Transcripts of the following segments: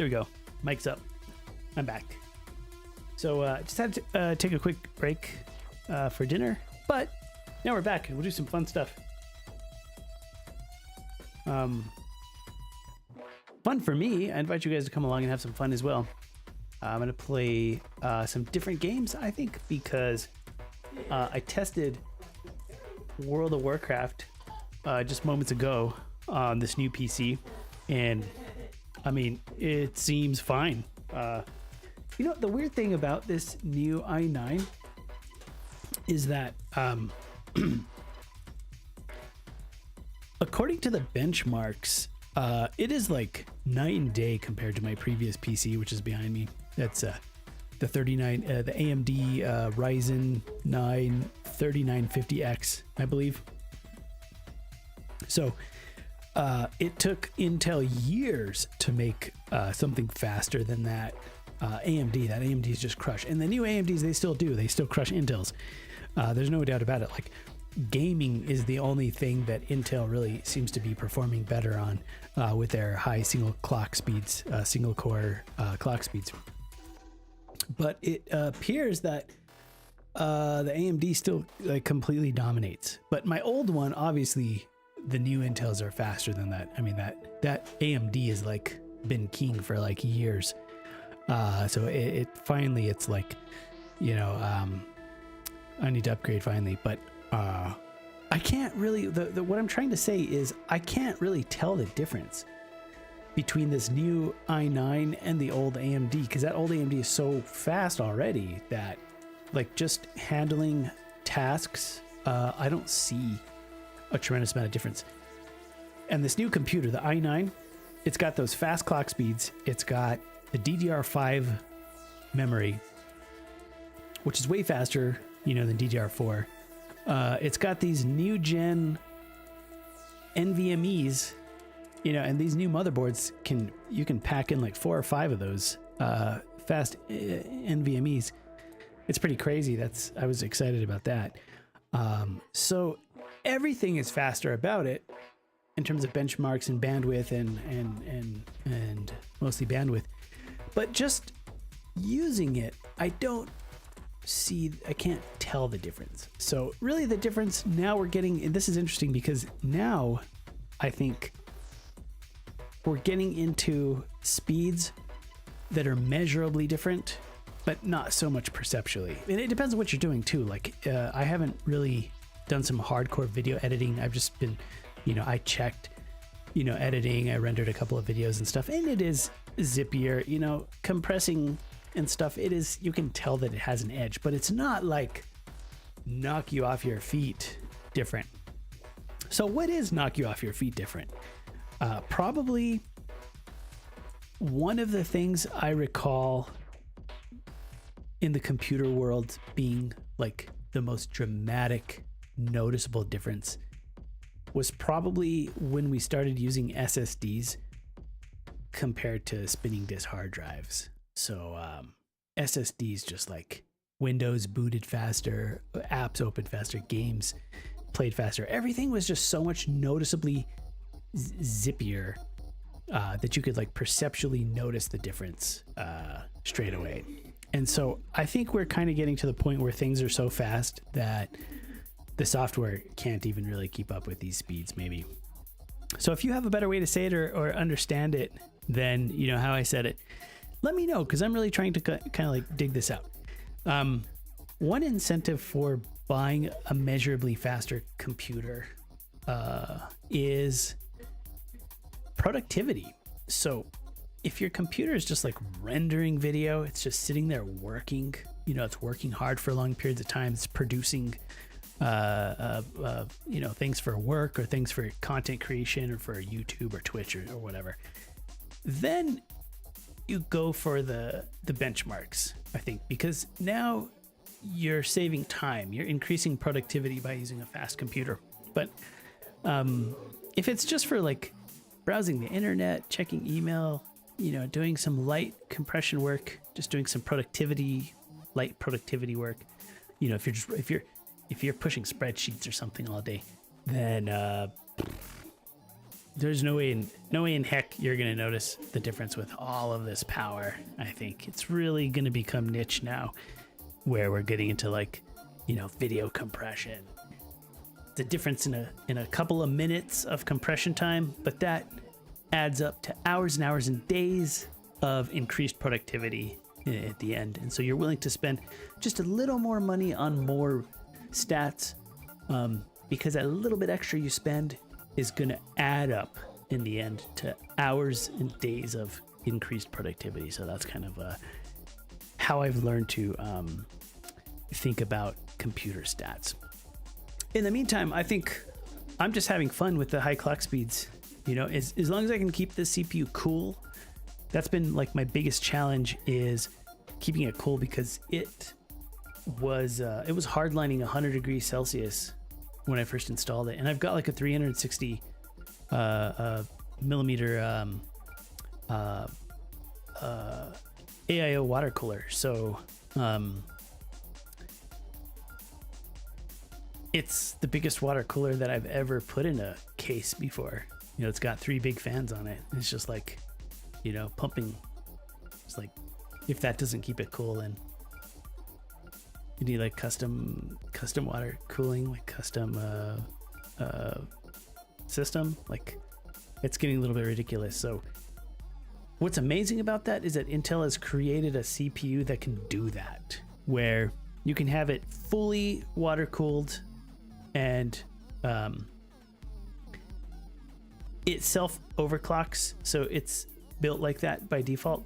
There we go. Mic's up. I'm back. So just had to take a quick break for dinner, but now we're back and we'll do some fun stuff. Fun for me. I invite you guys to come along and have some fun as well. I'm going to play some different games, I think, because I tested World of Warcraft just moments ago on this new PC, and I mean, it seems fine. You know, the weird thing about this new i9 is that according to the benchmarks, it is like night and day compared to my previous PC, which is behind me. That's the AMD Ryzen 9 3950X, I believe. So it took Intel years to make something faster than that. AMD, that AMD's just crushed. And the new AMDs, they still do. They still crush Intels. There's no doubt about it. Like, gaming is the only thing that Intel really seems to be performing better on with their high single clock speeds, single core clock speeds. But it appears that the AMD still like completely dominates. But my old one, obviously, the new Intels are faster than that. I mean, that AMD has like been king for like years. So it finally, it's like, you know, I need to upgrade finally, but I can't really, what I'm trying to say is I can't really tell the difference between this new i9 and the old AMD, because that old AMD is so fast already that like just handling tasks, I don't see a tremendous amount of difference. And this new computer, the i9, it's got those fast clock speeds. It's got the DDR5 memory, which is way faster, you know, than DDR4. It's got these new gen NVMEs, you know, and these new motherboards you can pack in like 4 or 5 of those fast NVMEs. It's pretty crazy. I was excited about that. So everything is faster about it in terms of benchmarks and bandwidth and mostly bandwidth. But just using it, I can't tell the difference. So really the difference now we're getting, and this is interesting because now I think we're getting into speeds that are measurably different, but not so much perceptually. And it depends on what you're doing too. Like I haven't really done some hardcore video editing. I've just been, you know, I checked, you know, editing, I rendered a couple of videos and stuff, and it is zippier, you know, compressing and stuff. It is, you can tell that it has an edge, but it's not like knock you off your feet different. So what is knock you off your feet different? Probably one of the things I recall in the computer world being like the most dramatic, noticeable difference was probably when we started using SSDs compared to spinning disk hard drives. So SSDs, just like Windows booted faster, apps opened faster, games played faster. Everything was just so much noticeably zippier that you could like perceptually notice the difference straight away. And so I think we're kind of getting to the point where things are so fast that the software can't even really keep up with these speeds, maybe. So if you have a better way to say it or understand it than, you know, how I said it, let me know, because I'm really trying to kind of like dig this out. One incentive for buying a measurably faster computer is productivity. So if your computer is just like rendering video, it's just sitting there working, you know, it's working hard for long periods of time, it's producing you know, things for work or things for content creation or for YouTube or Twitch or whatever, then you go for the benchmarks, I think, because now you're saving time, you're increasing productivity by using a fast computer. But if it's just for like browsing the internet, checking email, you know, doing some light compression work, just doing some light productivity work, you know, if you're pushing spreadsheets or something all day, then there's no way in heck you're gonna notice the difference with all of this power. I think it's really gonna become niche now, where we're getting into like, you know, video compression. The difference in a couple of minutes of compression time, but that adds up to hours and hours and days of increased productivity at the end. And so you're willing to spend just a little more money on more stats, because that little bit extra you spend is going to add up in the end to hours and days of increased productivity. So that's kind of how I've learned to think about computer stats. In the meantime, I think I'm just having fun with the high clock speeds. You know, as long as I can keep the CPU cool, that's been like my biggest challenge, is keeping it cool, because it was hardlining 100 degrees Celsius when I first installed it, and I've got like a 360 millimeter AIO water cooler, so it's the biggest water cooler that I've ever put in a case before. You know, it's got 3 big fans on it. It's just like, you know, pumping. It's like, if that doesn't keep it cool, then you need like custom water cooling, like custom system. Like, it's getting a little bit ridiculous. So what's amazing about that is that Intel has created a CPU that can do that, where you can have it fully water cooled, and it self overclocks, so it's built like that by default,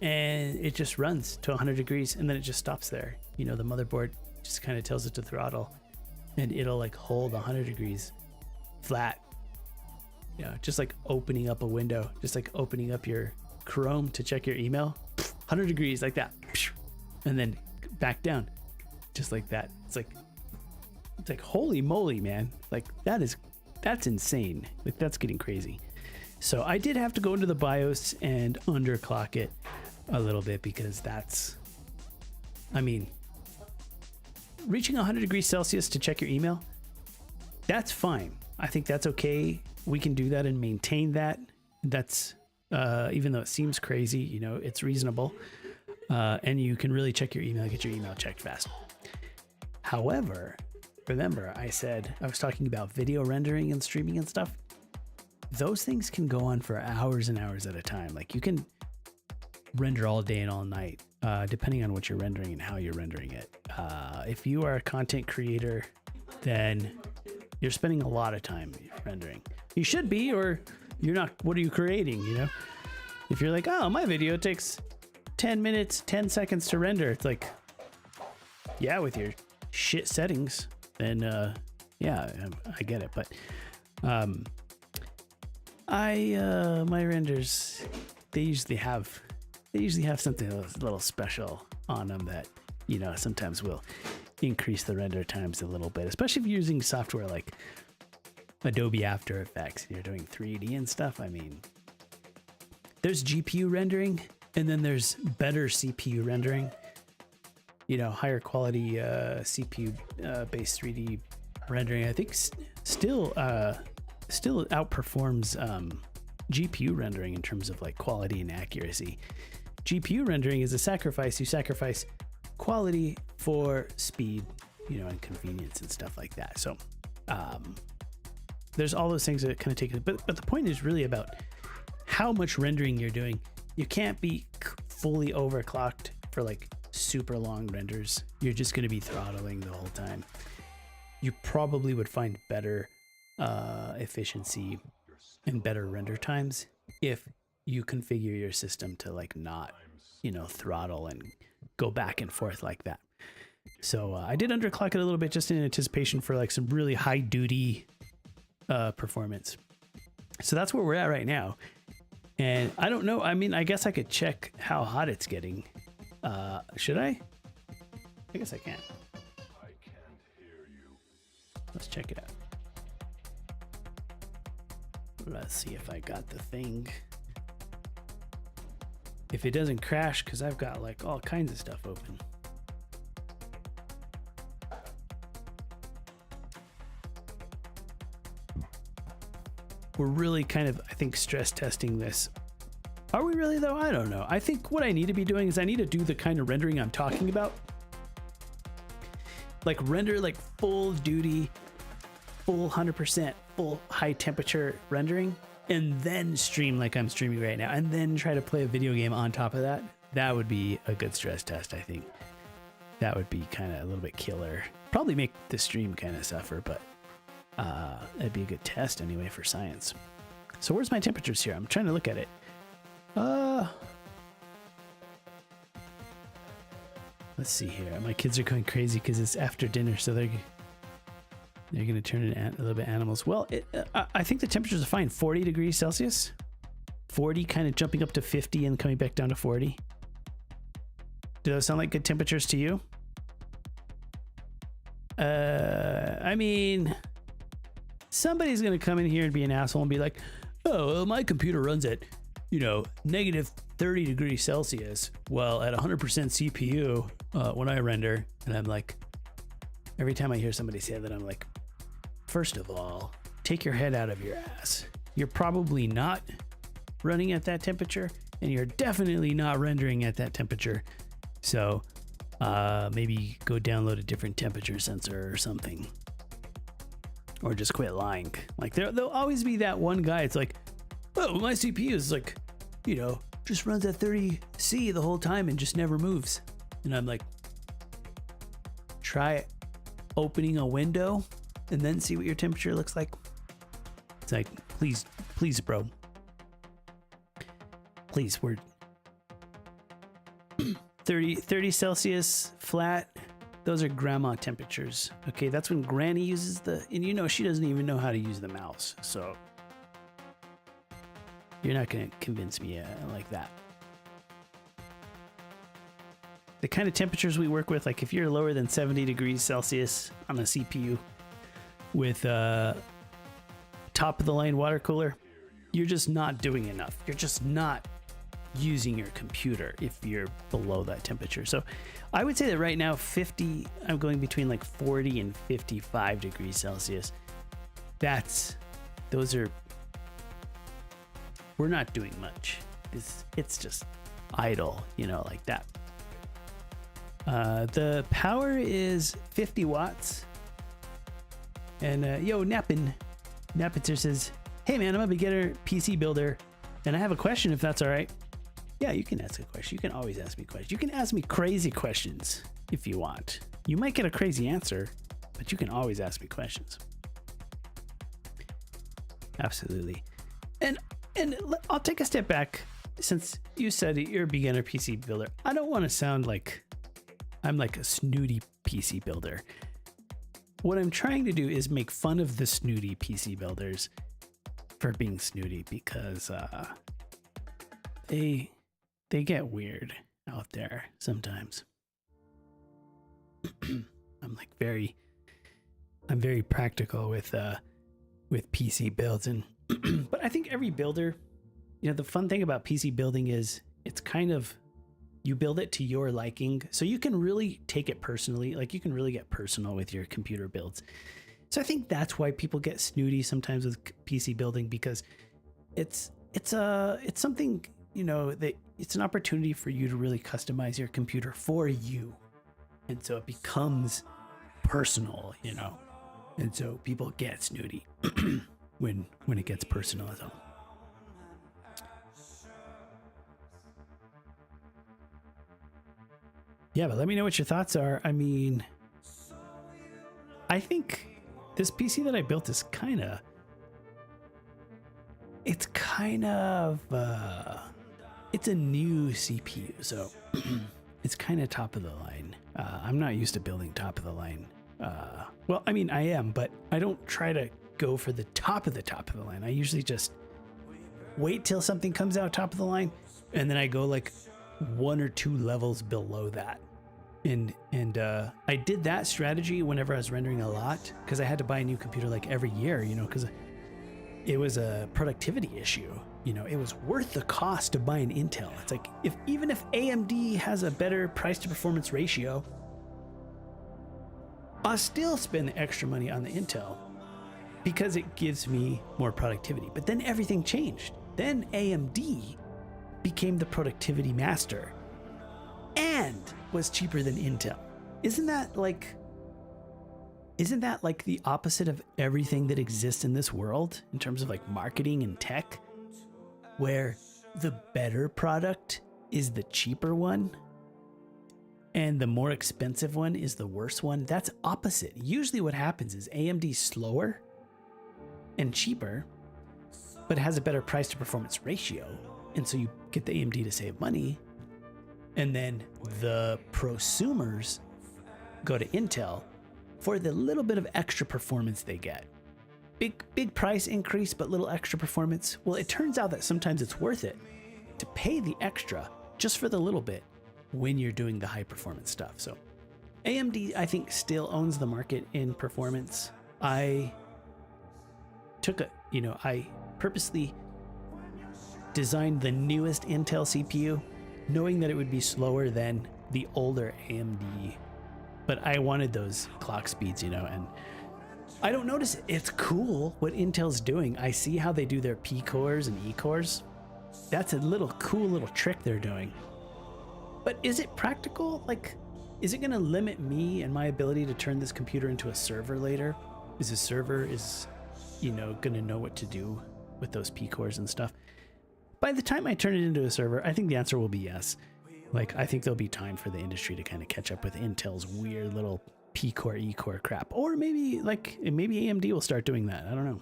and it just runs to 100 degrees and then it just stops there. You know, the motherboard just kind of tells it to throttle, and it'll like hold 100 degrees flat. You know, just like opening up a window, just like opening up your Chrome to check your email, 100 degrees like that, and then back down just like that. It's like holy moly, man. Like that's insane. Like, that's getting crazy. So I did have to go into the BIOS and underclock it a little bit, because that's, I mean, reaching 100 degrees Celsius to check your email, that's fine. I think that's okay. We can do that and maintain that. That's, even though it seems crazy, you know, it's reasonable. And you can really check your email, get your email checked fast. However, remember I was talking about video rendering and streaming and stuff. Those things can go on for hours and hours at a time. Like, you can render all day and all night, depending on what you're rendering and how you're rendering it. If you are a content creator, then you're spending a lot of time rendering. You should be, or you're not. What are you creating? You know, if you're like, oh, my video takes 10 minutes, 10 seconds to render. It's like, yeah, with your shit settings, then yeah, I get it. But my renders, they usually have something a little special on them that, you know, sometimes will increase the render times a little bit, especially if you're using software like Adobe After Effects and you're doing 3D and stuff. I mean, there's GPU rendering, and then there's better CPU rendering. You know, higher quality CPU based 3D rendering, I think, still outperforms GPU rendering in terms of like quality and accuracy. GPU rendering is a sacrifice. You sacrifice quality for speed, you know, and convenience and stuff like that. So there's all those things that kind of take it. But the point is really about how much rendering you're doing. You can't be fully overclocked for like super long renders. You're just going to be throttling the whole time. You probably would find better efficiency and better render times if you configure your system to like not, you know, throttle and go back and forth like that. So I did underclock it a little bit just in anticipation for like some really high duty performance. So that's where we're at right now. And I don't know. I mean, I guess I could check how hot it's getting. Should I? I guess I can. I can't hear you. Let's check it out. Let's see if I got the thing. If it doesn't crash, because I've got like all kinds of stuff open. we're really kind of, I think, stress testing this. Are we really though? I don't know. I think what I need to be doing is I need to do the kind of rendering I'm talking about. Like render like full duty, full 100%, full high temperature rendering, and then stream like I'm streaming right now, and then try to play a video game on top of that. That would be a good stress test, I think. That would be kind of a little bit killer. Probably make the stream kind of suffer, but that'd be a good test anyway for science. So where's my temperatures here? I'm trying to look at it. Let's see here. My kids are going crazy because it's after dinner, so they're going to turn into a little bit animals. Well, I think the temperatures are fine. 40 degrees Celsius. 40, kind of jumping up to 50 and coming back down to 40. Do those sound like good temperatures to you? I mean, somebody's going to come in here and be an asshole and be like, oh, well, my computer runs at, negative 30 degrees Celsius. Well, at 100% CPU when I render. And I'm like, every time I hear somebody say that, I'm like, first of all, take your head out of your ass. You're probably not running at that temperature, and you're definitely not rendering at that temperature. So maybe go download a different temperature sensor or something. Or just quit lying. Like there'll always be that one guy. It's like, oh, my CPU is like, just runs at 30C the whole time and just never moves. And I'm like, try opening a window and then see what your temperature looks like. It's like, please, bro. Please, we're 30 Celsius flat. Those are grandma temperatures. Okay, that's when Granny uses and she doesn't even know how to use the mouse. So you're not going to convince me like that. The kind of temperatures we work with, like if you're lower than 70 degrees Celsius on a CPU with a top of the line water cooler, you're just not doing enough. You're just not using your computer if you're below that temperature. So I would say that right now 50, I'm going between like 40 and 55 degrees Celsius. We're not doing much. It's just idle, like that. The power is 50 watts. And Napitzer says, hey man, I'm a beginner PC builder and I have a question if that's all right. Yeah, you can ask a question. You can always ask me questions. You can ask me crazy questions if you want. You might get a crazy answer, but you can always ask me questions. Absolutely. And I'll take a step back. Since you said you're a beginner PC builder, I don't want to sound like I'm like a snooty PC builder. What I'm trying to do is make fun of the snooty PC builders for being snooty, because they get weird out there sometimes. I'm very practical with PC builds, and but I think every builder, the fun thing about PC building is it's kind of, you build it to your liking, so you can really take it personally. Like you can really get personal with your computer builds. So I think that's why people get snooty sometimes with PC building, because it's something, that it's an opportunity for you to really customize your computer for you. And so it becomes personal, and so people get snooty when it gets personal. So. Yeah, but let me know what your thoughts are. I mean, I think this PC that I built is it's a new CPU, so it's kind of top of the line. I'm not used to building top of the line. Well, I mean, I am, but I don't try to go for the top of the line. I usually just wait till something comes out top of the line, and then I go like 1 or 2 levels below that. And I did that strategy whenever I was rendering a lot, because I had to buy a new computer like every year, because it was a productivity issue. It was worth the cost to buy an Intel. It's like, even if AMD has a better price to performance ratio, I'll still spend the extra money on the Intel. because it gives me more productivity. But then everything changed. Then AMD became the productivity master and was cheaper than Intel. Isn't that like the opposite of everything that exists in this world in terms of like marketing and tech, where the better product is the cheaper one and the more expensive one is the worse one? That's opposite. Usually what happens is AMD's slower and cheaper, but it has a better price to performance ratio. And so you get the AMD to save money. And then the prosumers go to Intel for the little bit of extra performance they get. Big price increase, but little extra performance. Well, it turns out that sometimes it's worth it to pay the extra just for the little bit when you're doing the high performance stuff. So AMD, I think, still owns the market in performance. I purposely designed the newest Intel CPU, knowing that it would be slower than the older AMD, but I wanted those clock speeds, and I don't notice it. It's cool what Intel's doing. I see how they do their P cores and E cores. That's a cool little trick they're doing. But is it practical? Like, is it going to limit me and my ability to turn this computer into a server later? Is a server going to know what to do with those P cores and stuff? By the time I turn it into a server, I think the answer will be yes. Like, I think there'll be time for the industry to kind of catch up with Intel's weird little P core, E core crap. Or maybe AMD will start doing that. I don't know.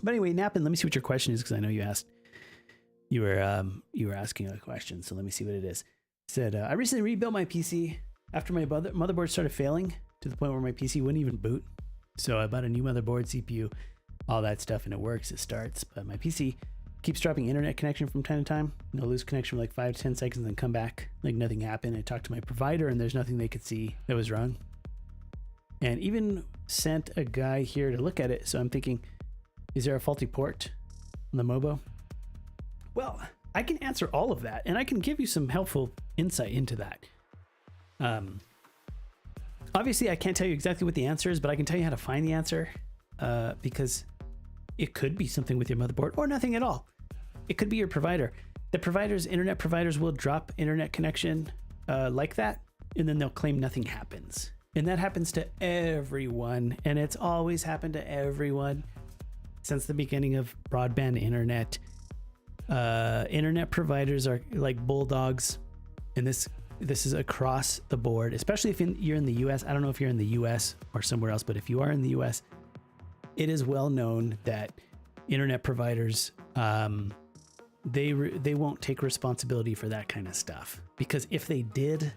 But anyway, Nappin, let me see what your question is, because I know you were asking a question. So let me see what it is. It said, I recently rebuilt my PC after my motherboard started failing to the point where my PC wouldn't even boot. So I bought a new motherboard, CPU, all that stuff, and it works. It starts, but my PC keeps dropping internet connection from time to time. I'll lose connection for like 5 to 10 seconds and then come back like nothing happened. I talked to my provider and there's nothing they could see that was wrong. And even sent a guy here to look at it. So I'm thinking, is there a faulty port on the Mobo? Well, I can answer all of that and I can give you some helpful insight into that. Obviously I can't tell you exactly what the answer is, but I can tell you how to find the answer, because it could be something with your motherboard or nothing at all. It could be your provider. Internet providers will drop internet connection like that, and then they'll claim nothing happens. And that happens to everyone, and it's always happened to everyone since the beginning of broadband internet. Internet providers are like bulldogs, and this is across the board, especially if you're in the US. I don't know if you're in the US or somewhere else, but if you are in the US, it is well known that internet providers, they won't take responsibility for that kind of stuff, because if they did,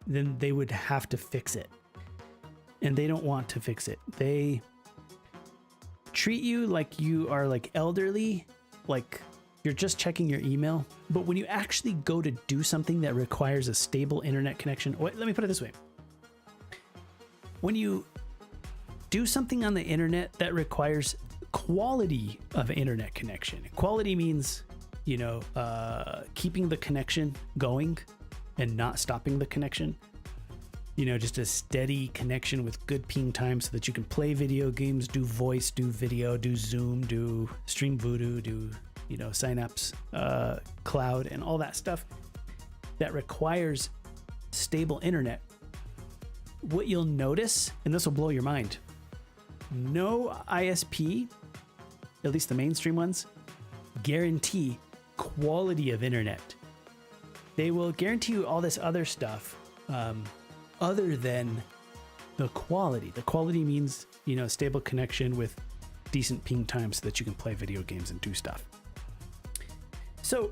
then they would have to fix it, and they don't want to fix it. They treat you like you are like elderly, like you're just checking your email. But when you actually go to do something that requires a stable internet connection, let me put it this way. When you do something on the internet that requires quality of internet connection, quality means, keeping the connection going and not stopping the connection, just a steady connection with good ping time so that you can play video games, do voice, do video, do Zoom, do Stream Voodoo, do Psynaps, cloud, and all that stuff that requires stable internet. What you'll notice, and this will blow your mind, no ISP, at least the mainstream ones, guarantee quality of internet. They will guarantee you all this other stuff, other than the quality. The quality means, stable connection with decent ping time so that you can play video games and do stuff. So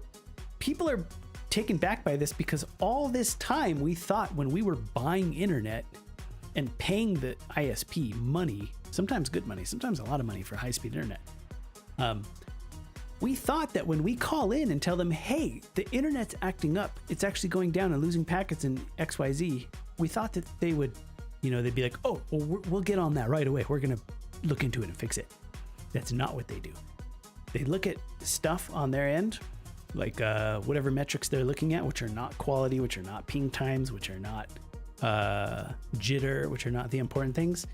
people are taken back by this, because all this time we thought, when we were buying internet and paying the ISP money, sometimes good money, sometimes a lot of money for high-speed internet, we thought that when we call in and tell them, hey, the internet's acting up, it's actually going down and losing packets in XYZ, we thought that they would, they'd be like, oh, well, we'll get on that right away. We're going to look into it and fix it. That's not what they do. They look at stuff on their end, like whatever metrics they're looking at, which are not quality, which are not ping times, which are not jitter, which are not the important things.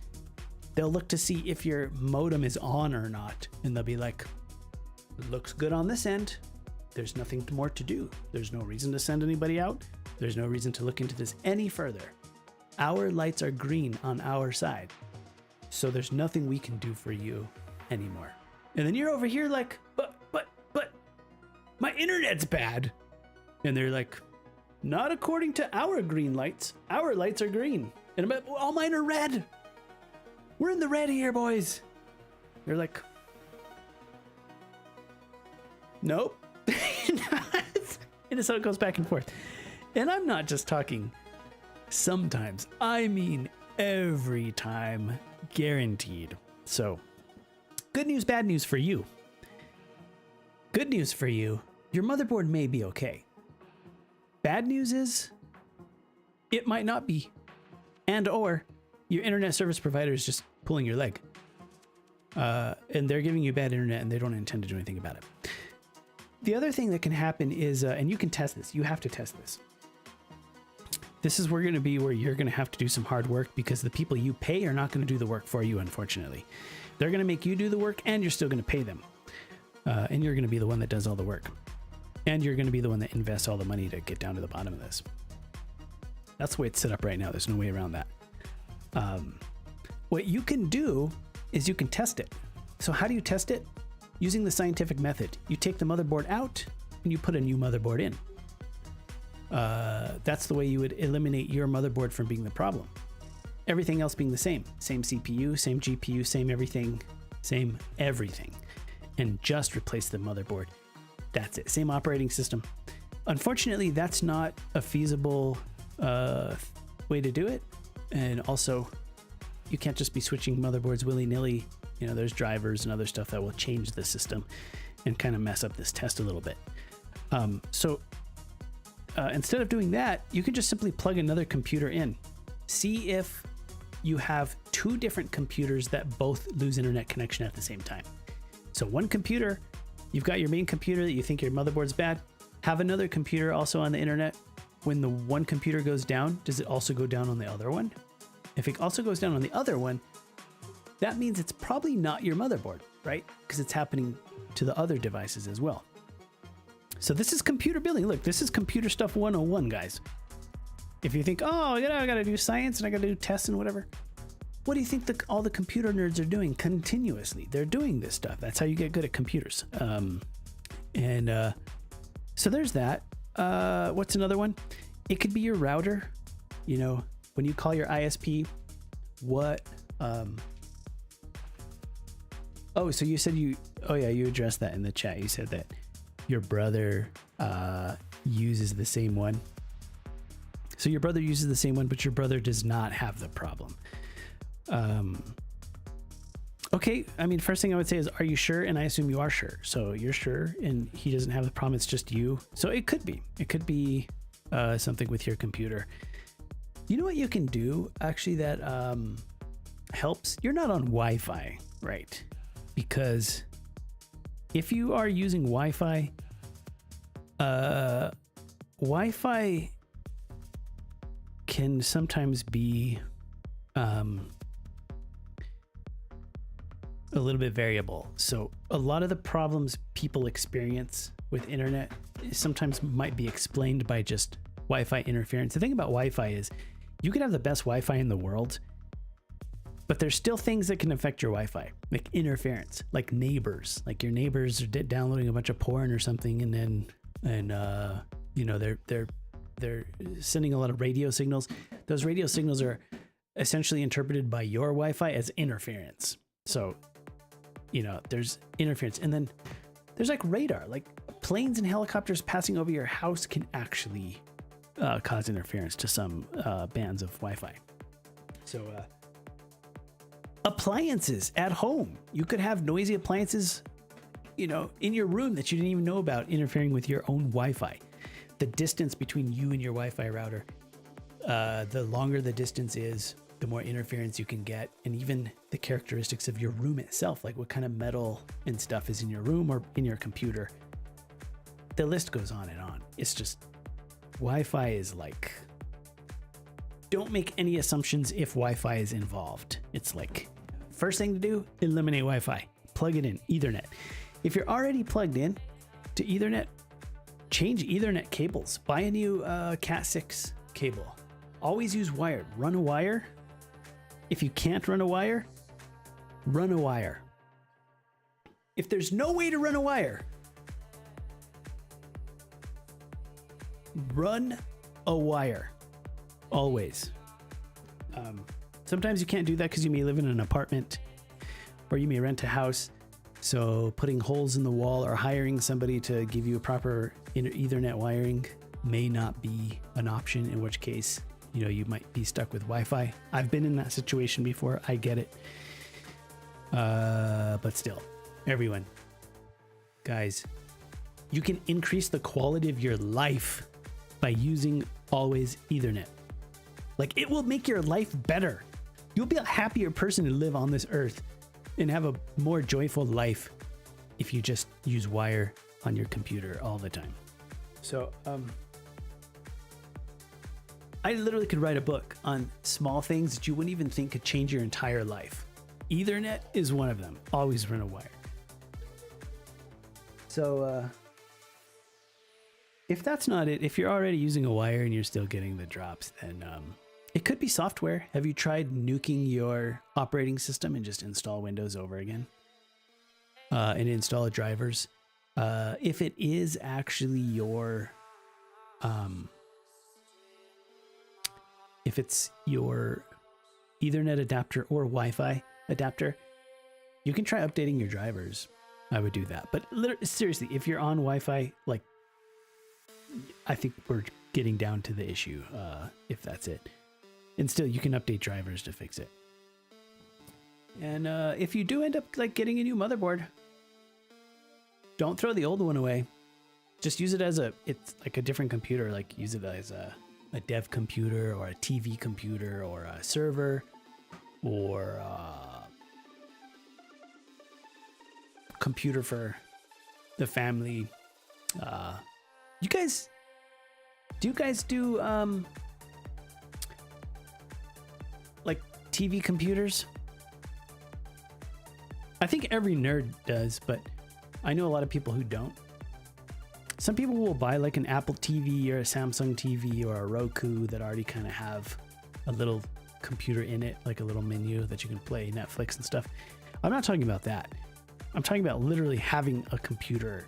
They'll look to see if your modem is on or not, and they'll be like, looks good on this end. There's nothing more to do. There's no reason to send anybody out. There's no reason to look into this any further. Our lights are green on our side. So there's nothing we can do for you anymore. And then you're over here like, but my internet's bad. And they're like, not according to our green lights. Our lights are green. And I'm like, well, all mine are red. We're in the red here, boys. They're like, nope. And so it goes back and forth. And I'm not just talking sometimes. I mean every time. Guaranteed. So, good news, bad news for you. Good news for you, your motherboard may be okay. Bad news is, it might not be. And or your internet service provider is just pulling your leg. And they're giving you bad internet and they don't intend to do anything about it. The other thing that can happen is, and you can test this, you have to test this. This is where you're going to be where you're going to have to do some hard work because the people you pay are not going to do the work for you, unfortunately. They're going to make you do the work and you're still going to pay them. And you're going to be the one that does all the work. And you're going to be the one that invests all the money to get down to the bottom of this. That's the way it's set up right now. There's no way around that. What you can do is you can test it. So how do you test it? Using the scientific method. You take the motherboard out and you put a new motherboard in. That's the way you would eliminate your motherboard from being the problem. Everything else being the same. Same CPU, same GPU, same everything. And just replace the motherboard. That's it. Same operating system. Unfortunately, that's not a feasible way to do it. And also, you can't just be switching motherboards willy-nilly. You know, there's drivers and other stuff that will change the system and kind of mess up this test a little bit. Instead of doing that, you can just simply plug another computer in. See if you have two different computers that both lose internet connection at the same time. So one computer, you've got your main computer that you think your motherboard's bad. Have another computer also on the internet. When the one computer goes down, does it also go down on the other one? If it also goes down on the other one, that means it's probably not your motherboard, right? Because it's happening to the other devices as well. So this is computer building. Look, this is computer stuff 101, guys. If you think, oh, you know, I got to do science and I got to do tests and whatever. What do you think all the computer nerds are doing continuously? They're doing this stuff. That's how you get good at computers. So there's that. What's another one? It could be your router. You know, when you call your ISP, what... Oh, so you said you addressed that in the chat. You said that your brother uses the same one. So your brother uses the same one, but your brother does not have the problem. Okay, I mean, first thing I would say is, are you sure? And I assume you are sure. So you're sure, and he doesn't have the problem. It's just you. So it could be something with your computer. You know what you can do actually that helps? You're not on Wi-Fi, right? Because if you are using Wi-Fi, Wi-Fi can sometimes be a little bit variable. So a lot of the problems people experience with internet sometimes might be explained by just Wi-Fi interference. The thing about Wi-Fi is you could have the best Wi-Fi in the world, but there's still things that can affect your Wi-Fi, like interference, like neighbors. Like your neighbors are downloading a bunch of porn or something, and you know, they're sending a lot of radio signals. Those radio signals are essentially interpreted by your Wi-Fi as interference. So, you know, there's interference, and then there's like radar. Like planes and helicopters passing over your house can actually cause interference to some bands of Wi-Fi. So. Appliances at home. You could have noisy appliances, you know, in your room that you didn't even know about interfering with your own Wi-Fi. The distance between you and your Wi-Fi router, the longer the distance is, the more interference you can get, and even the characteristics of your room itself, like what kind of metal and stuff is in your room or in your computer. The list goes on and on. It's just, Wi-Fi is like, don't make any assumptions if Wi-Fi is involved. It's like First thing to do, eliminate Wi-Fi. Plug it in, Ethernet. If you're already plugged in to Ethernet, change Ethernet cables. Buy a new Cat6 cable. Always use wired. Run a wire. If you can't run a wire, run a wire. If there's no way to run a wire, run a wire. Always. Sometimes you can't do that because you may live in an apartment or you may rent a house. So putting holes in the wall or hiring somebody to give you a proper Ethernet wiring may not be an option, in which case, you know, you might be stuck with Wi-Fi. I've been in that situation before. I get it. But still, everyone, guys, you can increase the quality of your life by using always Ethernet. Like, it will make your life better. You'll be a happier person to live on this earth and have a more joyful life if you just use wire on your computer all the time. So, I literally could write a book on small things that you wouldn't even think could change your entire life. Ethernet is one of them. Always run a wire. So, if that's not it, if you're already using a wire and you're still getting the drops, then it could be software. Have you tried nuking your operating system and just install Windows over again? And install drivers? If it is actually your, if it's your Ethernet adapter or Wi-Fi adapter, you can try updating your drivers. I would do that. But seriously, if you're on Wi-Fi, like, I think we're getting down to the issue, if that's it. And still, you can update drivers to fix it. And if you do end up like getting a new motherboard, don't throw the old one away. Just use it as it's like a different computer. Like, use it as a dev computer or a TV computer or a server or a computer for the family. Do you guys do like TV computers? I think every nerd does, but I know a lot of people who don't. Some people will buy like an Apple TV or a Samsung TV or a Roku that already kind of have a little computer in it, like a little menu that you can play Netflix and stuff. I'm not talking about that. I'm talking about literally having a computer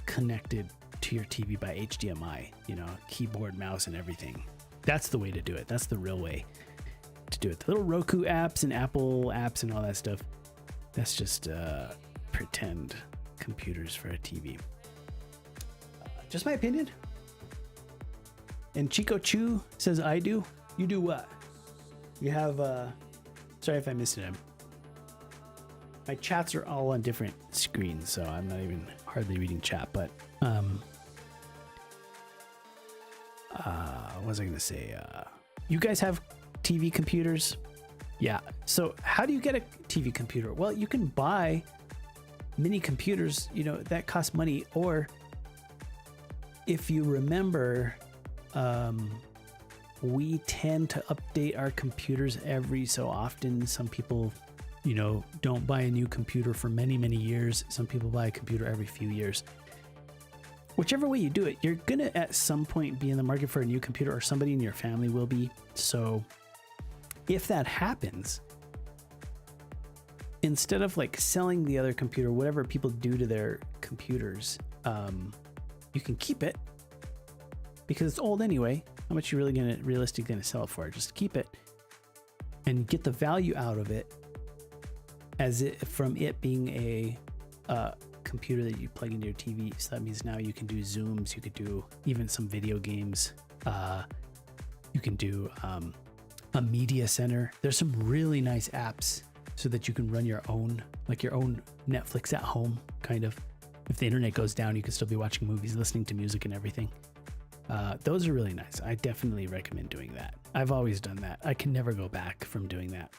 connected to your TV by HDMI, you know, keyboard, mouse, and everything. That's the way to do it. That's the real way to do it. The little Roku apps and Apple apps and all that stuff, that's just pretend computers for a TV. Just my opinion. And Chico Chu says, I do. You do what? You have, sorry if I missed it. My chats are all on different screens, so I'm not even hardly reading chat, but, what was I going to say? You guys have TV computers? Yeah. So how do you get a TV computer? Well, you can buy mini computers, you know, that cost money. Or if you remember, we tend to update our computers every so often. Some people, you know, don't buy a new computer for many, many years. Some people buy a computer every few years. Whichever way you do it, you're going to at some point be in the market for a new computer, or somebody in your family will be. So if that happens, instead of like selling the other computer, whatever people do to their computers, you can keep it because it's old anyway. How much you really realistically gonna sell it for? Just keep it and get the value out of it as it from it being a computer that you plug into your TV. So that means now you can do Zooms, you could do even some video games, you can do a media center. There's some really nice apps so that you can run your own, like your own Netflix at home, kind of. If the internet goes down, you can still be watching movies, listening to music and everything. Those are really nice. I definitely recommend doing that. I've always done that. I can never go back from doing that.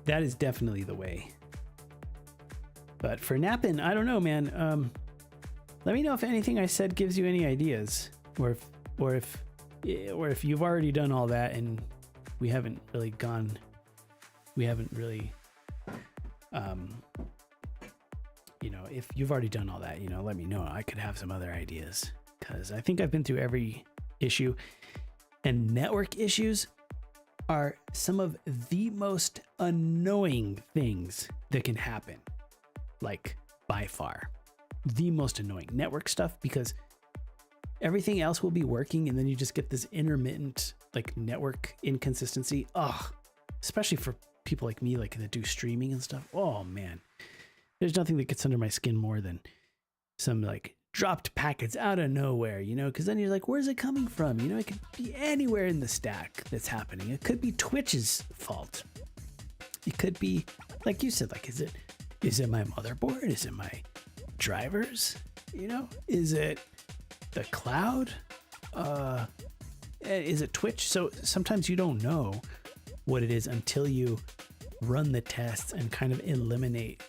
That is definitely the way. But for napping, I don't know, man. Let me know if anything I said gives you any ideas, or if you've already done all that and we haven't really gone we haven't really, if you've already done all that, let me know. I could have some other ideas because I think I've been through every issue, and network issues are some of the most annoying things that can happen. Like by far the most annoying network stuff, because everything else will be working and then you just get this intermittent like network inconsistency. Especially for people like me, like that do streaming and stuff. Oh man, there's nothing that gets under my skin more than some like dropped packets out of nowhere, because then you're like, where's it coming from? It could be anywhere in the stack that's happening. It could be Twitch's fault. It could be, like you said, like, is it my motherboard? Is it my drivers? Is it the cloud? Is it Twitch? So sometimes you don't know what it is until you run the tests and kind of eliminate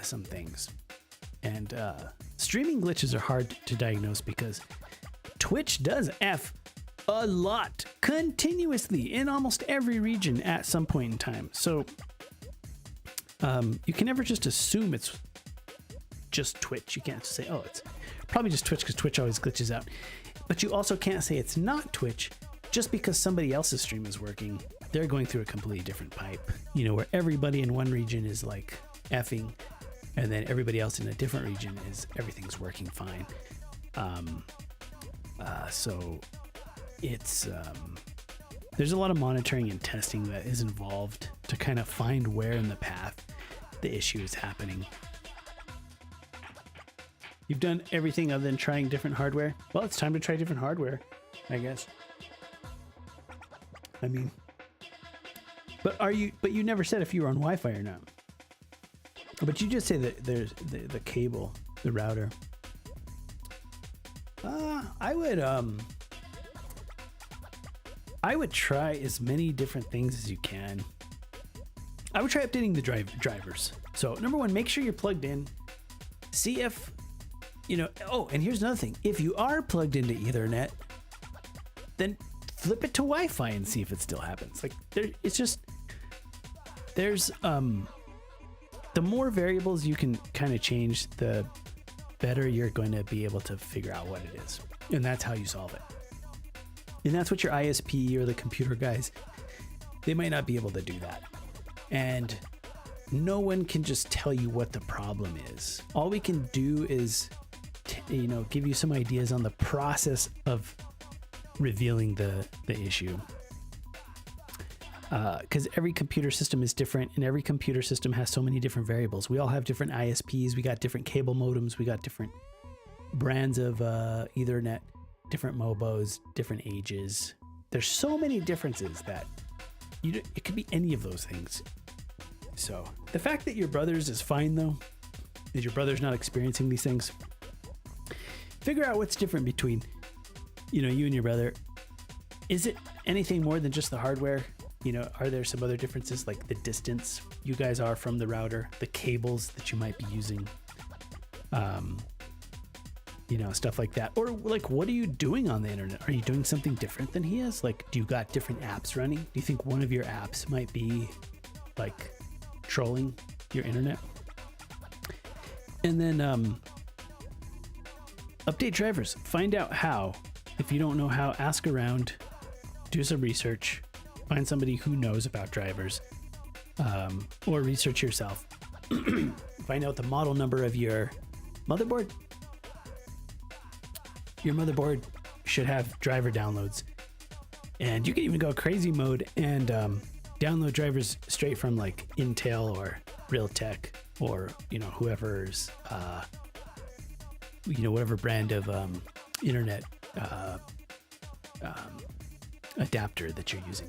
some things. And streaming glitches are hard to diagnose because Twitch does F a lot continuously in almost every region at some point in time. So you can never just assume it's just Twitch. You can't just say, oh, it's probably just Twitch because Twitch always glitches out. But you also can't say it's not Twitch just because somebody else's stream is working. They're going through a completely different pipe, where everybody in one region is like effing, and then everybody else in a different region is everything's working fine. So it's there's a lot of monitoring and testing that is involved to kind of find where in the path the issue is happening. You've done everything other than trying different hardware. Well, it's time to try different hardware, I guess. I mean, but you never said if you were on Wi-Fi or not. But you just say that there's the cable, the router. I would try as many different things as you can. I would try updating the drivers. So number one, make sure you're plugged in. See if, and here's another thing. If you are plugged into Ethernet, then flip it to Wi-Fi and see if it still happens. Like there's the more variables you can kind of change, the better you're going to be able to figure out what it is. And that's how you solve it. And that's what your ISP or the computer guys, they might not be able to do that. And no one can just tell you what the problem is. All we can do is, give you some ideas on the process of revealing the issue. Because every computer system is different, and every computer system has so many different variables. We all have different ISPs, we got different cable modems, we got different brands of Ethernet, different mobos, different ages. There's so many differences that it could be any of those things. So the fact that your brother's is fine though, is your brother's not experiencing these things, figure out what's different between, you and your brother. Is it anything more than just the hardware? Are there some other differences, like the distance you guys are from the router, the cables that you might be using, stuff like that? Or like, what are you doing on the internet? Are you doing something different than he is? Like, do you got different apps running? Do you think one of your apps might be like trolling your internet? And then update drivers. Find out how. If you don't know how, ask around, do some research. Find somebody who knows about drivers, or research yourself. Find out the model number of your motherboard. Your motherboard should have driver downloads, and you can even go crazy mode and download drivers straight from like Intel or Realtek or whoever's whatever brand of internet adapter that you're using.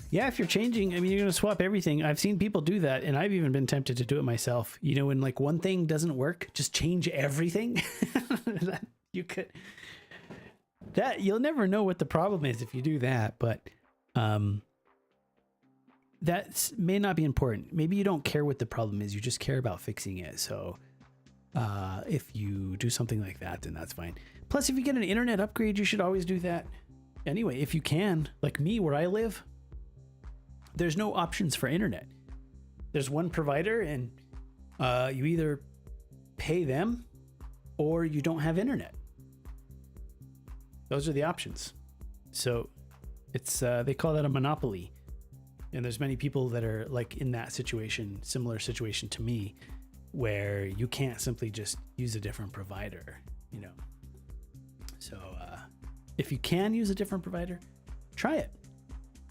Yeah, if you're changing, you're going to swap everything. I've seen people do that, and I've even been tempted to do it myself. When like one thing doesn't work, just change everything. You'll never know what the problem is if you do that, but that may not be important. Maybe you don't care what the problem is, you just care about fixing it. So if you do something like that, then that's fine. Plus, if you get an internet upgrade, you should always do that. Anyway, if you can, like me, where I live, there's no options for internet. There's one provider, and you either pay them or you don't have internet. Those are the options. So it's they call that a monopoly. And there's many people that are like in that situation, similar situation to me, where you can't simply just use a different provider, you know. So if you can use a different provider, try it.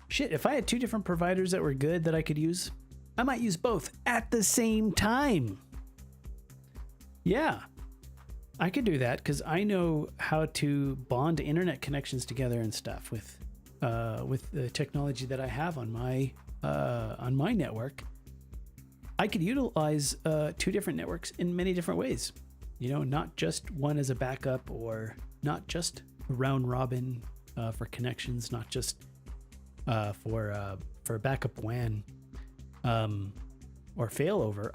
Shit, if I had 2 different providers that were good that I could use, I might use both at the same time. Yeah, I could do that because I know how to bond internet connections together and stuff with the technology that I have on my network. I could utilize 2 different networks in many different ways. You know, not just one as a backup, or not just round robin for connections, not just for backup WAN or failover.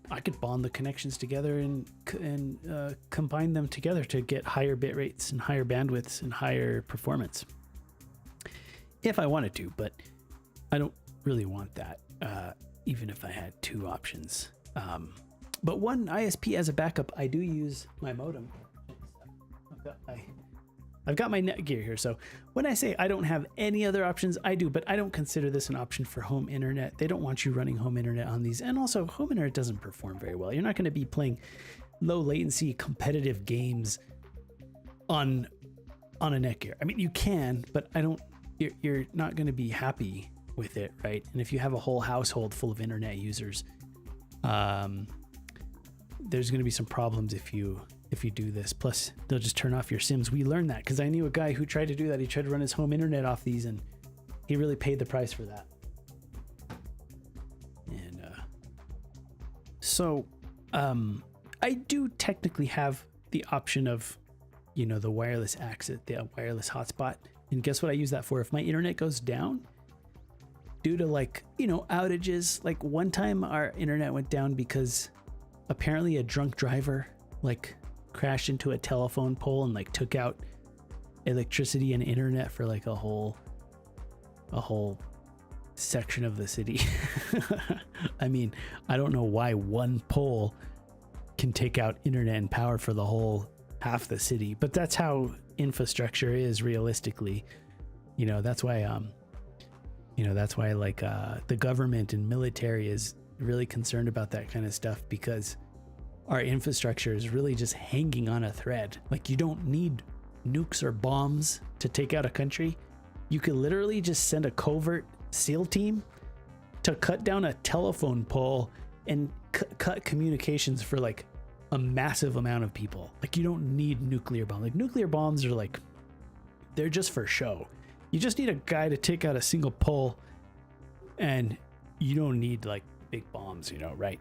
I could bond the connections together and combine them together to get higher bit rates and higher bandwidths and higher performance if I wanted to, but I don't really want that, even if I had 2 options. But one ISP as a backup, I do use my modem. I've got my Netgear here. So when I say I don't have any other options, I do, but I don't consider this an option for home internet. They don't want you running home internet on these. And also, home internet doesn't perform very well. You're not going to be playing low latency competitive games on a Netgear. I mean, you can, but you're not going to be happy with it, right? And if you have a whole household full of internet users, there's going to be some problems if you do this. Plus, they'll just turn off your Sims. We learned that because I knew a guy who tried to do that. He tried to run his home internet off these, and he really paid the price for that. And so I do technically have the option of, you know, the wireless access, the wireless hotspot. And guess what I use that for? If my internet goes down due to, like, you know, outages, like one time our internet went down because apparently a drunk driver like crashed into a telephone pole and like took out electricity and internet for like a whole section of the city. I mean, I don't know why one pole can take out internet and power for the whole half the city, but that's how infrastructure is realistically. You know, that's why like the government and military is really concerned about that kind of stuff, because our infrastructure is really just hanging on a thread. Like, you don't need nukes or bombs to take out a country. You could literally just send a covert SEAL team to cut down a telephone pole and cut communications for like a massive amount of people. Like, you don't need nuclear bombs. Like, nuclear bombs are like, they're just for show. You just need a guy to take out a single pole, and you don't need like big bombs, you know, right?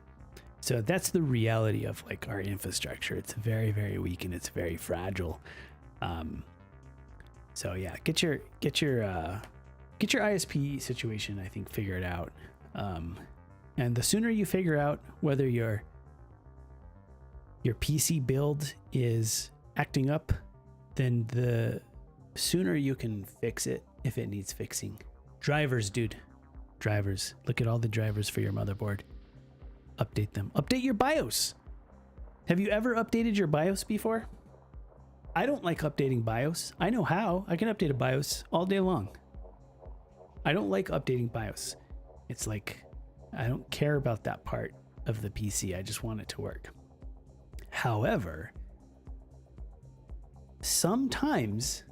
So that's the reality of like our infrastructure. It's very, very weak and it's very fragile. So yeah, get your ISP situation, I think, figured out. And the sooner you figure out whether your PC build is acting up, then the sooner you can fix it if it needs fixing. Drivers, dude. Drivers. Look at all the drivers for your motherboard. Update them. Update your BIOS. Have you ever updated your BIOS before? I don't like updating BIOS. I know how. I can update a BIOS all day long. I don't like updating BIOS. It's like, I don't care about that part of the PC. I just want it to work. However, sometimes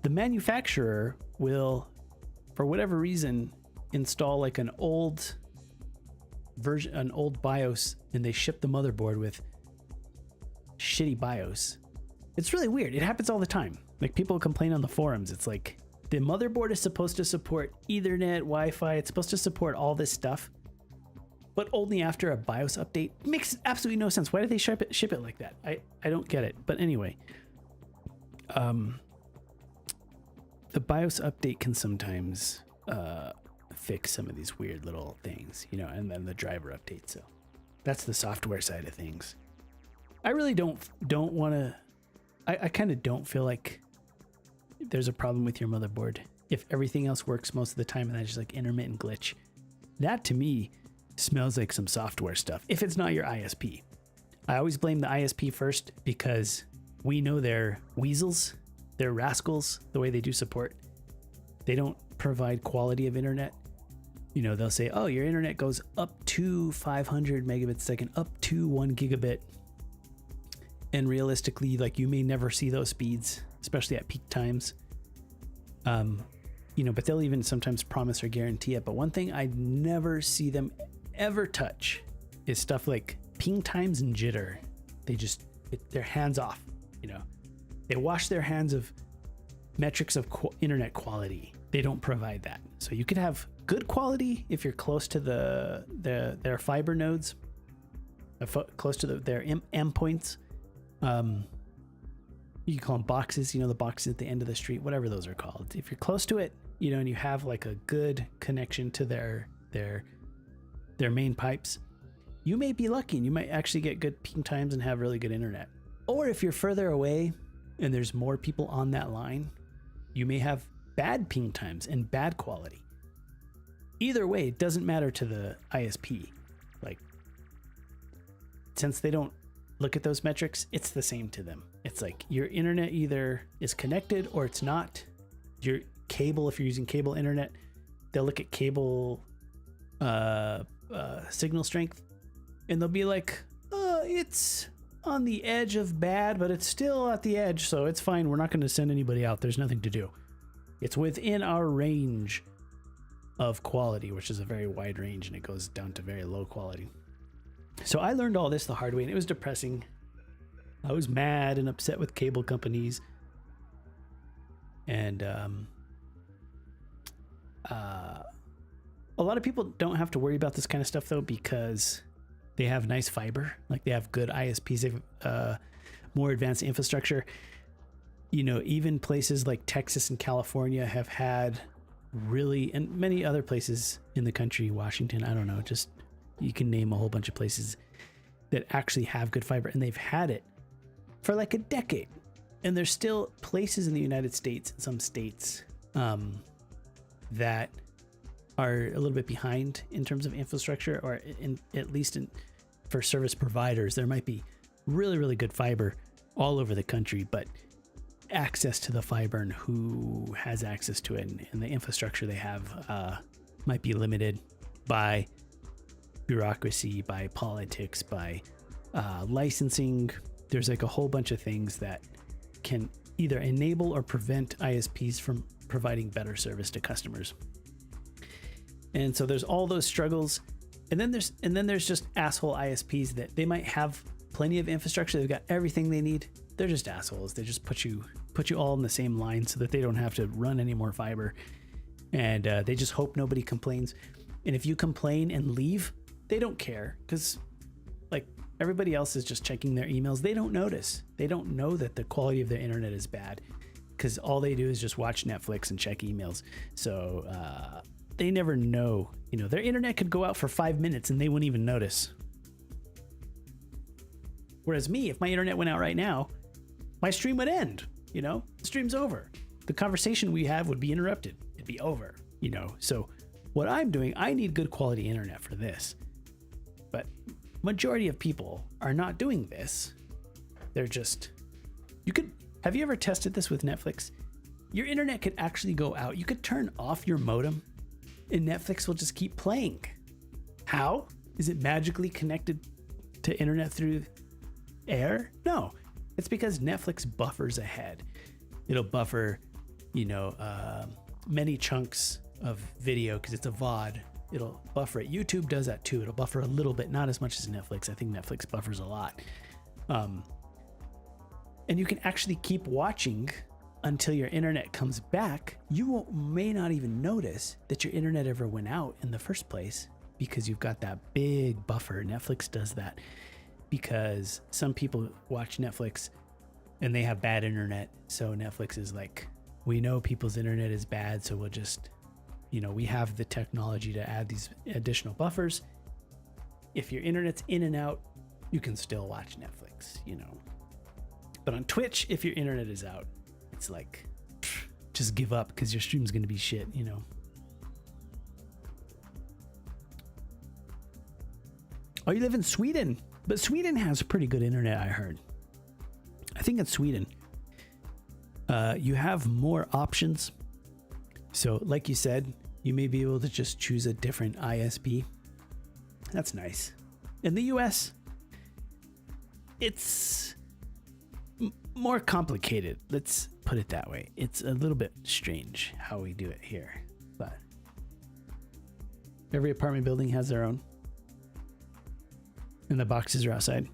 the manufacturer will, for whatever reason, install like an old version, an old BIOS, and they ship the motherboard with shitty BIOS. It's really weird. It happens all the time. Like, people complain on the forums. It's like, the motherboard is supposed to support Ethernet, Wi-Fi. It's supposed to support all this stuff, but only after a BIOS update. It makes absolutely no sense. Why did they ship it like that? I don't get it. But anyway, the BIOS update can sometimes fix some of these weird little things, you know, and then the driver update. So that's the software side of things. I really don't want to. I kind of don't feel like there's a problem with your motherboard if everything else works most of the time and that's just like intermittent glitch. That to me smells like some software stuff. If it's not your ISP, I always blame the ISP first because we know they're weasels, they're rascals. The way they do support, they don't provide quality of internet. You know, they'll say, oh, your internet goes up to 500 megabits a second, up to 1 gigabit. And realistically, like, you may never see those speeds, especially at peak times. You know, but they'll even sometimes promise or guarantee it. But one thing I never see them ever touch is stuff like ping times and jitter. They're hands off, you know. They wash their hands of metrics of internet quality. They don't provide that. So you could have good quality if you're close to their fiber nodes, close to their endpoints. You can call them boxes, you know, the boxes at the end of the street, whatever those are called. If you're close to it, you know, and you have like a good connection to their main pipes, you may be lucky and you might actually get good ping times and have really good internet. Or if you're further away and there's more people on that line, you may have bad ping times and bad quality. Either way, it doesn't matter to the ISP. Like, since they don't look at those metrics, it's the same to them. It's like your internet either is connected or it's not. Your cable, if you're using cable internet, they'll look at cable signal strength and they'll be like, it's on the edge of bad, but it's still at the edge, so it's fine. We're not going to send anybody out. There's nothing to do. It's within our range of quality, which is a very wide range, and it goes down to very low quality. So I learned all this the hard way, and it was depressing. I was mad and upset with cable companies. And a lot of people don't have to worry about this kind of stuff, though, because they have nice fiber. Like, they have good ISPs, they have more advanced infrastructure. You know, even places like Texas and California have had really, and many other places in the country, Washington, I don't know, just you can name a whole bunch of places that actually have good fiber, and they've had it for like a decade. And there's still places in the United States, in some states, that are a little bit behind in terms of infrastructure, or at least for service providers. There might be really, really good fiber all over the country, but access to the fiber and who has access to it and the infrastructure they have might be limited by bureaucracy, by politics, by licensing. There's like a whole bunch of things that can either enable or prevent ISPs from providing better service to customers. And so there's all those struggles. And then there's just asshole ISPs that they might have plenty of infrastructure. They've got everything they need. They're just assholes. They just put you all in the same line so that they don't have to run any more fiber. And they just hope nobody complains. And if you complain and leave, they don't care, because like everybody else is just checking their emails. They don't notice. They don't know that the quality of their internet is bad, because all they do is just watch Netflix and check emails. So they never know. You know, their internet could go out for 5 minutes and they wouldn't even notice. Whereas me, if my internet went out right now, my stream would end. You know, the stream's over. The conversation we have would be interrupted. It'd be over, you know. So what I'm doing, I need good quality internet for this. But majority of people are not doing this. They're just, have you ever tested this with Netflix? Your internet could actually go out. You could turn off your modem and Netflix will just keep playing. How? Is it magically connected to internet through air? No, it's because Netflix buffers ahead. It'll buffer, you know, many chunks of video because it's a VOD. It'll buffer it. YouTube does that too. It'll buffer a little bit, not as much as Netflix. I think Netflix buffers a lot. And you can actually keep watching until your internet comes back. You may not even notice that your internet ever went out in the first place because you've got that big buffer. Netflix does that because some people watch Netflix and they have bad internet. So Netflix is like, we know people's internet is bad, so we'll just, you know, we have the technology to add these additional buffers. If your internet's in and out, you can still watch Netflix, you know. But on Twitch, if your internet is out, it's like, just give up because your stream's going to be shit, you know. Oh, you live in Sweden, but Sweden has pretty good internet, I heard. I think in Sweden, you have more options. So like you said, you may be able to just choose a different ISP. That's nice. In the US, it's more complicated. Let's put it that way. It's a little bit strange how we do it here, but every apartment building has their own. And the boxes are outside.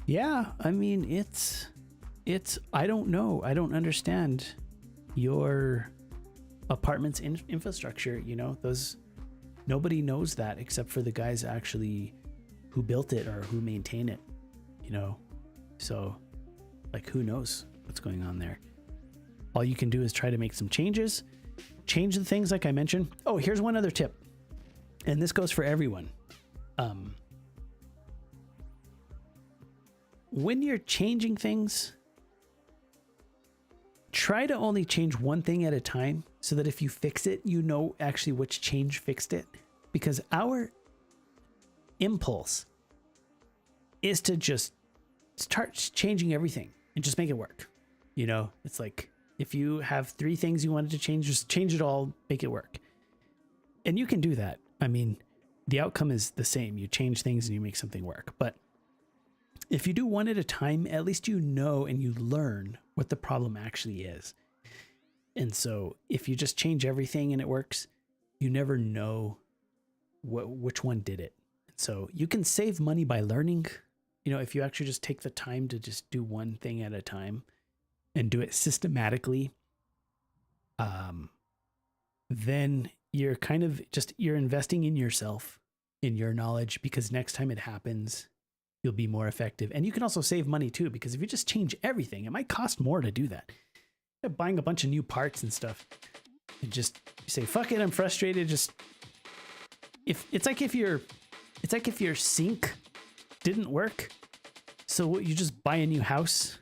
Yeah, I mean, it's, I don't know. I don't understand your apartment's infrastructure, you know, nobody knows that except for the guys actually who built it or who maintain it, you know. So like, who knows what's going on there? All you can do is try to make some changes, change the things like I mentioned. Oh, here's one other tip, and this goes for everyone. When you're changing things, try to only change one thing at a time so that if you fix it, you know actually which change fixed it. Because our impulse is to just start changing everything and just make it work. You know, it's like if you have 3 things you wanted to change, just change it all, make it work. And you can do that. I mean, the outcome is the same. You change things and you make something work. But if you do one at a time, at least you know and you learn what the problem actually is. And so if you just change everything and it works, you never know which one did it. So you can save money by learning. You know, if you actually just take the time to just do one thing at a time and do it systematically, then you're kind of just, you're investing in yourself, in your knowledge, because next time it happens, you'll be more effective. And you can also save money too, because if you just change everything, it might cost more to do that. You're buying a bunch of new parts and stuff. And just say, fuck it, I'm frustrated. Just, it's like if your sink didn't work, so you just buy a new house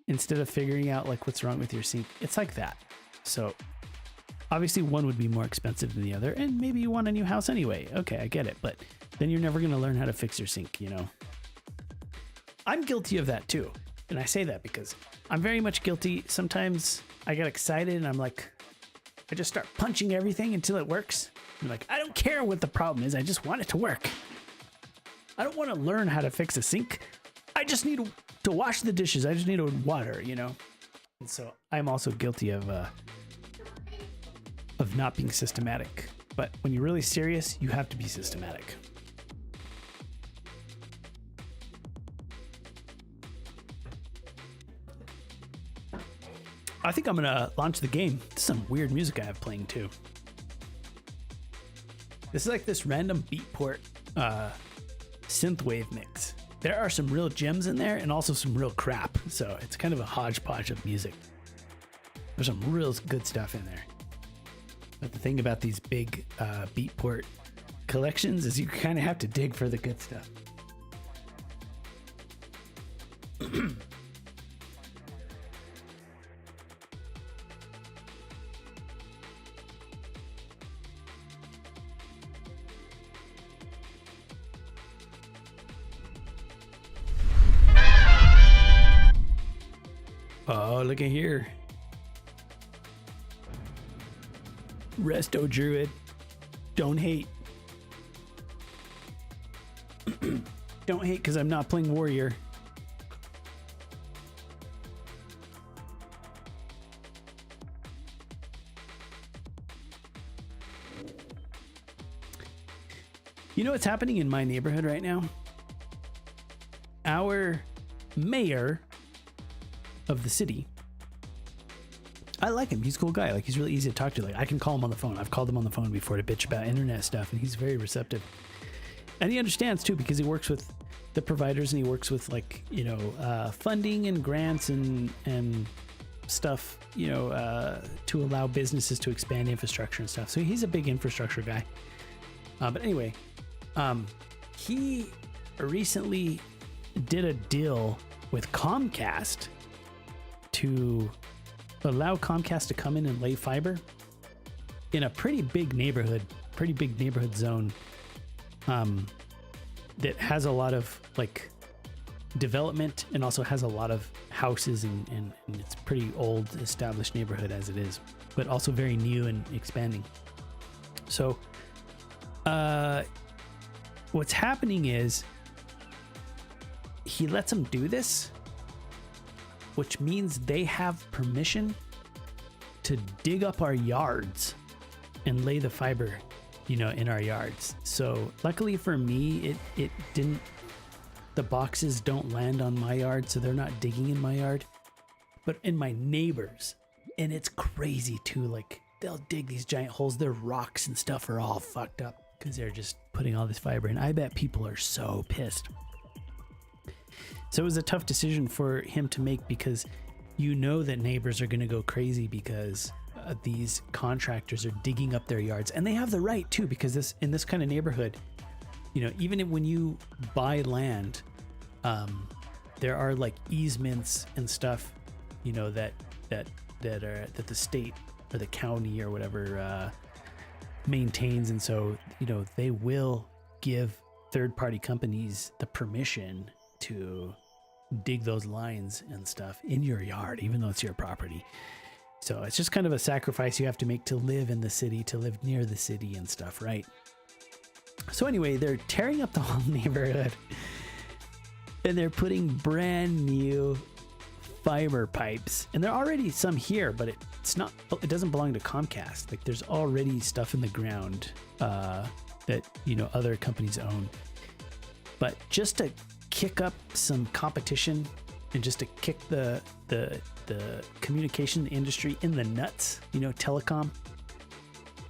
instead of figuring out like what's wrong with your sink. It's like that. So obviously one would be more expensive than the other, and maybe you want a new house anyway. Okay, I get it. But then you're never going to learn how to fix your sink, you know? I'm guilty of that too. And I say that because I'm very much guilty. Sometimes I get excited and I'm like, I just start punching everything until it works. I'm like, I don't care what the problem is. I just want it to work. I don't want to learn how to fix a sink. I just need to wash the dishes. I just need water, you know? And so I'm also guilty of not being systematic. But when you're really serious, you have to be systematic. I think I'm going to launch the game. This is some weird music I have playing too. This is like this random beatport synthwave mix. There are some real gems in there and also some real crap. So it's kind of a hodgepodge of music. There's some real good stuff in there. But the thing about these big beatport collections is you kind of have to dig for the good stuff. Oh, look at here. Resto Druid. Don't hate. Don't hate because I'm not playing Warrior. You know what's happening in my neighborhood right now? Our mayor of the city, I like him. He's a cool guy. Like, he's really easy to talk to. Like, I can call him on the phone. I've called him on the phone before to bitch about internet stuff, and he's very receptive. And he understands too, because he works with the providers and he works with, like, you know, funding and grants and stuff, you know, to allow businesses to expand infrastructure and stuff. So he's a big infrastructure guy. But anyway, he recently did a deal with Comcast to allow Comcast to come in and lay fiber in a pretty big neighborhood zone that has a lot of like development and also has a lot of houses and it's pretty old established neighborhood as it is, but also very new and expanding. So what's happening is he lets them do this, which means they have permission to dig up our yards and lay the fiber, in our yards. So luckily for me, it didn't, the boxes don't land on my yard, so they're not digging in my yard, but in my neighbors. And it's crazy too. Like they'll dig these giant holes. Their rocks and stuff are all fucked up because they're just putting all this fiber in. I bet people are so pissed. So it was a tough decision for him to make because that neighbors are going to go crazy because these contractors are digging up their yards, and they have the right too, because in this kind of neighborhood, even when you buy land, there are like easements and stuff, that the state or the county or whatever maintains, and so they will give third-party companies the permission to dig those lines and stuff in your yard, even though it's your property. So it's just kind of a sacrifice you have to make to live in the city, to live near the city and stuff, right? So anyway, they're tearing up the whole neighborhood and they're putting brand new fiber pipes, and there are already some here, but it doesn't belong to Comcast. Like there's already stuff in the ground that other companies own, but just to kick up some competition and just to kick the communication industry in the nuts, telecom,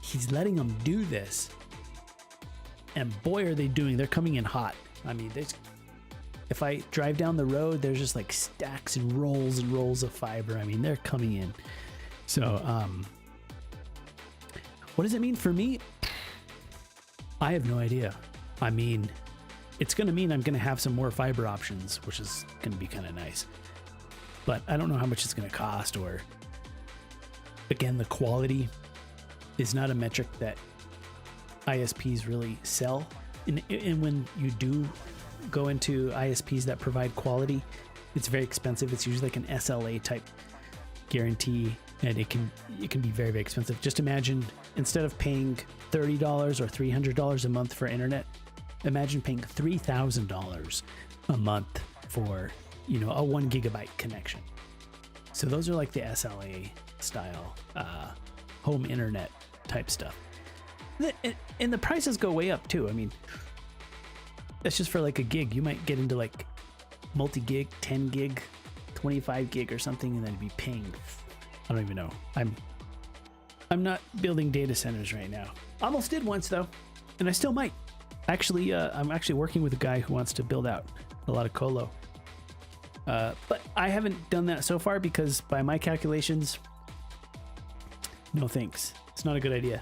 he's letting them do this. And boy, are they're coming in hot. I mean, if I drive down the road, there's just like stacks and rolls of fiber. I mean, they're coming in. So, what does it mean for me? I have no idea. I mean, it's going to mean I'm going to have some more fiber options, which is going to be kind of nice. But I don't know how much it's going to cost, or again, the quality is not a metric that ISPs really sell. And when you do go into ISPs that provide quality, it's very expensive. It's usually like an SLA type guarantee, and it can be very, very expensive. Just imagine, instead of paying $30 or $300 a month for internet, imagine paying $3,000 a month for a 1 gigabyte connection. So those are like the SLA style home internet type stuff. And the prices go way up too. I mean, that's just for like a gig. You might get into like multi-gig, 10 gig, 25 gig or something, and then be paying, I don't even know. I'm not building data centers right now. Almost did once though, and I still might. Actually, I'm actually working with a guy who wants to build out a lot of colo. But I haven't done that so far because by my calculations, no thanks. It's not a good idea.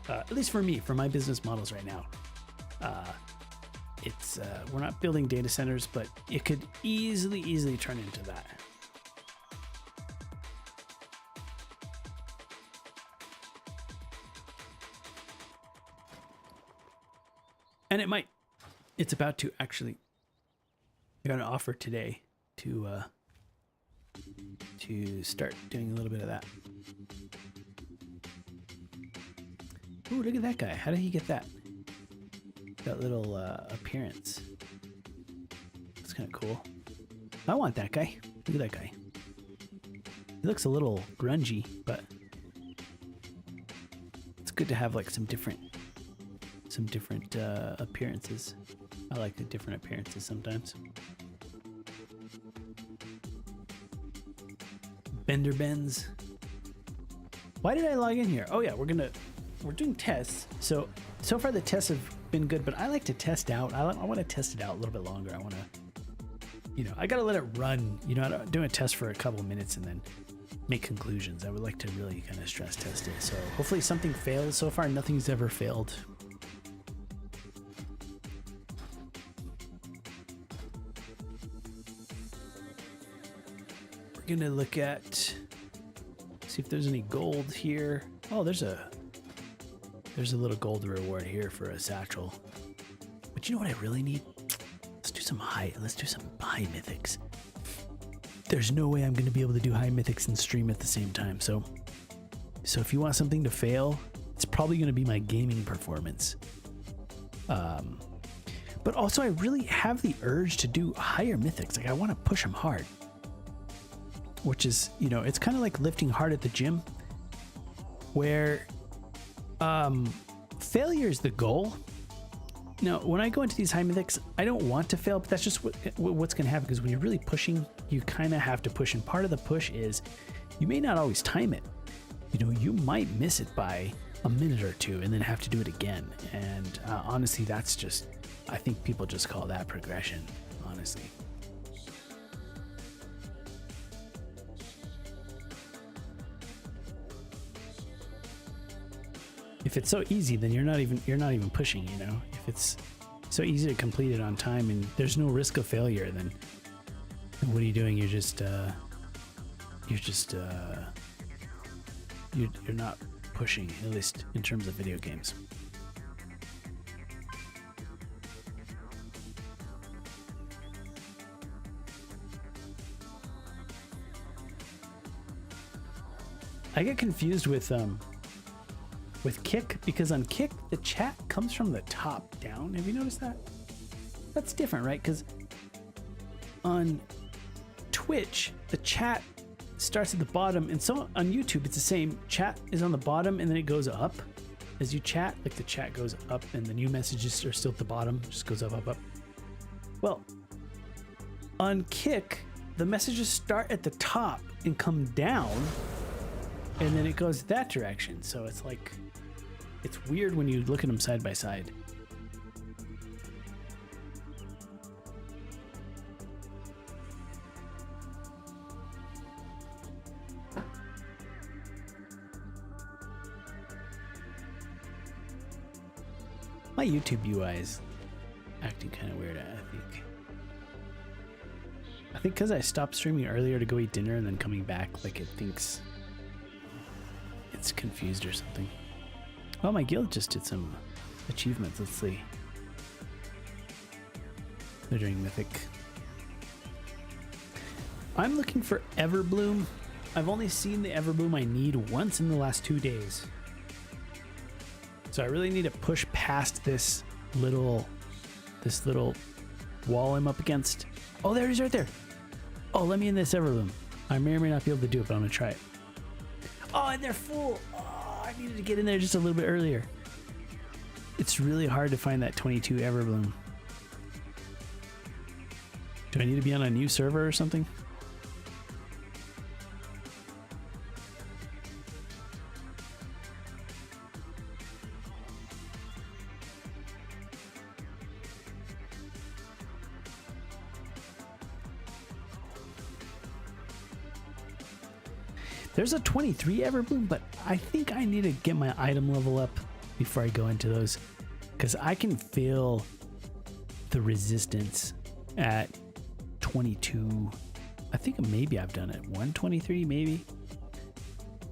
At least for me, for my business models right now. We're not building data centers, but it could easily turn into that. And it might. It's about to actually. I got an offer today to start doing a little bit of that. Ooh, look at that guy. How did he get that? That little appearance. That's kind of cool. I want that guy. Look at that guy. He looks a little grungy, but it's good to have like some different appearances. I like the different appearances sometimes. Bender bends. Why did I log in here? Oh yeah, we're doing tests. So far the tests have been good, but I like to test out. I want to test it out a little bit longer. I want to, I got to let it run. I don't do a test for a couple of minutes and then make conclusions. I would like to really kind of stress test it. So hopefully something fails. So far, nothing's ever failed. gonna look at, see if there's any gold here. Oh, there's a little gold reward here for a satchel. But you know what I really need? Let's do some high mythics. There's no way I'm gonna be able to do high mythics and stream at the same time. So if you want something to fail, it's probably gonna be my gaming performance. But also I really have the urge to do higher mythics. Like I want to push them hard, which is, you know, it's kind of like lifting hard at the gym where failure is the goal. Now, when I go into these high mythics, I don't want to fail, but that's just what's going to happen, because when you're really pushing, you kind of have to push. And part of the push is you may not always time it. You know, you might miss it by a minute or two and then have to do it again. And honestly, that's just, I think people just call that progression, honestly. If it's so easy, then you're not even pushing, you know. If it's so easy to complete it on time and there's no risk of failure, then what are you doing? You're not pushing, at least in terms of video games. I get confused with Kick, because on Kick the chat comes from the top down. Have you noticed that? That's different, right? Because on Twitch the chat starts at the bottom, and so on YouTube it's the same. Chat is on the bottom and then it goes up as you chat. Like the chat goes up and the new messages are still at the bottom, just goes up, up, up. Well, on Kick the messages start at the top and come down, and then it goes that direction. So it's like, it's weird when you look at them side by side. My YouTube UI is acting kind of weird, I think. I think because I stopped streaming earlier to go eat dinner and then coming back, like it thinks it's confused or something. Oh, my guild just did some achievements. Let's see. They're doing mythic. I'm looking for Everbloom. I've only seen the Everbloom I need once in the last 2 days. So I really need to push past this little wall I'm up against. Oh, there it is right there. Oh, let me in this Everbloom. I may or may not be able to do it, but I'm gonna try it. Oh, and they're full. Oh, I needed to get in there just a little bit earlier. It's really hard to find that 22 Everbloom. Do I need to be on a new server or something? There's a 23 Everbloom, but I think I need to get my item level up before I go into those, because I can feel the resistance at 22. I think maybe I've done it 123, maybe.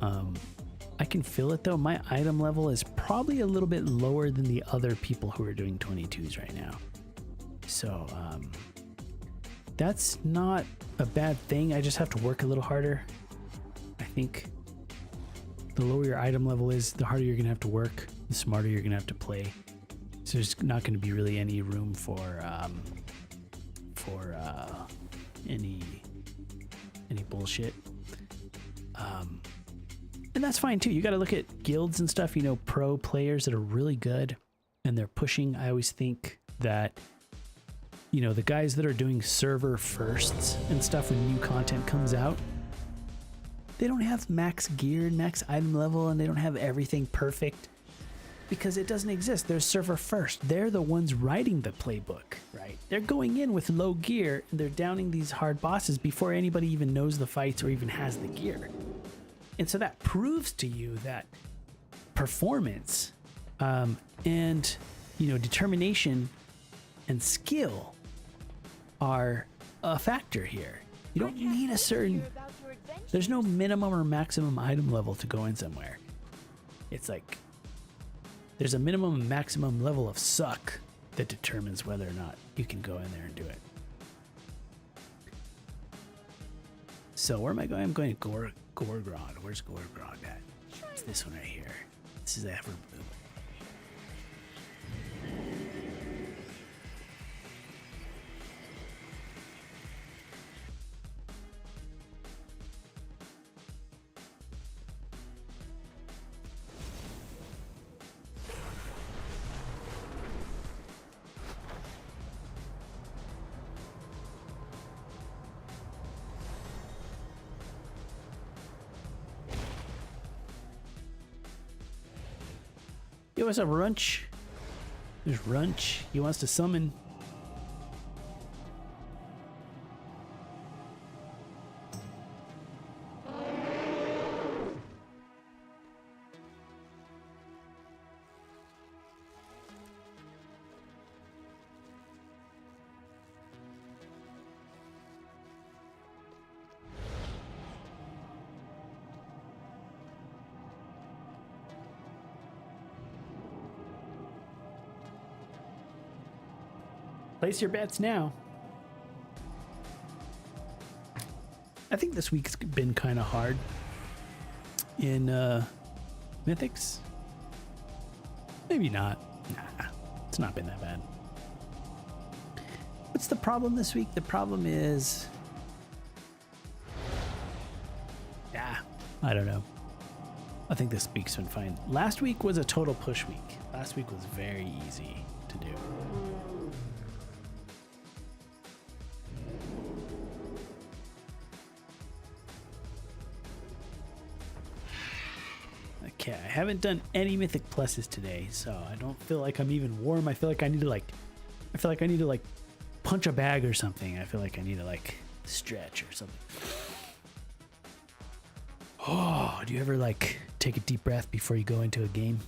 I can feel it though. My item level is probably a little bit lower than the other people who are doing 22s right now. So that's not a bad thing. I just have to work a little harder. I think the lower your item level is, the harder you're gonna have to work, the smarter you're gonna have to play. So there's not gonna be really any room for any bullshit. And that's fine too. You got to look at guilds and stuff, you know, pro players that are really good and they're pushing. I always think that, you know, the guys that are doing server firsts and stuff when new content comes out, they don't have max gear, max item level, and they don't have everything perfect because it doesn't exist. They're server first. They're the ones writing the playbook, right? They're going in with low gear and they're downing these hard bosses before anybody even knows the fights or even has the gear. And so that proves to you that performance and, you know, determination and skill are a factor here. You don't need a certain There's no minimum or maximum item level to go in somewhere. It's like there's a minimum and maximum level of suck that determines whether or not you can go in there and do it. So where am I going? I'm going to Gorgrond. Where's Gorgrond at? It's this one right here. This is Everblue. Yo, what's up, Runch? There's Runch. He wants to summon. Place your bets now. I think this week's been kind of hard in Mythics. Maybe not. Nah, it's not been that bad. What's the problem this week? The problem is... yeah, I don't know. I think this week's been fine. Last week was a total push week. Last week was very easy to do. Okay, I haven't done any Mythic Pluses today, so I don't feel like I'm even warm. I feel like I need to punch a bag or something. I feel like I need to stretch or something. Oh, do you ever take a deep breath before you go into a game?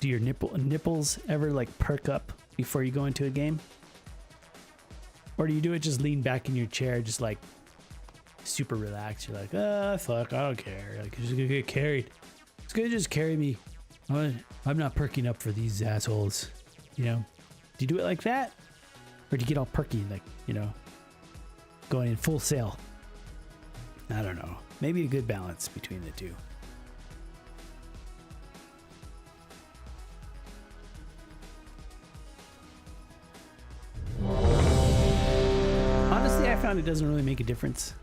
Do your nipples ever perk up before you go into a game? Or do you do it just lean back in your chair, just super relaxed? You're like, ah, fuck, I don't care. You're just gonna get carried. It's gonna just carry me. I'm not perking up for these assholes. You know? Do you do it like that? Or do you get all perky, going in full sail? I don't know. Maybe a good balance between the two. Honestly, I found it doesn't really make a difference.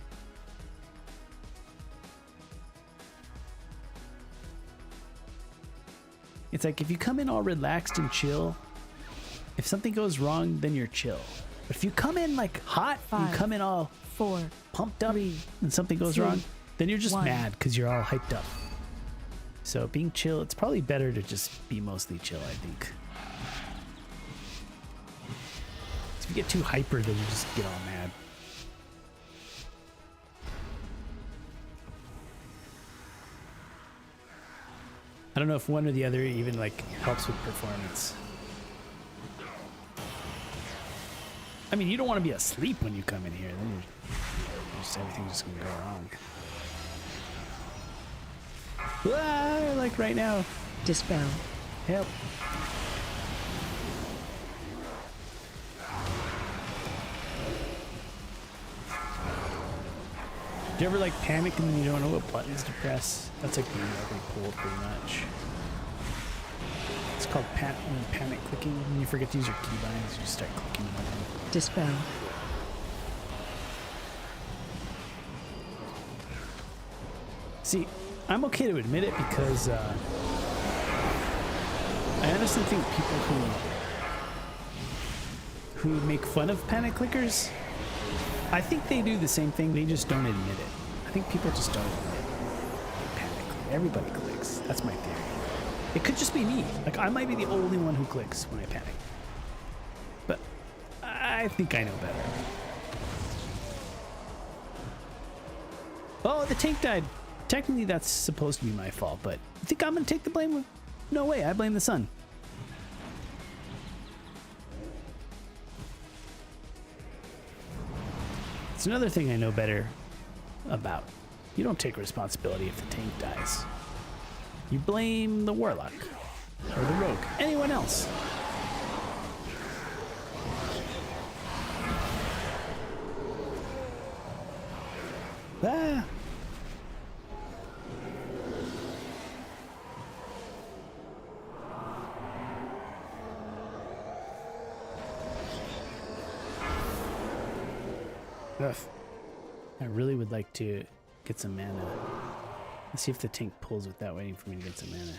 It's like if you come in all relaxed and chill, if something goes wrong, then you're chill. But if you come in hot, you come in all 4, pumped up, 3, and something goes 2, wrong, then you're just 1. mad because you're all hyped up. So being chill, it's probably better to just be mostly chill, I think. If you get too hyper, then you just get all mad. I don't know if one or the other even helps with performance. I mean, you don't want to be asleep when you come in here. Then everything's just gonna go wrong. Ah, right now. Dispel. Help. Do you ever panic and then you don't know what buttons to press? That's being every pull pretty much. It's called panic clicking. When you forget to use your keybinds, you just start clicking the button. Dispel. See, I'm okay to admit it because I honestly think people who make fun of panic clickers, I think they do the same thing. They just don't admit it. I think people just don't admit panic click. Everybody clicks. That's my theory. It could just be me. I might be the only one who clicks when I panic. But I think I know better. Oh, the tank died. Technically, that's supposed to be my fault, but you think I'm gonna take the blame? No way. I blame the sun. It's another thing I know better about. You don't take responsibility if the tank dies. You blame the warlock or the rogue, anyone else. Ah. Ugh. I really would like to get some mana. Let's see if the tank pulls without waiting for me to get some mana.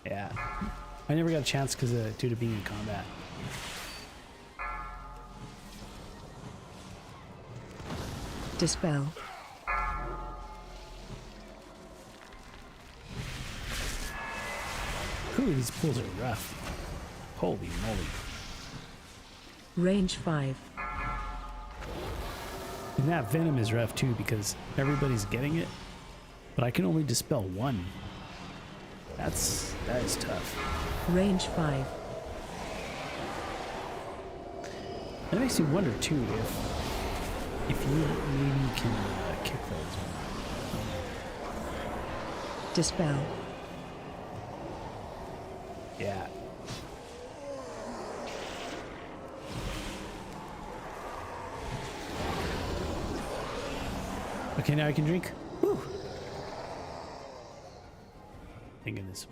Yeah. I never got a chance because due to being in combat. Dispel. Ooh, these pulls are rough. Holy moly. Range 5. And that venom is rough too because everybody's getting it, but I can only dispel one. That is tough. Range 5. That makes me wonder too if you maybe can kick those. Dispel. Yeah. Okay, now I can drink. Woo. Thank goodness.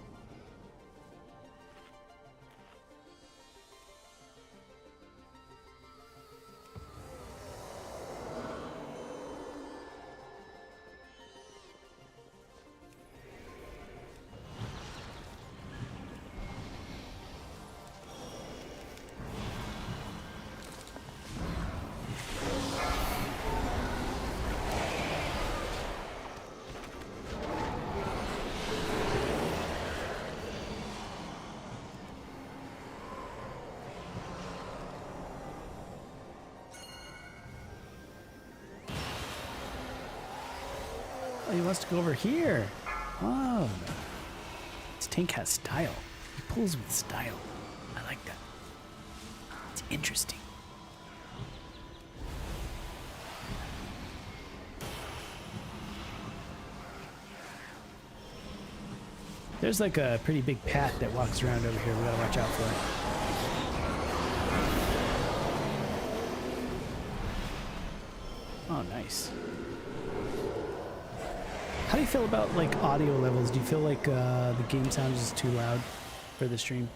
Oh, he wants to go over here. Oh. This tank has style. He pulls with style. I like that. It's interesting. There's like a pretty big path that walks around over here. We gotta watch out for it. Oh, nice. How do you feel about like audio levels? Do you feel like the game sound is too loud for the stream?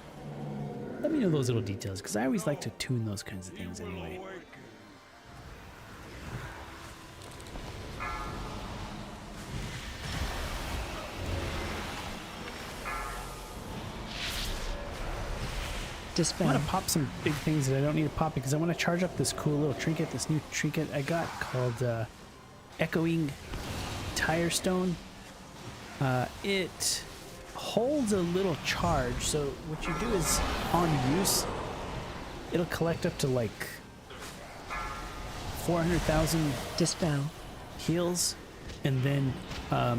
Let me know those little details because I always like to tune those kinds of things anyway. Dispel. I want to pop some big things that I don't need to pop because I want to charge up this cool little trinket, this new trinket I got called Echoing Tire Stone. It holds a little charge, so what you do is on use it'll collect up to like 400,000 Dispel. heals, and then what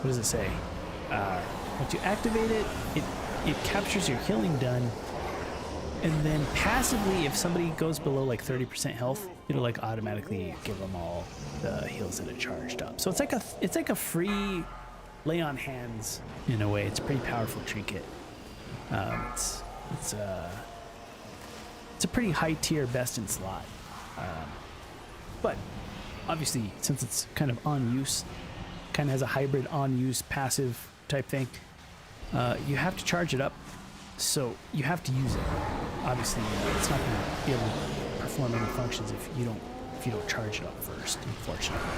does it say? Once you activate it, it captures your healing done, and then passively, if somebody goes below like 30% health, it'll like automatically give them all the heals that are charged up. So it's like a free lay on hands in a way. It's a pretty powerful trinket. It's a pretty high tier best in slot. But obviously, since it's kind of on use, kind of has a hybrid on use passive type thing, you have to charge it up. So you have to use it. Obviously, it's not going to be able to perform any functions if you don't charge it up first, unfortunately.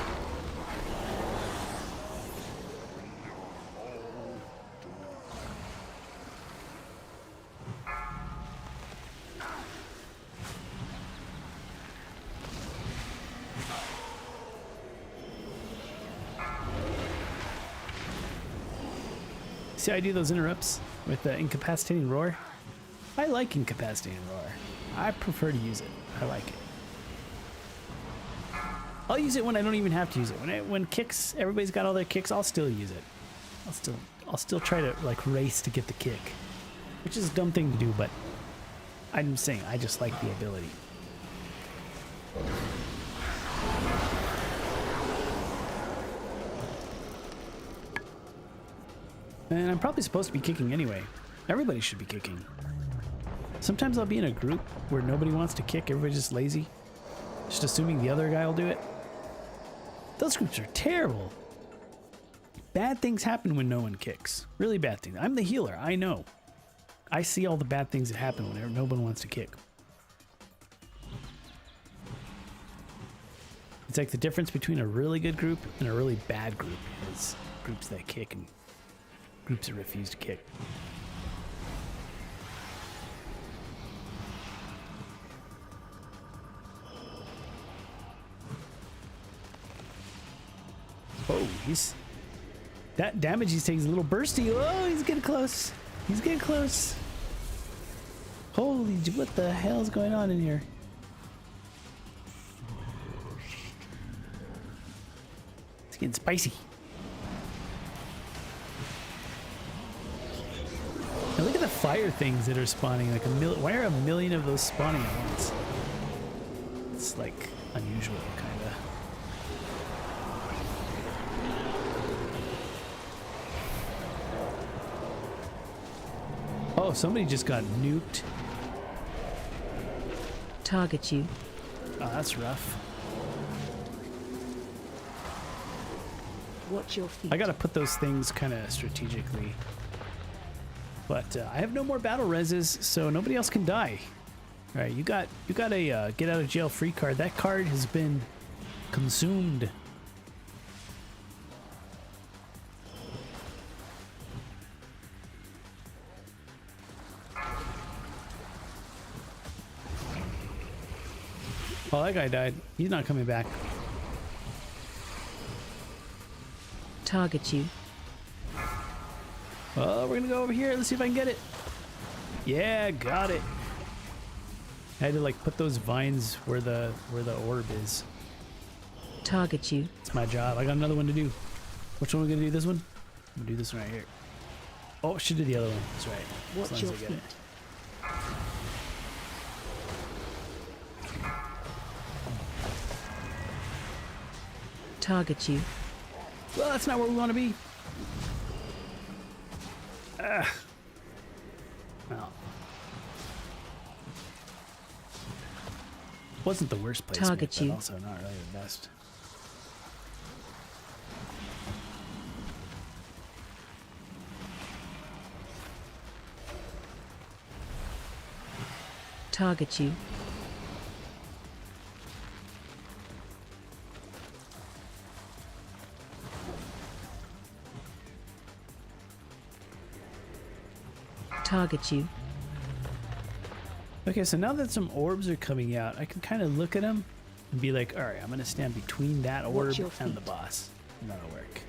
See how I do those interrupts with the incapacitating roar? I like incapacitating roar. I prefer to use it. I like it. I'll use it when I don't even have to use it. When kicks, everybody's got all their kicks, I'll still use it. I'll still try to like race to get the kick, which is a dumb thing to do, but I'm saying I just like the ability. And I'm probably supposed to be kicking anyway. Everybody should be kicking. Sometimes I'll be in a group where nobody wants to kick, everybody's just lazy. Just assuming the other guy will do it. Those groups are terrible. Bad things happen when no one kicks. Really bad things. I'm the healer, I know. I see all the bad things that happen whenever no one wants to kick. It's like the difference between a really good group and a really bad group is groups that kick and groups that refuse to kick. Oh, that damage he's taking is a little bursty. Oh, he's getting close. He's getting close. Holy, what the hell is going on in here? It's getting spicy. Now look at the fire things that are spawning. Like why are a million of those spawning at once? It's like unusual, kind of. Oh, somebody just got nuked. Target you. Oh, that's rough. Watch your feet. I gotta put those things kind of strategically. But I have no more battle reses, so nobody else can die. All right, you got a get out of jail free card. That card has been consumed. Oh, that guy died. He's not coming back. Target you. Oh, we're gonna go over here. Let's see if I can get it. Yeah, got it. I had to like put those vines where the orb is. Target you. It's my job. I got another one to do. Which one are we gonna do? This one? I'm gonna do this one right here. Oh, I should do the other one. That's right. As Watch long your as I get feet. it. Target you. Well, that's not where we want to be. Well, wasn't the worst place, Target but you. also not really the best. Target you. Target you. Okay, so now that some orbs are coming out, I can kind of look at them and be like, all right, I'm going to stand between that orb Watch your and the feet. boss. And that'll work.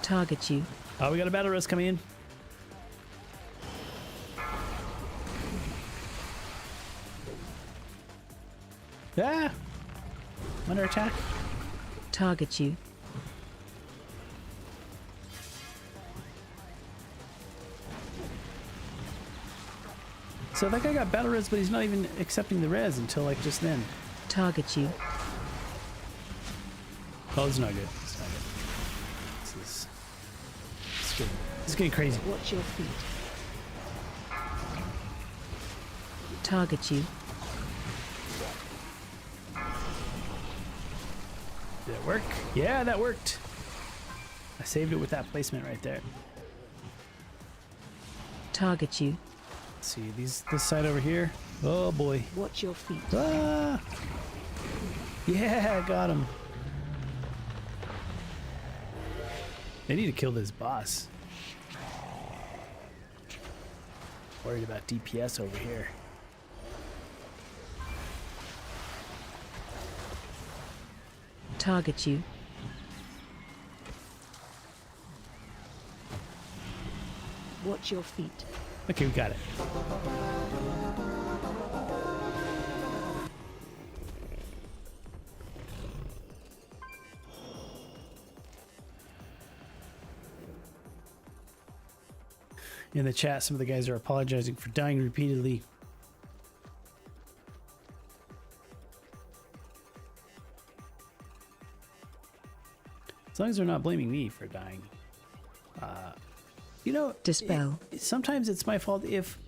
Target you. Oh, we got a battle res coming in. Ah! I'm under attack. Target you. So that guy got battle res, but he's not even accepting the res until like just then. Target you. Oh, it's not good. It's not good. It's good. It's getting crazy. Watch your feet. Target you. Did it work? Yeah, that worked. I saved it with that placement right there. Target you. Let's see, this side over here. Oh boy. Watch your feet. Ah! Yeah, I got him. They need to kill this boss. Worried about DPS over here. Target you. Watch your feet. Okay, we got it. In the chat, some of the guys are apologizing for dying repeatedly. As long as they're not blaming me for dying. You know, Dispel. Sometimes it's my fault if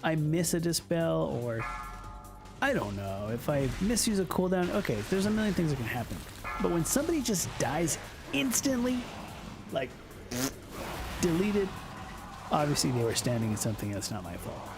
I miss a dispel, or I don't know, if I misuse a cooldown. Okay, there's a million things that can happen. But when somebody just dies instantly, like deleted, obviously they were standing in something that's not my fault.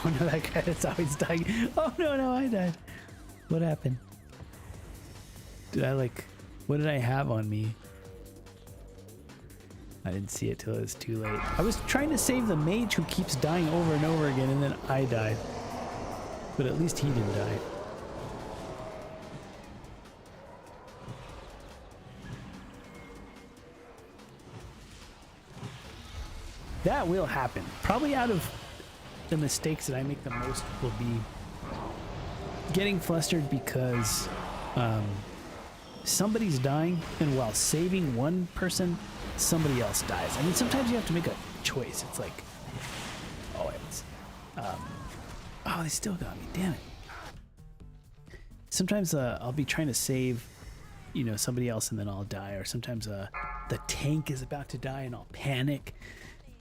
Oh no, that guy that's always dying. Oh no, I died. What happened? Did I what did I have on me? I didn't see it till it was too late. I was trying to save the mage who keeps dying over and over again, and then I died. But at least he didn't die. That will happen. Probably out of the mistakes that I make the most will be getting flustered because somebody's dying, and while saving one person, somebody else dies. I mean, sometimes you have to make a choice. It's like, oh, they still got me. Damn it. Sometimes I'll be trying to save, somebody else, and then I'll die. Or sometimes the tank is about to die, and I'll panic.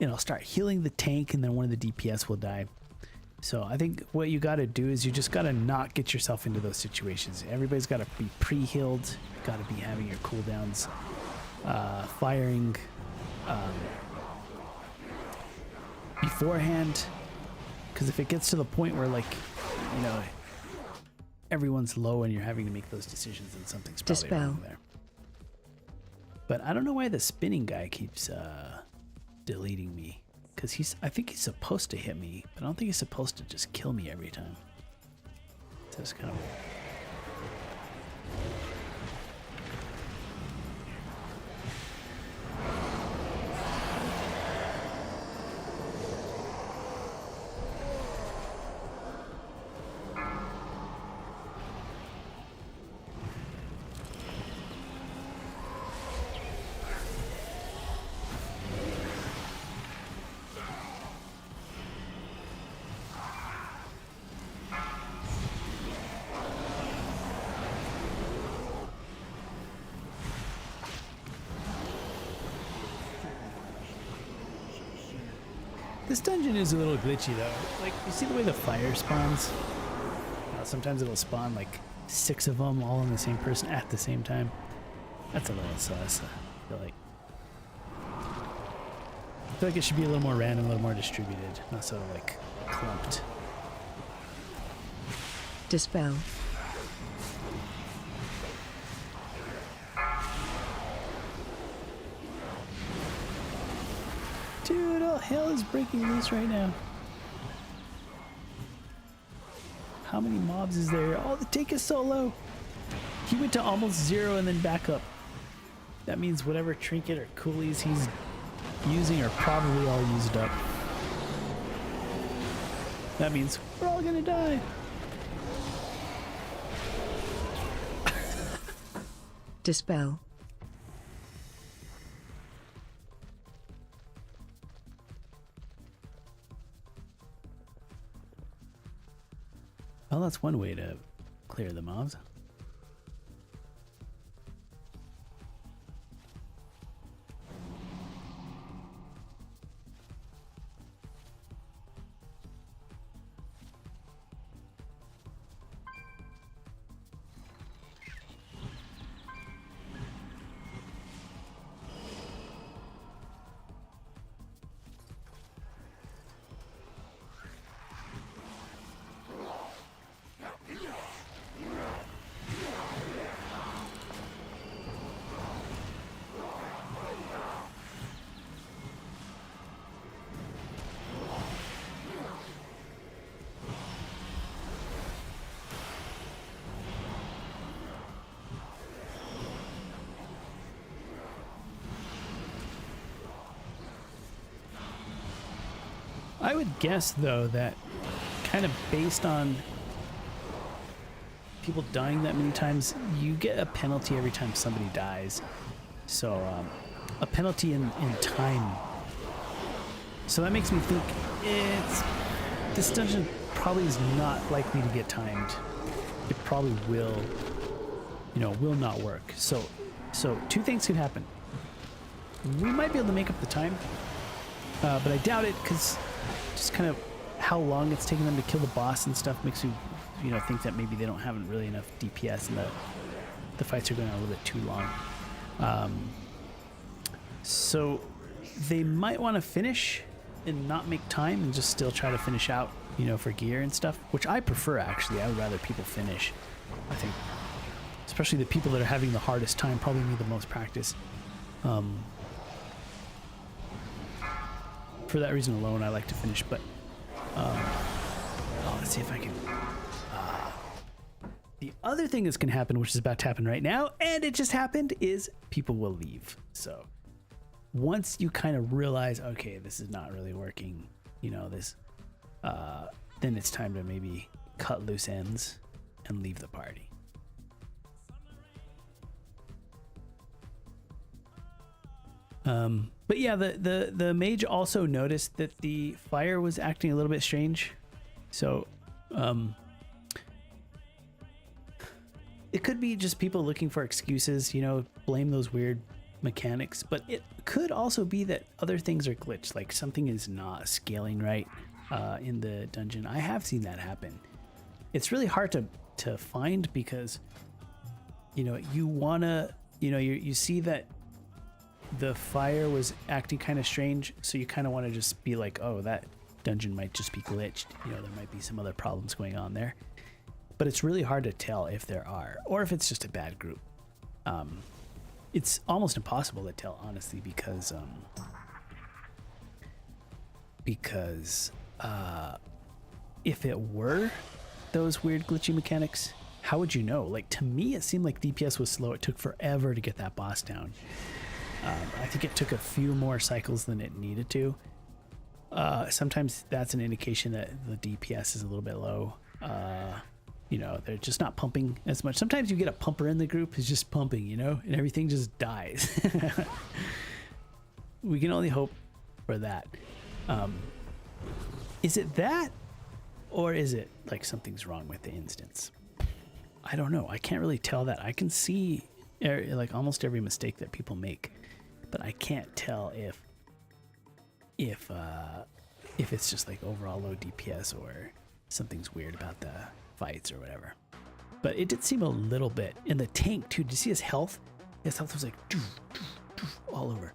And I'll start healing the tank, and then one of the DPS will die. So I think what you got to do is you just got to not get yourself into those situations. Everybody's got to be pre-healed, got to be having your cooldowns, firing beforehand. Because if it gets to the point where, everyone's low and you're having to make those decisions, then something's probably wrong there. But I don't know why the spinning guy keeps deleting me, because I think he's supposed to hit me, but I don't think he's supposed to just kill me every time. So it's kind of weird. This dungeon is a little glitchy though. Like, you see the way the fire spawns? Sometimes it'll spawn like 6 of them all on the same person at the same time. That's a little sus, I feel like. I feel like it should be a little more random, a little more distributed, not so like clumped. Dispel. Dude, all hell is breaking loose right now. How many mobs is there? Oh, the tank is so low. He went to almost 0 and then back up. That means whatever trinket or coolies he's using are probably all used up. That means we're all gonna die. Dispel. Well, that's one way to clear the mobs. I would guess, though, that kind of based on people dying that many times, you get a penalty every time somebody dies. So, a penalty in time. So that makes me think this dungeon probably is not likely to get timed. It probably will, will not work. So two things could happen. We might be able to make up the time, but I doubt it, because just kind of how long it's taking them to kill the boss and stuff makes you, think that maybe they don't have really enough DPS and the fights are going on a little bit too long. So they might want to finish and not make time and just still try to finish out, for gear and stuff, which I prefer, actually. I would rather people finish. I think, especially the people that are having the hardest time, probably need the most practice. For that reason alone, I like to finish, but let's see if I can. The other thing that's going to happen, which is about to happen right now, and it just happened, is people will leave. So once you kind of realize, okay, this is not really working, then it's time to maybe cut loose ends and leave the party. But yeah, the mage also noticed that the fire was acting a little bit strange. So, it could be just people looking for excuses, blame those weird mechanics, but it could also be that other things are glitched, like something is not scaling right in the dungeon. I have seen that happen. It's really hard to find, because you want to, you see that the fire was acting kind of strange, so you kind of want to just be like, oh, that dungeon might just be glitched, there might be some other problems going on there. But it's really hard to tell if there are, or if it's just a bad group. It's almost impossible to tell, honestly, because if it were those weird glitchy mechanics, how would you know? Like, to me, it seemed like DPS was slow. It took forever to get that boss down. I think it took a few more cycles than it needed to. Sometimes that's an indication that the DPS is a little bit low. They're just not pumping as much. Sometimes you get a pumper in the group who's just pumping, and everything just dies. We can only hope for that. Is it that, or is it like something's wrong with the instance? I don't know. I can't really tell that. I can see like almost every mistake that people make, but I can't tell if it's just like overall low DPS or something's weird about the fights or whatever. But it did seem a little bit in the tank too. Did you see his health? His health was like all over.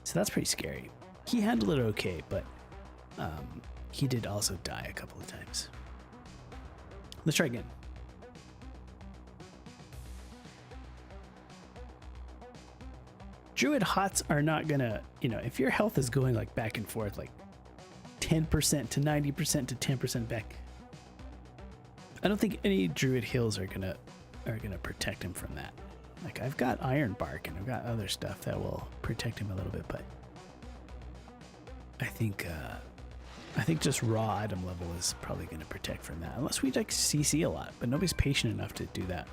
So that's pretty scary. He handled it okay, but he did also die a couple of times. Let's try again. Druid HOTS are not gonna, if your health is going like back and forth, like 10% to 90% to 10% back, I don't think any Druid heals are gonna protect him from that. Like, I've got Iron Bark and I've got other stuff that will protect him a little bit, but I think just raw item level is probably gonna protect from that, unless we like CC a lot, but nobody's patient enough to do that.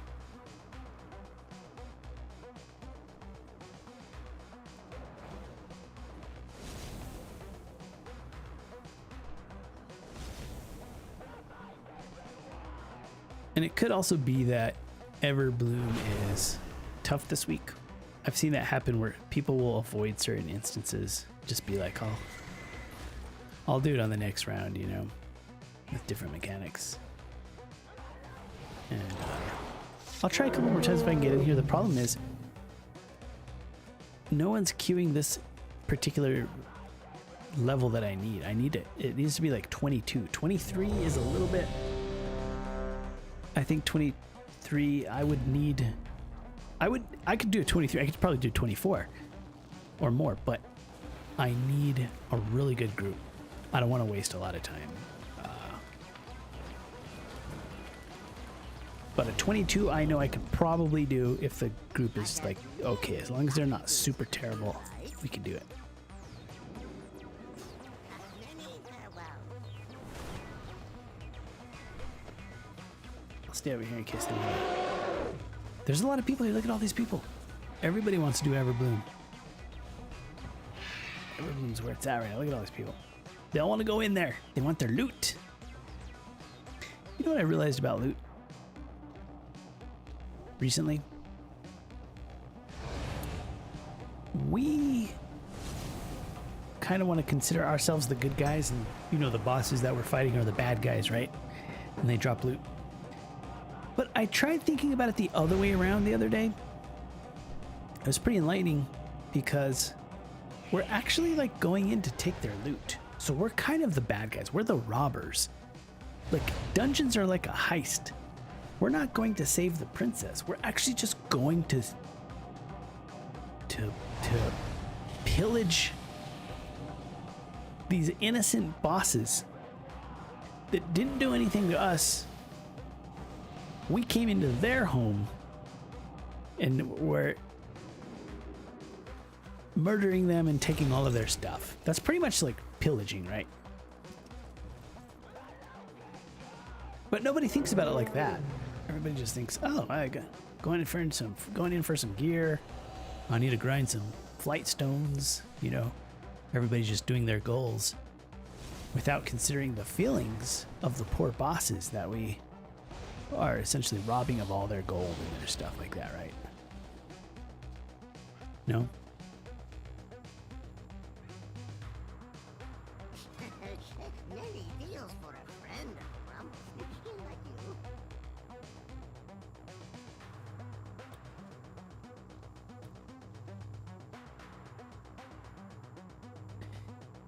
And it could also be that Everbloom is tough this week. I've seen that happen where people will avoid certain instances, just be like, I'll do it on the next round, with different mechanics. And I'll try a couple more times if I can get in here. The problem is no one's queuing this particular level that I need. It needs to be like 22. 23 is a little bit... I think 23, I could do a 23. I could probably do 24 or more, but I need a really good group. I don't want to waste a lot of time. But a 22, I know I could probably do if the group is like, okay, as long as they're not super terrible, we can do it. I'll stay over here in case they want to. There's a lot of people here. Look at all these people. Everybody wants to do Everbloom. Everbloom's where it's at right now. Look at all these people. They all want to go in there. They want their loot. You know what I realized about loot recently? We kind of want to consider ourselves the good guys, and you know the bosses that we're fighting are the bad guys, right? And they drop loot. But I tried thinking about it the other way around the other day. It was pretty enlightening because we're actually like going in to take their loot. So we're kind of the bad guys. We're the robbers. Like dungeons are like a heist. We're not going to save the princess. We're actually just going to pillage these innocent bosses that didn't do anything to us. We came into their home and we're murdering them and taking all of their stuff. That's pretty much like pillaging, right? But nobody thinks about it like that. Everybody just thinks, oh, I got going in for some gear. I need to grind some flight stones, you know. Everybody's just doing their goals without considering the feelings of the poor bosses that we are essentially robbing of all their gold and their stuff like that, right? No? Many deals for a friend from like you.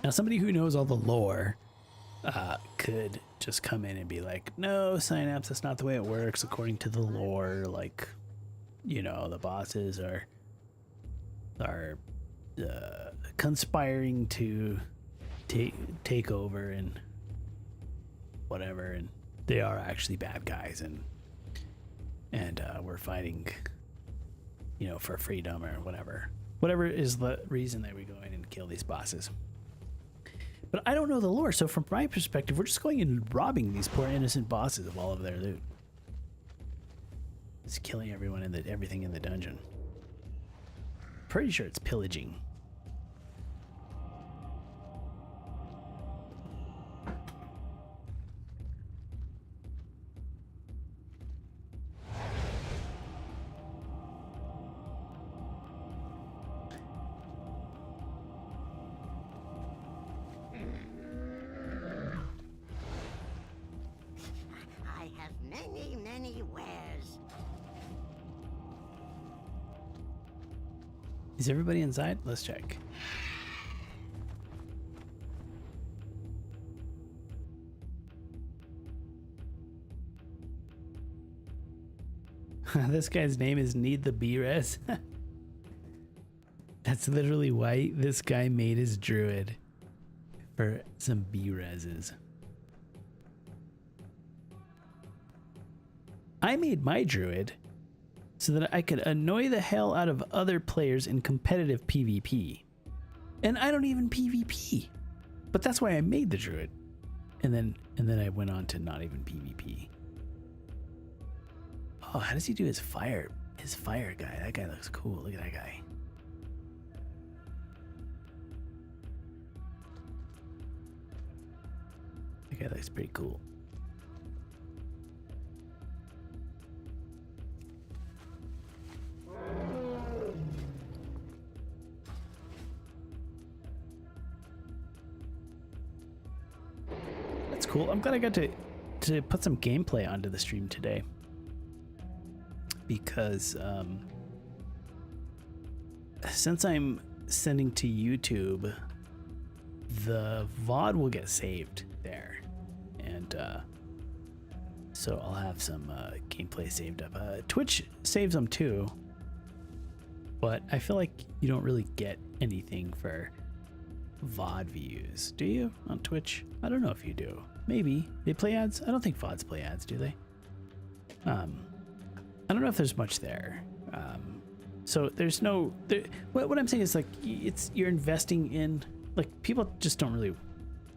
Now, somebody who knows all the lore could just come in and be like, no, Psynaps, that's not the way it works according to the lore. Like, you know, the bosses are conspiring to take over and whatever, and they are actually bad guys, and we're fighting, you know, for freedom or whatever is the reason that we go in and kill these bosses. But I don't know the lore, so from my perspective, we're just going and robbing these poor innocent bosses of all of their loot. Just killing everyone in everything in the dungeon. Pretty sure it's pillaging. I have many wares. Is everybody inside? Let's check. This guy's name is Need the B-Res. That's literally why this guy made his druid, for some B-Reses. I made my druid so that I could annoy the hell out of other players in competitive PvP. And I don't even PvP. But that's why I made the druid. And then I went on to not even PvP. Oh, how does he do his fire guy? That guy looks cool. Look at that guy. That guy looks pretty cool. That's cool. I'm glad I got to put some gameplay onto the stream today, because since I'm sending to YouTube, the VOD will get saved there, and so I'll have some gameplay saved up. Twitch saves them too, but I feel like you don't really get anything for VOD views, do you, on Twitch? I don't know if you do. Maybe they play ads. I don't think VODs play ads, do they? I don't know if there's much there. So there's no. What I'm saying is, like, you're investing in, like, people just don't really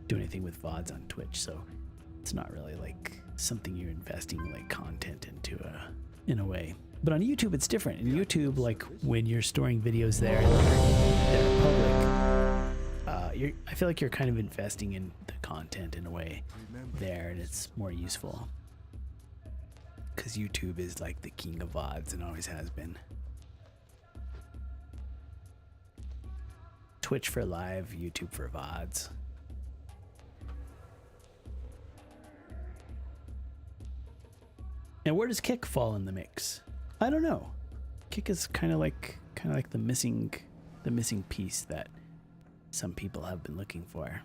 do anything with VODs on Twitch. So It's not really like something you're investing like content into in a way. But on YouTube, it's different. In YouTube, like when you're storing videos there and they're public, I feel like you're kind of investing in the content in a way there, and it's more useful. Because YouTube is like the king of VODs and always has been. Twitch for live, YouTube for VODs. And where does Kick fall in the mix? I don't know. Kick is kind of like the missing piece that some people have been looking for.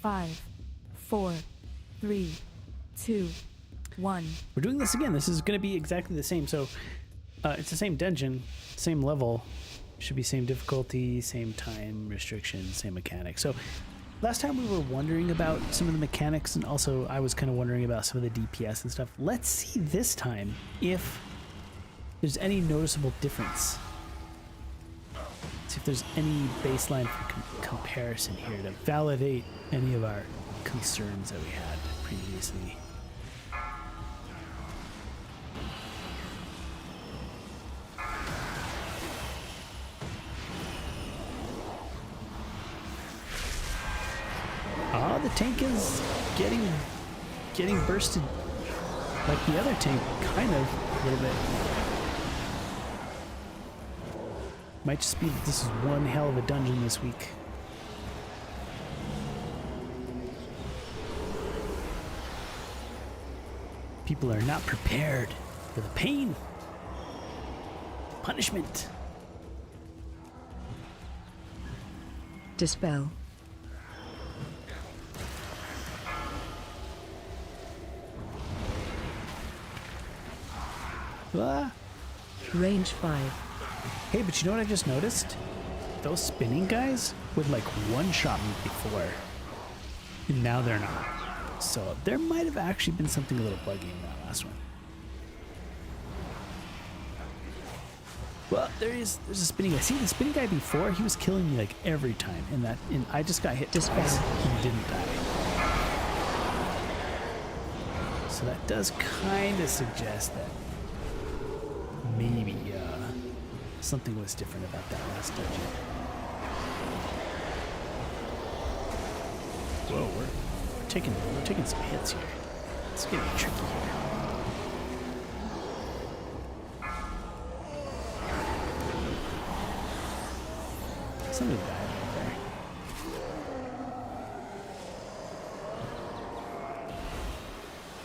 Five, 4, 3, 2, 1. We're doing this again. This is going to be exactly the same. So it's the same dungeon, same level, should be same difficulty, same time restrictions, same mechanics. So last time we were wondering about some of the mechanics, and also I was kind of wondering about some of the DPS and stuff. Let's see this time if there's any noticeable difference. See if there's any baseline for comparison here to validate any of our concerns that we had previously. Ah, the tank is getting bursted like the other tank, kind of a little bit. Might just be that this is one hell of a dungeon this week. People are not prepared for the pain, punishment. Dispel. Ah. Range 5. Hey, but you know what I just noticed? Those spinning guys would like one-shot me before, and now they're not. So there might have actually been something a little buggy in that last one. Well, there's a spinning guy. See, the spinning guy before, he was killing me like every time, and I just got hit twice and didn't die. So that does kind of suggest that maybe something was different about that last dungeon. Whoa, we're taking some hits here. It's getting tricky here. Somebody died right there.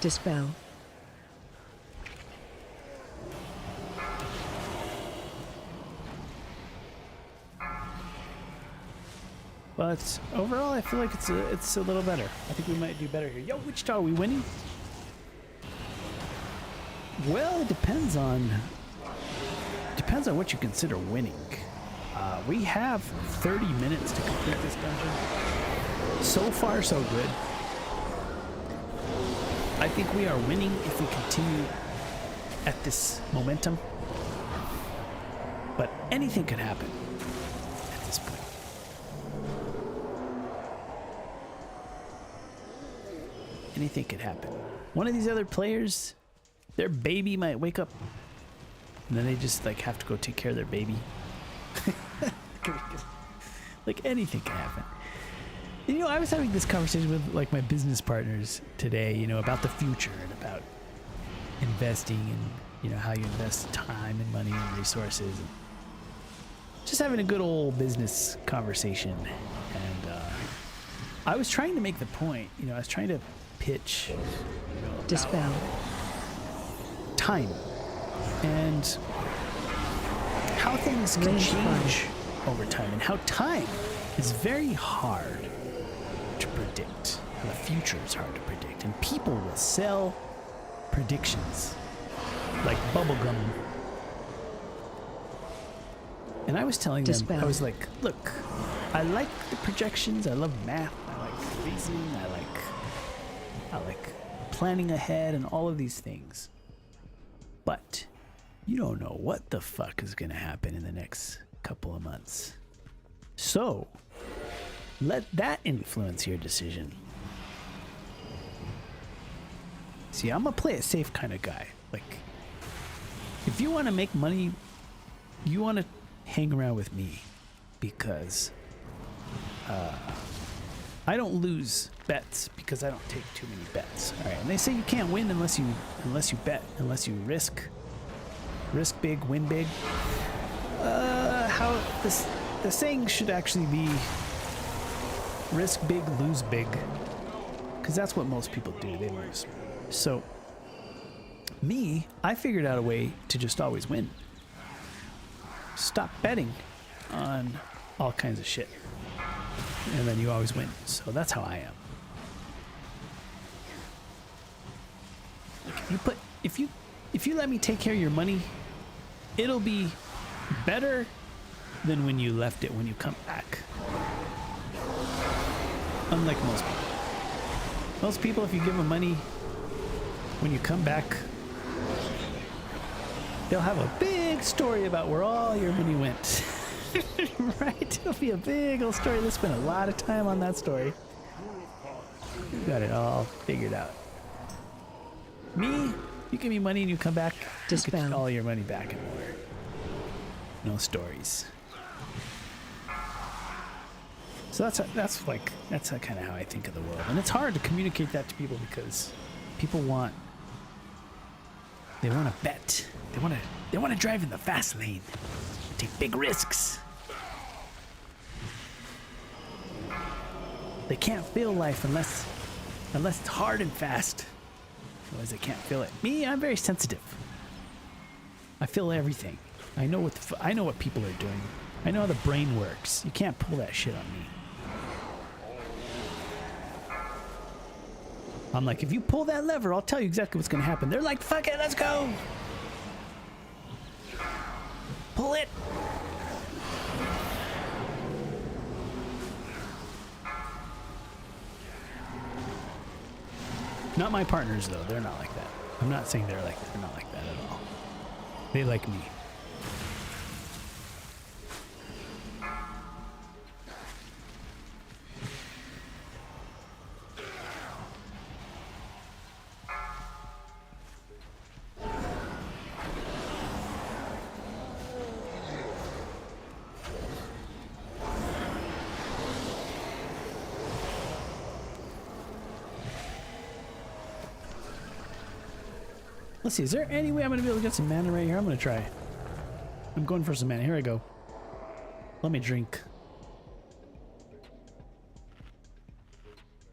Dispel. But overall, I feel like it's a little better. I think we might do better here. Yo, Wichita, are we winning? Well, it depends on what you consider winning. We have 30 minutes to complete this dungeon. So far, so good. I think we are winning if we continue at this momentum. But anything could happen at this point. Anything could happen. One of these other players, their baby might wake up, and then they just like have to go take care of their baby. Like anything can happen. You know, I was having this conversation with like my business partners today, you know, about the future and about investing and, you know, how you invest time and money and resources. And just having a good old business conversation. And I was trying to make the point, you know, I was trying to pitch, you know, Dispel. time and how things can Range change over time, and how time is very hard to predict. How the future is hard to predict, and people will sell predictions like bubblegum. And I was telling them, I Dispel. was like, look, I like the projections. I love math. I like reasoning. I like planning ahead and all of these things. But you don't know what the fuck is going to happen in the next couple of months. So let that influence your decision. See, I'm a play it safe kind of guy. Like, if you want to make money, you want to hang around with me, because I don't lose bets because I don't take too many bets. All right, and they say you can't win unless you bet, unless you risk big, win big. How the saying should actually be risk big, lose big, because that's what most people do. They lose. So me, I figured out a way to just always win. Stop betting on all kinds of shit, and then you always win. So that's how I am. Like, if you let me take care of your money, it'll be better than when you left it when you come back. Unlike most people. Most people, if you give them money, when you come back, they'll have a big story about where all your money went. Right? It'll be a big old story. They spent a lot of time on that story. You got it all figured out. Me, you give me money and you come back, you get all your money back and more. No stories. So that's kind of how I think of the world, and it's hard to communicate that to people because people want to bet, they want to drive in the fast lane, take big risks. They can't feel life unless it's hard and fast. Otherwise, they can't feel it. Me, I'm very sensitive. I feel everything. I know what people are doing. I know how the brain works. You can't pull that shit on me. I'm like, if you pull that lever, I'll tell you exactly what's going to happen. They're like, fuck it, let's go. Pull it. Not my partners, though. They're not like that. I'm not saying they're like that. They're not like that at all. They like me. Let's see, is there any way I'm going to be able to get some mana right here? I'm going to try. I'm going for some mana. Here I go. Let me drink.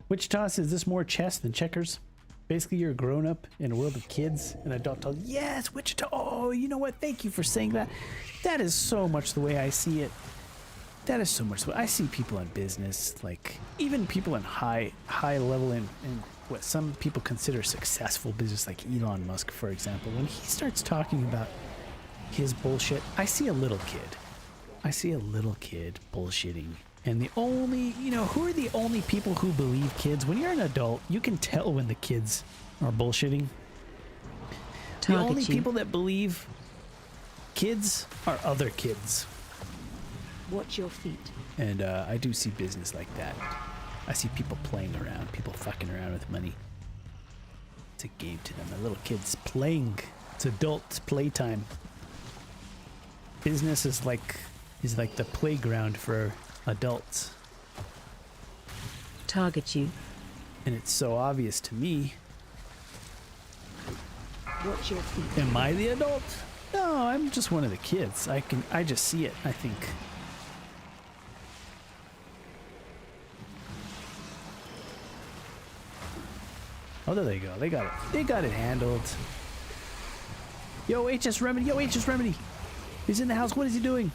Wichita says, is this more chess than checkers? Basically, you're a grown-up in a world of kids, and adult tells, yes, Wichita. Oh, you know what? Thank you for saying that. That is so much the way I see it. That is so much the way I see people in business, like even people in high level in what some people consider successful business, like Elon Musk, for example. When he starts talking about his bullshit, I see a little kid. I see a little kid bullshitting. And the only, who are the only people who believe kids? When you're an adult, you can tell when the kids are bullshitting. The only people that believe kids are other kids. Watch your feet. And I do see business like that. I see people playing around, people fucking around with money. It's a game to them. The little kids playing. It's adult playtime. Business is like the playground for adults. Target you. And it's so obvious to me. Watch your feet. Am I the adult? No, I'm just one of the kids. I just see it, I think. Oh, there they go. They got it. They got it handled. Yo, HS Remedy. Yo, HS Remedy. He's in the house. What is he doing?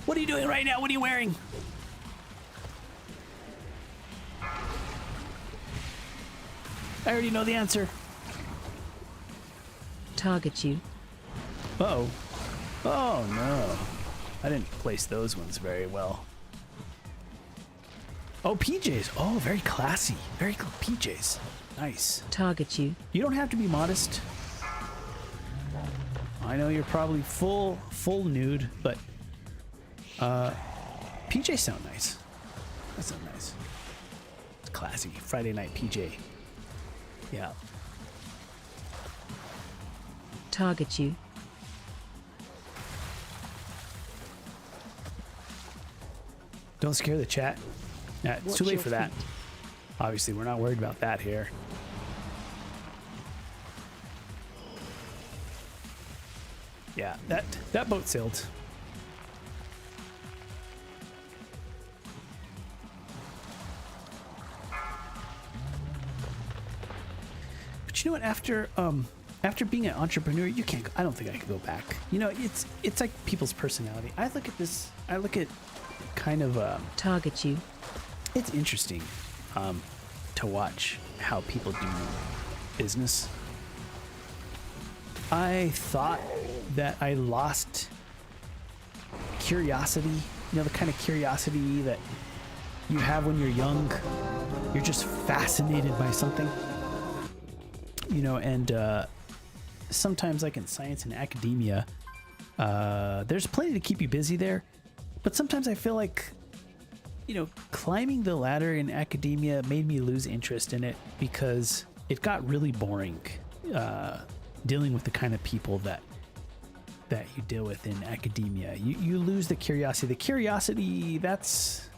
What are you doing right now? What are you wearing? I already know the answer. Target you. Uh-oh. Oh, no. I didn't place those ones very well. Oh, PJs. Oh, very classy. Very PJs. Nice. Target you. You don't have to be modest. I know you're probably full nude, but PJs sound nice. That sounds nice. It's classy. Friday night PJ. Yeah. Target you. Don't scare the chat. Yeah, it's Watch too late your for that. feet. Obviously, we're not worried about that here. Yeah, that boat sailed. But you know what? After being an entrepreneur, you can't. I don't think I could go back. You know, it's like people's personality. I look at this. I look at kind of. Target you. It's interesting to watch how people do business. I thought that I lost curiosity. You know, the kind of curiosity that you have when you're young. You're just fascinated by something. You know, and sometimes, like in science and academia, there's plenty to keep you busy there. But sometimes I feel like, you know, climbing the ladder in academia made me lose interest in it because it got really boring. Dealing with the kind of people that you deal with in academia, you lose the curiosity. The curiosity that's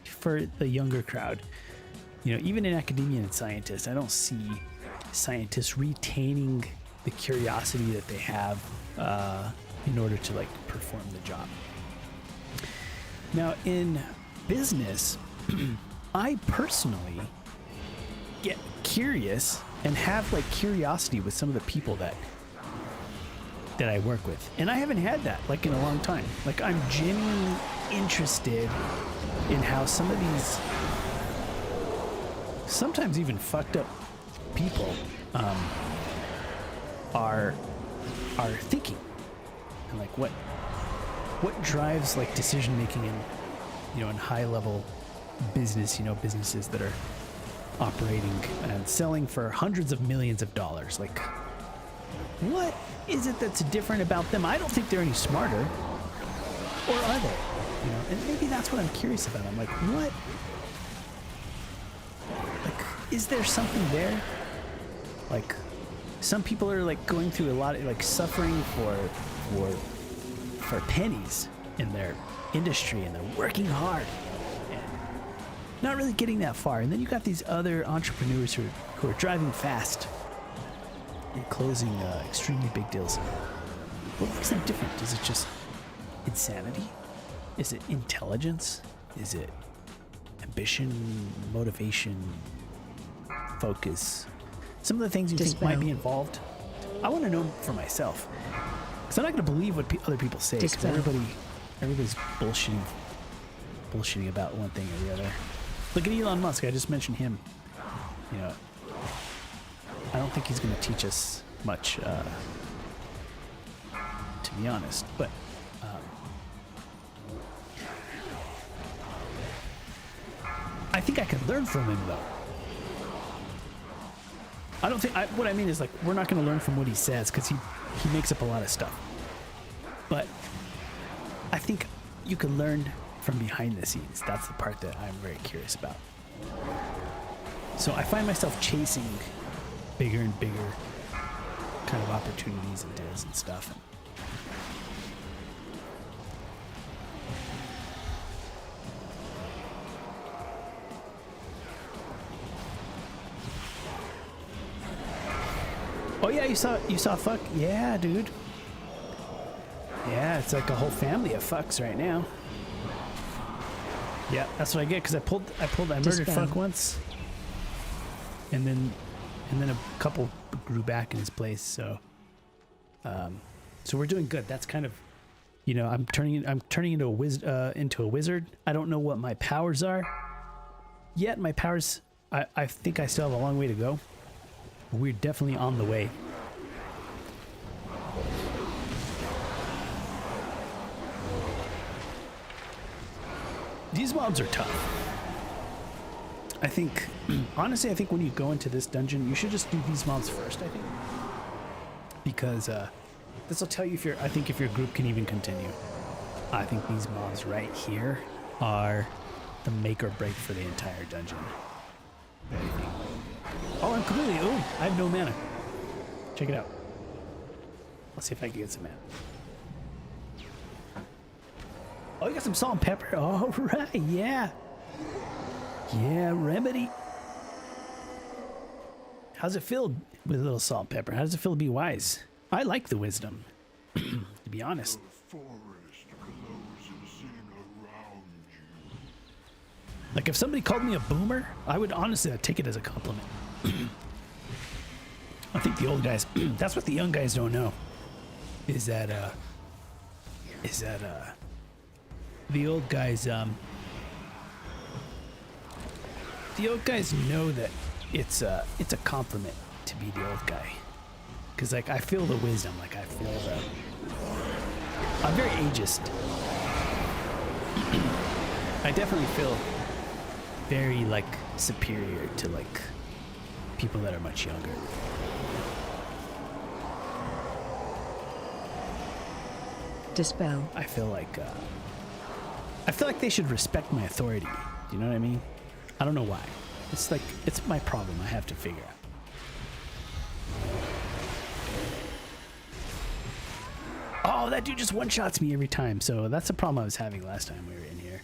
for the younger crowd. You know, even in academia and scientists, I don't see scientists retaining the curiosity that they have in order to like perform the job. Now in business, I personally get curious and have like curiosity with some of the people that I work with, and I haven't had that like in a long time. Like I'm genuinely interested in how some of these sometimes even fucked up people are thinking, and like what drives like decision making in, you know, in high level business, you know, businesses that are operating and selling for hundreds of millions of dollars. Like, what is it that's different about them? I don't think they're any smarter, or are they? You know, and maybe that's what I'm curious about. I'm like, what? Like, is there something there? Like, some people are like going through a lot of like suffering for pennies in their industry, and they're working hard and not really getting that far. And then you got these other entrepreneurs who are driving fast and closing extremely big deals. What makes them different? Is it just insanity? Is it intelligence? Is it ambition, motivation, focus? Some of the things you think might be involved. I want to know for myself, because I'm not going to believe what other people say. Because everybody's bullshitting about one thing or the other. Look at Elon Musk. I just mentioned him. You know, I don't think he's going to teach us much, to be honest. But I think I can learn from him, though. I don't think. What I mean is, like, we're not going to learn from what he says, because he makes up a lot of stuff. But I think you can learn from behind the scenes. That's the part that I'm very curious about. So I find myself chasing bigger and bigger kind of opportunities and deals and stuff. Oh yeah, you saw fuck? Yeah, dude. Yeah, it's like a whole family of fucks right now. Yeah, that's what I get, because I murdered fuck once, and then a couple grew back in his place. So we're doing good. That's kind of, you know, I'm turning into a wizard. I don't know what my powers are yet. My powers, I think I still have a long way to go. We're definitely on the way. These mobs are tough. I think, honestly, I think when you go into this dungeon, you should just do these mobs first, I think. Because this will tell you if I think if your group can even continue. I think these mobs right here are the make or break for the entire dungeon. Oh, I'm completely, oh, I have no mana. Check it out. Let's see if I can get some mana. Oh, you got some salt and pepper. All right, yeah. Yeah, remedy. How's it feel with a little salt and pepper? How does it feel to be wise? I like the wisdom, to be honest. Like if somebody called me a boomer, I would honestly take it as a compliment. I think the old guys, that's what the young guys don't know, is that the old guys know that it's a compliment to be the old guy. Cause like I feel the wisdom, like I feel I'm very ageist. I definitely feel very like superior to like people that are much younger. Dispel. I feel like they should respect my authority. Do you know what I mean? I don't know why. It's like it's my problem. I have to figure out. Oh, that dude just one-shots me every time. So that's the problem I was having last time we were in here.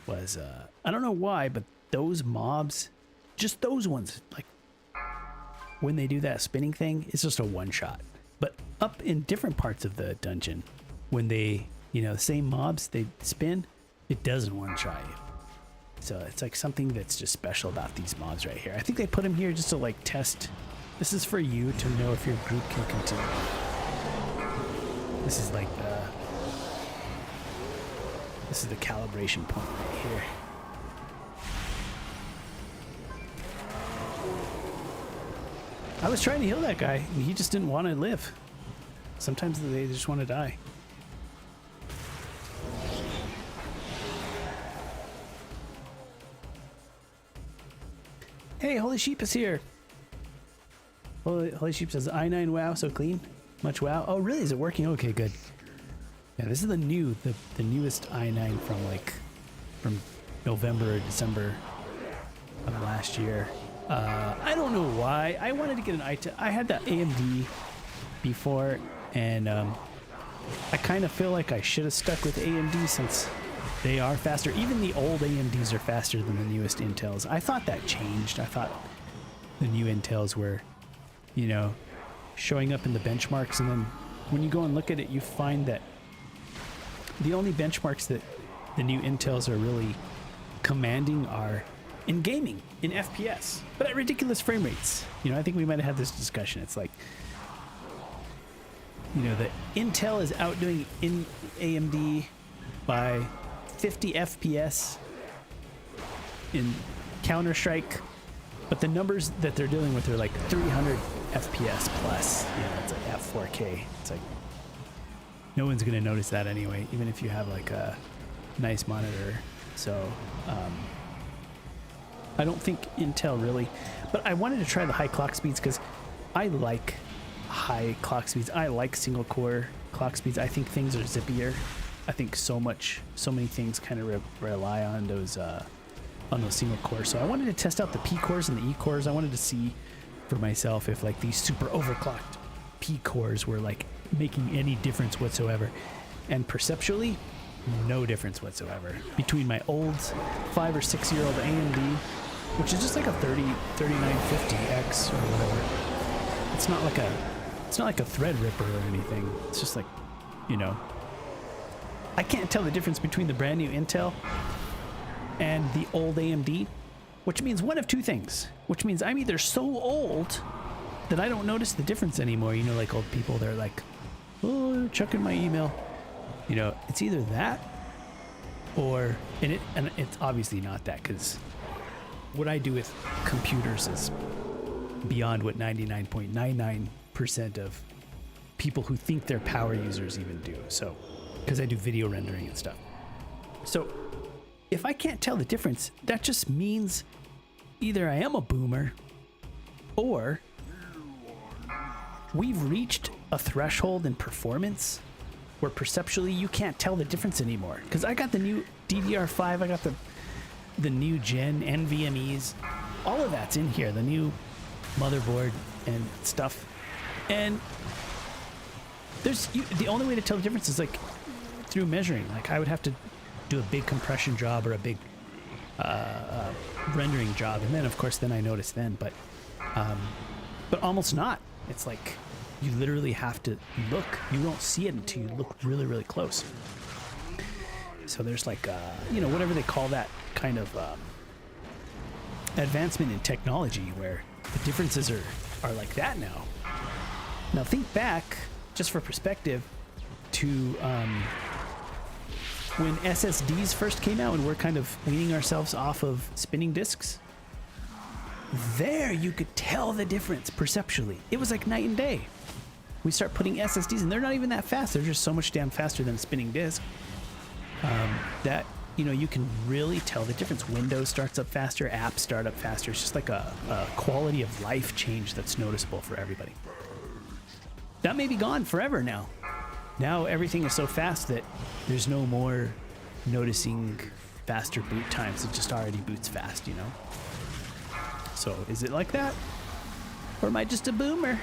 Was I don't know why, but those mobs, just those ones, like when they do that spinning thing, it's just a one-shot. But up in different parts of the dungeon, when they, you know, same mobs, they spin, it doesn't one-shot you. So it's like something that's just special about these mobs right here. I think they put them here just to like test. This is for you to know if your group can continue. This is like this is the calibration point right here. I was trying to heal that guy, and he just didn't want to live. Sometimes they just want to die. Hey, Holy Sheep is here. Holy Sheep says, I9 wow, so clean. Much wow. Oh, really? Is it working? Okay, good. Yeah, this is the newest i9 from November or December of last year. I don't know why. I wanted to get an i10. I had the AMD before, and I kind of feel like I should have stuck with AMD since they are faster. Even the old AMDs are faster than the newest Intels. I thought that changed. I thought the new Intels were, you know, showing up in the benchmarks, and then when you go and look at it, you find that the only benchmarks that the new Intels are really commanding are in gaming, in FPS, but at ridiculous frame rates. You know, I think we might have had this discussion. It's like, you know, the Intel is outdoing in AMD by 50 FPS in Counter-Strike, but the numbers that they're dealing with are like 300 FPS plus. You know, it's like at 4K. It's like no one's gonna notice that anyway, even if you have like a nice monitor. So I don't think Intel really, but I wanted to try the high clock speeds because I like high clock speeds. I like single core clock speeds. I think things are zippier. I think so many things kind of rely on those single cores. So I wanted to test out the P cores and the E cores. I wanted to see for myself if like these super overclocked P cores were like making any difference whatsoever. And perceptually, no difference whatsoever between my old 5 or 6 year old AMD, which is just like a 3950X or whatever. It's not like a Threadripper or anything. It's just like, you know, I can't tell the difference between the brand new Intel and the old AMD, which means one of two things. Which means I'm either so old that I don't notice the difference anymore. You know, like old people, they're like, oh, checking my email. You know, it's either that or, and it's obviously not that, because what I do with computers is beyond what 99.99% of people who think they're power users even do. So, because I do video rendering and stuff. So if I can't tell the difference, that just means either I am a boomer or we've reached a threshold in performance where perceptually you can't tell the difference anymore. Because I got the new DDR5, I got the new gen NVMEs, all of that's in here, the new motherboard and stuff. And the only way to tell the difference is like through measuring. Like I would have to do a big compression job or a big rendering job, and then of course then I notice then, but almost not. It's like you literally have to look. You won't see it until you look really, really close. So there's like whatever they call that kind of advancement in technology where the differences are like that now. Now think back, just for perspective, to when SSDs first came out and we're kind of weaning ourselves off of spinning disks. There you could tell the difference perceptually. It was like night and day. We start putting SSDs, and they're not even that fast. They're just so much damn faster than a spinning disk that you can really tell the difference. Windows starts up faster, apps start up faster. It's just like a quality of life change that's noticeable for everybody. That may be gone forever now. Now everything is so fast that there's no more noticing faster boot times. It just already boots fast, So is it like that? Or am I just a boomer?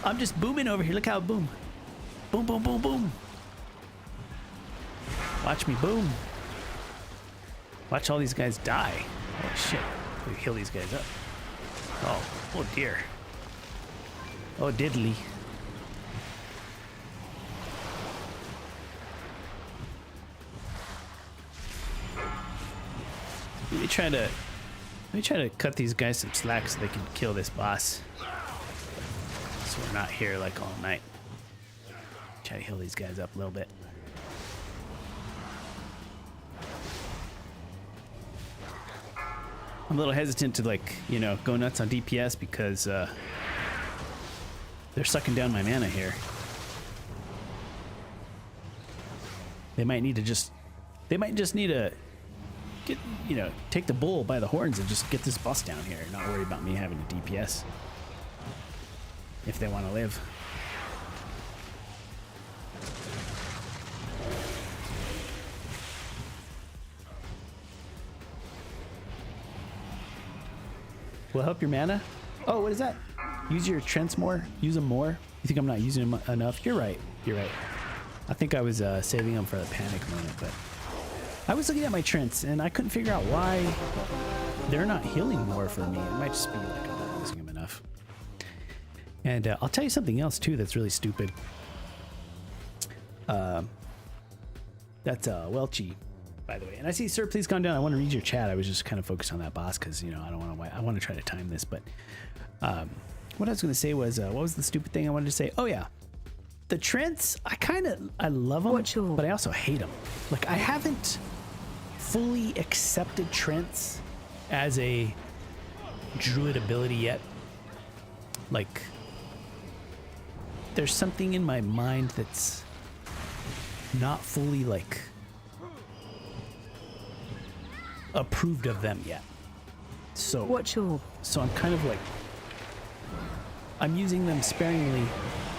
I'm just booming over here. Look how I boom. Boom, boom, boom, boom. Watch me boom. Watch all these guys die. Oh shit. We heal these guys up. Oh dear. Oh diddly. Let me try to cut these guys some slack so they can kill this boss. So we're not here like all night. Try to heal these guys up a little bit. I'm a little hesitant to go nuts on DPS because they're sucking down my mana here. They might just need to get, take the bull by the horns and just get this boss down here and not worry about me having a DPS if they want to live. Will help your mana? Oh, what is that? Use your Trents more? Use them more? You think I'm not using them enough? You're right. You're right. I think I was saving them for the panic moment, but I was looking at my Trents and I couldn't figure out why they're not healing more for me. It might just be like I'm not using them enough. And I'll tell you something else too that's really stupid. That's Welchie, by the way. And I see, sir, please calm down. I want to read your chat. I was just kind of focused on that boss because I want to try to time this. But what I was going to say was, what was the stupid thing I wanted to say? Oh yeah, the Trents. I love them, but I also hate them. Like I haven't fully accepted Trents as a druid ability yet. Like there's something in my mind that's not fully approved of them yet. So I'm kind of I'm using them sparingly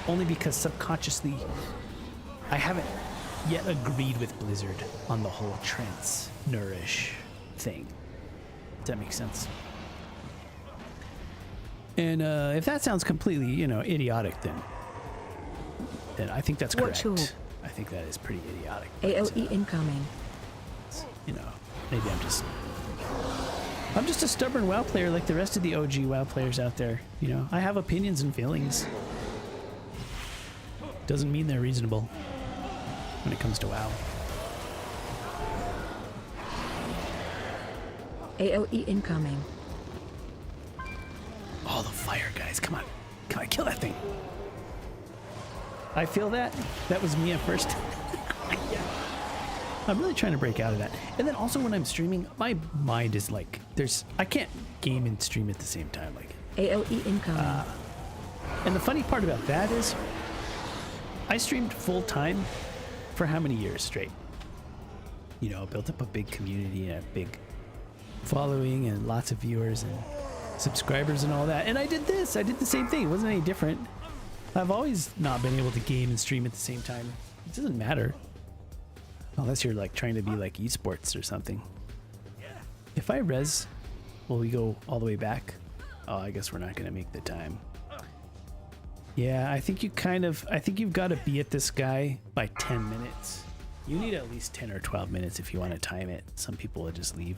only because subconsciously I haven't yet agreed with Blizzard on the whole Trents nourish thing. Does that make sense? And if that sounds completely, idiotic, then I think that's correct. I think that is pretty idiotic. AOE incoming. Maybe I'm just a stubborn WoW player like the rest of the OG WoW players out there. I have opinions and feelings. Doesn't mean they're reasonable when it comes to WoW. AOE incoming. Oh, the fire guys. Come on. Kill that thing. I feel that. That was me at first. Yeah. I'm really trying to break out of that. And then also when I'm streaming, my mind is I can't game and stream at the same time. AOE incoming. And the funny part about that is I streamed full time for how many years straight? you know, built up a big community and a big following and lots of viewers and subscribers and all that. And I did this. I did the same thing. It wasn't any different. I've always not been able to game and stream at the same time. It doesn't matter. Unless you're like trying to be like esports or something. If I res, will we go all the way back? Oh, I guess we're not going to make the time. Yeah, I think you've got to be at this guy by 10 minutes. You need at least 10 or 12 minutes if you want to time it. Some people will just leave.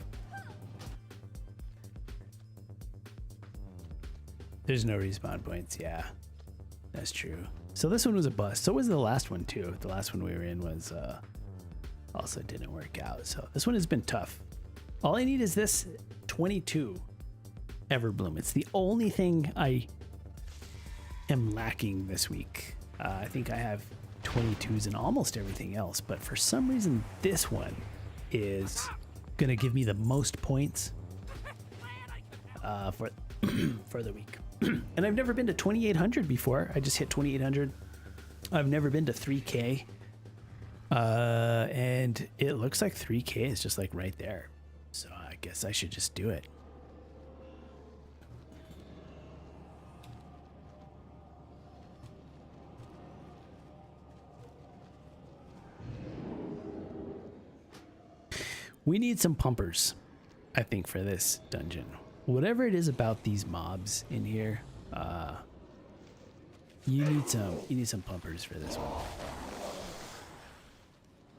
There's no respawn points. Yeah, that's true. So this one was a bust. So was the last one too. The last one we were in was also didn't work out. So this one has been tough. All I need is this 22 Everbloom. It's the only thing I am lacking this week. I think I have 22s and almost everything else, but for some reason this one is gonna give me the most points for for the week. And I've never been to 2800 before. I just hit 2800. I've never been to 3K. And it looks like 3K is just like right there. So I guess I should just do it. We need some pumpers, I think, for this dungeon. Whatever it is about these mobs in here, you need some pumpers for this one.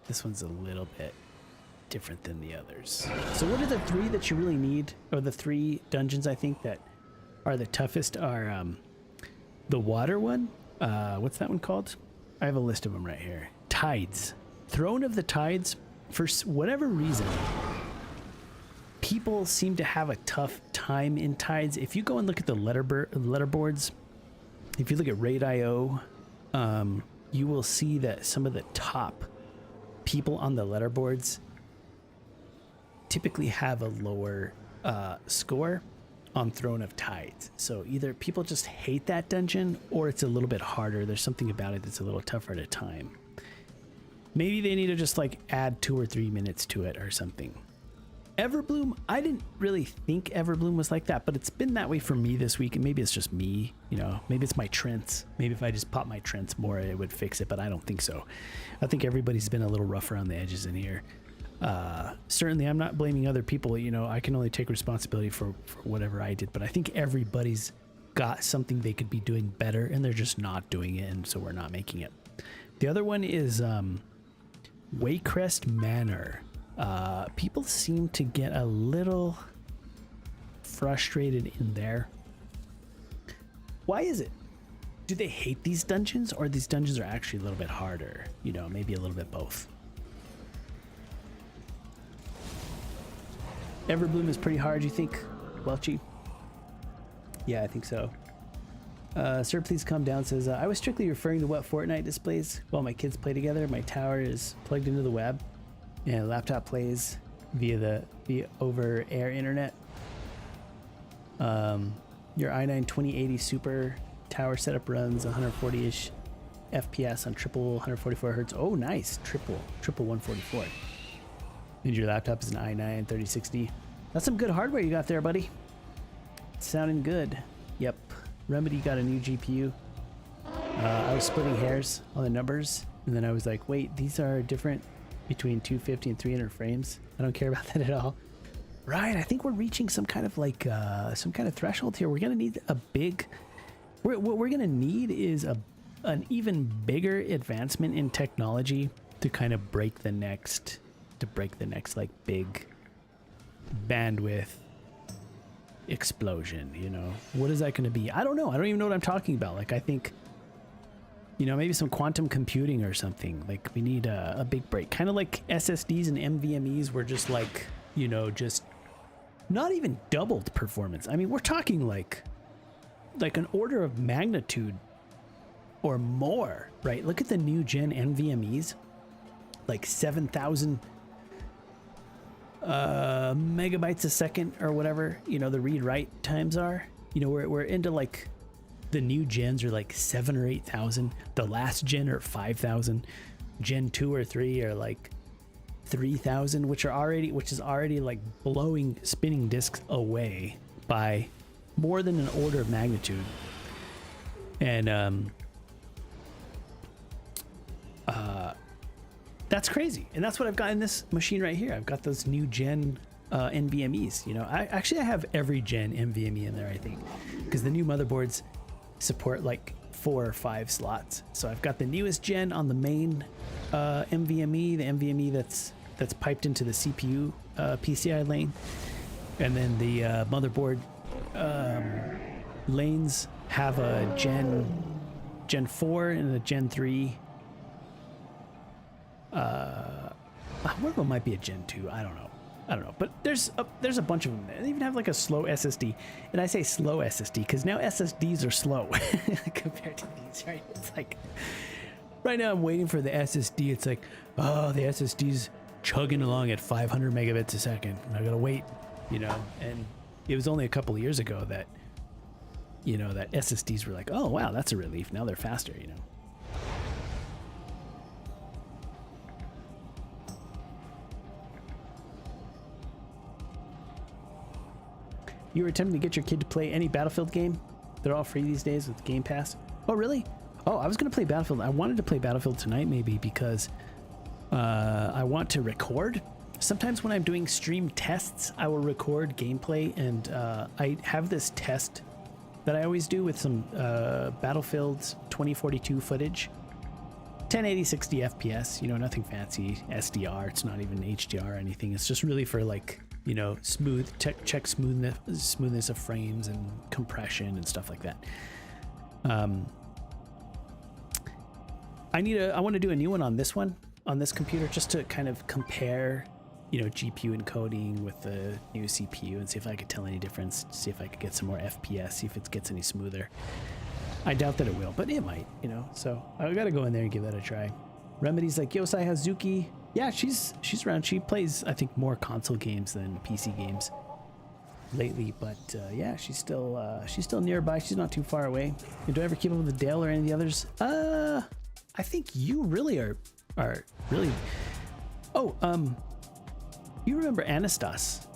This one's a little bit different than the others. So what are the three that you really need, or the three dungeons I think that are the toughest are the water one. What's that one called? I have a list of them right here. Tides. Throne of the Tides. For whatever reason, people seem to have a tough time in Tides. If you go and look at the letterboards, if you look at Raid.io, you will see that some of the top people on the letterboards typically have a lower score on Throne of Tides. So either people just hate that dungeon or it's a little bit harder. There's something about it that's a little tougher to time. Maybe they need to just like add 2 or 3 minutes to it or something. Everbloom, I didn't really think Everbloom was like that, but it's been that way for me this week, and maybe it's just me, you know, maybe it's my Trents. Maybe if I just pop my Trents more, it would fix it, but I don't think so. I think everybody's been a little rough around the edges in here. Certainly, I'm not blaming other people, you know, I can only take responsibility for whatever I did, but I think everybody's got something they could be doing better, and they're just not doing it, and so we're not making it. The other one is Waycrest Manor. People seem to get a little frustrated in there. Why is it? Do they hate these dungeons, or these dungeons are actually a little bit harder? You know, maybe a little bit both. Everbloom is pretty hard, you think, Welchie? Yeah, I think so. Sir, please calm down, says, I was strictly referring to what Fortnite displays while my kids play together. My tower is plugged into the web, and the laptop plays via over air internet. Your i9 2080 Super tower setup runs 140-ish FPS on triple 144 hertz. Oh, nice. Triple 144. And your laptop is an i9 3060. That's some good hardware you got there, buddy. Sounding good. Yep. Remedy got a new GPU. I was splitting hairs on the numbers, and then I was like, wait, these are different between 250 and 300 frames. I don't care about that at all. Right, I think we're reaching some kind of like some kind of threshold here. We're gonna need a big. What we're gonna need is an even bigger advancement in technology to kind of break the next like big bandwidth explosion. You know, what is that going to be? I don't know. I don't even know what I'm talking about. Like, I think, you know, maybe some quantum computing or something. Like, we need a big break, kind of like SSDs and NVMEs were just like, you know, just not even doubled performance. I mean, we're talking like an order of magnitude or more, right? Look at the new gen NVMEs, like 7,000 megabytes a second or whatever, you know, the read write times are. You know, we're into like the new gens are like 7,000 or 8,000. The last gen are 5,000. Gen 2 or 3 are like 3000, which is already like blowing spinning discs away by more than an order of magnitude. And that's crazy. And that's what I've got in this machine right here. I've got those new gen NVMEs. You know, I have every gen NVMe in there, I think, because the new motherboards support like 4 or 5 slots. So I've got the newest gen on the main NVMe, the NVMe that's piped into the CPU PCI lane, and then the motherboard lanes have a Gen 4 and a Gen 3. One of them might be a Gen 2. I don't know. But there's a bunch of them. They even have like a slow SSD. And I say slow SSD because now SSDs are slow compared to these, right? It's like right now I'm waiting for the SSD. It's like, oh, the SSD's chugging along at 500 megabits a second. I gotta wait, you know. And it was only a couple of years ago that, you know, that SSDs were like, oh wow, that's a relief. Now they're faster, you know. You were attempting to get your kid to play any Battlefield game? They're all free these days with Game Pass. Oh, really? Oh, I was going to play Battlefield. I wanted to play Battlefield tonight maybe because I want to record. Sometimes when I'm doing stream tests, I will record gameplay, and I have this test that I always do with some Battlefield's 2042 footage. 1080 60 FPS, you know, nothing fancy SDR. It's not even HDR or anything. It's just really for like, you know, check smoothness of frames and compression and stuff like that. I want to do a new one on this computer just to kind of compare, you know, GPU encoding with the new CPU and see if I could tell any difference, see if I could get some more FPS, see if it gets any smoother. I doubt that it will, but it might, you know, so I gotta go in there and give that a try. Remedy's like, Yosai Hazuki. Yeah, she's around. She plays, I think, more console games than PC games lately, but yeah, she's still nearby. She's not too far away. And do I ever keep up with Dale or any of the others? I think you really are really. Oh, you remember Anastas?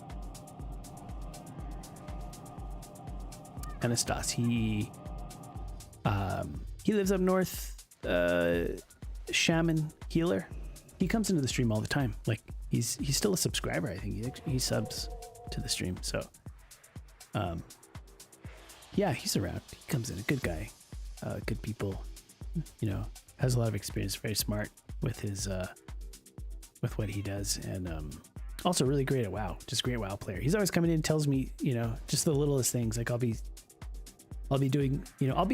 Anastas, he lives up north, Shaman Healer. He comes into the stream all the time. Like he's still a subscriber. I think he subs to the stream. So, yeah, he's around. He comes in, a good guy, good people. You know, has a lot of experience. Very smart with his with what he does, and also really great at WoW. Just great WoW player. He's always coming in and tells me, you know, just the littlest things. Like I'll be doing, you know,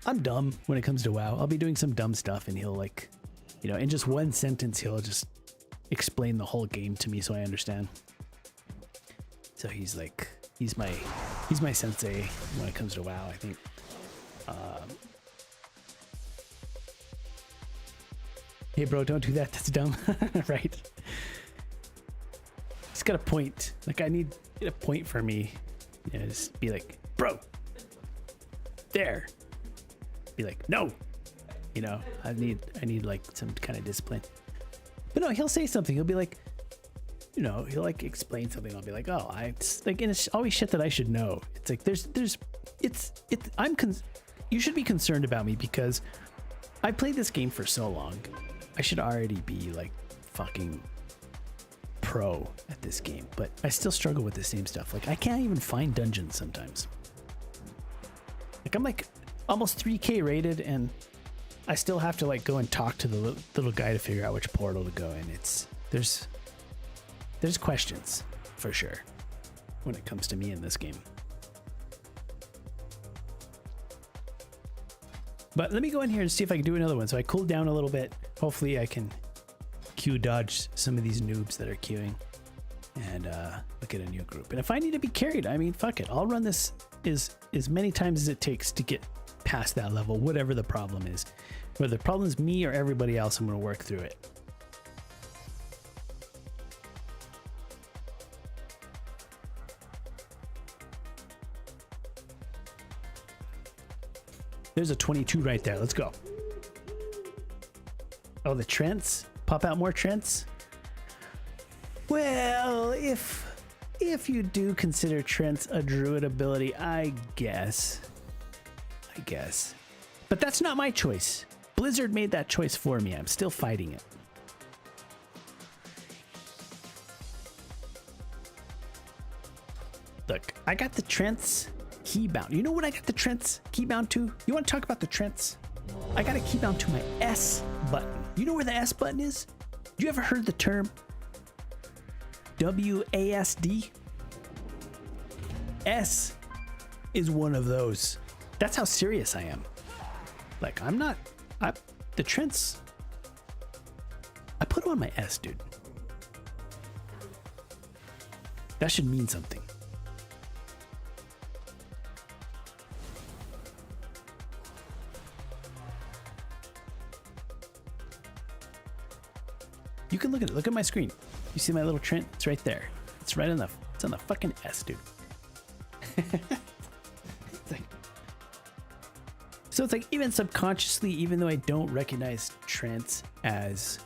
I'm dumb when it comes to WoW. I'll be doing some dumb stuff and he'll like, you know, in just one sentence, he'll just explain the whole game to me so I understand. So he's like, he's my sensei when it comes to WoW, I think. Hey bro, don't do that. That's dumb. Right. He's got a point. Like I need a point for me. You know, just be like, bro, there. Be like, no, you know, I need like some kind of discipline. But no, he'll say something. He'll be like, you know, he'll like explain something. I'll be like, oh, it's like, and it's always shit that I should know. It's like, you should be concerned about me because I played this game for so long. I should already be like fucking pro at this game, but I still struggle with the same stuff. Like I can't even find dungeons sometimes. Like I'm like almost 3K rated and I still have to like go and talk to the little guy to figure out which portal to go in. There's questions for sure when it comes to me in this game. But let me go in here and see if I can do another one. So I cooled down a little bit. Hopefully I can queue dodge some of these noobs that are queuing and look at a new group. And if I need to be carried, I mean, fuck it. I'll run this as many times as it takes to get past that level, whatever the problem is. Whether the problem is me or everybody else, I'm going to work through it. There's a 22 right there. Let's go. Oh, the Trents? Pop out more Trents? Well, if you do consider Trent's a druid ability, I guess. But that's not my choice. Blizzard made that choice for me. I'm still fighting it. Look, I got the Trent's keybound. You know what I got the Trent's keybound to? You want to talk about the Trent's? I got a keybound to my S button. You know where the S button is? You ever heard the term WASD? S is one of those. That's how serious I am. Like, the Trent's, I put on my S, dude. That should mean something. You can look at it. Look at my screen. You see my little Trent? It's right there. It's right on it's on the fucking S, dude. So it's like, even subconsciously, even though I don't recognize Trent as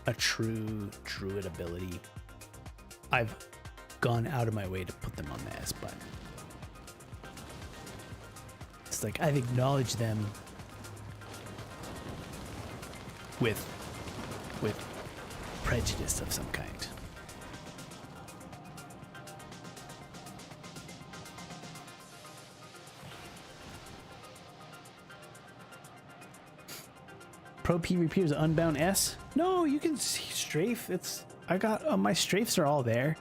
a true druid ability, I've gone out of my way to put them on the S button. It's like I've acknowledged them with prejudice of some kind. Pro PvP is Unbound S? No, you can see strafe. I got my strafes are all there.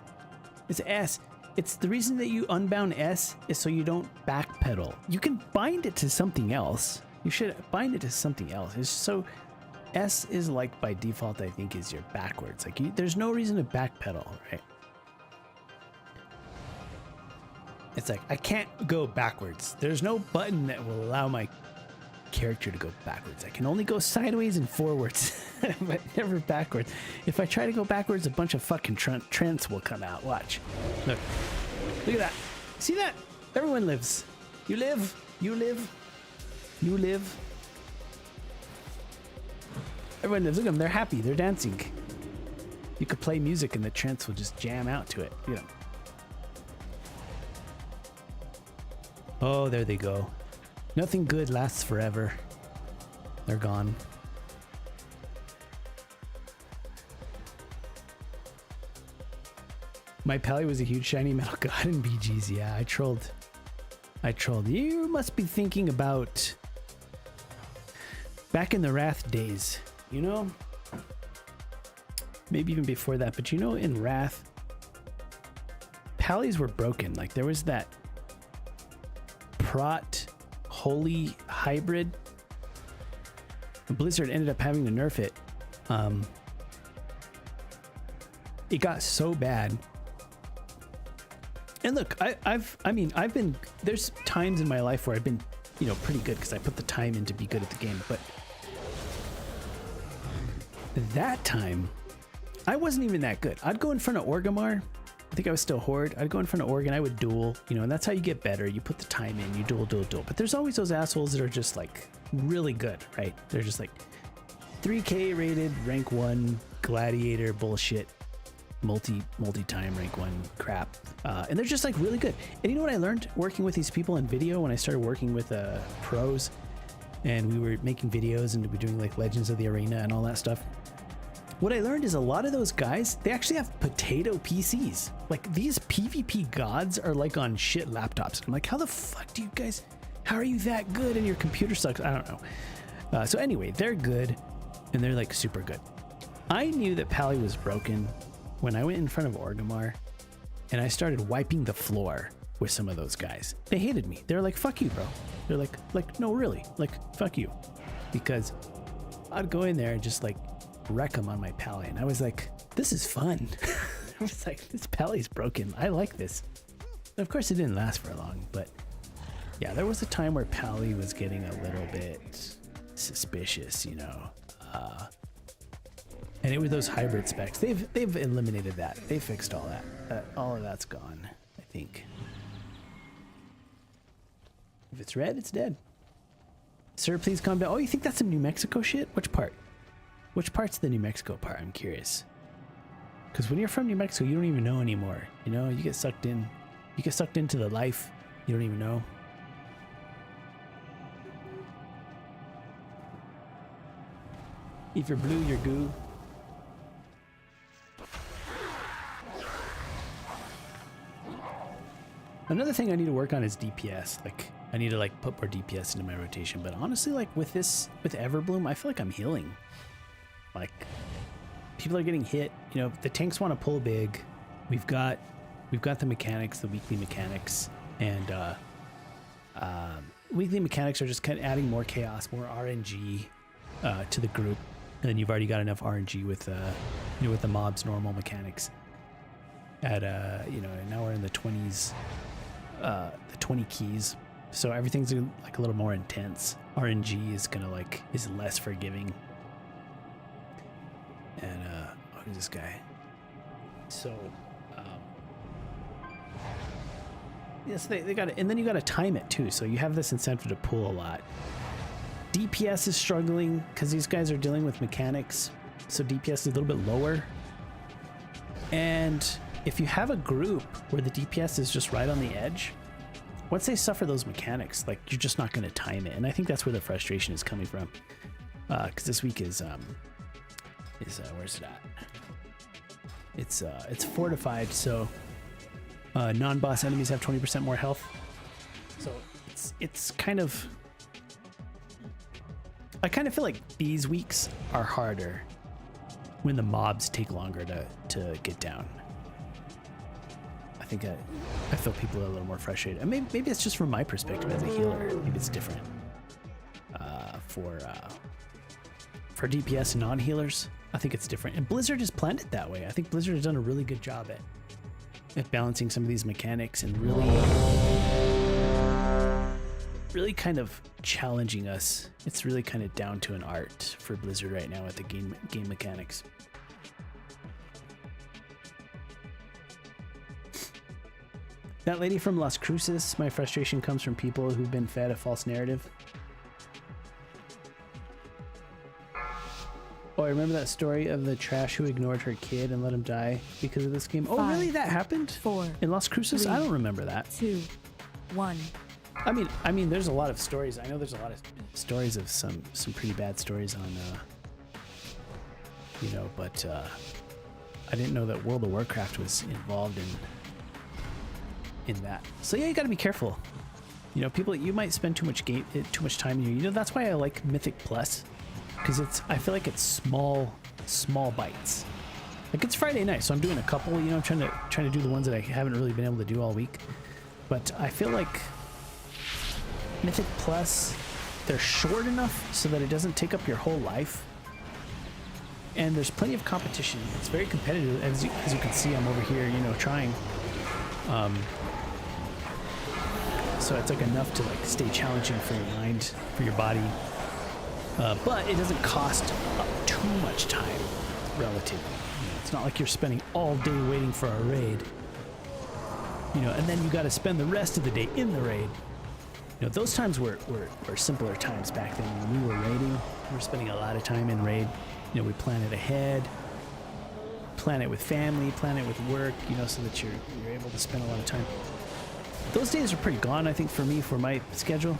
It's S. It's the reason that you unbound S is so you don't backpedal. You can bind it to something else. You should bind it to something else. It's so S is like by default, I think, is your backwards. Like there's no reason to backpedal, right? It's like I can't go backwards. There's no button that will allow my character to go backwards. I can only go sideways and forwards, but never backwards. If I try to go backwards, a bunch of fucking Trents will come out. Watch. Look at that. See that? Everyone lives. You live. You live. You live. Everyone lives. Look at them. They're happy. They're dancing. You could play music and the Trents will just jam out to it. You know. Oh, there they go. Nothing good lasts forever. They're gone. My pally was a huge shiny metal god in BGs. Yeah, I trolled. You must be thinking about back in the Wrath days, you know? Maybe even before that, but you know, in Wrath, pallies were broken. Like there was that Prot Holy hybrid. Blizzard ended up having to nerf it. It got so bad. And look, I've been, there's times in my life where I've been, you know, pretty good because I put the time in to be good at the game, but that time I wasn't even that good. I'd go in front of Orgrimmar. I think I was still Horde. I'd go in front of Org and I would duel, you know, and that's how you get better. You put the time in, you duel. But there's always those assholes that are just like really good, right? They're just like 3K rated, rank 1, gladiator bullshit, multi-time rank 1 crap. And they're just like really good. And you know what I learned working with these people in video when I started working with pros and we were making videos and we were doing like Legends of the Arena and all that stuff? What I learned is a lot of those guys, they actually have potato PCs. Like these PvP gods are like on shit laptops. I'm like, how the fuck do you guys, how are you that good and your computer sucks? I don't know. So anyway, they're good and they're like super good. I knew that Pally was broken when I went in front of Orgrimmar and I started wiping the floor with some of those guys. They hated me. They're like, fuck you, bro. They're like, no, really, like, fuck you. Because I'd go in there and just like wreck them on my Pally. And I was like, this is fun. I was like, this Pally's broken. I like this. And of course it didn't last for long, but yeah, there was a time where Pally was getting a little bit suspicious, you know. And it was those hybrid specs. They've eliminated that. They fixed all that. All of that's gone, I think. If it's red, it's dead. Sir, please calm down. Oh, you think that's some New Mexico shit? Which part? Which part's the New Mexico part? I'm curious. Because when you're from New Mexico, you don't even know anymore. You know, you get sucked in. You get sucked into the life. You don't even know. If you're blue, you're goo. Another thing I need to work on is DPS. Like, I need to like put more DPS into my rotation. But honestly, like with Everbloom, I feel like I'm healing. Like, people are getting hit. You know, the tanks want to pull big. We've got the mechanics, the weekly mechanics, and weekly mechanics are just kind of adding more chaos, more RNG to the group. And then you've already got enough RNG with you know, with the mob's normal mechanics. At you know, and now we're in the 20s, the 20 keys. So everything's like a little more intense. RNG is is less forgiving. And who's this guy? So yes, they got it, and then you got to time it too. So you have this incentive to pull a lot. DPS is struggling because these guys are dealing with mechanics, so DPS is a little bit lower. And if you have a group where the DPS is just right on the edge, once they suffer those mechanics, like, you're just not going to time it. And I think that's where the frustration is coming from. Because this week is where's it at? It's fortified, so non-boss enemies have 20% more health. So it's kind of, I kind of feel like these weeks are harder when the mobs take longer to get down. I think I feel people are a little more frustrated. And maybe it's just from my perspective as a healer. Maybe it's different for DPS and non-healers. I think it's different. And Blizzard has planned it that way. I think Blizzard has done a really good job at balancing some of these mechanics and really kind of challenging us. It's really kind of down to an art for Blizzard right now with the game mechanics. That lady from Las Cruces, my frustration comes from people who've been fed a false narrative. Oh, I remember that story of the trash who ignored her kid and let him die because of this game. Oh, really? That happened? 4, in Las Cruces? 3, I don't remember that. 2, 1. I mean, there's a lot of stories. I know there's a lot of stories of some pretty bad stories on, you know, but I didn't know that World of Warcraft was involved in that. So yeah, you got to be careful. You know, people, you might spend too much time in here. You know, that's why I like Mythic Plus, because I feel like it's small bites. Like, it's Friday night, so I'm doing a couple. You know, I'm trying to do the ones that I haven't really been able to do all week. But I feel like Mythic Plus, they're short enough so that it doesn't take up your whole life. And there's plenty of competition. It's very competitive. As you can see, I'm over here, you know, trying. So it's like enough to like stay challenging for your mind, for your body. But it doesn't cost too much time, relatively. You know, it's not like you're spending all day waiting for a raid. You know, and then you got to spend the rest of the day in the raid. You know, those times were simpler times back then. When we were raiding, we were spending a lot of time in raid. You know, we plan it ahead, plan it with family, plan it with work, you know, so that you're able to spend a lot of time. Those days are pretty gone, I think, for me, for my schedule.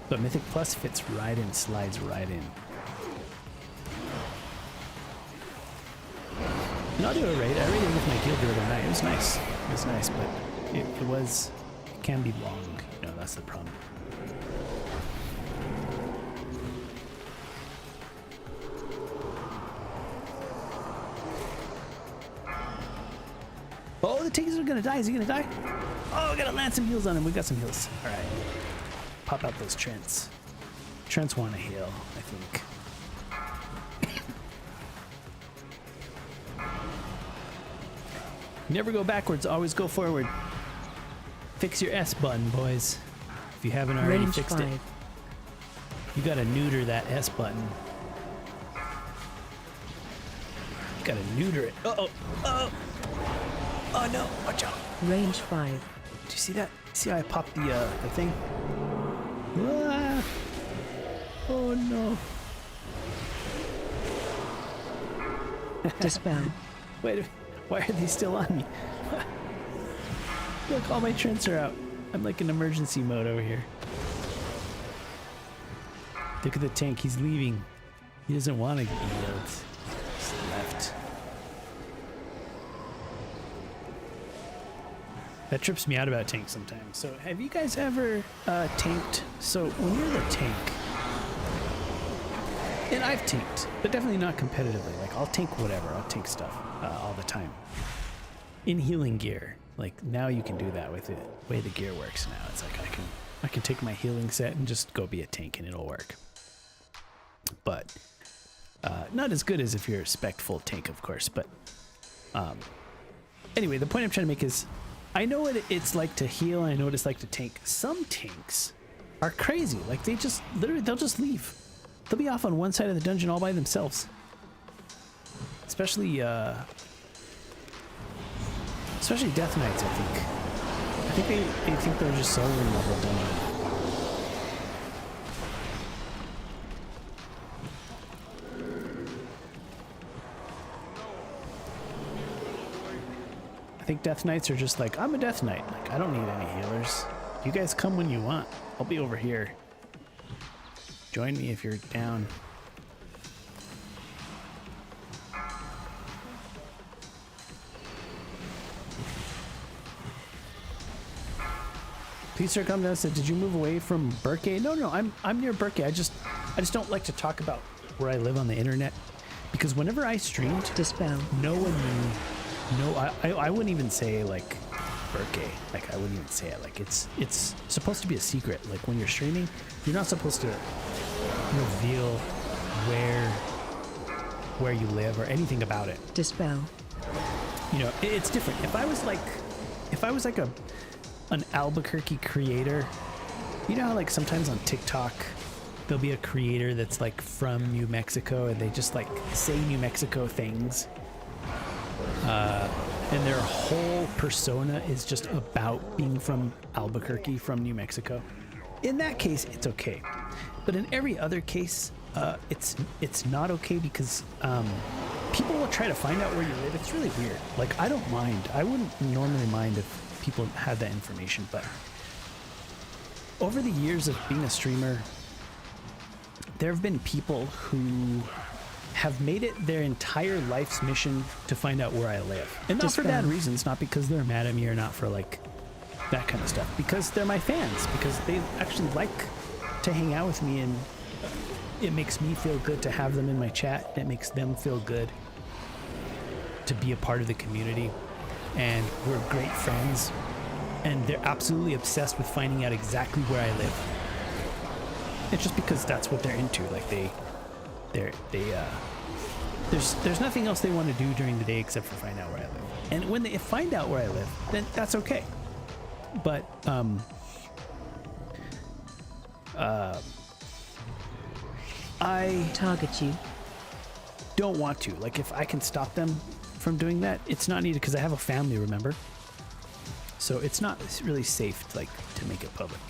But Mythic Plus fits right in, slides right in. And I'll do a raid. I raided with my guild the other night. It was nice. It was nice, but it can be long. You know, that's the problem. Oh, the Tiggs are gonna die. Is he gonna die? Oh, we gotta land some heals on him. We got some heals. All right. Pop out those Trents. Trents want a heal, I think. Never go backwards, always go forward. Fix your S button, boys. If you haven't already fixed it. You gotta neuter that S button. You gotta neuter it. Uh-oh. Uh-oh. Oh no, watch out. Range 5. Do you see that? See how I popped the thing? Ah. Oh no. Dispel. Wait, why are they still on me? Look, all my trents are out. I'm like in emergency mode over here. Look at the tank, he's leaving. He doesn't want to yield. Just left. That trips me out about tanks sometimes. So have you guys ever tanked? So when you're the tank, and I've tanked, but definitely not competitively. Like I'll tank whatever, I'll tank stuff all the time. In healing gear, like now you can do that with it. The way the gear works now, it's like I can take my healing set and just go be a tank and it'll work. But not as good as if you're a spec full tank, of course. But anyway, the point I'm trying to make is I know what it's like to heal. I know what it's like to tank. Some tanks are crazy. Like they just literally, they'll just leave. They'll be off on one side of the dungeon all by themselves. Especially Death Knights, I think. I think they think they're just soloing the whole dungeon. I think Death Knights are just like, I'm a Death Knight. Like, I don't need any healers. You guys come when you want. I'll be over here. Join me if you're down. Peter come down said, "Did you move away from Berkay?" No, I'm near Berkay. I just don't like to talk about where I live on the internet because whenever I streamed, Dispel. no one knew. No, I wouldn't even say like Berkay. Like I wouldn't even say it. Like it's supposed to be a secret. Like when you're streaming, you're not supposed to reveal where you live or anything about it. Dispel. You know, it's different. If I was like an Albuquerque creator, you know how like sometimes on TikTok there'll be a creator that's like from New Mexico and they just like say New Mexico things, and their whole persona is just about being from Albuquerque, from New Mexico. In that case, it's okay, but in every other case, it's not okay because people will try to find out where you live. It's really weird. Like I don't mind. I wouldn't normally mind if people had that information, but over the years of being a streamer, there have been people who have made it their entire life's mission to find out where I live, and not for bad reasons, not because they're mad at me or not for like that kind of stuff, because they're my fans, because they actually like to hang out with me, and it makes me feel good to have them in my chat. It makes them feel good to be a part of the community. And we're great friends, and they're absolutely obsessed with finding out exactly where I live. It's just because that's what they're into. Like there's nothing else they want to do during the day except for find out where I live. And when they find out where I live, then that's okay. But I Target you. don't want to. Like if I can stop them from doing that, it's not needed because I have a family, remember? So it's not really safe to make it public.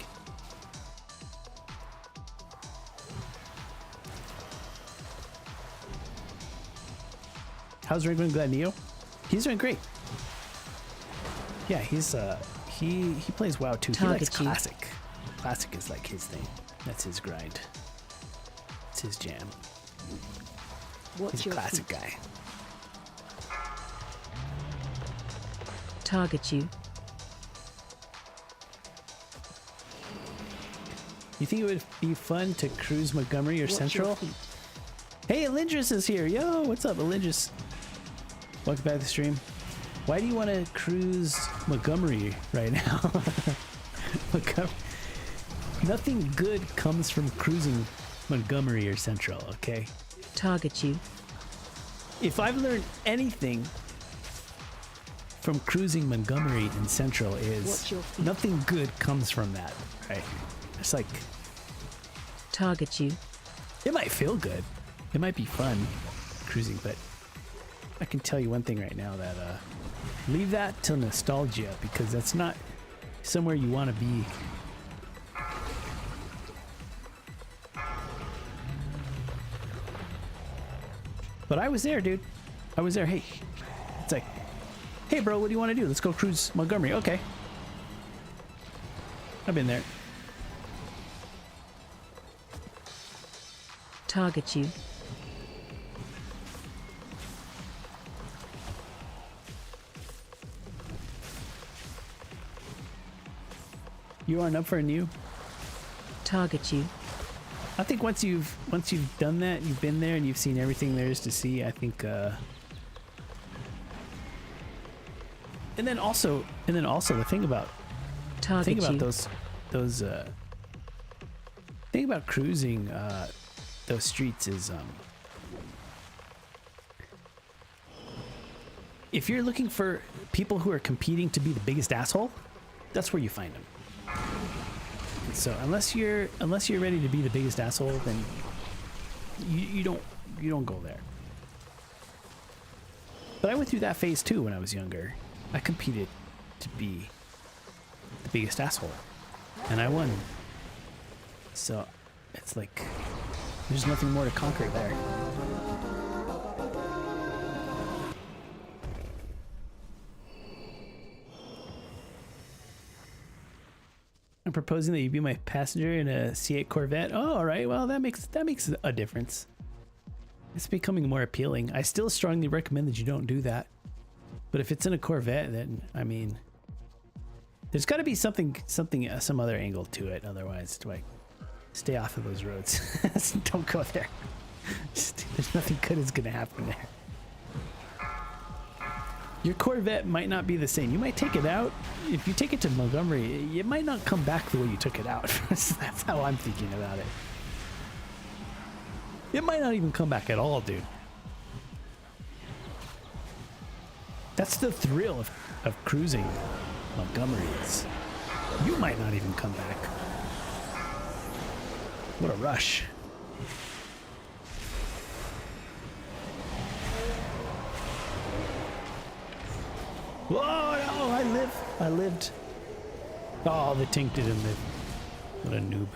How's Ringwin Glad Neo? He's doing great. Yeah, he's he plays WoW too. He likes classic. Classic is like his thing. That's his grind. It's his jam. He's a classic guy. Target you. You think it would be fun to cruise Montgomery or Central? Hey, Alindris is here. Yo, what's up, Alindris? Welcome back to the stream. Why do you want to cruise Montgomery right now? Nothing good comes from cruising Montgomery or Central, okay? Target you. If I've learned anything from cruising Montgomery and Central is nothing good comes from that, right? It's like... Target you. It might feel good. It might be fun cruising, but I can tell you one thing right now that leave that till nostalgia, because that's not somewhere you want to be. But I was there, dude. I was there. Hey, It's like, hey bro, what do you want to do? Let's go cruise Montgomery. Okay. I've been there. Target you. You aren't up for a new? Target you. I think once you've done that, you've been there and you've seen everything there is to see, I think and then also the thing about Target you. those thing about cruising those streets is if you're looking for people who are competing to be the biggest asshole, that's where you find them. So unless you're ready to be the biggest asshole, then you don't go there. But I went through that phase too when I was younger. I competed to be the biggest asshole, and I won. So it's like there's nothing more to conquer there. I'm proposing that you be my passenger in a C8 Corvette. Oh, all right. Well, that makes a difference. It's becoming more appealing. I still strongly recommend that you don't do that. But if it's in a Corvette, then I mean, there's got to be some other angle to it. Otherwise, do I stay off of those roads? Don't go there. There's nothing good is gonna happen there. Your Corvette might not be the same. You might take it out. If you take it to Montgomery, it might not come back the way you took it out. That's how I'm thinking about it. It might not even come back at all, dude. That's the thrill of cruising Montgomery is. You might not even come back. What a rush. Whoa, no, I lived. Oh, the tank didn't live. What a noob.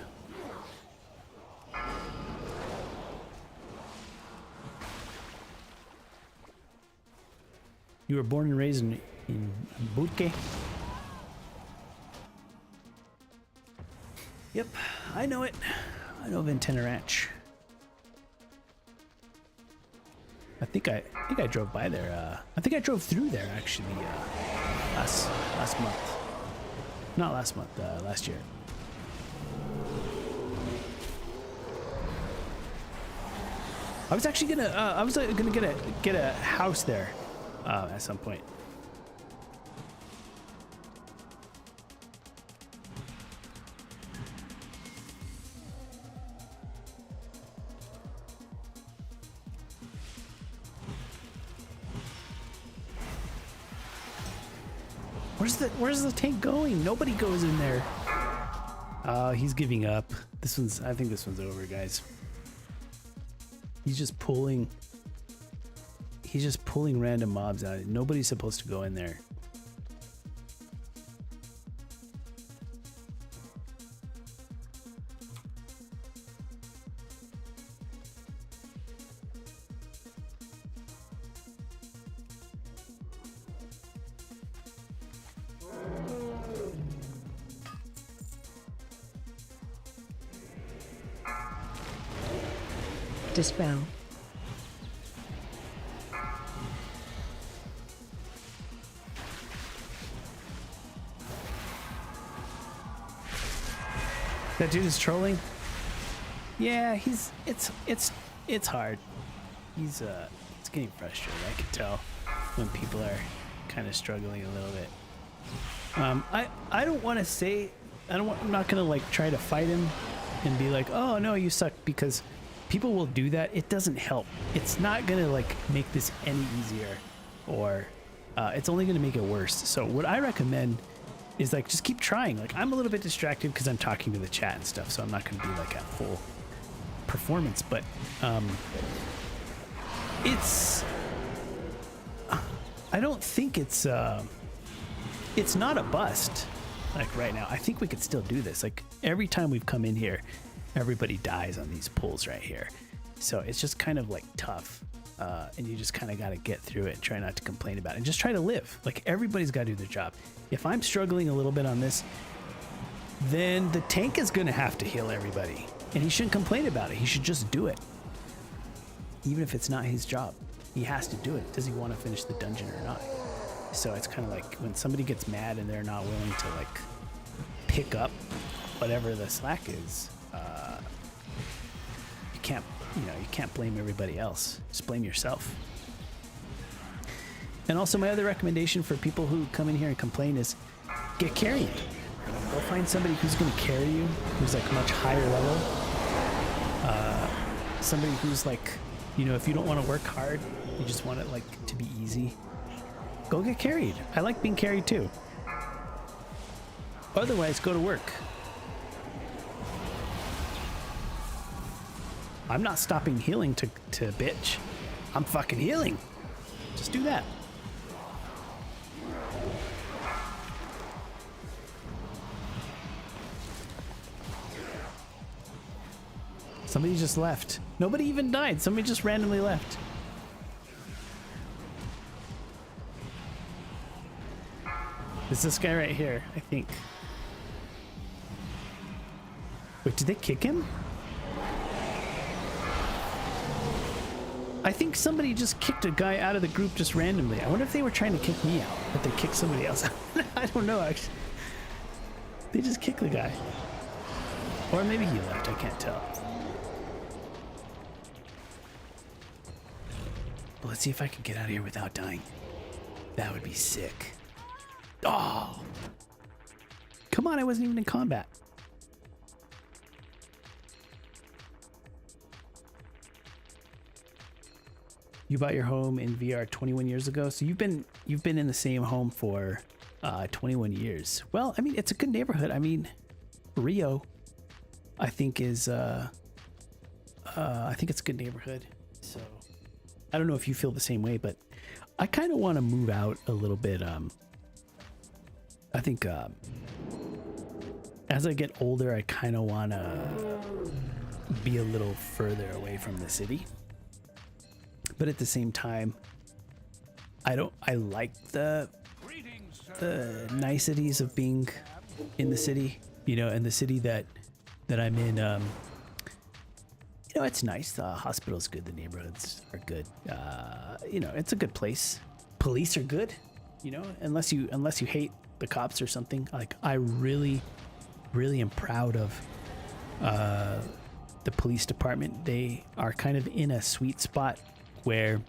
You were born and raised in Budke? Yep, I know it. I know Ventana Ranch. I think I drove by there. I think I drove through there actually last month. Not last month, last year. I was actually gonna get a house there at some point. Where's the tank going? Nobody goes in there. He's giving up. I think this one's over, guys. He's just pulling random mobs out. Nobody's supposed to go in there. Dispel. That dude is trolling. Yeah, it's hard. He's it's getting frustrated. I can tell when people are kind of struggling a little bit. I don't want to say I'm not gonna like try to fight him and be like, oh no, you suck, because people will do that. It doesn't help. It's not gonna like make this any easier, or it's only gonna make it worse. So what I recommend is like just keep trying. Like I'm a little bit distracted because I'm talking to the chat and stuff, so I'm not gonna be like at full performance. But I don't think it's not a bust. Like right now, I think we could still do this. Like every time we've come in here, everybody dies on these pulls right here. So it's just kind of like tough. and you just kind of got to get through it and try not to complain about it and just try to live. Like, everybody's got to do their job. If I'm struggling a little bit on this, then the tank is going to have to heal everybody, and he shouldn't complain about it. He should just do it. Even if it's not his job, he has to do it. Does he want to finish the dungeon or not? So it's kind of like when somebody gets mad and they're not willing to like pick up whatever the slack is, you can't blame everybody else. Just blame yourself. And also, my other recommendation for people who come in here and complain is get carried. Go find somebody who's going to carry you, who's like much higher level. Somebody who's like, if you don't want to work hard, you just want it like to be easy, go get carried. I like being carried too. Otherwise, go to work. I'm not stopping healing to bitch. I'm fucking healing. Just do that. Somebody just left. Nobody even died. Somebody just randomly left. It's this guy right here, I think. Wait, did they kick him? I think somebody just kicked a guy out of the group just randomly. I wonder if they were trying to kick me out, but they kicked somebody else out. I don't know, actually. They just kicked the guy. Or maybe he left, I can't tell. But let's see if I can get out of here without dying. That would be sick. Oh! Come on, I wasn't even in combat. You bought your home in VR 21 years ago, so you've been in the same home for 21 years. Well, I mean, it's a good neighborhood. I mean, Rio, I think is I think it's a good neighborhood. So I don't know if you feel the same way, but I kind of want to move out a little bit. I think as I get older, I kind of want to be a little further away from the city. But at the same time, I like the niceties of being in the city, and the city that I'm in, it's nice. The hospital's good. The neighborhoods are good. It's a good place. Police are good, unless you hate the cops or something. Like, I really, really am proud of the police department. They are kind of in a sweet spot where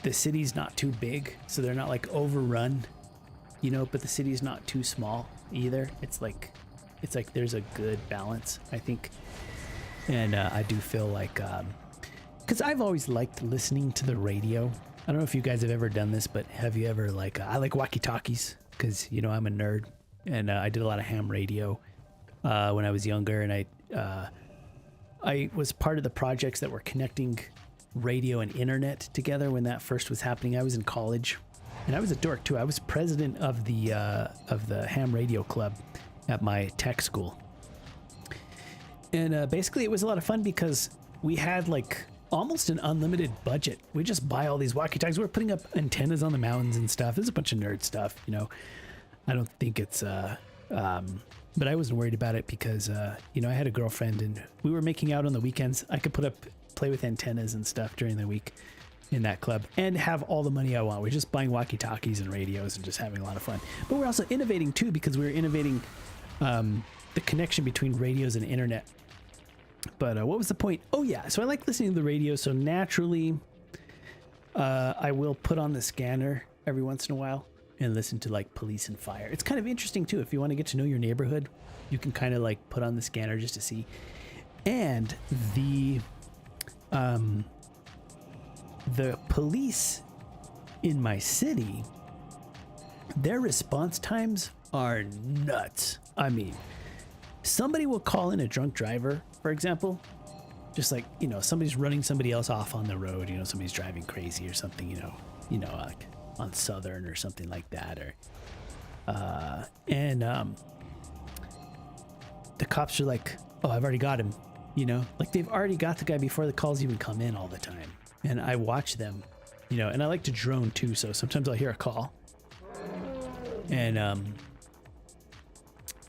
the city's not too big, so they're not like overrun, but the city's not too small either. It's like there's a good balance, I think. And I do feel like, because I've always liked listening to the radio. I don't know if you guys have ever done this, but have you ever I like walkie-talkies because, I'm a nerd, and I did a lot of ham radio when I was younger, and I was part of the projects that were connecting radio and internet together when that first was happening. I was in college, and I was a dork too. I was president of the ham radio club at my tech school, and basically it was a lot of fun because we had like almost an unlimited budget. We just buy all these walkie-talkies. We're putting up antennas on the mountains and stuff. There's a bunch of nerd stuff, I don't think it's but I wasn't worried about it because I had a girlfriend and we were making out on the weekends. I could play with antennas and stuff during the week in that club and have all the money I want. We're just buying walkie-talkies and radios and just having a lot of fun. But we're also innovating too, because we're innovating the connection between radios and internet. But what was the point? Oh yeah, so I like listening to the radio, so naturally I will put on the scanner every once in a while and listen to like police and fire. It's kind of interesting too. If you want to get to know your neighborhood, you can kind of like put on the scanner just to see. And the police in my city, their response times are nuts. I mean, somebody will call in a drunk driver, for example, just like, somebody's running somebody else off on the road, somebody's driving crazy or something, like on Southern or something like that, or the cops are like, oh, I've already got him, like they've already got the guy before the calls even come in all the time. and I watch them, you know, and I like to drone too. So sometimes I'll hear a call, and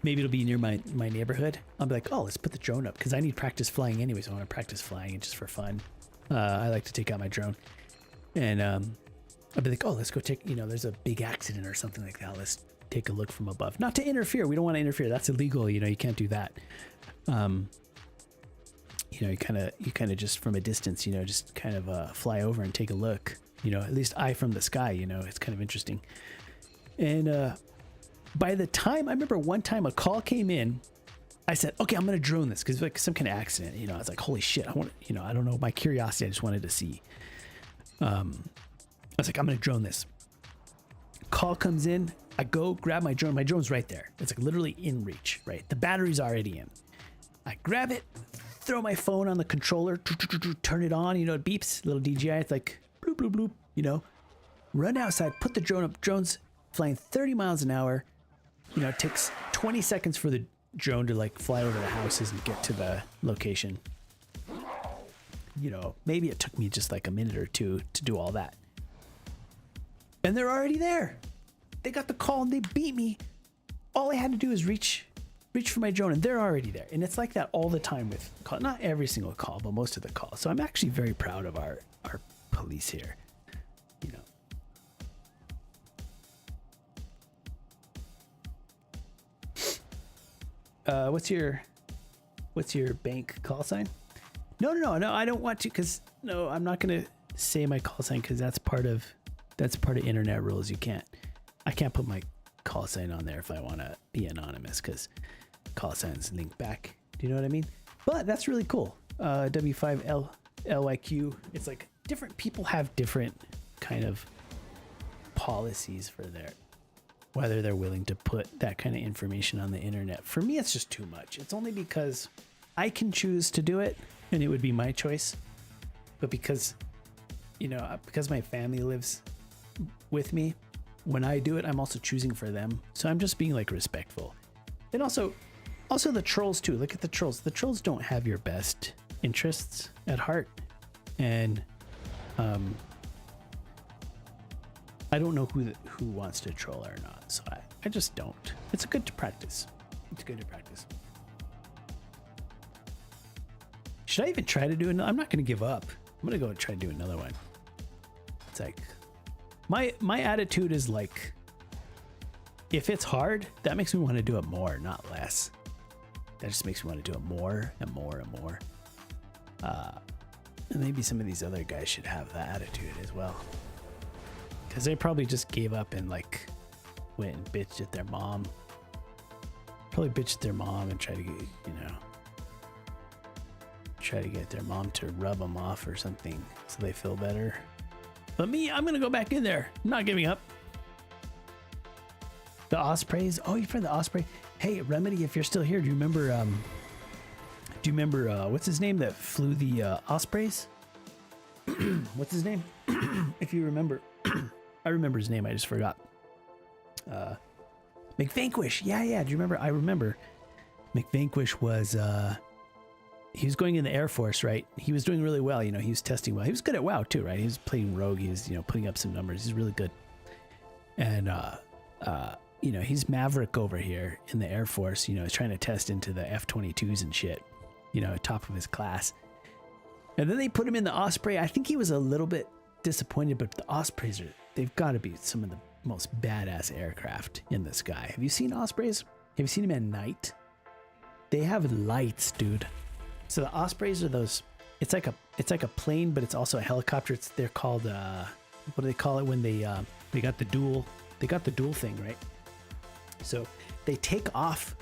maybe it'll be near my neighborhood. I'll be like, oh, let's put the drone up because I need practice flying anyways. I want to practice flying just for fun. I like to take out my drone, and I'll be like, oh, let's go take, you know, there's a big accident or something like that. Let's take a look from above. Not to interfere. We don't want to interfere. That's illegal. You know, you can't do that. You know, you kind of just from a distance, you know, just kind of fly over and take a look. You know, at least eye from the sky. You know, it's kind of interesting. And by the time, I remember one time a call came in, I said, okay, I'm going to drone this because like some kind of accident. You know, I was like, holy shit, I want, you know, I don't know, my curiosity, I just wanted to see. I was like, I'm going to drone this. Call comes in, I go grab my drone. My drone's right there. It's like literally in reach, right? The battery's already in. I grab it, throw my phone on the controller, turn it on, you know, it beeps, little DJI. It's like bloop, bloop, bloop, you know, run outside, put the drone up. Drone's flying 30 miles an hour. You know, it takes 20 seconds for the drone to like fly over the houses and get to the location. You know, maybe it took me just like a minute or two to do all that. And they're already there. They got the call and they beat me. All I had to do is reach for my drone and they're already there. And it's like that all the time with call, not every single call, but most of the calls. So I'm actually very proud of our police here. You know. What's your bank call sign? No, I don't want to, because no, I'm not gonna say my call sign because that's part of internet rules. I can't put my call sign on there if I want to be anonymous because call signs link back. Do you know what I mean? But that's really cool. W5LYQ. It's like different people have different kind of policies for whether they're willing to put that kind of information on the internet. For me, it's just too much. It's only because I can choose to do it and it would be my choice. But because, you know, because my family lives with me, when I do it, I'm also choosing for them. So I'm just being like respectful. And also the trolls too. Look at the trolls. The trolls don't have your best interests at heart. And I don't know who wants to troll or not. So I just don't. It's good to practice. Should I even try to do it? I'm not going to give up. I'm going to go and try to do another one. It's like, my attitude is like, if it's hard, that makes me want to do it more, not less. That just makes me want to do it more and more and more. And maybe some of these other guys should have that attitude as well. Because they probably just gave up and like went and bitched at their mom. Probably bitched at their mom and tried to get, try to get their mom to rub them off or something so they feel better. But me, I'm going to go back in there. I'm not giving up. The Ospreys. Oh, you've heard the Osprey. Hey, Remedy, if you're still here, do you remember, what's his name that flew the Ospreys? What's his name? If you remember. I remember his name. I just forgot. McVanquish. Yeah. Do you remember? I remember. McVanquish was, he was going in the Air Force, right? He was doing really well. You know, he was testing well. He was good at WoW too, right? He was playing rogue. He was, putting up some numbers. He's really good. And, he's Maverick over here in the Air Force, trying to test into the F-22s and shit, top of his class. And then they put him in the Osprey. I think he was a little bit disappointed, but the Ospreys they've got to be some of the most badass aircraft in the sky. Have you seen Ospreys? Have you seen them at night? They have lights, dude. So the Ospreys are those, it's like a plane, but it's also a helicopter. They're called, what do they call it when they got the dual thing, right? So they take off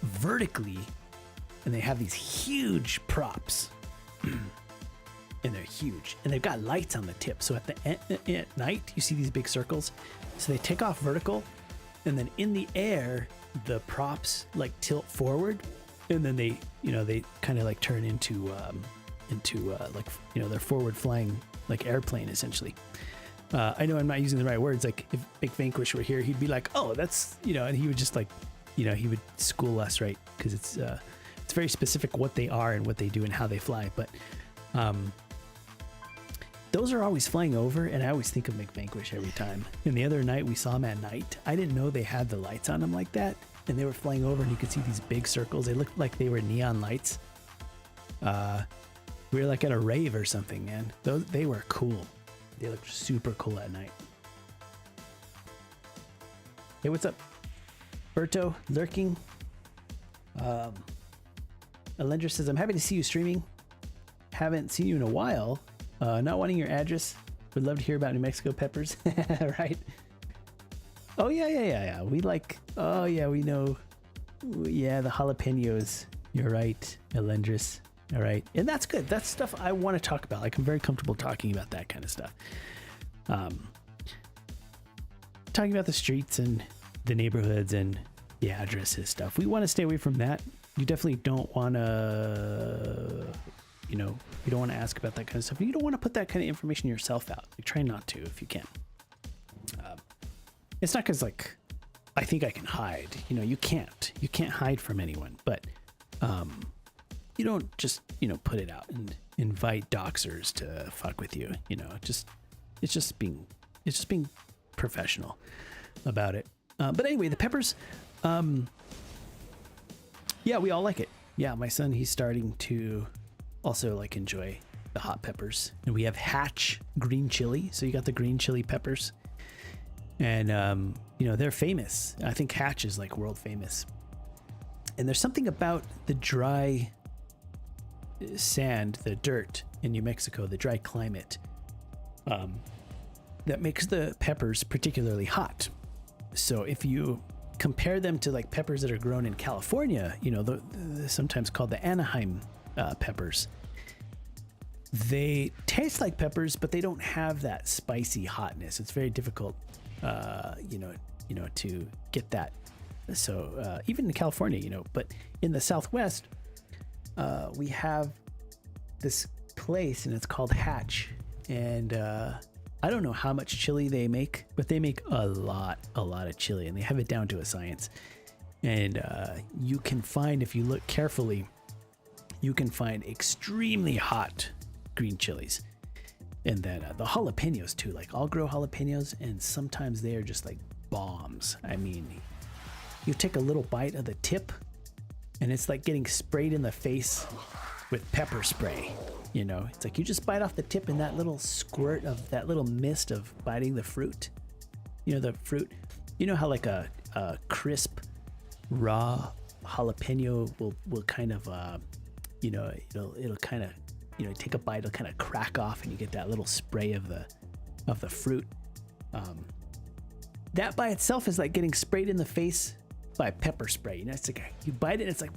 vertically and they have these huge props and they're huge and they've got lights on the tip. So at night, you see these big circles. So they take off vertical and then in the air, the props like tilt forward. And then they kind of like turn into their forward flying like airplane essentially. I know I'm not using the right words. Like if Big Vanquish were here, he'd be like, oh, that's, and he would just like, he would school us, right? Because it's very specific what they are and what they do and how they fly. But those are always flying over, and I always think of McVanquish every time. And the other night we saw them at night. I didn't know they had the lights on them like that, and they were flying over, and you could see these big circles. They looked like they were neon lights. We were like at a rave or something, man. They were cool. They looked super cool at night. Hey, what's up? Berto, lurking. Alendra says, I'm happy to see you streaming. Haven't seen you in a while. Not wanting your address. Would love to hear about New Mexico peppers. Right? Oh, yeah. We like, oh, yeah, we know. Yeah, the jalapenos. You're right, Alendris. All right. And that's good. That's stuff I want to talk about. Like, I'm very comfortable talking about that kind of stuff. Talking about the streets and the neighborhoods and the addresses stuff. We want to stay away from that. You definitely don't want to, you don't want to ask about that kind of stuff. You don't want to put that kind of information yourself out. Like, try not to if you can. It's not because, like, I think I can hide. You can't. You can't hide from anyone. But you don't just, put it out and invite doxers to fuck with you. It's just being professional about it. But anyway, the peppers, yeah, we all like it. Yeah, my son, he's starting to also like enjoy the hot peppers. And we have Hatch green chili. So you got the green chili peppers. And, they're famous. I think Hatch is like world famous. And there's something about the dry sand, the dirt in New Mexico, the dry climate, that makes the peppers particularly hot. So if you compare them to like peppers that are grown in California, the sometimes called the Anaheim peppers, they taste like peppers, but they don't have that spicy hotness. It's very difficult, to get that. So even in California, but in the Southwest, we have this place and it's called Hatch. And I don't know how much chili they make, but they make a lot of chili, and they have it down to a science. And you can find, if you look carefully, you can find extremely hot green chilies. And then the jalapenos too, like I'll grow jalapenos, and sometimes they are just like bombs. I mean, you take a little bite of the tip and it's like getting sprayed in the face with pepper spray. It's like you just bite off the tip, and that little squirt of that little mist of biting the fruit, the fruit, how like a crisp raw jalapeno will kind of, it'll kind of, take a bite, it'll kind of crack off, and you get that little spray of the fruit. That by itself is like getting sprayed in the face by pepper spray. It's like you bite it, and it's like,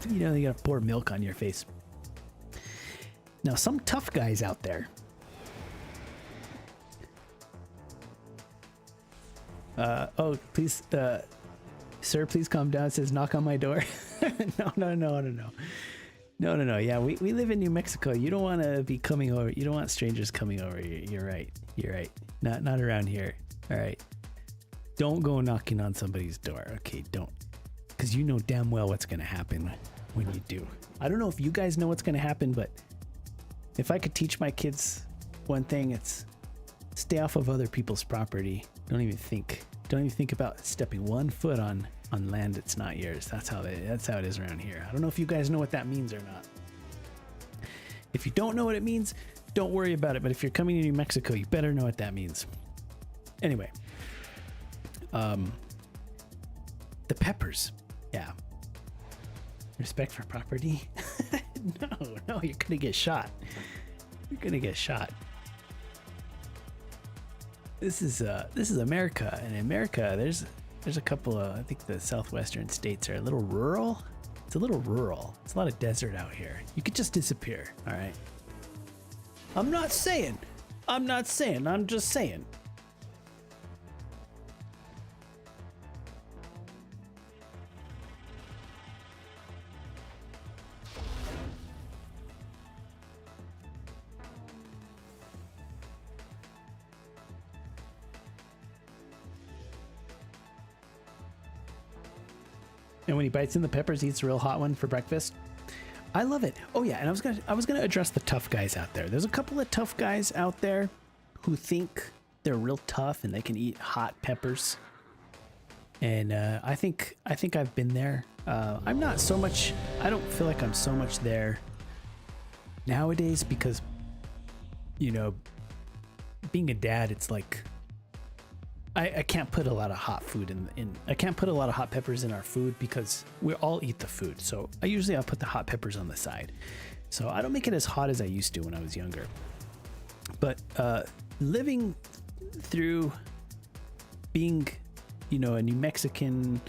you gotta pour milk on your face. Now, some tough guys out there, please, sir, please calm down. It says knock on my door. No. Yeah, we live in New Mexico. You don't want to be coming over. You don't want strangers coming over. You're right. Not around here. All right. Don't go knocking on somebody's door. Okay, don't. Because you know damn well what's going to happen when you do. I don't know if you guys know what's going to happen, but if I could teach my kids one thing, it's stay off of other people's property. Don't even think about stepping 1 foot on land that's not yours. That's how it is around here. I don't know if you guys know what that means or not. If you don't know what it means, don't worry about it. But if you're coming to New Mexico, you better know what that means. Anyway, the peppers. Yeah. Respect for property? No, you're gonna get shot. This is America, and in America, there's a couple of, I think the southwestern states are a little rural. It's a little rural. It's a lot of desert out here. You could just disappear. All right. I'm just saying. And when he bites in the peppers, he eats a real hot one for breakfast. I love it. Oh yeah, and I was gonna address the tough guys out there. There's a couple of tough guys out there who think they're real tough and they can eat hot peppers. And I think I've been there. I'm not so much. I don't feel like I'm so much there nowadays because, you know, being a dad, it's like I can't put a lot of hot food in. I can't put a lot of hot peppers in our food because we all eat the food. So I'll put the hot peppers on the side. So I don't make it as hot as I used to when I was younger. But living through being, you know, a New Mexican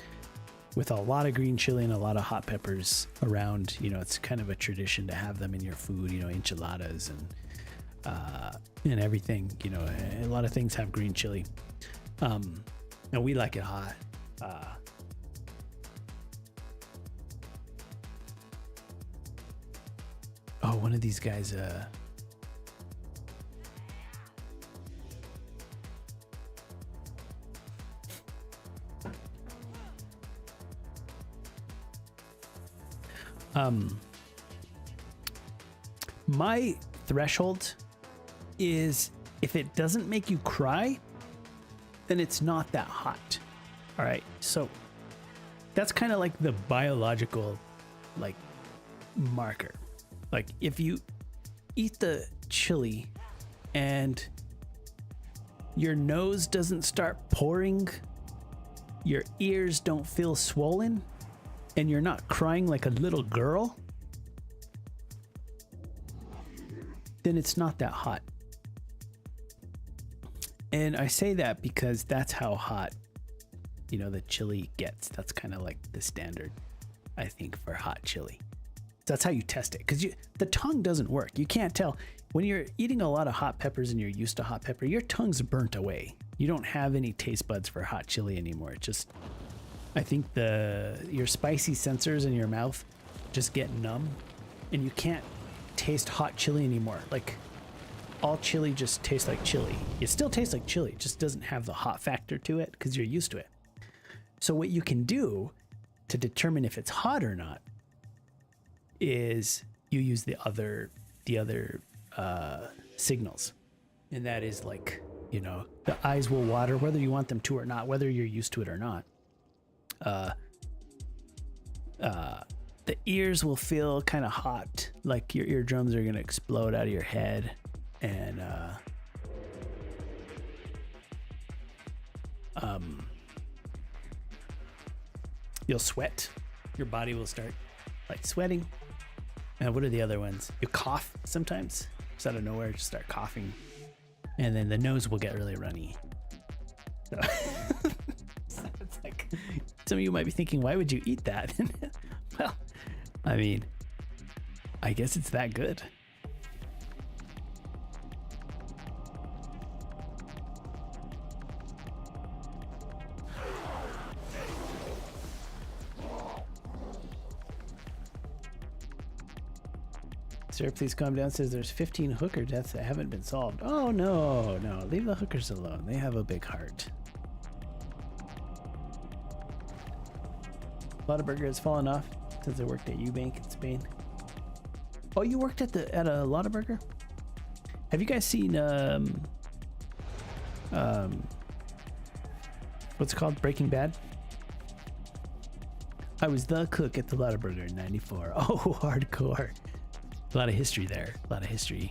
with a lot of green chili and a lot of hot peppers around, you know, it's kind of a tradition to have them in your food, you know, enchiladas and everything, you know, a lot of things have green chili. And we like it hot. One of these guys, my threshold is if it doesn't make you cry, then it's not that hot. All right. So that's kind of like the biological, like, marker. Like if you eat the chili and your nose doesn't start pouring, your ears don't feel swollen, and you're not crying like a little girl, then it's not that hot. And I say that because that's how hot, you know, the chili gets. That's kind of like the standard, I think, for hot chili. That's how you test it, because the tongue doesn't work. You can't tell. When you're eating a lot of hot peppers and you're used to hot pepper, your tongue's burnt away. You don't have any taste buds for hot chili anymore. It just, I think your spicy sensors in your mouth just get numb and you can't taste hot chili anymore. Like, all chili just tastes like chili. It still tastes like chili. It just doesn't have the hot factor to it because you're used to it. So what you can do to determine if it's hot or not is you use the other signals. And that is, like, you know, the eyes will water whether you want them to or not, whether you're used to it or not. The ears will feel kind of hot, like your eardrums are gonna explode out of your head, and you'll sweat. Your body will start like sweating. And what are the other ones? You cough sometimes, just out of nowhere, just start coughing, and then the nose will get really runny. So, so it's like, some of you might be thinking, why would you eat that? Well, I mean, I guess it's that good. Sir, please calm down. Says there's 15 hooker deaths that haven't been solved. Oh, no, leave the hookers alone. They have a big heart. A lot of burger has fallen off since I worked at Eubank in Spain. Oh, you worked at a Lotta Burger? Have you guys seen what's it called? Breaking Bad? I was the cook at the Lotta Burger in '94. Oh, hardcore. A lot of history there. A lot of history.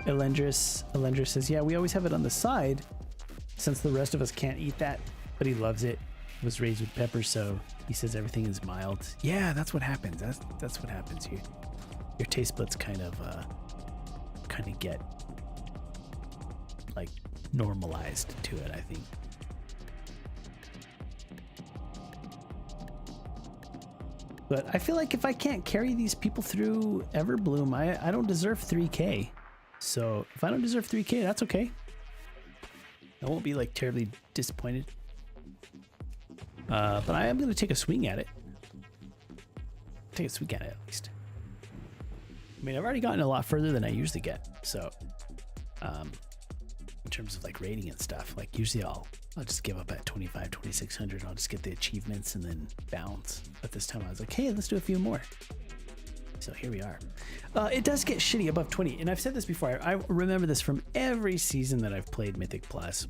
Elendris says, yeah, we always have it on the side since the rest of us can't eat that, but he loves it. He was raised with peppers, so he says everything is mild. Yeah, that's what happens. That's what happens here. Your taste buds kind of get like normalized to it, I think. But I feel like if I can't carry these people through Everbloom, I don't deserve 3K. So if I don't deserve 3K, that's okay. I won't be like terribly disappointed. But I am going to take a swing at it. Take a swing at it at least. I mean, I've already gotten a lot further than I usually get. So in terms of like rating and stuff, like usually I'll I'll just give up at 25, 2600. I'll just get the achievements and then bounce. But this time I was like, hey, let's do a few more. So here we are. It does get shitty above 20. And I've said this before. I remember this from every season that I've played Mythic Plus.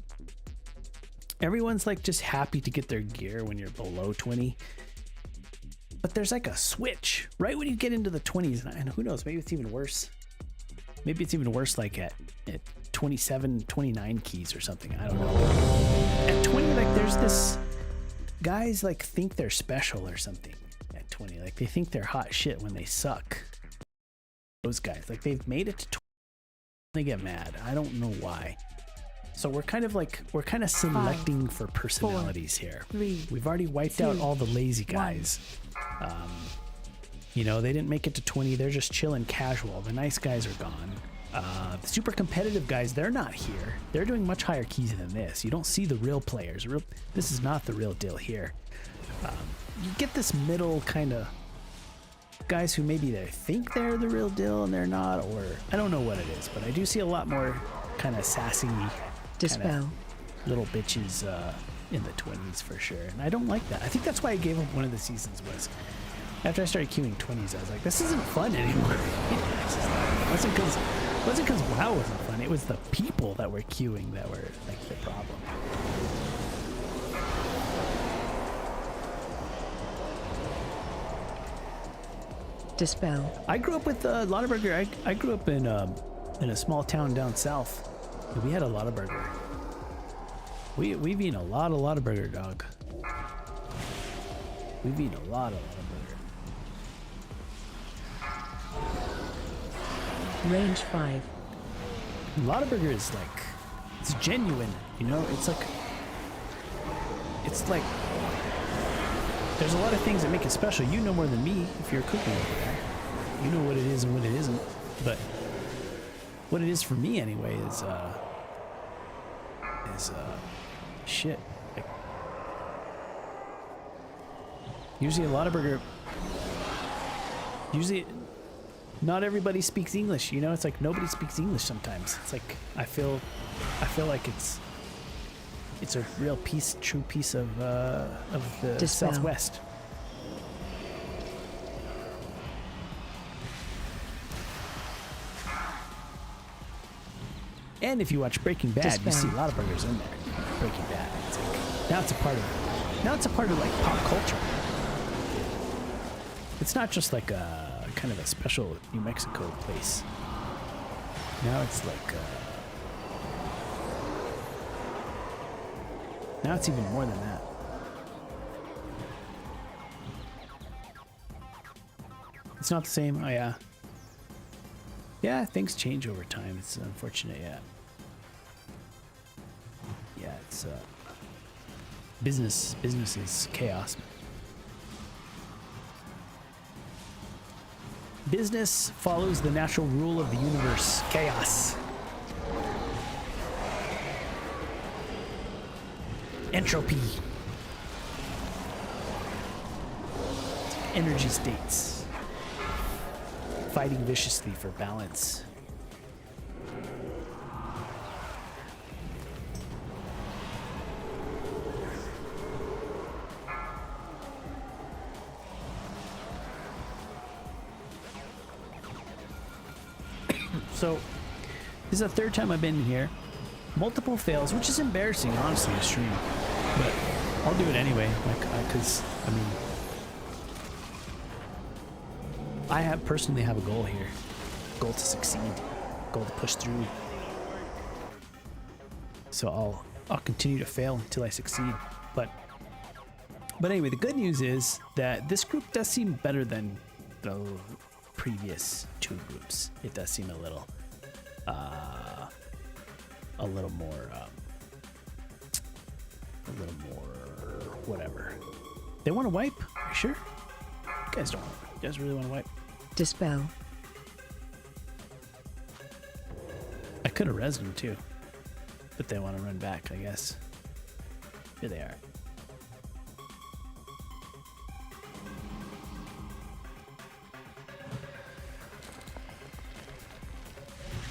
Everyone's like just happy to get their gear when you're below 20. But there's like a switch right when you get into the 20s. And who knows, maybe it's even worse. Maybe it's even worse like at 27, 29 keys or something. I don't know. At 20, like there's this, guys like think they're special or something at 20. Like they think they're hot shit when they suck. Those guys, like they've made it to 20, they get mad. I don't know why. So we're kind of selecting for personalities here. We've already wiped out all the lazy guys. You know, they didn't make it to 20. They're just chilling casual. The nice guys are gone. The super competitive guys, they're not here. They're doing much higher keys than this. You don't see the real players. This is not the real deal here. You get this middle kind of guys who maybe they think they're the real deal and they're not, or I don't know what it is, but I do see a lot more kind of sassy, Dispel. little bitches in the 20s for sure. And I don't like that. I think that's why I gave up one of the seasons was after I started queuing 20s, I was like, this isn't fun anymore. It wasn't because WoW wasn't fun. It was the people that were queuing that were like the problem. Dispel. I grew up with Lottaburger. I grew up in a small town down south. We had a Lottaburger. We've eaten a lot of Lottaburger, dog. We've eaten a lot of Lottaburger. Range 5. Lottaburger is like, it's genuine, you know? It's like, there's a lot of things that make it special. You know more than me if you're cooking over there. You know what it is and what it isn't. But what it is for me anyway is shit. Like, usually a Lottaburger, not everybody speaks English, you know? It's like nobody speaks English sometimes. It's like I feel like it's a real true piece of the Dispel. Southwest. And if you watch Breaking Bad, you see a lot of burgers in there. Breaking Bad. It's like, now it's a part of like pop culture. It's not just like a kind of a special New Mexico place. Now it's like now it's even more than that. It's not the same. Oh yeah. Yeah, things change over time. It's unfortunate, yeah. Yeah, it's business is chaos. Business follows the natural rule of the universe, chaos. Entropy. Energy states. Fighting viciously for balance. So, this is the third time I've been here. Multiple fails, which is embarrassing, honestly, to stream. But I'll do it anyway, like, because, I mean, I personally have a goal here. Goal to succeed. Goal to push through. So I'll continue to fail until I succeed. But anyway, the good news is that this group does seem better than the previous two groups. It does seem a little more whatever. They want to wipe? Are you sure? You guys don't. You guys really want to wipe? Dispel. I could have rezzed them too, but they want to run back, I guess. Here they are.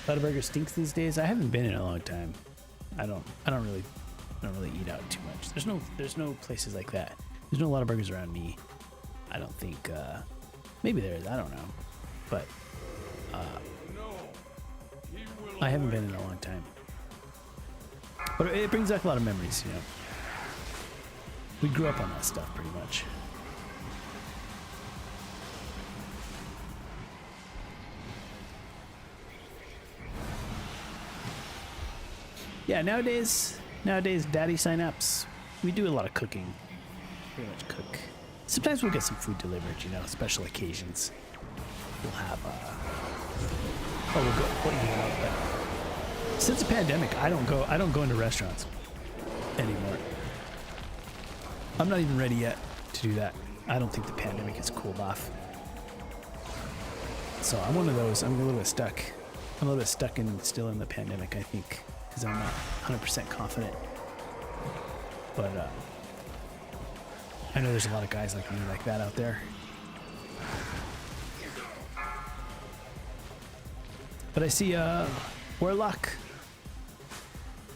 Lottaburger stinks these days. I haven't been in a long time. I don't really I don't really eat out too much. There's no places like that. There's no lot of burgers around me. I don't think. Maybe there is. I don't know. But I haven't been in a long time. But it brings back a lot of memories, you know. We grew up on that stuff pretty much. Yeah, nowadays, Daddy Psynaps, we do a lot of cooking. Pretty much cook. Sometimes we'll get some food delivered, you know, special occasions. We'll have, we'll go eat out. But since the pandemic, I don't go into restaurants anymore. I'm not even ready yet to do that. I don't think the pandemic has cooled off. So I'm one of those. I'm a little bit stuck. I'm a little bit stuck still in the pandemic, I think, because I'm not 100% confident. But I know there's a lot of guys like me like that out there. But I see Warlock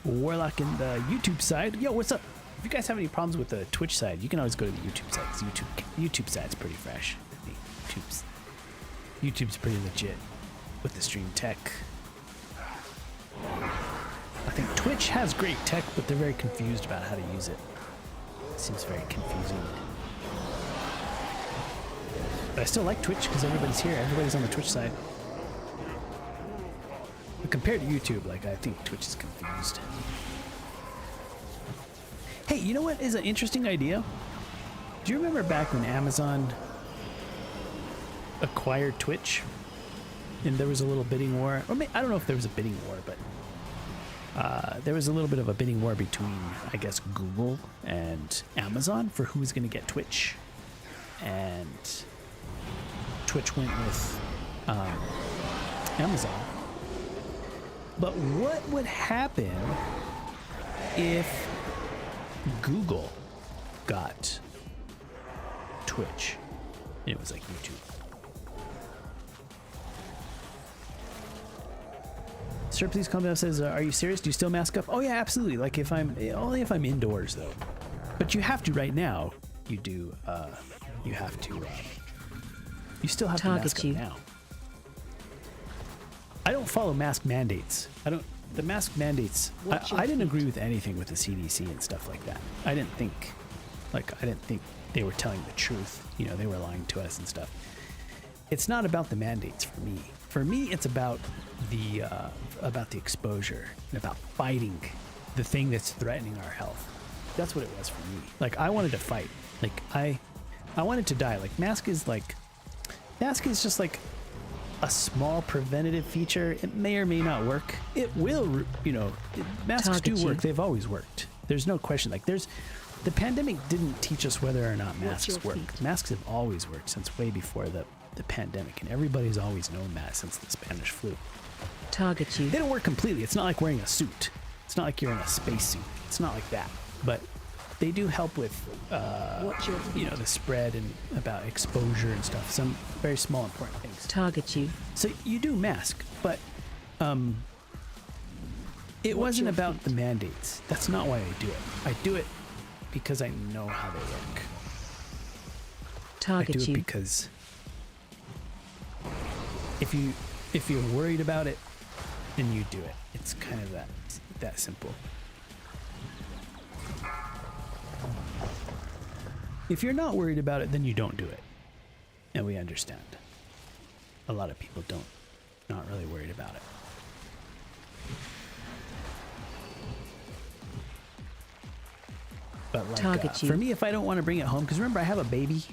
in the YouTube side. Yo, what's up? If you guys have any problems with the Twitch side, you can always go to the YouTube side. 'Cause YouTube side's pretty fresh. YouTube's pretty legit with the stream tech. I think Twitch has great tech, but they're very confused about how to use it. It seems very confusing. But I still like Twitch because everybody's here. Everybody's on the Twitch side. But compared to YouTube, like, I think Twitch is confused. Hey, you know what is an interesting idea? Do you remember back when Amazon acquired Twitch? And there was a little bidding war. Or I don't know if there was a bidding war, but there was a little bit of a bidding war between, I guess, Google and Amazon for who was going to get Twitch. And Twitch went with Amazon. But what would happen if Google got Twitch? And it was like YouTube. Sir, please calm down. Says, are you serious? Do you still mask up? Oh yeah, absolutely. Like only if I'm indoors though. But you have to right now. You do. You have to. You still have to mask up now. I don't follow mask mandates. The mask mandates. I didn't agree with anything with the CDC and stuff like that. I didn't think they were telling the truth. You know, they were lying to us and stuff. It's not about the mandates for me. For me, it's about the exposure and about fighting the thing that's threatening our health. That's what it was for me. Like, I wanted to fight. Like, I wanted to die. Like, mask is just like a small preventative feature. It may or may not work. It will, you know, masks do work. They've always worked. There's no question. Like, the pandemic didn't teach us whether or not masks work. Masks have always worked since way before the pandemic, and everybody's always known that since the Spanish flu. Target you. They don't work completely. It's not like wearing a suit. It's not like you're in a spacesuit. It's not like that. But they do help with, you know, the spread and about exposure and stuff. Some very small, important things. Target you. So you do mask, but it wasn't about the mandates. That's not why I do it. I do it because I know how they work. Target I do it you. because if you're worried about it, then you do it. It's kind of that simple. If you're not worried about it, then you don't do it. And we understand. A lot of people not really worried about it. But like, for me, if I don't want to bring it home, because remember, I have a baby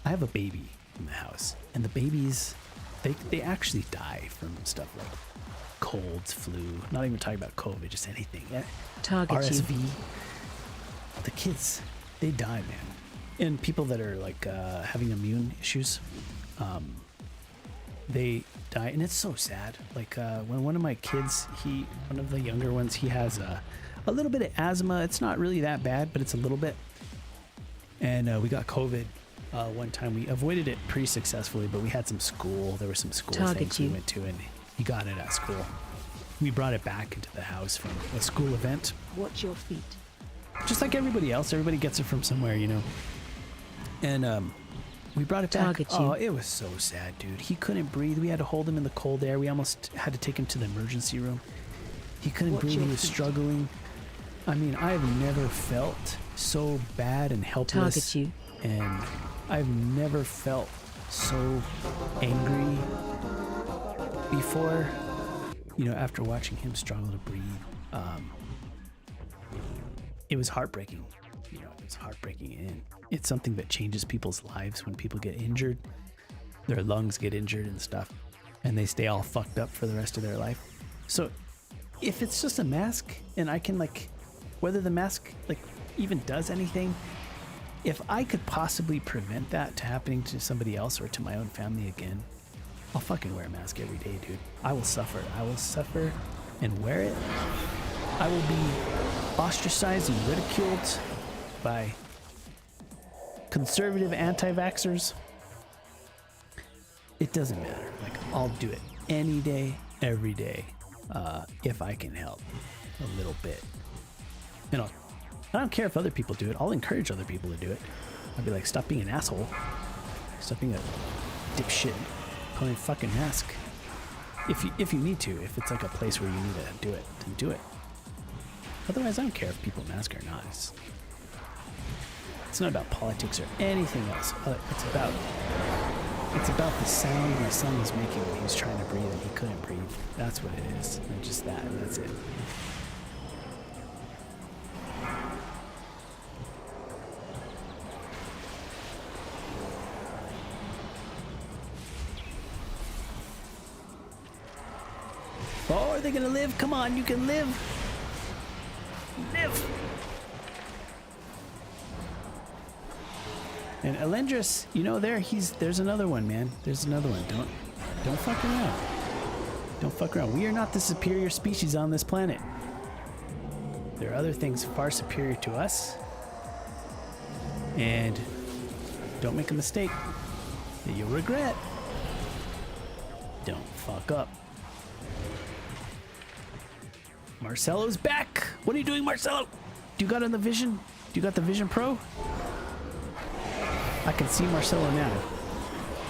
in the house, and the babies, they actually die from stuff like colds, flu, not even talking about COVID, just anything. RSV. The kids, they die, man. And people that are like having immune issues, they die, and it's so sad. Like when one of my kids, one of the younger ones, he has a little bit of asthma. It's not really that bad, but it's a little bit. And we got COVID one time. We avoided it pretty successfully, but we had there were some school things we went to, and he got it at school. We brought it back into the house from a school event. Watch your feet. just like everybody else. Everybody gets it from somewhere, you know. And we brought it back. Target you. Oh, it was so sad, dude. He couldn't breathe. We had to hold him in the cold air. We almost had to take him to the emergency room. He couldn't Watch breathe. your He was feet. struggling. I mean, I've never felt so bad and helpless. Target you. And I've never felt so angry before. You know, after watching him struggle to breathe, it was heartbreaking. You know, it was heartbreaking, and it's something that changes people's lives when people get injured. Their lungs get injured and stuff, and they stay all fucked up for the rest of their life. So, if it's just a mask, and I can like, whether the mask like even does anything, if I could possibly prevent that to happening to somebody else or to my own family again, I'll fucking wear a mask every day, dude. I will suffer. I will suffer and wear it. I will be ostracized and ridiculed by conservative anti-vaxxers. It doesn't matter. Like, I'll do it any day, every day, if I can help a little bit. And I don't care if other people do it. I'll encourage other people to do it. I'll be like, stop being an asshole. Stop being a dipshit. Put on a fucking mask. If you need to, if it's like a place where you need to do it, then do it. Otherwise, I don't care if people mask or not. It's not about politics or anything else. It's about the sound my son was making when he was trying to breathe and he couldn't breathe. That's what it is. And just that. And that's it. Oh, are they gonna live? Come on, you can live. Live. And Elendris, you know, there's another one, man. There's another one. Don't fuck around. Don't fuck around. We are not the superior species on this planet. There are other things far superior to us. And don't make a mistake that you'll regret. Don't fuck up. Marcelo's back. What are you doing, Marcelo? Do you got on the Vision? Do you got the Vision Pro? I can see Marcelo now.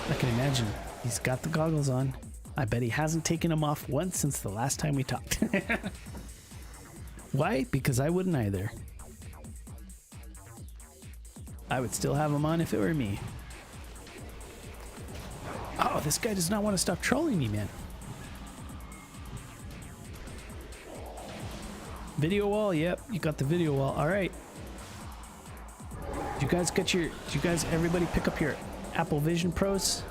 I can imagine. He's got the goggles on. I bet he hasn't taken them off once since the last time we talked. Why? Because I wouldn't either. I would still have them on if it were me. Oh, this guy does not want to stop trolling me, man. Video wall, yep, you got the video wall. All right. Did you guys everybody pick up your Apple Vision Pros?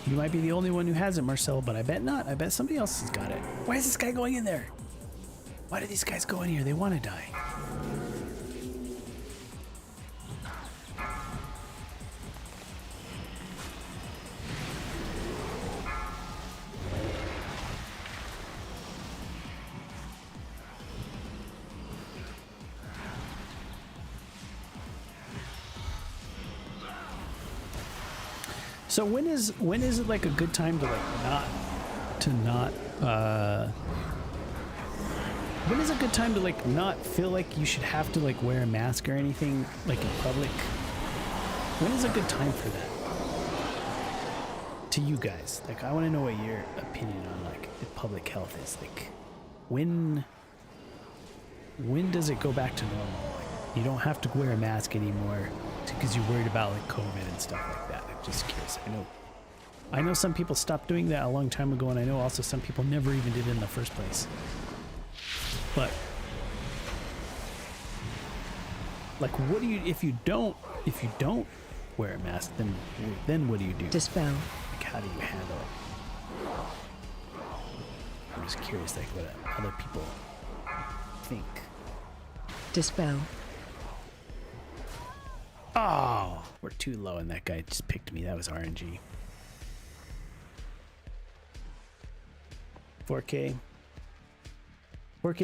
You might be the only one who has it, Marcel, but I bet not. I bet somebody else has got it. Why is this guy going in there? Why do these guys go in here? They want to die. So when is it like a good time to when is a good time to like not feel like you should have to like wear a mask or anything like in public? When is a good time for that? To you guys, like I want to know what your opinion on like the public health is. Like when does it go back to normal? Like, you don't have to wear a mask anymore because you're worried about like COVID and stuff like that. I'm just curious. I know some people stopped doing that a long time ago, and I know also some people never even did it in the first place. But like, what do you if you don't wear a mask? Then what do you do? Dispel. Like, how do you handle it? I'm just curious, like what other people think. Dispel. Oh, we're too low, and that guy just picked me. That was RNG. 4K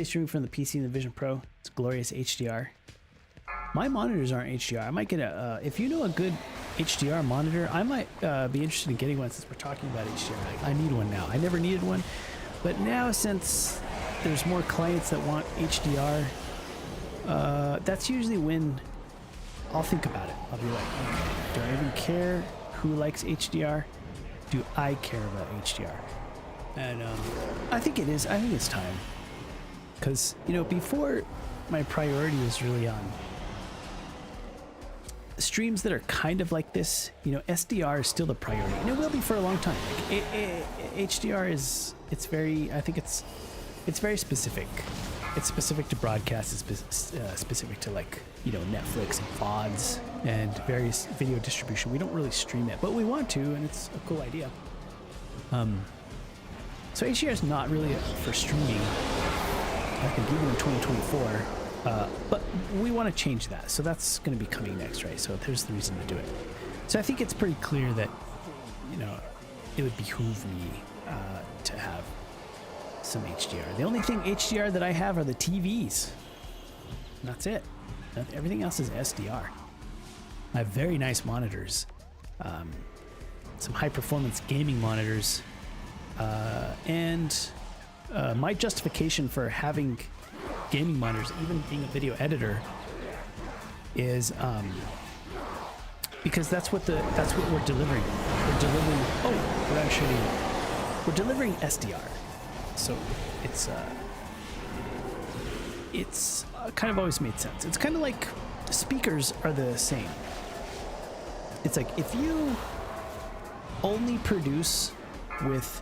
streaming from the PC and the Vision Pro. It's glorious HDR. My monitors aren't HDR. I might get if you know a good HDR monitor, I might be interested in getting one since we're talking about HDR. I need one now. I never needed one, but now since there's more clients that want HDR, that's usually when I'll think about it. I'll be like, okay, do I even care who likes HDR? Do I care about HDR? And I think it is. I think it's time. Because, you know, before my priority was really on streams that are kind of like this, you know, SDR is still the priority. And it will be for a long time. Like, HDR is, it's very, I think it's very specific. It's specific to broadcast. It's specific to, like, you know, Netflix and VODs and various video distribution. We don't really stream it, but we want to, and it's a cool idea. So HDR is not really for streaming, I think, even in 2024. But we want to change that. So that's going to be coming next, right? So there's the reason to do it. So I think it's pretty clear that, you know, it would behoove me to have some HDR. The only thing HDR that I have are the TVs. And that's it. Everything else is SDR. I have very nice monitors, some high performance gaming monitors, and my justification for having gaming monitors, even being a video editor, is because that's what we're delivering. We're delivering. Oh, we're actually we're delivering SDR. So it's kind of always made sense. It's kind of like speakers are the same. It's like if you only produce with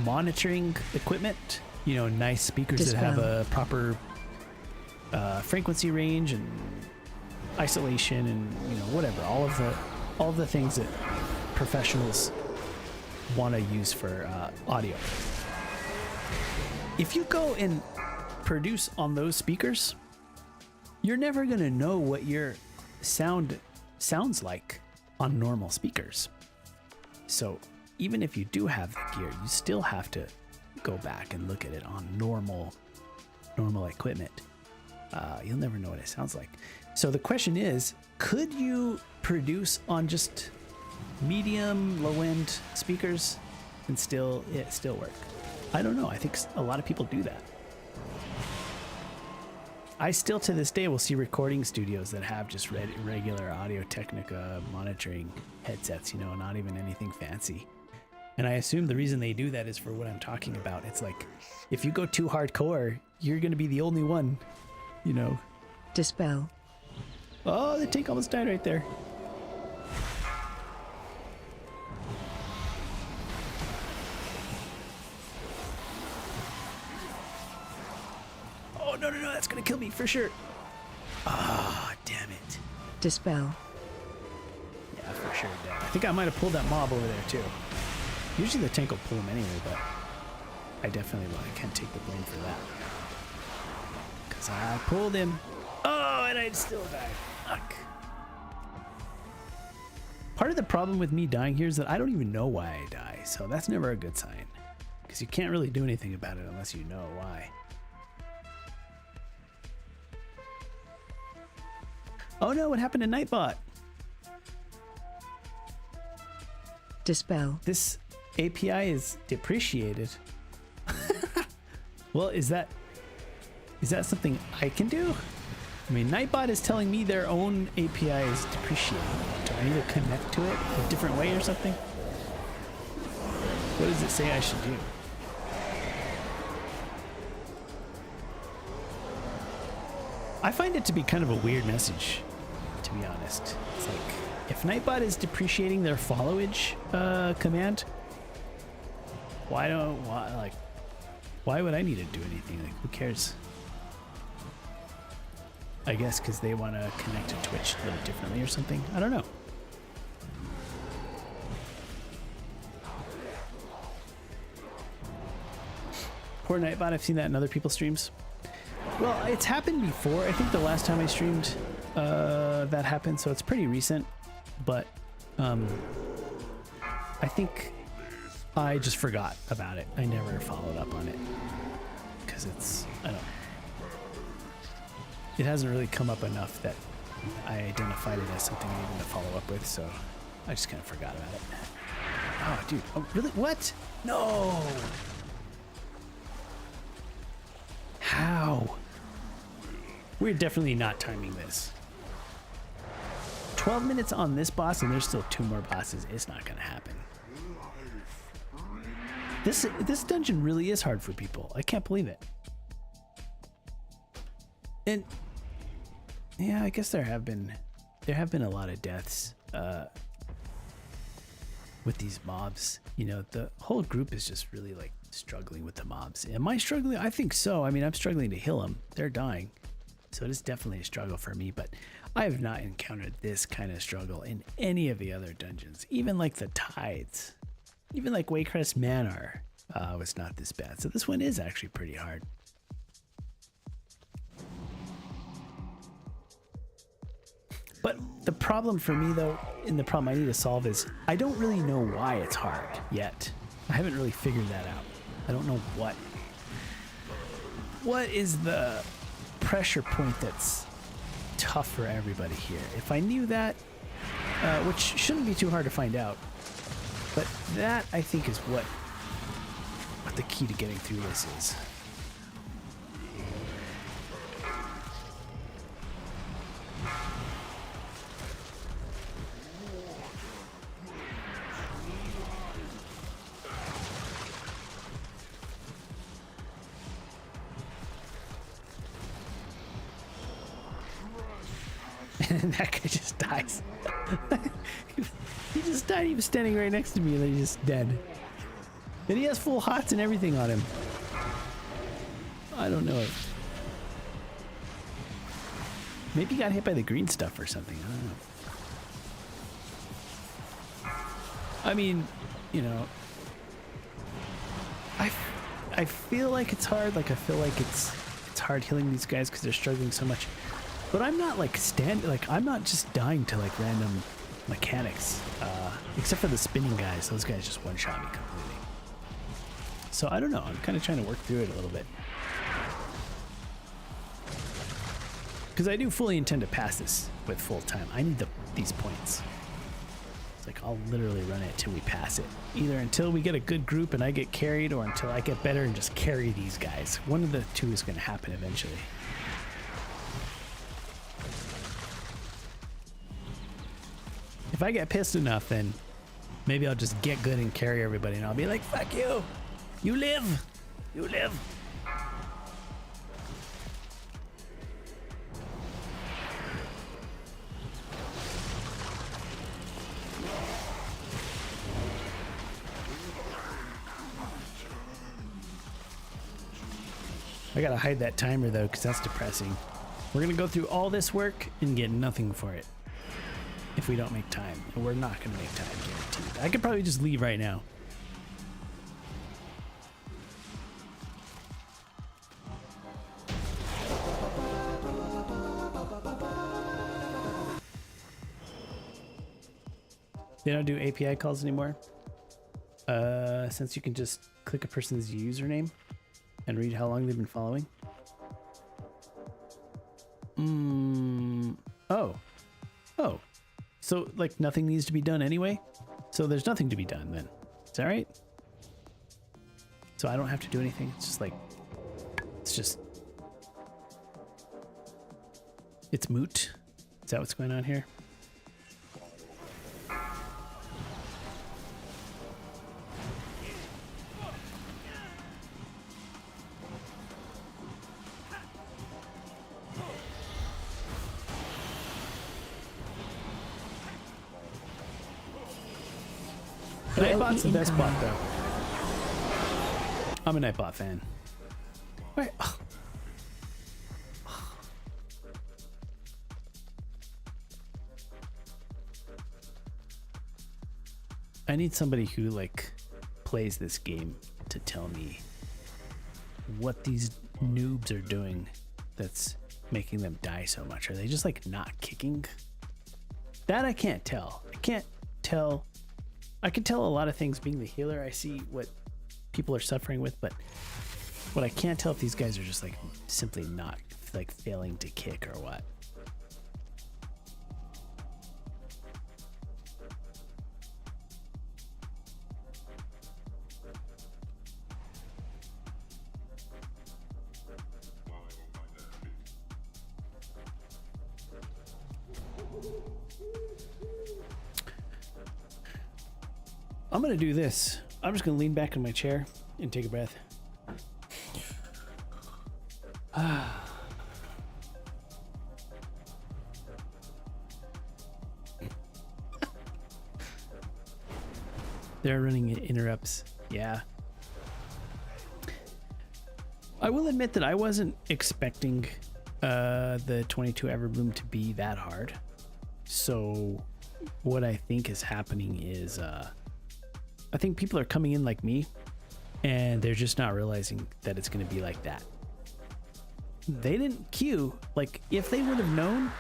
monitoring equipment, you know, nice speakers that have a proper frequency range and isolation and, you know, whatever, all of the things that professionals want to use for audio. If you go and produce on those speakers, you're never going to know what your sound sounds like on normal speakers. So even if you do have the gear, you still have to go back and look at it on normal equipment. You'll never know what it sounds like. So the question is, could you produce on just medium, low-end speakers and still work? I don't know. I think a lot of people do that. I still to this day will see recording studios that have just regular Audio-Technica monitoring headsets, you know, not even anything fancy. And I assume the reason they do that is for what I'm talking about. It's like, if you go too hardcore, you're going to be the only one, you know. Dispel. Oh, the tank almost died right there. Oh, no, that's going to kill me for sure. Ah, oh, damn it. Dispel. Yeah, for sure. I think I might have pulled that mob over there, too. Usually the tank will pull him anyway, but I definitely will. I can't take the blame for that. Because I pulled him. Oh, and I still died. Fuck. Part of the problem with me dying here is that I don't even know why I die, so that's never a good sign. Because you can't really do anything about it unless you know why. Oh no, what happened to Nightbot? Dispel. This API is depreciated. Well, is that something I can do? I mean, Nightbot is telling me their own API is depreciated. Do I need to connect to it a different way or something? What does it say I should do? I find it to be kind of a weird message, to be honest. It's like, if Nightbot is depreciating their followage command, why would I need to do anything? Like, who cares? I guess because they want to connect to Twitch a little differently or something. I don't know. Poor Nightbot. I've seen that in other people's streams. Well, it's happened before. I think the last time I streamed that happened, so it's pretty recent. But I think I just forgot about it. I never followed up on it because it hasn't really come up enough that I identified it as something I needed to follow up with, so I just kind of forgot about it. Oh, dude. Oh, really? What? No! Ow. We're definitely not timing this. 12 minutes on this boss and there's still 2 more bosses. It's not gonna happen. This dungeon really is hard for people. I can't believe it. And yeah, I guess there have been a lot of deaths with these mobs. You know, the whole group is just really like struggling with the mobs. Am I struggling? I think so. I mean, I'm struggling to heal them. They're dying. So it is definitely a struggle for me, but I have not encountered this kind of struggle in any of the other dungeons. Even like the Tides, even like Waycrest Manor was not this bad. So this one is actually pretty hard. But the problem for me though, and the problem I need to solve is I don't really know why it's hard yet. I haven't really figured that out. I don't know what is the pressure point that's tough for everybody here. If I knew that, which shouldn't be too hard to find out, but that I think is what the key to getting through this is. And that guy just dies. He just died. He was standing right next to me and then he's just dead. And he has full hots and everything on him. I don't know. Maybe he got hit by the green stuff or something. I don't know. I mean, you know, I feel like it's hard. Like I feel like it's hard healing these guys because they're struggling so much. But I'm not like I'm not just dying to like random mechanics, except for the spinning guys. Those guys just one-shot me completely. So I don't know. I'm kind of trying to work through it a little bit. Because I do fully intend to pass this with full time. I need these points. It's like I'll literally run it till we pass it. Either until we get a good group and I get carried, or until I get better and just carry these guys. One of the two is going to happen eventually. If I get pissed enough, then maybe I'll just get good and carry everybody and I'll be like, fuck you. You live. You live. I gotta hide that timer though, because that's depressing. We're gonna go through all this work and get nothing for it. If we don't make time, and we're not going to make time, guaranteed. I could probably just leave right now. They don't do API calls anymore. Since you can just click a person's username and read how long they've been following. Oh. So, like, nothing needs to be done anyway? So there's nothing to be done then. Is that right? So I don't have to do anything? It's just like... It's moot? Is that what's going on here? Nightbot's the best bot, though. I'm a Nightbot fan. Wait. I need somebody who, like, plays this game to tell me what these noobs are doing that's making them die so much. Are they just, like, not kicking? That I can't tell. I can't tell... I can tell a lot of things being the healer. I see what people are suffering with, but what I can't tell if these guys are just like simply not like failing to kick or what. I'm gonna do this. I'm just gonna lean back in my chair and take a breath. They're running interrupts. Yeah. I will admit that I wasn't expecting the 22 Everbloom to be that hard. So what I think is happening is I think people are coming in like me and they're just not realizing that it's going to be like that. They didn't queue. Like if they would have known,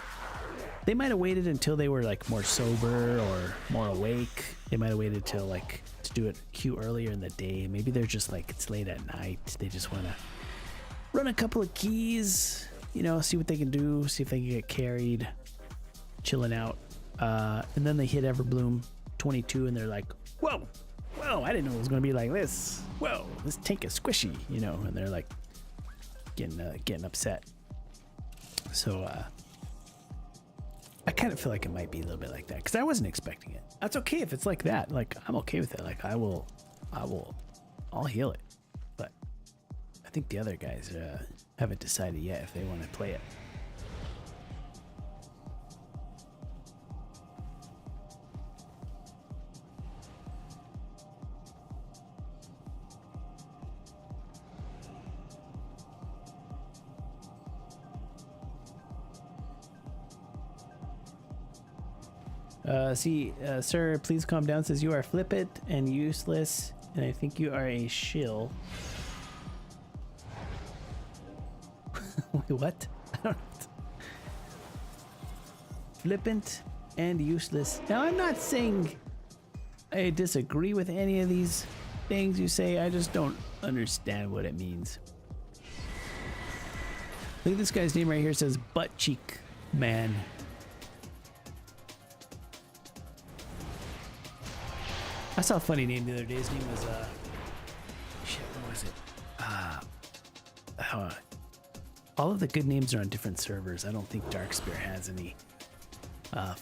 they might have waited until they were like more sober or more awake. They might have waited till like to do it queue earlier in the day. Maybe they're just like, it's late at night. They just want to run a couple of keys, you know, see what they can do, see if they can get carried, chilling out. And then they hit Everbloom 22 and they're like, whoa, I didn't know it was going to be like this. Whoa, this tank is squishy, you know, and they're like getting upset. So, I kind of feel like it might be a little bit like that because I wasn't expecting it. That's okay if it's like that. Like I'm okay with it. Like I'll heal it. But I think the other guys haven't decided yet if they want to play it. Sir, please calm down. Says you are flippant and useless, and I think you are a shill. Wait, what? I don't know. Flippant and useless. Now, I'm not saying I disagree with any of these things you say. I just don't understand what it means. Look at this guy's name right here. It says Butt Cheek Man. I saw a funny name the other day. His name was shit, what was it? All of the good names are on different servers. I don't think Darkspear has any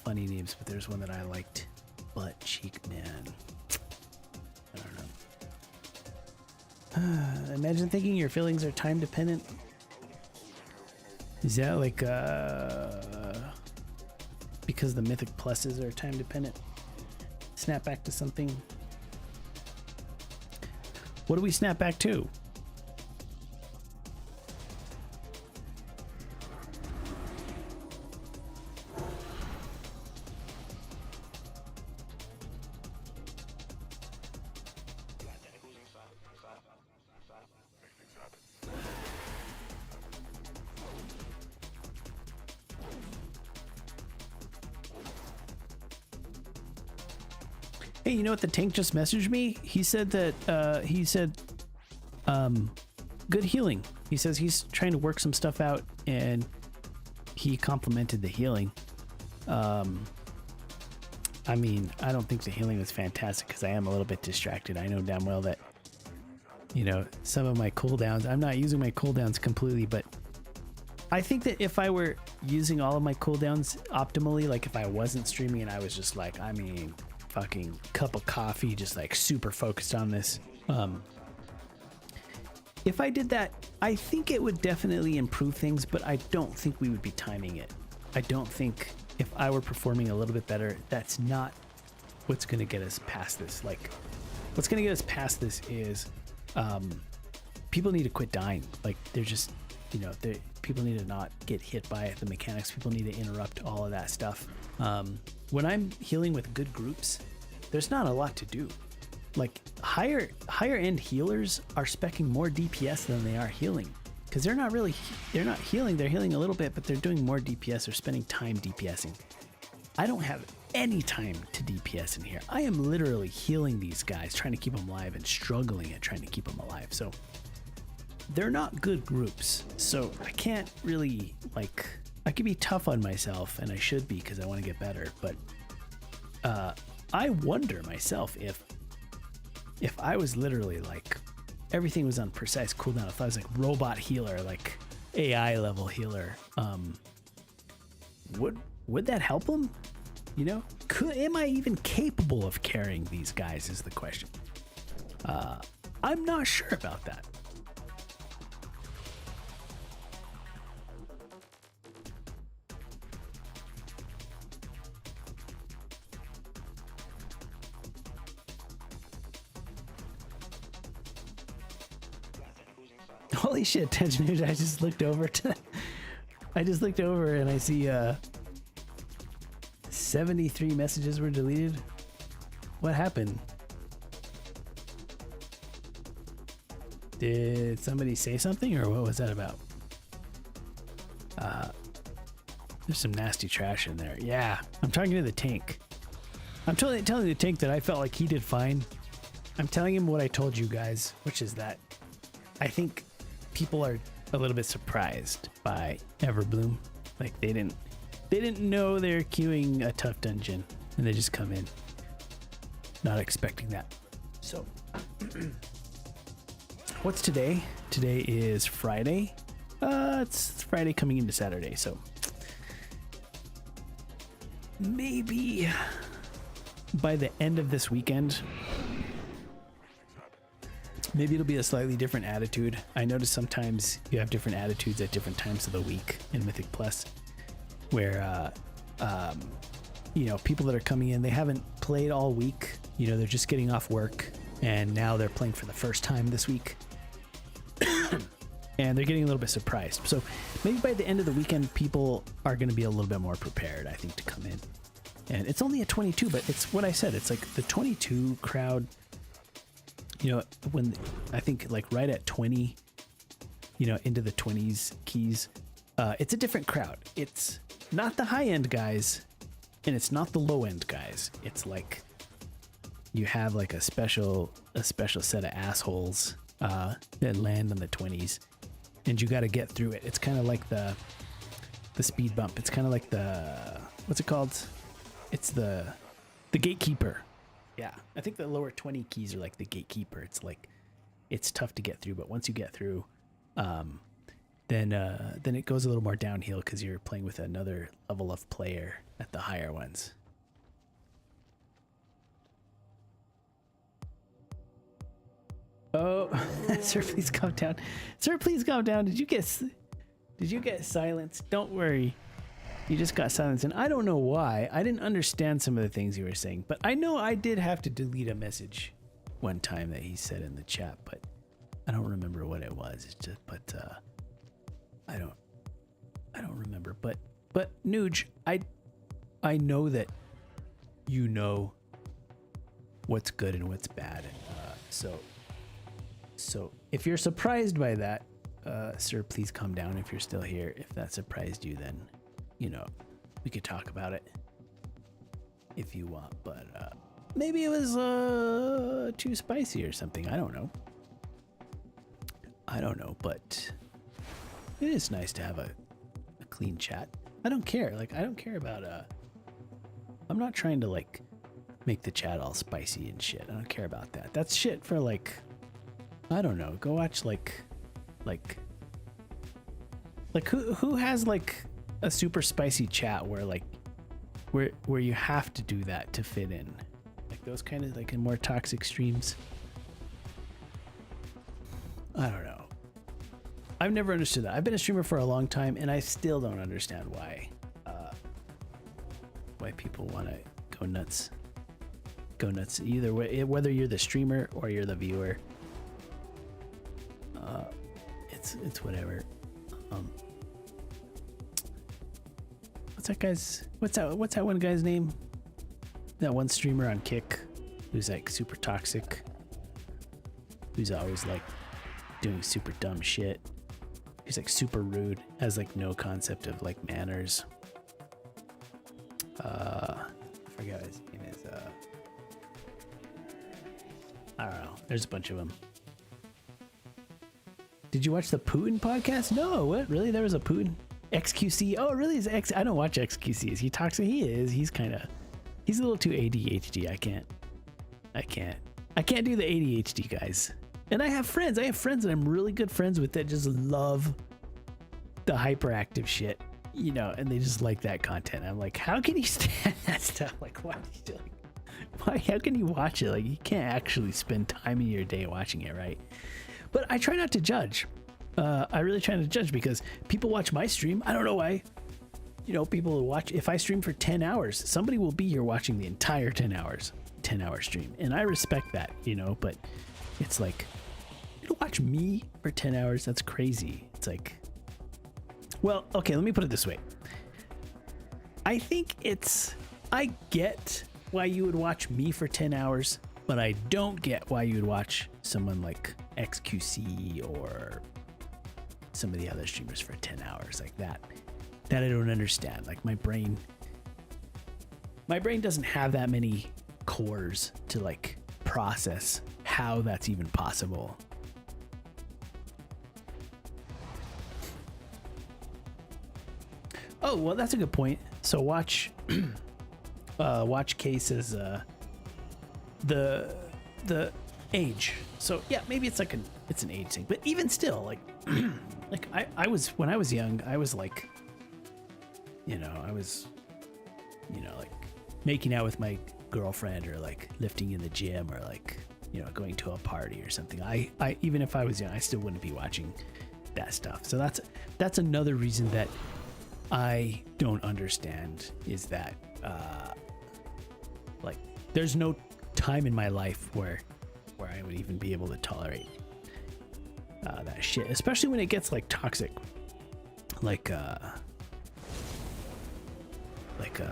funny names, but there's one that I liked. Butt Cheek Man. I don't know. Imagine thinking your feelings are time dependent. Is that like because the mythic pluses are time dependent? Snap back to something. What do we snap back to? Hey, you know what? The tank just messaged me. He said that good healing. He says he's trying to work some stuff out and he complimented the healing. I mean, I don't think the healing was fantastic because I am a little bit distracted. I know damn well that, you know, some of my cooldowns, I'm not using my cooldowns completely, but I think that if I were using all of my cooldowns optimally, like if I wasn't streaming and I was just like, I mean, fucking cup of coffee, just like super focused on this. If I did that, I think it would definitely improve things, but I don't think we would be timing it. I don't think if I were performing a little bit better, that's not what's going to get us past this. Like, what's going to get us past this is people need to quit dying. Like, they're just, you know, people need to not get hit by the mechanics. People need to interrupt all of that stuff. When I'm healing with good groups, there's not a lot to do. Like higher end healers are speccing more DPS than they are healing because they're not healing. They're healing a little bit, but they're doing more DPS. They're spending time DPSing. I don't have any time to DPS in here. I am literally healing these guys, trying to keep them alive and struggling at trying to keep them alive. So they're not good groups. So I can't really like, I can be tough on myself and I should be because I want to get better. But I wonder myself if I was literally like, everything was on precise cooldown, if I was like robot healer, like AI level healer, would that help them? You know, am I even capable of carrying these guys is the question. I'm not sure about that. Holy shit, Tension News, I just looked over and I see 73 messages were deleted. What happened? Did somebody say something, or what was that about? There's some nasty trash in there. Yeah, I'm talking to the tank. I'm telling the tank that I felt like he did fine. I'm telling him what I told you guys, which is that I think people are a little bit surprised by Everbloom. Like they didn't know they're queuing a tough dungeon, and they just come in not expecting that. So what's today? Today is Friday. It's Friday coming into Saturday, so maybe by the end of this weekend, maybe it'll be a slightly different attitude. I notice sometimes you have different attitudes at different times of the week in Mythic Plus, where you know, people that are coming in, they haven't played all week. You know, they're just getting off work, and now they're playing for the first time this week. And they're getting a little bit surprised. So maybe by the end of the weekend, people are going to be a little bit more prepared, I think, to come in. And it's only a 22, but it's what I said. It's like the 22 crowd, you know, when I think like right at 20, you know, into the 20s keys, it's a different crowd. It's not the high end guys, and it's not the low end guys. It's like you have like a special set of assholes that land on the 20s, and you got to get through it. It's kind of like the speed bump. It's kind of like the, what's it called? It's the gatekeeper. Yeah, I think the lower 20 keys are like the gatekeeper. It's like, it's tough to get through, but once you get through, then it goes a little more downhill because you're playing with another level of player at the higher ones. Oh, sir, please calm down. Sir, please calm down. Did you get silence? Don't worry. You just got silence, and I don't know why. I didn't understand some of the things you were saying, but I know I did have to delete a message one time that he said in the chat, but I don't remember what it was. It's just, but I don't remember. But Nuge, I know that you know what's good and what's bad. So if you're surprised by that, sir, please calm down if you're still here. If that surprised you, then, you know, we could talk about it if you want, but maybe it was too spicy or something. I don't know, but it is nice to have a clean chat. I don't care. Like, I don't care about I'm not trying to like make the chat all spicy and shit. I don't care about that. That's shit for like, I don't know. Go watch like who has like a super spicy chat where like where you have to do that to fit in, like those kind of like in more toxic streams. I don't know. I've never understood that. I've been a streamer for a long time, and I still don't understand why people want to go nuts. Either way, whether you're the streamer or you're the viewer. It's whatever. What's that one guy's name? That one streamer on Kick who's like super toxic, who's always like doing super dumb shit. He's like super rude, has like no concept of like manners. I forget what his name is. I don't know. There's a bunch of them. Did you watch the Putin podcast? No, what? Really? There was a Putin? XQC? Oh, really? Is X? I don't watch XQC. Is he toxic? He is. He's a little too ADHD. I can't do the ADHD guys. And I have friends that I'm really good friends with that just love the hyperactive shit. you know, and they just like that content. I'm like, how can you stand that stuff? Like, why, how can you watch it? Like, you can't actually spend time in your day watching it, right? But I try not to judge. I really try not to judge because people watch my stream. I don't know why. You know, people will watch, if I stream for 10 hours, somebody will be here watching the entire 10-hour stream. And I respect that, you know, but it's like, you don't watch me for 10 hours. That's crazy. It's like, well, okay, let me put it this way. I think I get why you would watch me for 10 hours, but I don't get why you would watch someone like XQC or some of the other streamers for 10 hours like that. That I don't understand. Like my brain doesn't have that many cores to like process how that's even possible. Oh, well, that's a good point. So watch cases, the age. So yeah, maybe it's like it's an age thing, but even still, like, like I was, when I was young, I was like, you know, like making out with my girlfriend or like lifting in the gym or like, you know, going to a party or something. I even if I was young, I still wouldn't be watching that stuff. So that's another reason that I don't understand is that like there's no time in my life where I would even be able to tolerate that shit, especially when it gets like toxic, like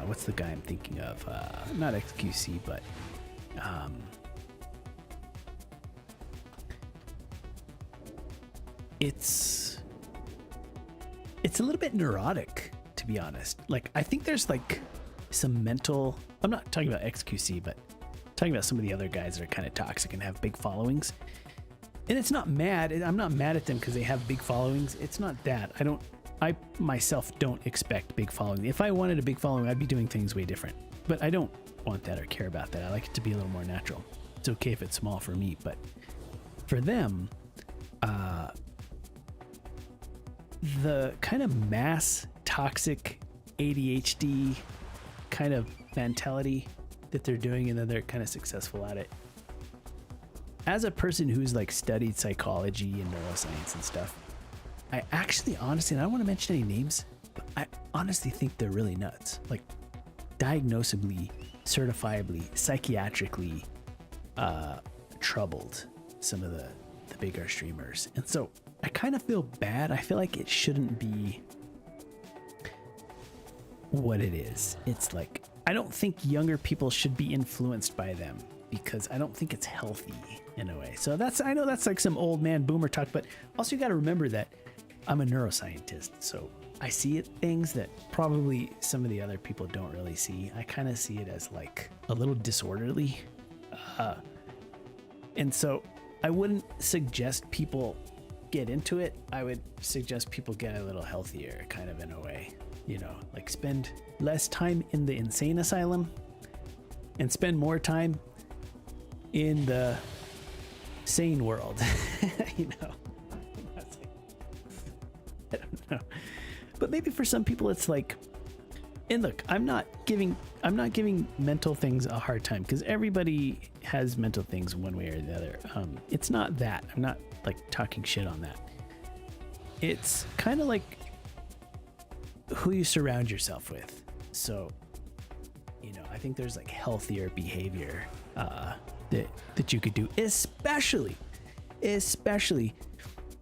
what's the guy I'm thinking of? Not XQC, but it's a little bit neurotic, to be honest. Like, I think there's like some mental, I'm not talking about XQC, but talking about some of the other guys that are kind of toxic and have big followings. And it's not mad. I'm not mad at them because they have big followings. It's not that. I myself don't expect big following. If I wanted a big following, I'd be doing things way different. But I don't want that or care about that. I like it to be a little more natural. It's okay if it's small for me, but for them, the kind of mass toxic ADHD kind of mentality that they're doing, and then they're kind of successful at it. As a person who's like studied psychology and neuroscience and stuff, I actually honestly, and I don't want to mention any names, but I honestly think they're really nuts. Like diagnosably, certifiably, psychiatrically troubled, some of the bigger streamers. And so I kind of feel bad. I feel like it shouldn't be what it is. It's like, I don't think younger people should be influenced by them because I don't think it's healthy in a way. So I know that's like some old man boomer talk, but also you got to remember that I'm a neuroscientist. So I see things that probably some of the other people don't really see. I kind of see it as like a little disorderly. And so I wouldn't suggest people get into it. I would suggest people get a little healthier, kind of in a way, you know, like spend less time in the insane asylum and spend more time in the sane world. You know, I don't know, but maybe for some people it's like, and look, I'm not giving mental things a hard time because everybody has mental things one way or the other. It's not that. I'm not like talking shit on that. It's kind of like who you surround yourself with. So, you know, I think there's like healthier behavior that you could do, especially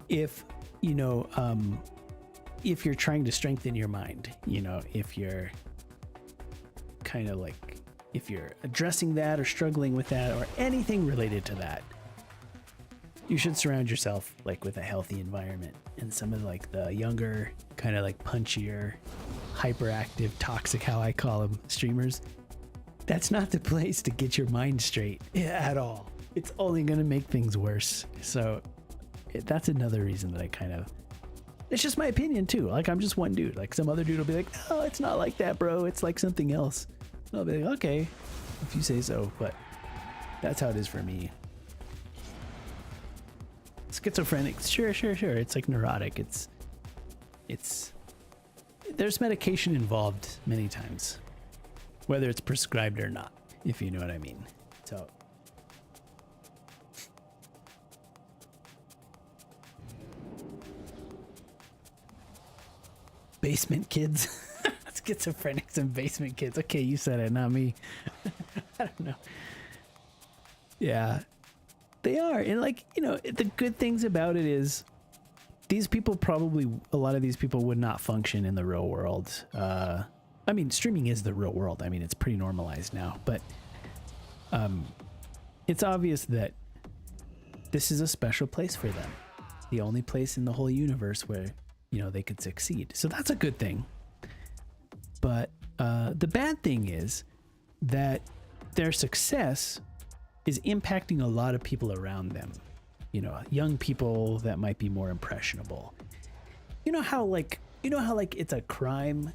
if, you know, if you're trying to strengthen your mind, you know, if you're kind of like, if you're addressing that or struggling with that or anything related to that, you should surround yourself like with a healthy environment. And some of like the younger, kind of like punchier, hyperactive, toxic, how I call them, streamers, that's not the place to get your mind straight at all. It's only going to make things worse. So that's another reason that I kind of, it's just my opinion too. Like, I'm just one dude. Like, some other dude will be like, "Oh, it's not like that, bro. It's like something else." And I'll be like, "Okay, if you say so." But that's how it is for me. Schizophrenic, sure. It's like neurotic. It's there's medication involved many times, whether it's prescribed or not, if you know what I mean. So basement kids. Schizophrenics and basement kids. Okay, you said it, not me. I don't know. Yeah, they are. And like, you know, the good things about it is these people probably, a lot of these people would not function in the real world. I mean, streaming is the real world. I mean, it's pretty normalized now, but it's obvious that this is a special place for them. The only place in the whole universe where, you know, they could succeed. So that's a good thing. But the bad thing is that their success is impacting a lot of people around them. You know, young people that might be more impressionable. You know how like it's a crime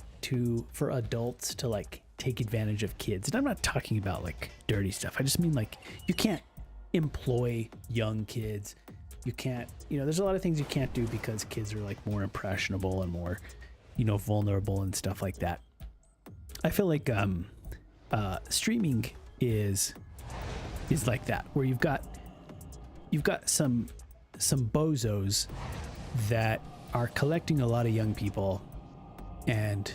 for adults to like take advantage of kids. And I'm not talking about like dirty stuff. I just mean like you can't employ young kids. You can't, you know, there's a lot of things you can't do because kids are like more impressionable and more, you know, vulnerable and stuff like that. I feel like streaming is like that, where you've got some bozos that are collecting a lot of young people, and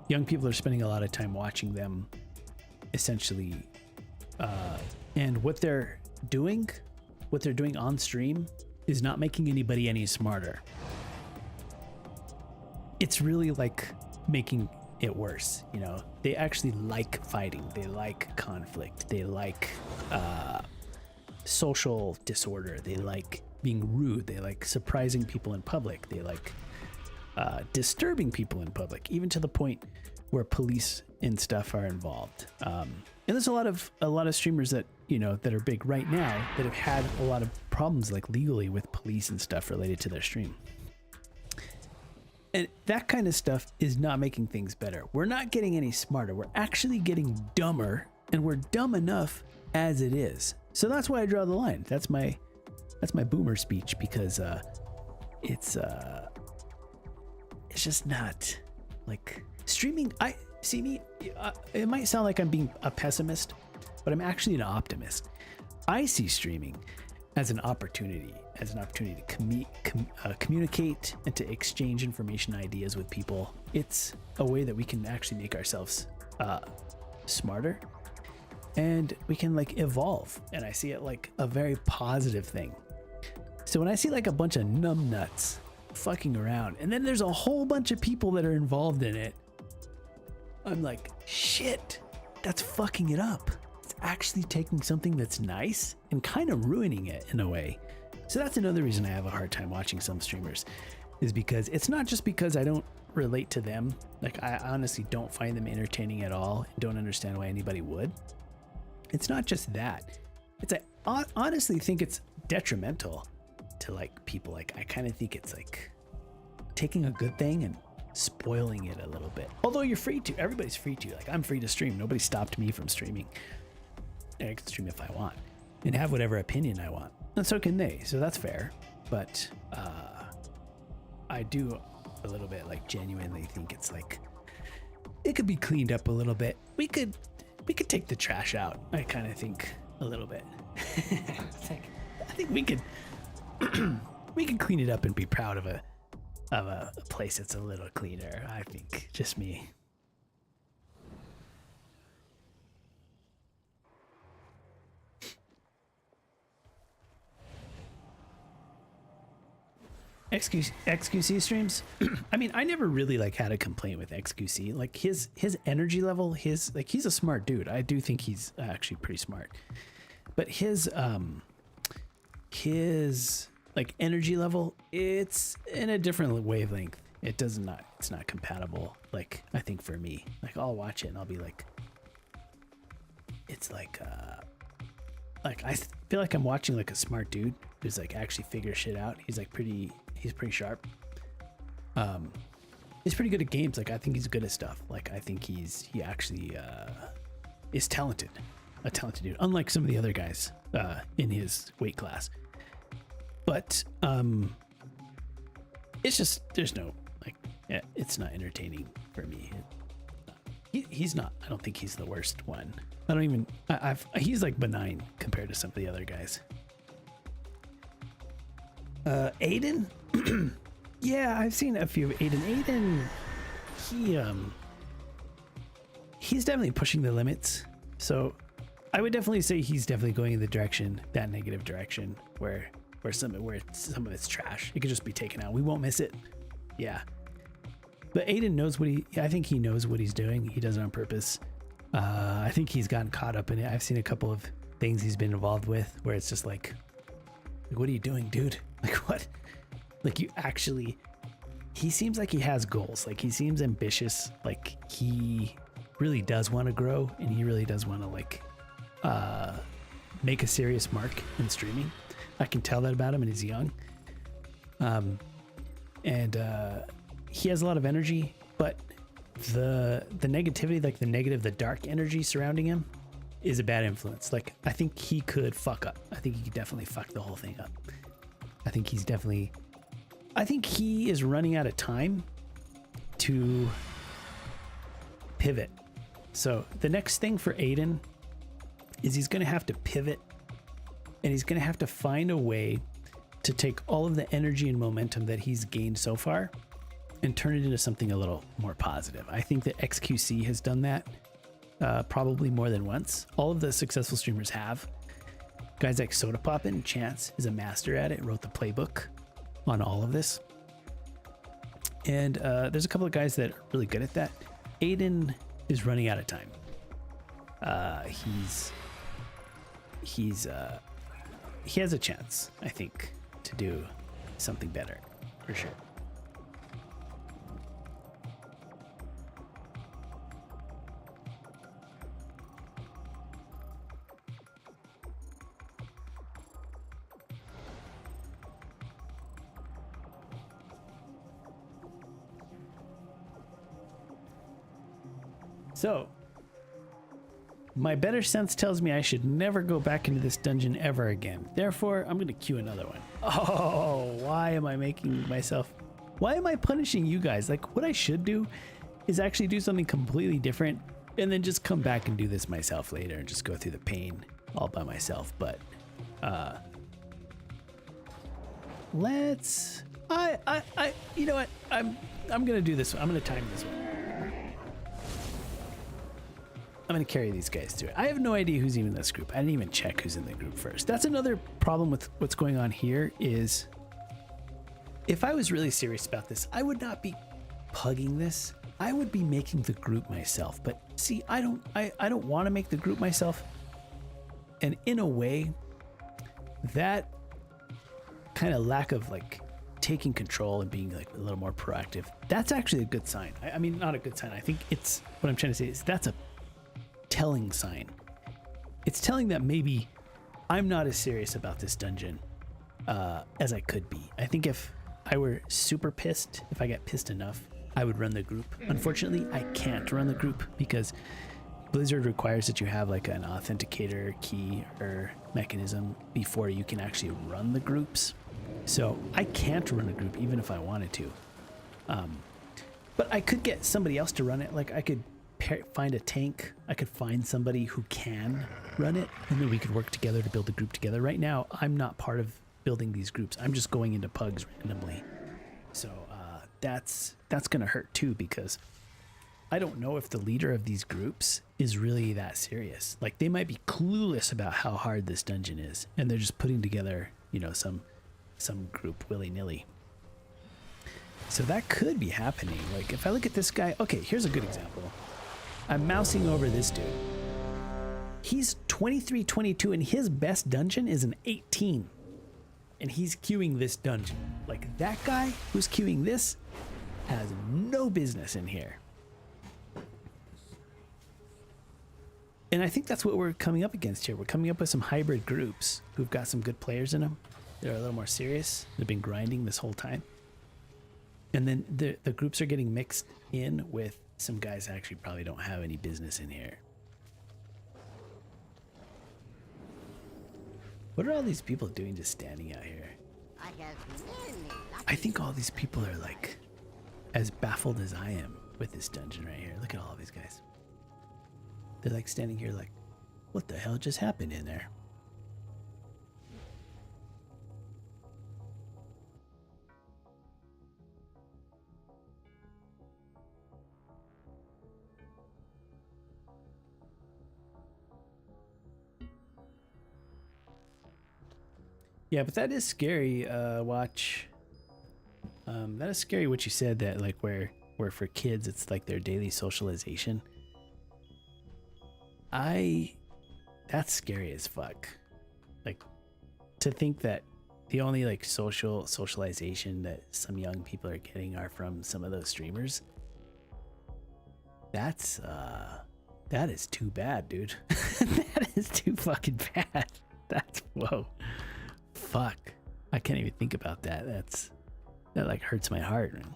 young people are spending a lot of time watching them, essentially. And what they're doing on stream is not making anybody any smarter. It's really like making it worse. You know, they actually like fighting, they like conflict, they like social disorder, they like being rude, they like surprising people in public, they like disturbing people in public, even to the point where police and stuff are involved. And there's a lot of streamers that, you know, that are big right now that have had a lot of problems like legally with police and stuff related to their stream. And that kind of stuff is not making things better. We're not getting any smarter. We're actually getting dumber, and we're dumb enough as it is. So that's why I draw the line. That's my boomer speech, because it's just not like streaming. It might sound like I'm being a pessimist, but I'm actually an optimist. I see streaming as an opportunity to communicate and to exchange information, ideas with people. It's a way that we can actually make ourselves smarter, and we can like evolve. And I see it like a very positive thing. So when I see like a bunch of numbnuts fucking around, and then there's a whole bunch of people that are involved in it, I'm like, shit, that's fucking it up. It's actually taking something that's nice and kind of ruining it in a way. So that's another reason I have a hard time watching some streamers, is because it's not just because I don't relate to them. Like, I honestly don't find them entertaining at all and don't understand why anybody would. It's not just that. I honestly think it's detrimental to like people. Like, I kind of think it's like taking a good thing and spoiling it a little bit. Although you're free to, everybody's free to. Like, I'm free to stream. Nobody stopped me from streaming. I can stream if I want and have whatever opinion I want, and so can they. So that's fair. But I do a little bit like genuinely think it's like it could be cleaned up a little bit. We could take the trash out. I kind of think a little bit. It's like, I think we could clean it up and be proud of a place that's a little cleaner. I think, just me. XQC streams. I mean, I never really like had a complaint with XQC. Like his energy level, he's a smart dude. I do think he's actually pretty smart. But his like energy level, it's in a different wavelength. It's not compatible. Like, I think for me, like I'll watch it and I'll be like, it's like I feel like I'm watching like a smart dude who's like actually figures shit out. He's pretty sharp. He's pretty good at games. Like, I think he's good at stuff. Like, I think he actually is talented, a talented dude, unlike some of the other guys in his weight class. But it's just, there's no like Yeah, it's not entertaining for me. He's not. I don't think he's the worst one. I don't even. He's like benign compared to some of the other guys. Aiden. Yeah, I've seen a few of Aiden. He's definitely pushing the limits. So I would definitely say he's definitely going in the direction, that negative direction, where some of it's trash. It could just be taken out. We won't miss it. Yeah. But Aiden knows I think he knows what he's doing. He does it on purpose. I think he's gotten caught up in it. I've seen a couple of things he's been involved with where it's just like, what are you doing, dude? Like, what? Like, he seems like he has goals. Like, he seems ambitious. Like, he really does want to grow, and he really does want to, like, make a serious mark in streaming. I can tell that about him, and he's young. He has a lot of energy, but the negativity, like the dark energy surrounding him is a bad influence. Like, I think he could fuck up. I think he could definitely fuck the whole thing up. I think he is running out of time to pivot. So the next thing for Aiden is he's going to have to pivot, and he's going to have to find a way to take all of the energy and momentum that he's gained so far and turn it into something a little more positive. I think that XQC has done that probably more than once. All of the successful streamers have. Guys like Soda Poppin', Chance is a master at it, wrote the playbook on all of this. And there's a couple of guys that are really good at that. Aiden is running out of time. He has a chance, I think, to do something better, for sure. So, my better sense tells me I should never go back into this dungeon ever again. Therefore, I'm going to queue another one. Oh, why am I punishing you guys? Like, what I should do is actually do something completely different and then just come back and do this myself later and just go through the pain all by myself. But, you know what? I'm going to do this one. I'm going to time this one. I'm going to carry these guys through it. I have no idea who's even in this group. I didn't even check who's in the group first. That's another problem with what's going on here is if I was really serious about this, I would not be pugging this. I would be making the group myself. But see, I don't want to make the group myself. And in a way, that kind of lack of like taking control and being like a little more proactive, that's actually a good sign. I mean, not a good sign. I think it's what I'm trying to say is that's a telling sign. It's telling that maybe I'm not as serious about this dungeon as I could be. I think if I were super pissed, if I got pissed enough, I would run the group. Unfortunately, I can't run the group because Blizzard requires that you have like an authenticator key or mechanism before you can actually run the groups. So I can't run a group even if I wanted to. But I could get somebody else to run it. Like I could find a tank. I could find somebody who can run it, and then we could work together to build a group together. Right now, I'm not part of building these groups. I'm just going into pugs randomly. So that's going to hurt too, because I don't know if the leader of these groups is really that serious. Like they might be clueless about how hard this dungeon is, and they're just putting together, you know, some group willy-nilly. So that could be happening. Like if I look at this guy, okay, here's a good example. I'm mousing over this dude. He's 23-22 and his best dungeon is an 18. And he's queuing this dungeon. Like that guy who's queuing this has no business in here. And I think that's what we're coming up against here. We're coming up with some hybrid groups who've got some good players in them. They're a little more serious. They've been grinding this whole time. And then the groups are getting mixed in with some guys that actually probably don't have any business in here. What are all these people doing just standing out here? I think all these people are like, as baffled as I am with this dungeon right here. Look at all of these guys. They're like standing here like, what the hell just happened in there? Yeah, but that is scary, Watch. That is scary what you said, that like where for kids it's like their daily socialization. That's scary as fuck. Like, to think that the only like socialization that some young people are getting are from some of those streamers. That is too bad, dude. That is too fucking bad. That's whoa. Fuck. I can't even think about that. That like hurts my heart, man.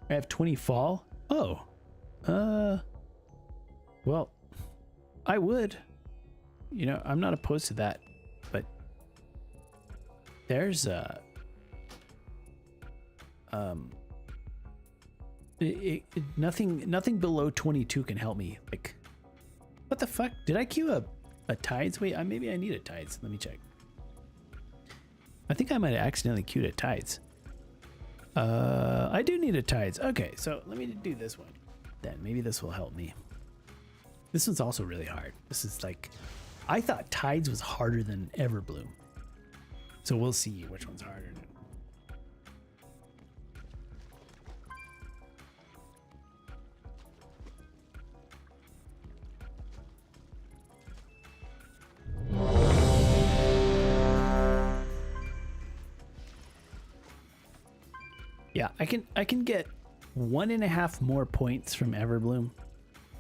I have 20 fall? Oh. Well, I would. You know, I'm not opposed to that, but there's nothing below 22 can help me. Like, what the fuck? Did I queue a tides? Wait, maybe I need a tides. Let me check. I think I might have accidentally queued a tides. I do need a tides. Okay, so let me do this one. Then maybe this will help me. This one's also really hard. This is like, I thought tides was harder than Everbloom. So we'll see which one's harder. Yeah, I can get 1.5 more points from Everbloom,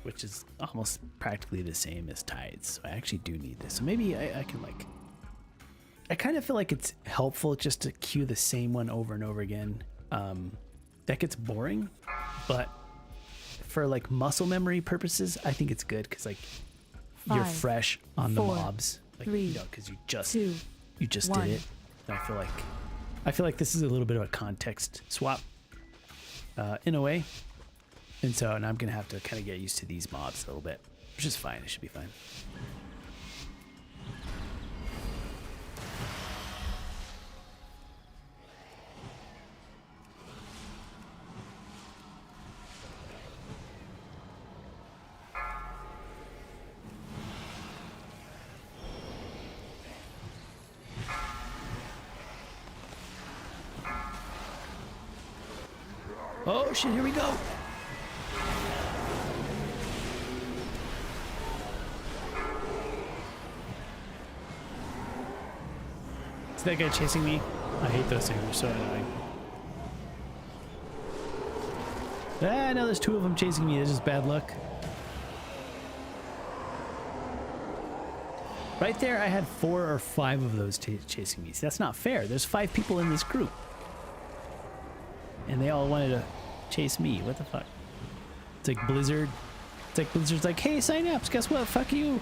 which is almost practically the same as tides. So I actually do need this. So maybe I can like, I kind of feel like it's helpful just to queue the same one over and over again. That gets boring, but for like muscle memory purposes, I think it's good because like you're fresh on the mobs, like, you know, because you just did it. And I feel like this is a little bit of a context swap, in a way. And so, and I'm gonna have to kind of get used to these mobs a little bit, which is fine. It should be fine. Oh shit, here we go. Is that guy chasing me? I hate those things, they're so annoying. Ah, now there's 2 of them chasing me. It's just bad luck. Right there, I had 4 or 5 of those chasing me. See, that's not fair. There's 5 people in this group. And they all wanted to chase me. What the fuck? It's like Blizzard. It's like Blizzard's like, hey, Psynaps, guess what? Fuck you.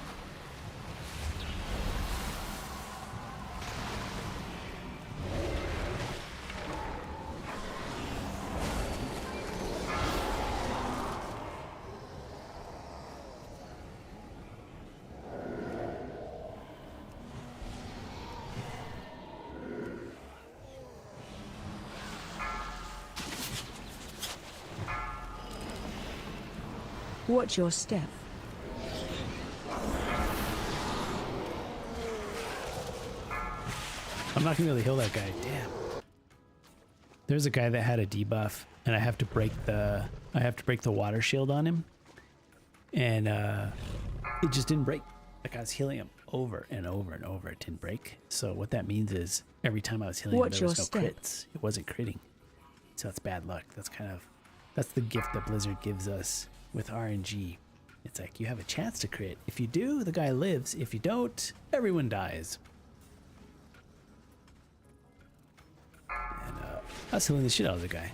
Watch your step. I'm not gonna be able to heal that guy. Damn. There's a guy that had a debuff, and I have to break the water shield on him, and it just didn't break. Like, I was healing him over and over and over. It didn't break. So what that means is every time I was healing him, there was no crits. It wasn't critting. So that's bad luck. That's the gift that Blizzard gives us with RNG. It's like you have a chance to crit. If you do, the guy lives. If you don't, everyone dies. And I was healing the shit out of the guy.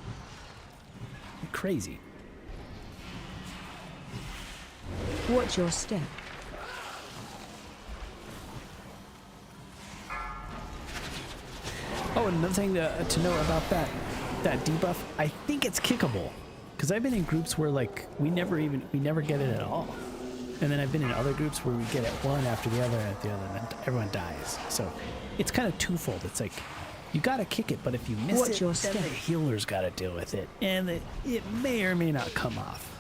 Crazy. Watch your step. Oh, and another thing to know about that debuff, I think it's kickable, because I've been in groups where like we never get it at all, and then I've been in other groups where we get it one after the other, and then everyone dies. So it's kind of twofold. It's like you gotta kick it, but if you miss Watch it, your then step. the healer's gotta deal with it, and it may or may not come off.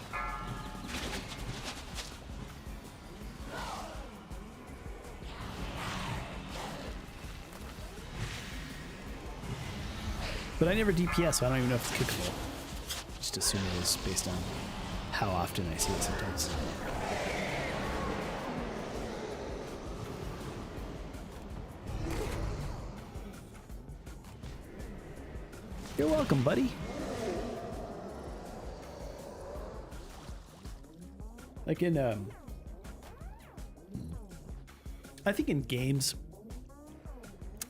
But I never DPS, so I don't even know if it's kickable. Just assume it is based on how often I see it sometimes. You're welcome, buddy. Like in, I think in games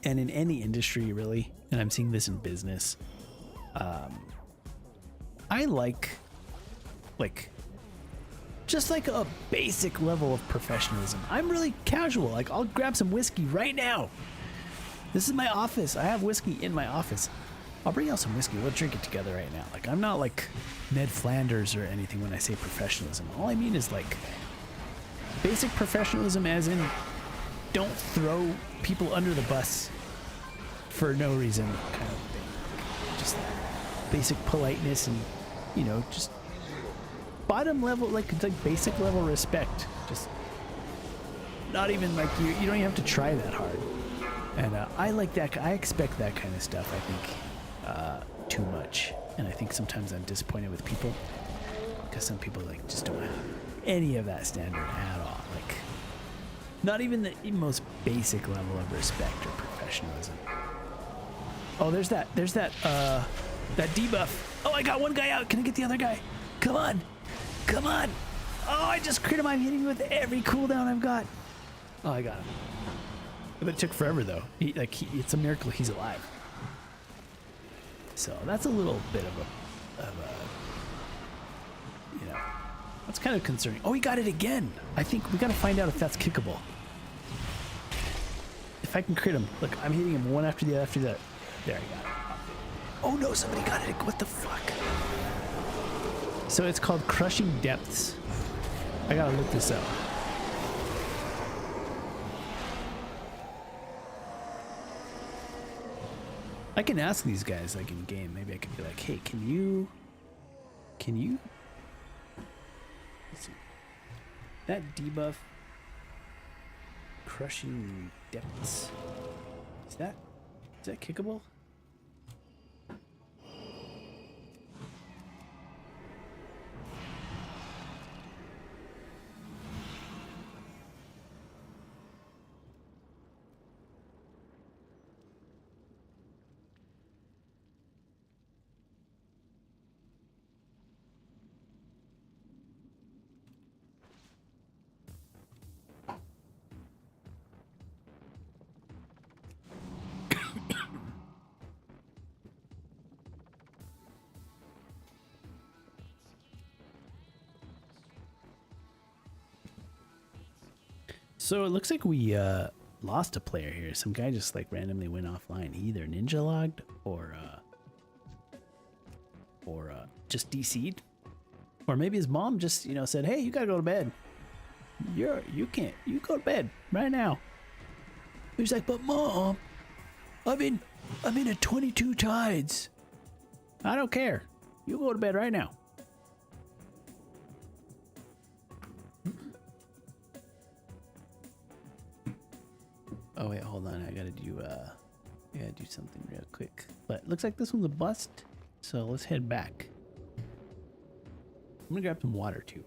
and in any industry really, and I'm seeing this in business, I like just like a basic level of professionalism. I'm really casual. Like I'll grab some whiskey right now. This is my office. I have whiskey in my office. I'll bring out some whiskey. We'll drink it together right now. Like I'm not like Ned Flanders or anything when I say professionalism. All I mean is like basic professionalism, as in don't throw people under the bus for no reason kind of thing. Just basic politeness and, you know, just bottom level, like it's like basic level respect. Just not even like you don't even have to try that hard. And I like that. I expect that kind of stuff, I think, too much. And I think sometimes I'm disappointed with people because some people like just don't have any of that standard at all. Like not even the most basic level of respect or professionalism. Oh, there's that debuff. Oh, I got one guy out. Can I get the other guy? Come on. Come on. Oh, I just crit him. I'm hitting with every cooldown I've got. Oh, I got him. But it took forever though. It's a miracle he's alive. So that's a little bit of a, you know, that's kind of concerning. Oh, he got it again. I think we got to find out if that's kickable. If I can crit him. Look, I'm hitting him one after the other after that. There, I got it. Oh no, somebody got it. What the fuck? So it's called Crushing Depths. I gotta look this up. I can ask these guys like in game. Maybe I could be like, hey, can you let's see. That debuff Crushing Depths. Is that kickable? So it looks like we lost a player here. Some guy just like randomly went offline. He either ninja logged or just DC'd. Or maybe his mom just, you know, said, "Hey, you gotta go to bed. You go to bed right now." He's like, "But mom, I'm in a 22 tides. I don't care. You go to bed right now." Oh wait, hold on. I gotta do something real quick. But looks like this one's a bust. So let's head back. I'm gonna grab some water too.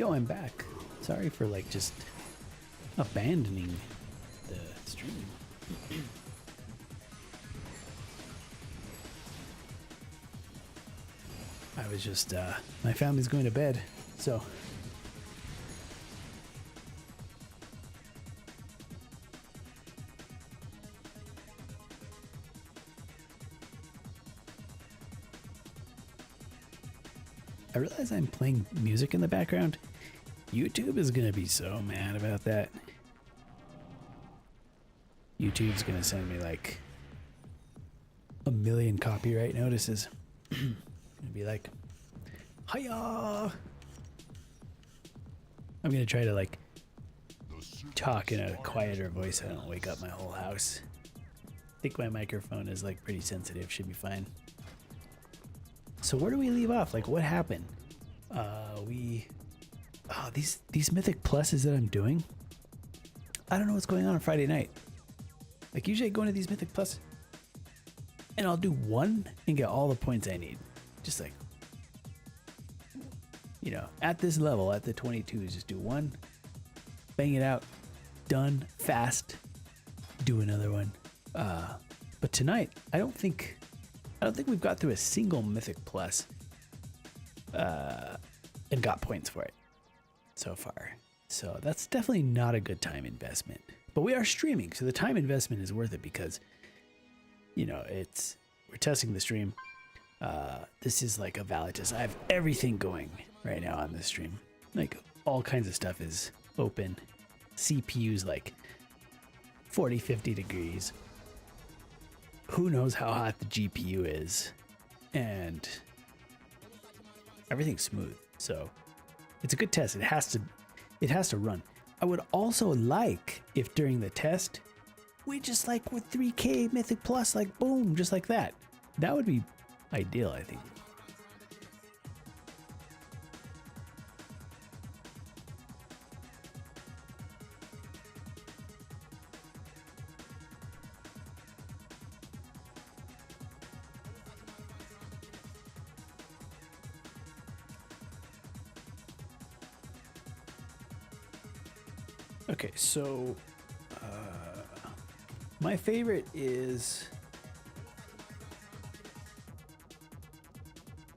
Yo, I'm back. Sorry for like just abandoning the stream. I was just, my family's going to bed, so. I realize I'm playing music in the background. YouTube is gonna be so mad about that. YouTube's gonna send me like a million copyright notices. Gonna be like, hiya! I'm gonna try to like talk in a quieter voice so I don't wake up my whole house. I think my microphone is like pretty sensitive, should be fine. So where do we leave off? Like what happened? These Mythic Pluses that I'm doing, I don't know what's going on Friday night. Like usually I go into these Mythic Plus and I'll do one and get all the points I need. Just like, you know, at this level, at the 22s, just do one, bang it out, done, fast, do another one. But tonight, I don't think we've got through a single Mythic Plus and got points for it so far. So that's definitely not a good time investment. But we are streaming, so the time investment is worth it because, you know, we're testing the stream. This is like a valid test. I have everything going right now on this stream. Like all kinds of stuff is open. CPU's like 40, 50 degrees. Who knows how hot the GPU is, and everything's smooth. So it's a good test. It has to run. I would also like if during the test we just like with 3K Mythic Plus, like boom, just like that. That would be ideal, I think. Okay, so my favorite is,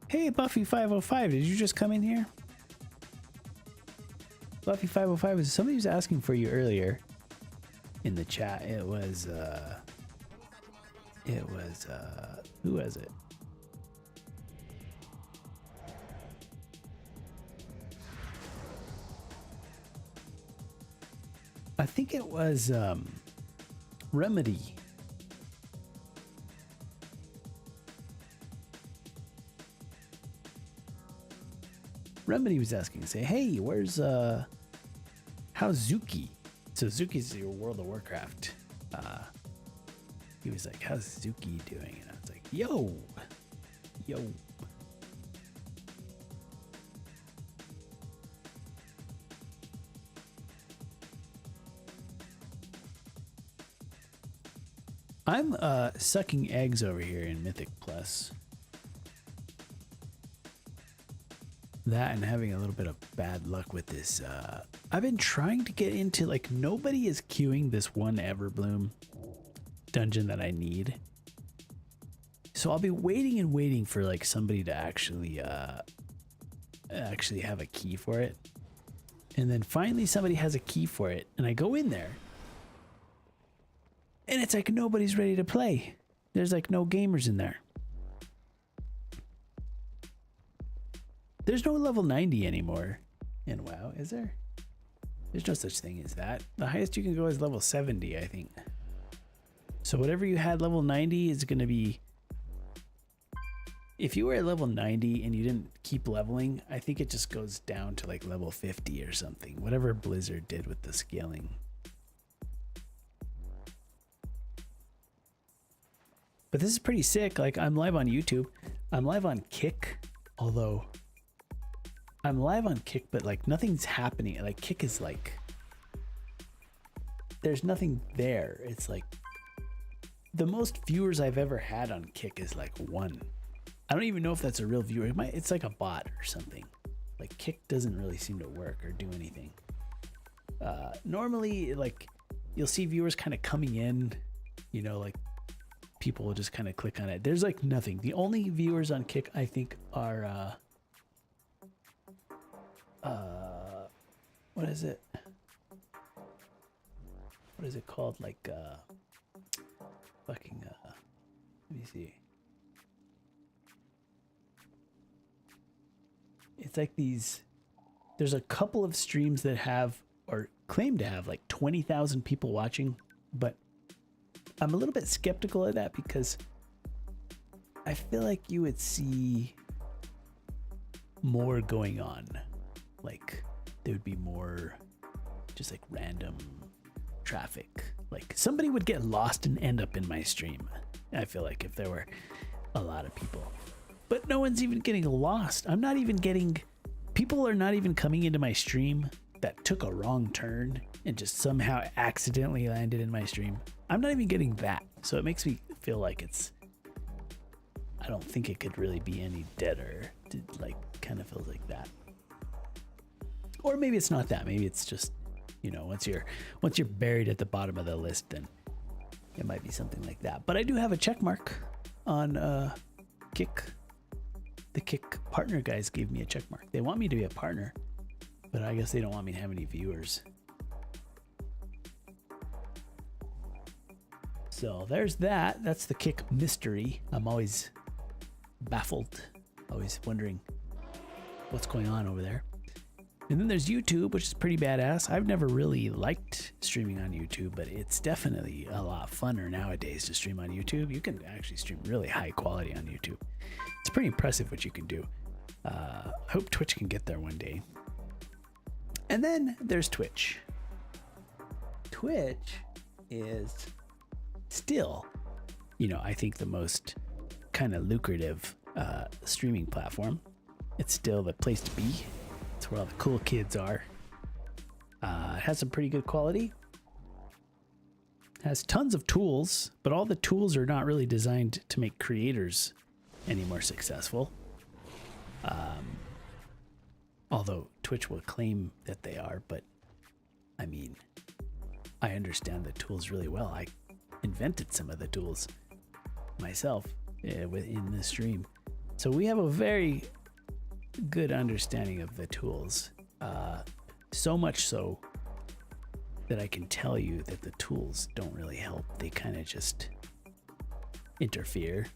hey Buffy 505, did you just come in here? Buffy 505 is somebody was asking for you earlier in the chat. It was who was it? I think it was Remedy. Remedy was asking, say, hey, how's Zuki? So Zuki's your World of Warcraft. He was like, how's Zuki doing? And I was like, yo. I'm sucking eggs over here in Mythic Plus. That and having a little bit of bad luck with this. I've been trying to get into, like, nobody is queuing this one Everbloom dungeon that I need. So I'll be waiting and waiting for like somebody to actually have a key for it. And then finally somebody has a key for it and I go in there. And it's like nobody's ready to play. There's like no gamers in there. There's no level 90 anymore in WoW, is there? There's no such thing as that. The highest you can go is level 70, I think. So whatever you had level 90 is going to be... If you were at level 90 and you didn't keep leveling, I think it just goes down to like level 50 or something. Whatever Blizzard did with the scaling. But this is pretty sick. Like, I'm live on YouTube. I'm live on Kick, although I'm live on Kick, but like nothing's happening. Like Kick is like, there's nothing there. It's like the most viewers I've ever had on Kick is like 1. I don't even know if that's a real viewer. It's like a bot or something. Like Kick doesn't really seem to work or do anything. Normally, like you'll see viewers kind of coming in, you know, like people will just kind of click on it. There's like nothing. The only viewers on Kick I think are what is it? What is it called? Like fucking let me see. It's like these, there's a couple of streams that have or claim to have like 20,000 people watching, but I'm a little bit skeptical of that because I feel like you would see more going on. Like there would be more just like random traffic. Like somebody would get lost and end up in my stream. I feel like if there were a lot of people. But no one's even getting lost. I'm not even getting, people are not even coming into my stream that took a wrong turn and just somehow accidentally landed in my stream. I'm not even getting that. So it makes me feel like it's, I don't think it could really be any deader. It like kind of feels like that. Or maybe it's not that. Maybe it's just, you know, once you're buried at the bottom of the list, then it might be something like that. But I do have a check mark on Kick. The Kick partner guys gave me a check mark. They want me to be a partner, but I guess they don't want me to have any viewers. So there's that. That's the Kick mystery. I'm always baffled, always wondering what's going on over there. And then there's YouTube, which is pretty badass. I've never really liked streaming on YouTube, but it's definitely a lot funner nowadays to stream on YouTube. You can actually stream really high quality on YouTube. It's pretty impressive what you can do. I hope Twitch can get there one day. And then there's Twitch. Twitch is still, you know, I think the most kind of lucrative streaming platform. It's still the place to be. It's where all the cool kids are. It has some pretty good quality. It has tons of tools, but all the tools are not really designed to make creators any more successful. Although Twitch will claim that they are, but I mean, I understand the tools really well. I invented some of the tools myself in this stream. So we have a very good understanding of the tools. So much so that I can tell you that the tools don't really help. They kind of just interfere.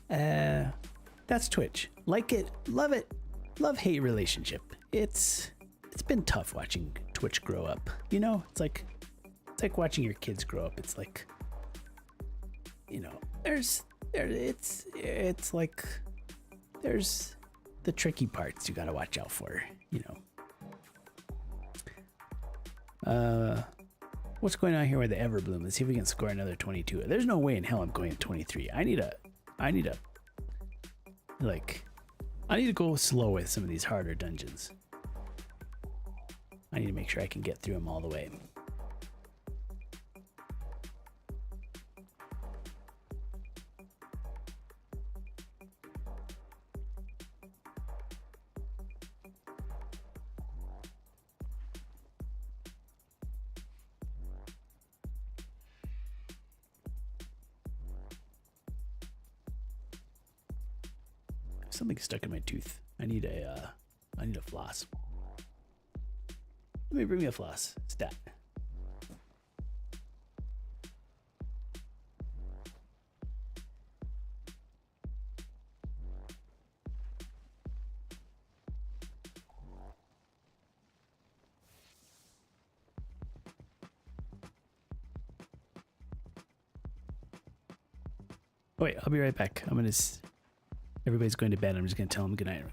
That's Twitch. Like it, love-hate relationship. It's been tough watching Twitch grow up. You know, it's like watching your kids grow up. It's like, you know, it's like there's the tricky parts you gotta watch out for, you know. What's going on here with the Everbloom? Let's see if we can score another 22. There's no way in hell I'm going 23. I need to go slow with some of these harder dungeons. I need to make sure I can get through them all the way. Something stuck in my tooth. I need a floss. Let me bring me a floss. Stat. Oh, wait, I'll be right back. Everybody's going to bed. I'm just going to tell them good night.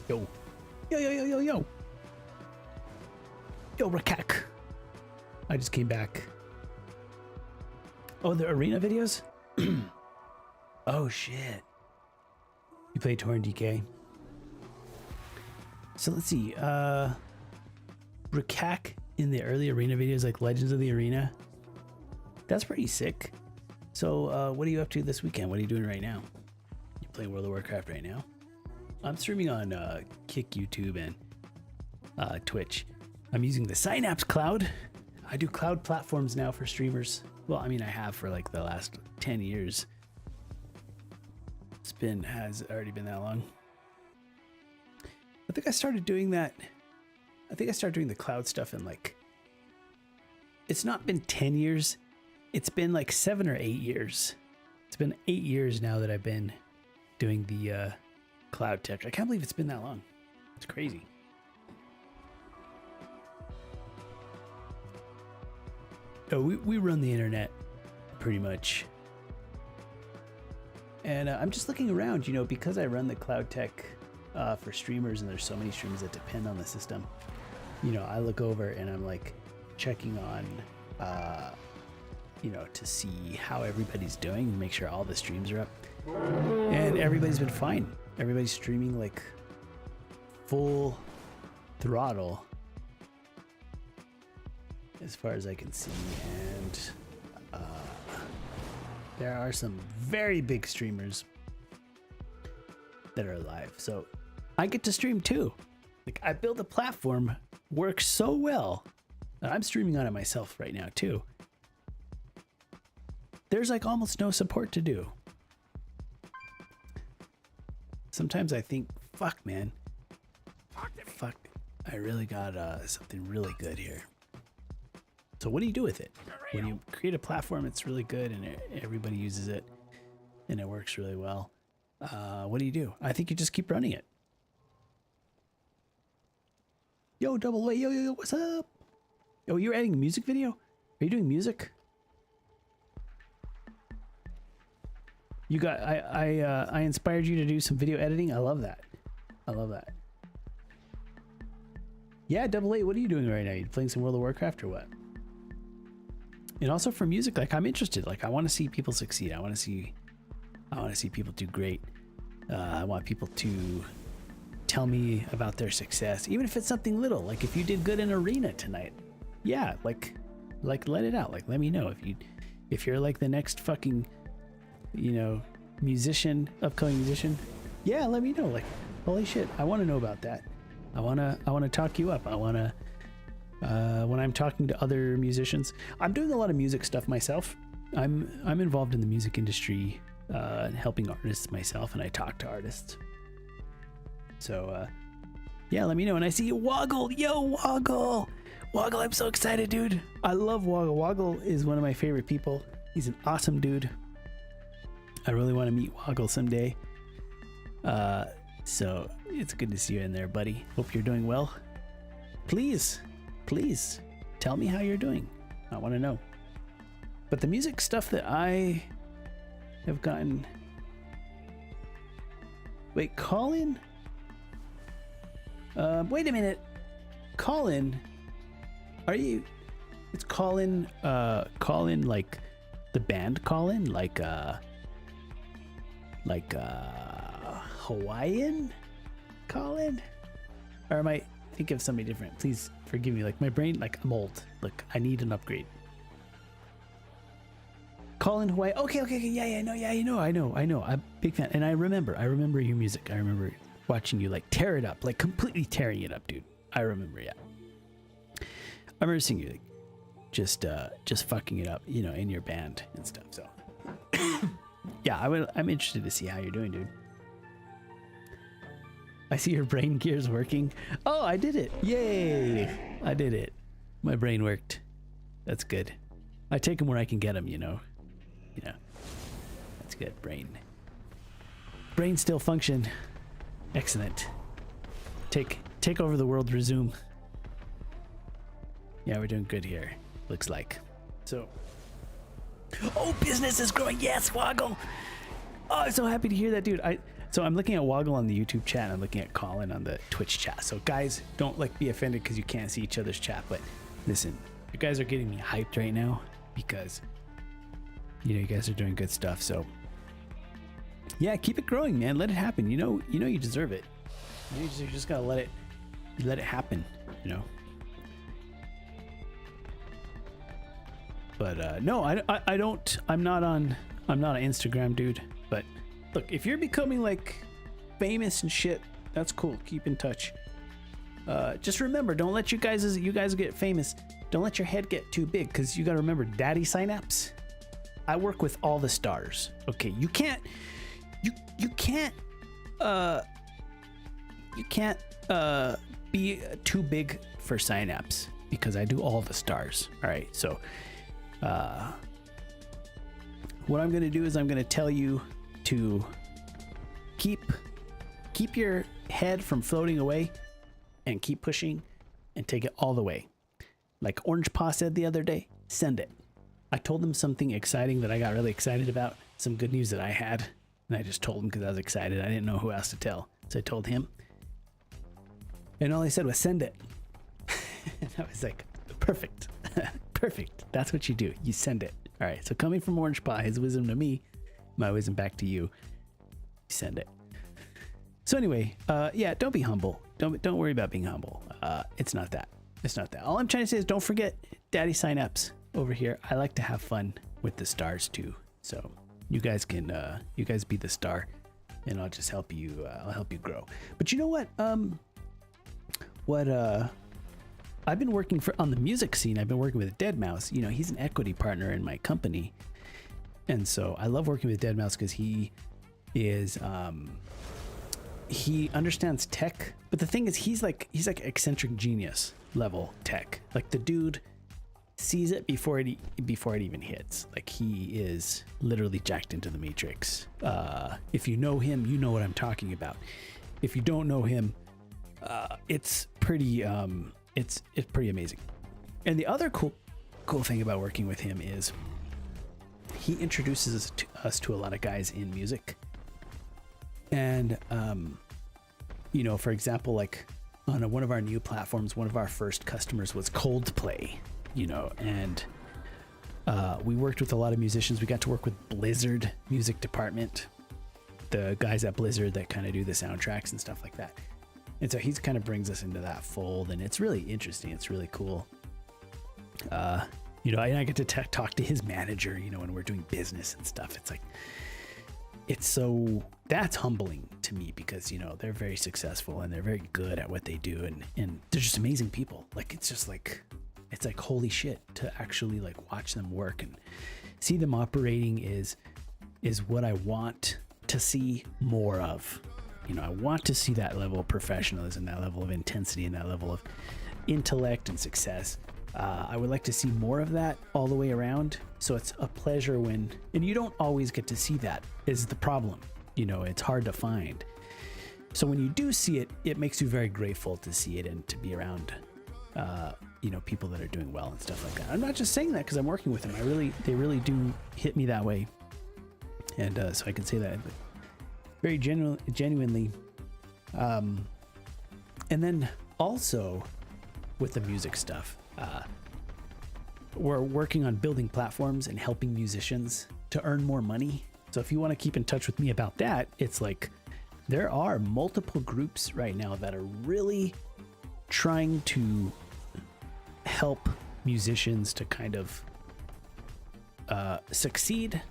Yo. Yo, yo, yo, yo, yo. Yo, Rakak. I just came back. Oh, the arena videos? Oh, shit. You play Torrent DK? So let's see. Rakak in the early arena videos, like Legends of the Arena. That's pretty sick. So what are you up to this weekend? What are you doing right now? You playing World of Warcraft right now? I'm streaming on Kick YouTube and Twitch. I'm using the Psynaps cloud. I do cloud platforms now for streamers. Well, I mean, I have for like the last 10 years. Has already been that long. I think I started doing that. I think I started doing the cloud stuff in like, it's not been 10 years. It's been like 7 or 8 years. It's been 8 years now that I've been doing the cloud tech. I can't believe it's been that long. It's crazy. Oh, we run the internet pretty much. And I'm just looking around, you know, because I run the cloud tech for streamers, and there's so many streamers that depend on the system. You know, I look over and I'm like checking on, you know, to see how everybody's doing, make sure all the streams are up. And everybody's been fine. Everybody's streaming like full throttle as far as I can see. And there are some very big streamers that are live. So I get to stream too. Like, I built a platform, works so well. And I'm streaming on it myself right now too. There's like almost no support to do. Sometimes I think, fuck, man. Fuck, I really got something really good here. So what do you do with it? When you create a platform, it's really good and everybody uses it and it works really well. What do you do? I think you just keep running it. Yo, Double A, yo, yo, yo, what's up? Oh, you're adding a music video? Are you doing music? You got, I inspired you to do some video editing. I love that. I love that. Yeah, Double A, what are you doing right now? You playing some World of Warcraft or what? And also for music, like, I'm interested. Like, I want to see people succeed. I want to see people do great. I want people to tell me about their success, even if it's something little. Like, if you did good in arena tonight, yeah, like let it out. Like, let me know if you're like the next fucking, you know, musician, upcoming musician. Yeah, let me know. Like, holy shit, I want to know about that. I want to talk you up. I want to. When I'm talking to other musicians, I'm doing a lot of music stuff myself. I'm involved in the music industry, helping artists myself, and I talk to artists. So, yeah, let me know. And I see you, Woggle. Yo, Woggle. Woggle, I'm so excited, dude. I love Woggle. Woggle is one of my favorite people. He's an awesome dude. I really want to meet Woggle someday. So it's good to see you in there, buddy. Hope you're doing well. Please tell me how you're doing. I want to know. But the music stuff that I have gotten. Wait, Colin? Wait a minute. Colin, are you? It's Colin. Colin, like the band Colin, like Hawaiian Colin, or am I thinking of somebody different? Please forgive me. Like, my brain, like, I'm old. Look, I need an upgrade. Colin Hawaii. Okay. Yeah, I know. I'm a big fan, and I remember your music. I remember watching you like tear it up, like completely tearing it up, dude. I remember, yeah. I remember seeing you like, just fucking it up, you know, in your band and stuff. So, yeah, I'm interested to see how you're doing, dude. I see your brain gears working. Oh, I did it. Yay. I did it. My brain worked. That's good. I take them where I can get them, you know. That's good. Brain still function. Excellent. Take over the world, resume. Yeah, we're doing good here. Looks like. So. Oh, business is growing. Yes, Woggle. Oh, I'm so happy to hear that, dude. So I'm looking at Woggle on the YouTube chat and I'm looking at Colin on the Twitch chat. So guys, don't like be offended because you can't see each other's chat, but listen, you guys are getting me hyped right now because you guys are doing good stuff. So yeah, keep it growing, man. Let it happen. You know you deserve it. You just gotta let it happen, But no, I don't. I'm not on Instagram, dude. But look, if you're becoming like famous and shit, that's cool. Keep in touch. Just remember, don't let you guys get famous. Don't let your head get too big, because you got to remember, Daddy Psynaps. I work with all the stars. Okay, you can't be too big for Psynaps because I do all the stars. All right, so what I'm gonna do is I'm gonna tell you to keep your head from floating away and keep pushing and take it all the way. Like Orange Pa said the other day, send it. I told him something exciting that I got really excited about, some good news that I had, and I just told him because I was excited. I didn't know who else to tell, so I told him. And all he said was, send it. And I was like, perfect. Perfect. That's what you do. You send it. All right, so coming from Orange Pa, his wisdom to me, my wisdom back to you. You send it. So anyway, yeah, don't be humble. Don't worry about being humble. It's not that. It's not that. All I'm trying to say is don't forget Daddy Psynaps over here. I like to have fun with the stars too. So you guys can you guys be the star, and I'll just help you. I'll help you grow. But you know what? I've been working on the music scene. I've been working with Deadmau5. He's an equity partner in my company, and so I love working with Deadmau5 because he is he understands tech. But the thing is, he's like eccentric genius level tech. Like the dude sees it before it even hits. Like he is literally jacked into the matrix. If you know him, you know what I'm talking about. If you don't know him, it's pretty it's pretty amazing. And the other cool thing about working with him is he introduces us to a lot of guys in music. And for example, like on one of our new platforms, one of our first customers was Coldplay, and we worked with a lot of musicians. We got to work with Blizzard music department, the guys at Blizzard that kind of do the soundtracks and stuff like that. And so he's kind of brings us into that fold, and it's really interesting. It's really cool. I get to talk to his manager, when we're doing business and stuff. It's like, that's humbling to me because, they're very successful and they're very good at what they do. And they're just amazing people. Like, it's like holy shit to actually like watch them work and see them operating is what I want to see more of. I want to see that level of professionalism, that level of intensity, and that level of intellect and success. I would like to see more of that all the way around. So it's a pleasure and you don't always get to see that is the problem. It's hard to find. So when you do see it, it makes you very grateful to see it and to be around, people that are doing well and stuff like that. I'm not just saying that because I'm working with them. They really do hit me that way. And so I can say that very genuinely. And then also with the music stuff, we're working on building platforms and helping musicians to earn more money. So if you want to keep in touch with me about that, it's like there are multiple groups right now that are really trying to help musicians to kind of succeed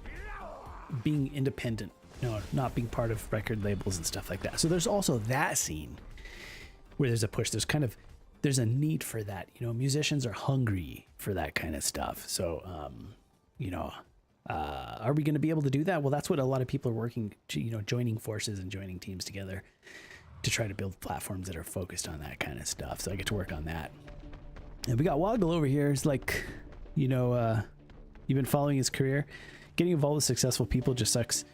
being independent, not being part of record labels and stuff like that. So there's also that scene where there's a push. There's a need for that. Musicians are hungry for that kind of stuff. So, are we going to be able to do that? Well, that's what a lot of people are working to, joining forces and joining teams together to try to build platforms that are focused on that kind of stuff. So I get to work on that. And we got Woggle over here. It's like, you've been following his career. Getting involved with successful people just sucks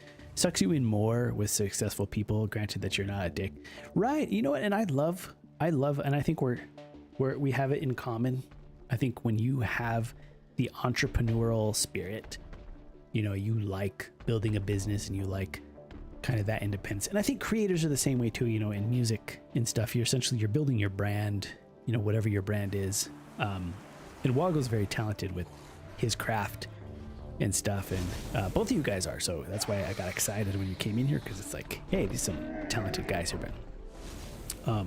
you in more with successful people. Granted that you're not a dick, right? You know what? And I love, and I think we have it in common. I think when you have the entrepreneurial spirit, you like building a business and you like kind of that independence. And I think creators are the same way too, you know, in music and stuff. You're building your brand, you know, whatever your brand is. And Woggle's very talented with his craft and stuff, and both of you guys are, so that's why I got excited when you came in here, because it's like, hey, these are some talented guys here. But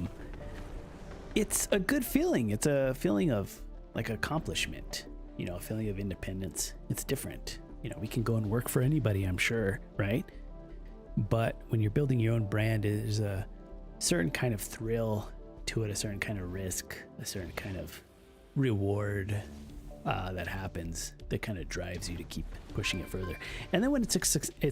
it's a good feeling. It's a feeling of like accomplishment, you know, a feeling of independence. It's different, you know. We can go and work for anybody, I'm sure, right? But when you're building your own brand, there's a certain kind of thrill to it, a certain kind of risk, a certain kind of reward that happens that kind of drives you to keep pushing it further. And then when it's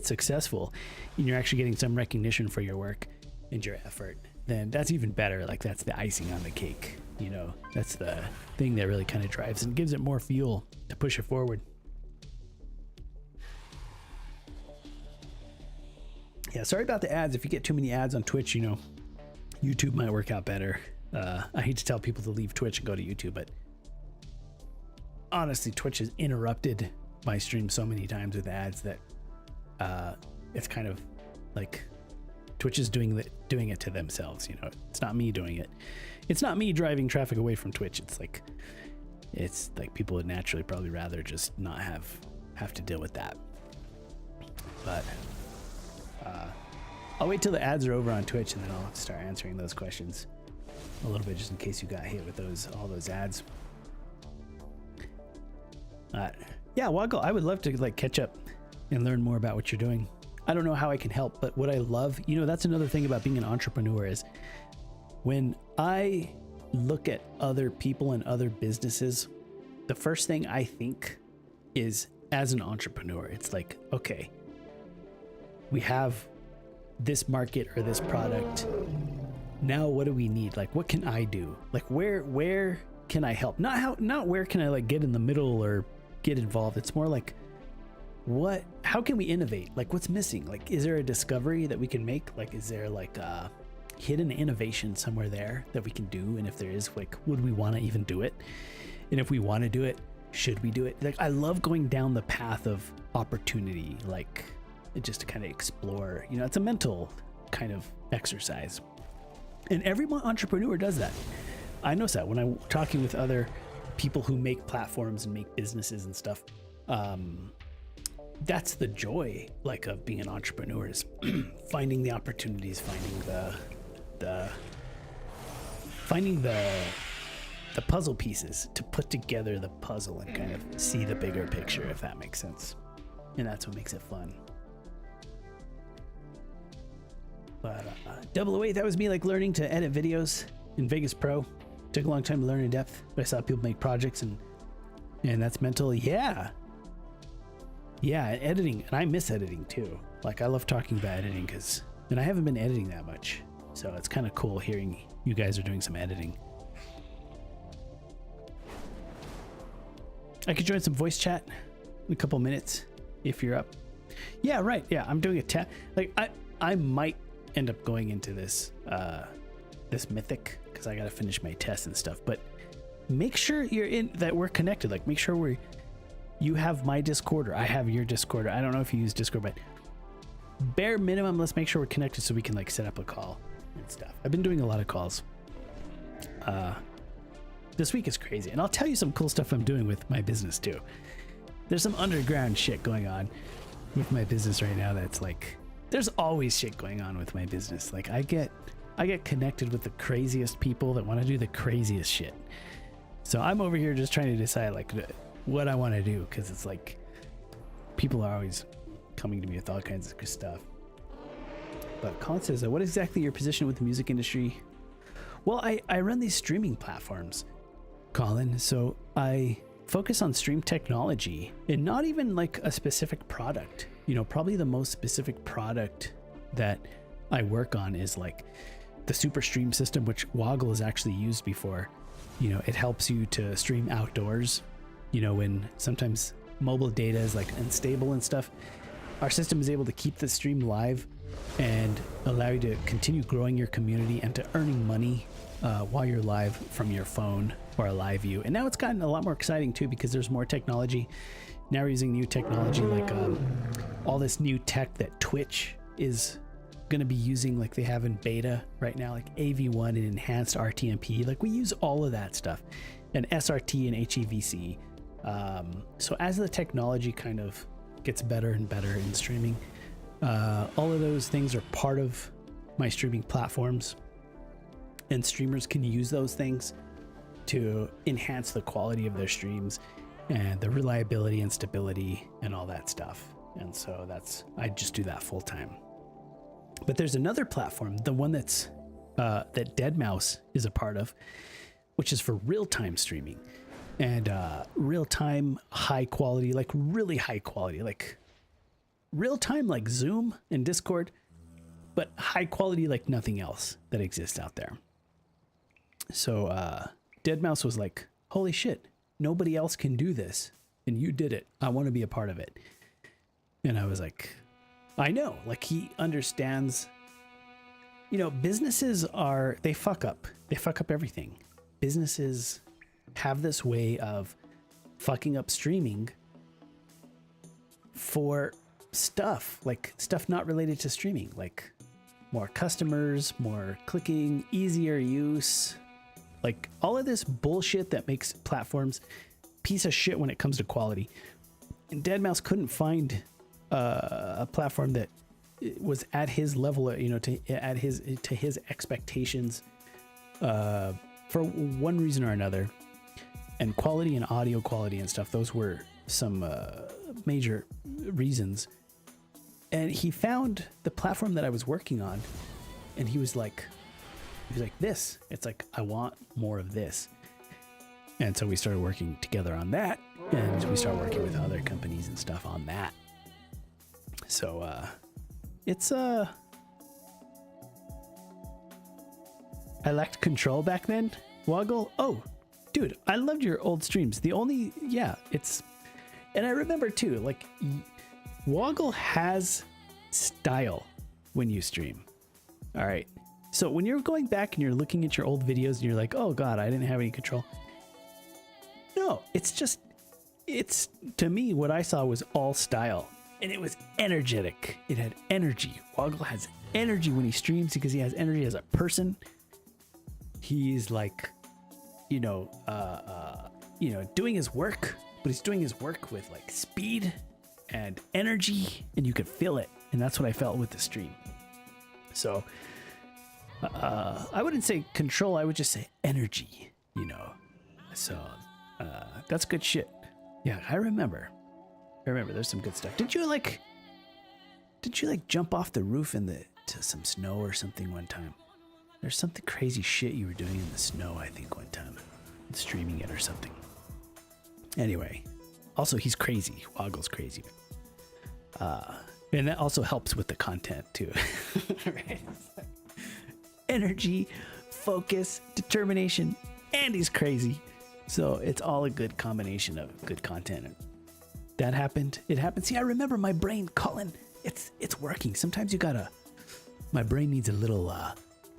successful and you're actually getting some recognition for your work and your effort, then that's even better. Like, that's the icing on the cake, you know. That's the thing that really kind of drives and gives it more fuel to push it forward. Yeah, sorry about the ads. If you get too many ads on Twitch, you know, YouTube might work out better. I hate to tell people to leave Twitch and go to YouTube, but honestly, Twitch has interrupted my stream so many times with ads that it's kind of like Twitch is doing it to themselves. You know, it's not me doing it. It's not me driving traffic away from Twitch. It's like people would naturally probably rather just not have to deal with that. But I'll wait till the ads are over on Twitch, and then I'll start answering those questions a little bit, just in case you got hit with all those ads. Yeah, Woggle, I would love to like catch up and learn more about what you're doing. I don't know how I can help, but what I love, you know, that's another thing about being an entrepreneur is when I look at other people and other businesses, the first thing I think is, as an entrepreneur, it's like, okay, we have this market or this product. Now what do we need? Like, what can I do? Like, where can I help? Not where can I like get in the middle or get involved. It's more like, how can we innovate? Like, what's missing? Like, is there a discovery that we can make? Like, is there like a hidden innovation somewhere there that we can do? And if there is, like, would we want to even do it? And if we want to do it, should we do it? Like, I love going down the path of opportunity, like just to kind of explore, you know, it's a mental kind of exercise. And every entrepreneur does that. I notice that when I'm talking with other people who make platforms and make businesses and stuff. That's the joy, like, of being an entrepreneur, is finding the opportunities, finding the puzzle pieces to put together the puzzle and kind of see the bigger picture, if that makes sense. And that's what makes it fun. But 008, that was me like learning to edit videos in Vegas Pro. Took a long time to learn in depth, but I saw people make projects, and that's mental. Yeah, editing, and I miss editing too. Like, I love talking about editing and I haven't been editing that much, so it's kind of cool hearing you guys are doing some editing. I could join some voice chat in a couple minutes if you're up. Yeah, right. Yeah, I'm doing a test. Like, I might end up going into this mythic, because I got to finish my tests and stuff, but make sure that we're connected. Like, make sure you have my Discord or I have your Discord. I don't know if you use Discord, but bare minimum, let's make sure we're connected so we can like set up a call and stuff. I've been doing a lot of calls. This week is crazy, and I'll tell you some cool stuff I'm doing with my business too. There's some underground shit going on with my business right now. That's like, there's always shit going on with my business. Like, I get connected with the craziest people that want to do the craziest shit. So I'm over here just trying to decide like what I want to do, because it's like people are always coming to me with all kinds of stuff. But Colin says, what exactly your position with the music industry? Well, I run these streaming platforms, Colin. So I focus on stream technology, and not even like a specific product. You know, probably the most specific product that I work on is like the Super Stream system, which Woggle has actually used before. You know, it helps you to stream outdoors, you know, when sometimes mobile data is like unstable and stuff. Our system is able to keep the stream live and allow you to continue growing your community and to earning money while you're live from your phone or a live view. And now it's gotten a lot more exciting too, because there's more technology. Now we're using new technology, like all this new tech that Twitch is going to be using, like they have in beta right now, like AV1 and enhanced RTMP. Like we use all of that stuff, and SRT and HEVC. So as the technology kind of gets better and better in streaming, all of those things are part of my streaming platforms, and streamers can use those things to enhance the quality of their streams and the reliability and stability and all that stuff. And so I just do that full time. But there's another platform, the one that's that deadmau5 is a part of, which is for real-time streaming, and real-time high quality, like really high quality, like real-time like Zoom and Discord, but high quality like nothing else that exists out there. So deadmau5 was like, holy shit, nobody else can do this, and you did it. I want to be a part of it. And I was like, I know, like he understands, you know, businesses they fuck up everything. Businesses have this way of fucking up streaming for stuff, like stuff not related to streaming, like more customers, more clicking, easier use, like all of this bullshit that makes platforms piece of shit when it comes to quality. And deadmau5 couldn't find a platform that was at his level, you know, to his expectations, for one reason or another. And quality and audio quality and stuff, those were some major reasons. And he found the platform that I was working on, and he was like this. It's like, I want more of this. And so we started working together on that, and we started working with other companies and stuff on that. So it's I lacked control back then. Woggle, oh dude, I loved your old streams. And I remember too, like Woggle has style when you stream. All right, so when you're going back and you're looking at your old videos and you're like, oh god, I didn't have any control. No, it's to me, what I saw was all style. And it was energetic. It had energy. Woggle has energy when he streams because he has energy as a person. He's like, doing his work, but he's doing his work with like speed and energy, and you could feel it. And that's what I felt with the stream. So I wouldn't say control. I would just say energy, So that's good shit. Yeah, I remember there's some good stuff. Did you like jump off the roof to some snow or something one time? There's something crazy shit you were doing in the snow, I think, one time. Streaming it or something. Anyway, also he's crazy. Woggle's crazy. And that also helps with the content too. Right? Energy, focus, determination, and he's crazy. So it's all a good combination of good content. That happened. It happened. See, I remember my brain, Colin. It's working. Sometimes my brain needs a little.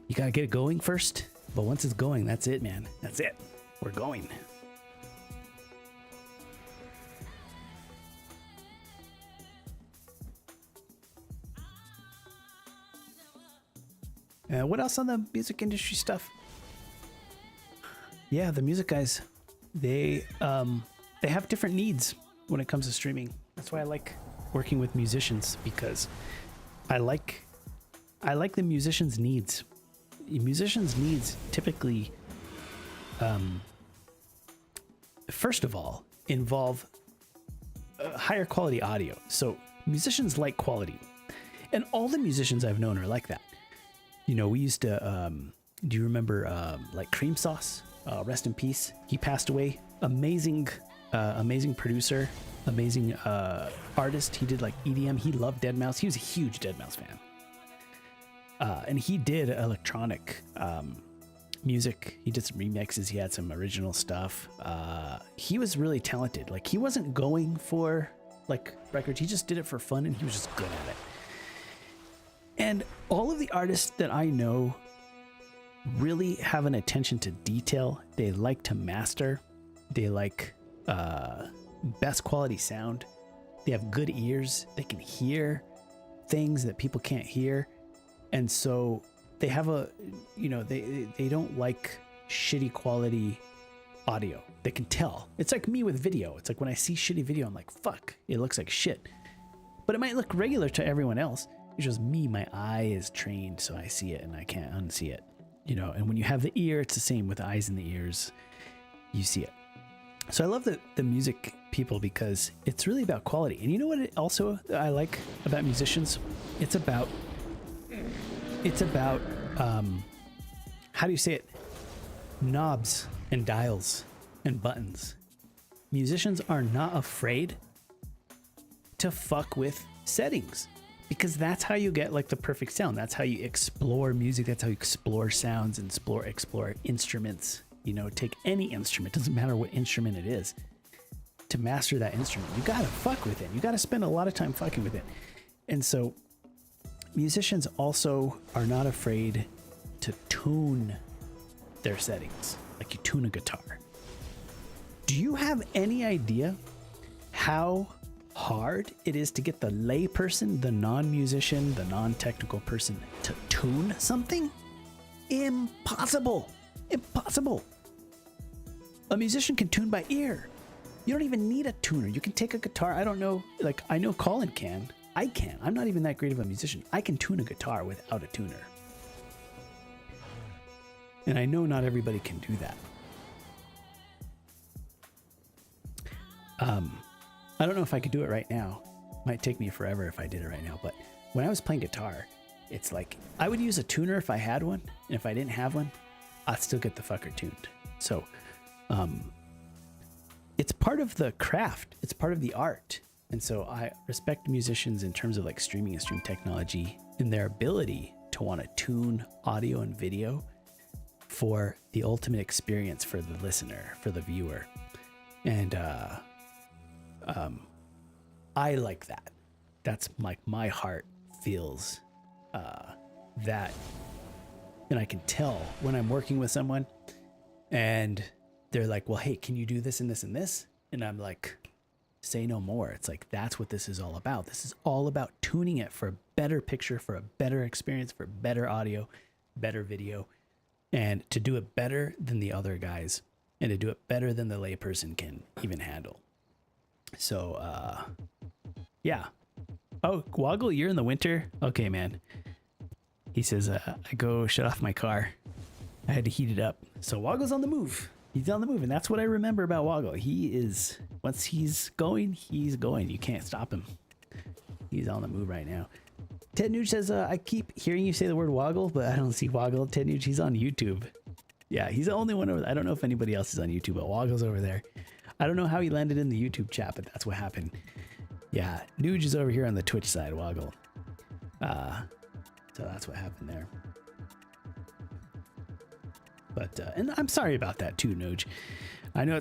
You gotta get it going first. But once it's going, that's it, man. That's it. We're going. What else on the music industry stuff? Yeah, the music guys, they have different needs when it comes to streaming. That's why I like working with musicians, because I like the musicians' needs. Musicians' needs typically, first of all, involve higher quality audio. So musicians like quality, and all the musicians I've known are like that. We used to. Do you remember like Cream Sauce? Rest in peace. He passed away. Amazing producer, amazing artist. He did like EDM. He loved deadmau5. He was a huge deadmau5 fan. And he did electronic music. He did some remixes. He had some original stuff. He was really talented. Like, he wasn't going for like records. He just did it for fun, and he was just good at it. And all of the artists that I know really have an attention to detail. They like to master. They like best quality sound. They have good ears. They can hear things that people can't hear. And so they have they don't like shitty quality audio. They can tell. It's like me with video. It's like when I see shitty video, I'm like, fuck, it looks like shit. But it might look regular to everyone else. It's just me, my eye is trained, so I see it and I can't unsee it. And when you have the ear, it's the same with the eyes and the ears. You see it. So I love the music people because it's really about quality. And you know what I like about musicians? It's about how do you say it? Knobs and dials and buttons. Musicians are not afraid to fuck with settings because that's how you get like the perfect sound. That's how you explore music. That's how you explore sounds and explore instruments. Take any instrument, doesn't matter what instrument it is. To master that instrument, you gotta fuck with it. You gotta spend a lot of time fucking with it. And so musicians also are not afraid to tune their settings, like you tune a guitar. Do you have any idea how hard it is to get the lay person, the non-musician, the non-technical person to tune something? Impossible. Impossible. A musician can tune by ear. You don't even need a tuner. You can take a guitar. I don't know, like I know Colin can. I can. I'm not even that great of a musician. I can tune a guitar without a tuner. And I know not everybody can do that. I don't know if I could do it right now. Might take me forever if I did it right now. But when I was playing guitar, it's like I would use a tuner if I had one. And if I didn't have one, I'd still get the fucker tuned. So it's part of the craft. It's part of the art. And so I respect musicians in terms of like streaming and stream technology and their ability to want to tune audio and video for the ultimate experience for the listener, for the viewer. And I like that. That's like my heart feels that. And I can tell when I'm working with someone and they're like, well, hey, can you do this and this and this? And I'm like, say no more. It's like, that's what this is all about. This is all about tuning it for a better picture, for a better experience, for better audio, better video, and to do it better than the other guys and to do it better than the layperson can even handle. So, yeah. Oh, Woggle, you're in the winter? Okay, man. He says, I go shut off my car. I had to heat it up. So Woggle's on the move. He's on the move. And that's what I remember about Woggle. He is, once he's going, he's going. You can't stop him. He's on the move right now. Ted Nuge says, I keep hearing you say the word Woggle, but I don't see Woggle. Ted Nuge, he's on YouTube. Yeah, he's the only one over there. I don't know if anybody else is on YouTube, but Woggle's over there. I don't know how he landed in the YouTube chat, but that's what happened. Yeah, Nuge is over here on the Twitch side, Woggle. So that's what happened there. But, and I'm sorry about that too, Nuge. I know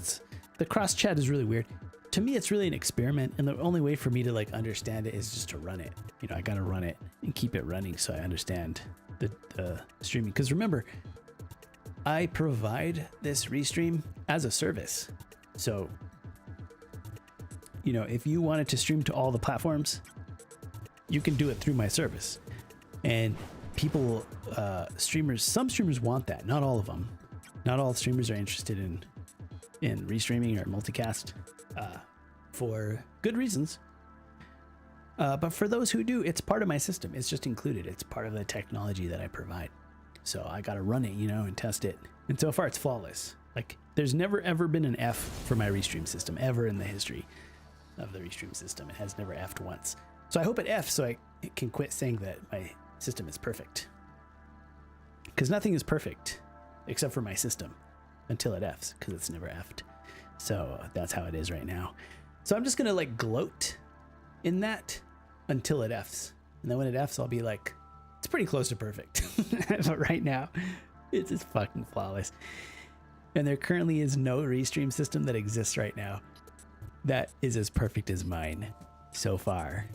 the cross chat is really weird. To me, it's really an experiment. And the only way for me to like understand it is just to run it. I got to run it and keep it running so I understand the streaming. Because remember, I provide this restream as a service. So, if you wanted to stream to all the platforms, you can do it through my service. And people, some streamers want that. Not all of them. Not all streamers are interested in restreaming or multicast for good reasons. But for those who do, it's part of my system. It's just included. It's part of the technology that I provide. So I got to run it, and test it. And so far it's flawless. Like there's never ever been an F for my restream system ever in the history of the restream system. It has never F'd once. So I hope it F's so I can quit saying that my system is perfect. Because nothing is perfect except for my system until it F's, because it's never F'd. So that's how it is right now. So I'm just going to like gloat in that until it F's. And then when it F's, I'll be like, it's pretty close to perfect. But right now, it's just fucking flawless. And there currently is no restream system that exists right now that is as perfect as mine so far.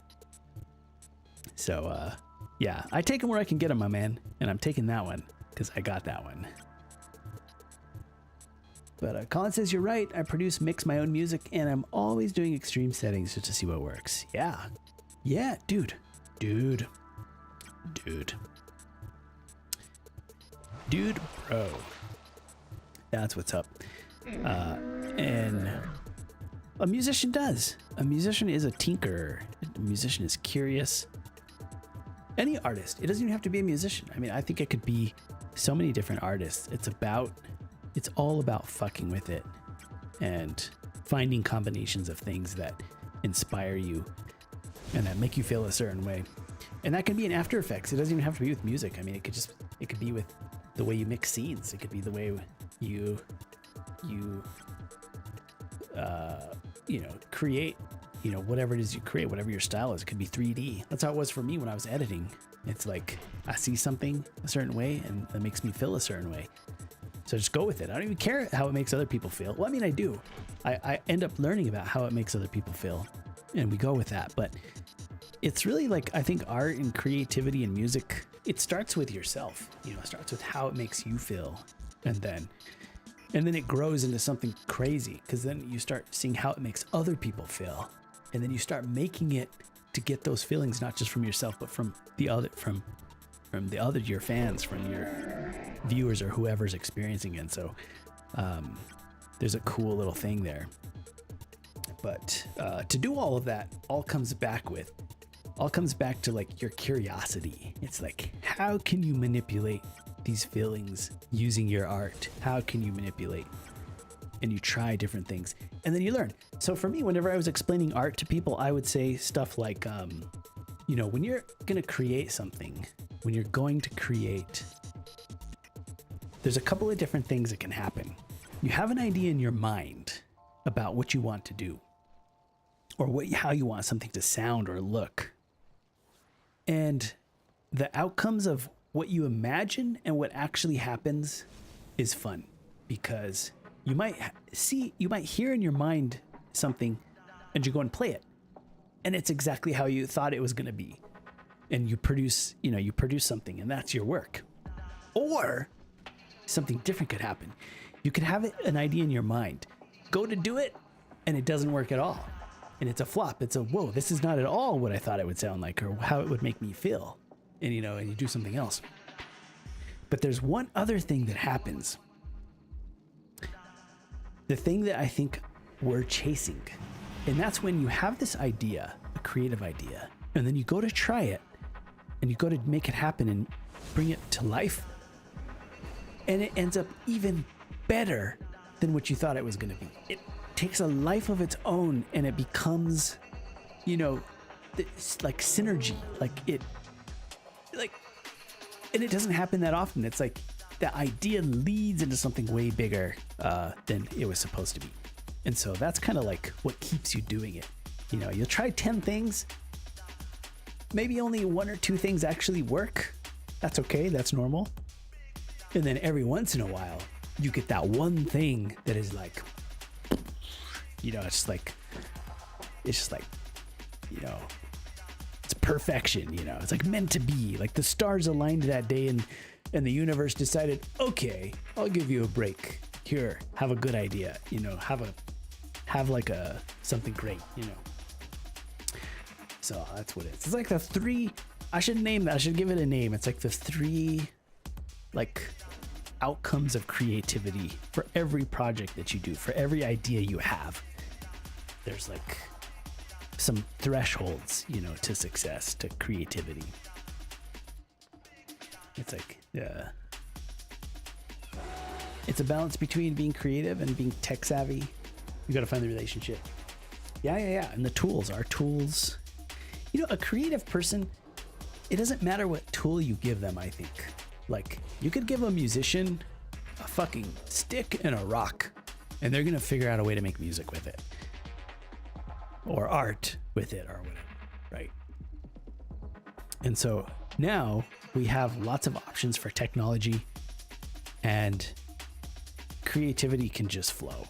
So, yeah, I take them where I can get them, my man. And I'm taking that one because I got that one. But Colin says, you're right. I mix my own music, and I'm always doing extreme settings just to see what works. Yeah. Yeah, dude. Dude, bro. That's what's up. And a musician does. A musician is a tinkerer. A musician is curious. Any artist. It doesn't even have to be a musician. I mean, I think it could be so many different artists. It's all about fucking with it and finding combinations of things that inspire you and that make you feel a certain way. And that can be in After Effects. It doesn't even have to be with music. I mean, it could be with the way you mix scenes. It could be the way you create, whatever it is you create, whatever your style is. It could be 3D. That's how it was for me when I was editing. It's like I see something a certain way and it makes me feel a certain way. So just go with it. I don't even care how it makes other people feel. Well, I mean, I do. I end up learning about how it makes other people feel and we go with that. But it's really like, I think art and creativity and music, it starts with yourself. It starts with how it makes you feel. And then it grows into something crazy because then you start seeing how it makes other people feel. And then you start making it to get those feelings, not just from yourself, but from the other, from your fans, from your viewers or whoever's experiencing it. So there's a cool little thing there. But to do all of that, all comes back to like your curiosity. It's like, how can you manipulate these feelings using your art? How can you manipulate? And you try different things and then you learn. So for me, whenever I was explaining art to people, I would say stuff like, when you're going to create something, there's a couple of different things that can happen. You have an idea in your mind about what you want to do or how you want something to sound or look. And the outcomes of what you imagine and what actually happens is fun because you might hear in your mind something and you go and play it and it's exactly how you thought it was going to be. And you produce something and that's your work. Or something different could happen. You could have an idea in your mind, go to do it and it doesn't work at all. And it's a flop. It's whoa, this is not at all what I thought it would sound like or how it would make me feel. And and you do something else. But there's one other thing that happens. The thing that I think we're chasing. And that's when you have this idea, a creative idea, and then you go to try it and you go to make it happen and bring it to life. And it ends up even better than what you thought it was going to be. It takes a life of its own and it becomes, it's like synergy, and it doesn't happen that often. It's like the idea leads into something way bigger than it was supposed to be. And so that's kind of like what keeps you doing it. You'll try 10 things. Maybe only 1 or 2 things actually work. That's okay. That's normal. And then every once in a while, you get that one thing that is like, it's perfection. It's like meant to be. Like the stars aligned that day and the universe decided, okay, I'll give you a break. Here, have a good idea. Have like something great. So that's what it is. It's like the 3. I should name that. I should give it a name. It's like the 3 outcomes of creativity for every project that you do, for every idea you have. There's like some thresholds, to success, to creativity. It's like, it's a balance between being creative and being tech savvy. You got to find the relationship. Yeah. And the tools, our tools. A creative person, it doesn't matter what tool you give them, I think. Like, you could give a musician a fucking stick and a rock, and they're going to figure out a way to make music with it. Or art with it, or whatever, right? And so now we have lots of options for technology, and creativity can just flow,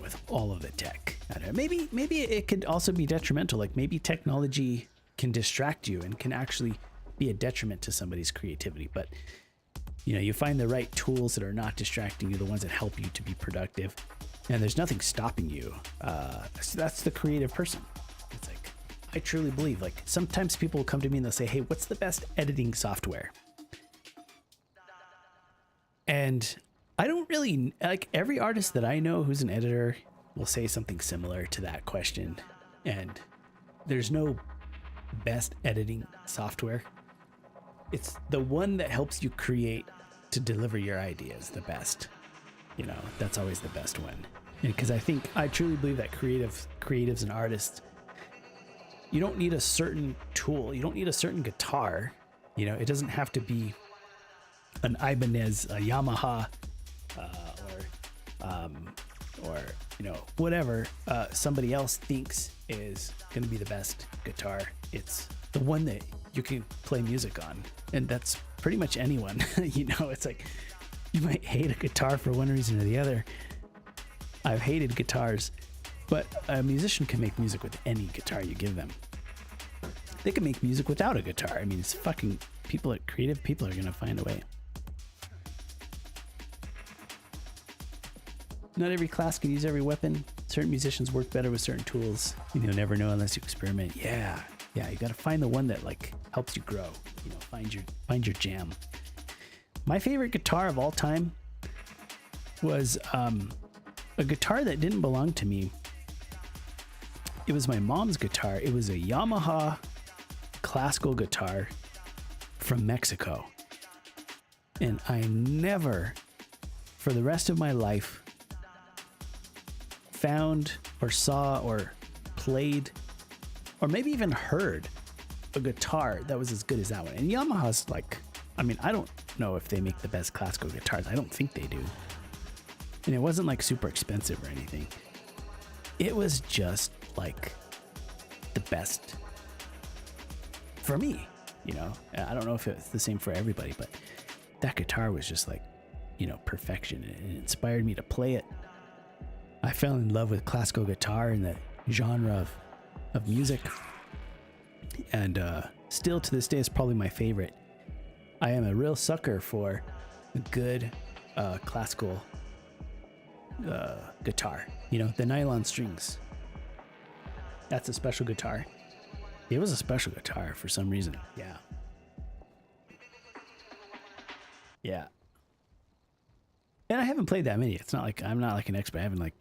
with all of the tech. I don't know, maybe it could also be detrimental. Like maybe technology can distract you and can actually be a detriment to somebody's creativity. But you find the right tools that are not distracting you, the ones that help you to be productive, and there's nothing stopping you. That's the creative person. It's like, I truly believe, like sometimes people will come to me and they'll say, hey, what's the best editing software? And I don't really like every artist that I know who's an editor will say something similar to that question. And there's no best editing software. It's the one that helps you create to deliver your ideas the best. You know, that's always the best one. Because I truly believe that creatives and artists, you don't need a certain tool. You don't need a certain guitar. You know, it doesn't have to be an Ibanez, a Yamaha, or you know, whatever somebody else thinks is going to be the best guitar. It's the one that you can play music on, and that's pretty much anyone. You know, it's like you might hate a guitar for one reason or the other. I've hated guitars, but a musician can make music with any guitar you give them. They can make music without a guitar. I mean, it's fucking creative people are going to find a way. Not every class can use every weapon. Certain musicians work better with certain tools. You'll never know unless you experiment. Yeah, you got to find the one that like helps you grow. You know, find your jam. My favorite guitar of all time was a guitar that didn't belong to me. It was my mom's guitar. It was a Yamaha classical guitar from Mexico. And I never, for the rest of my life, found or saw or played or maybe even heard a guitar that was as good as that one. And Yamaha's like, I mean, I don't know if they make the best classical guitars. I don't think they do. And it wasn't like super expensive or anything. It was just like the best for me, you know. I don't know if it's the same for everybody, but that guitar was just like, you know, perfection. It inspired me to play it. I fell in love with classical guitar and the genre of music. And still to this day, it's probably my favorite. I am a real sucker for a good classical guitar. You know, the nylon strings. That's a special guitar. It was a special guitar for some reason. Yeah. And I haven't played that many. It's not like I'm not like an expert. I haven't like,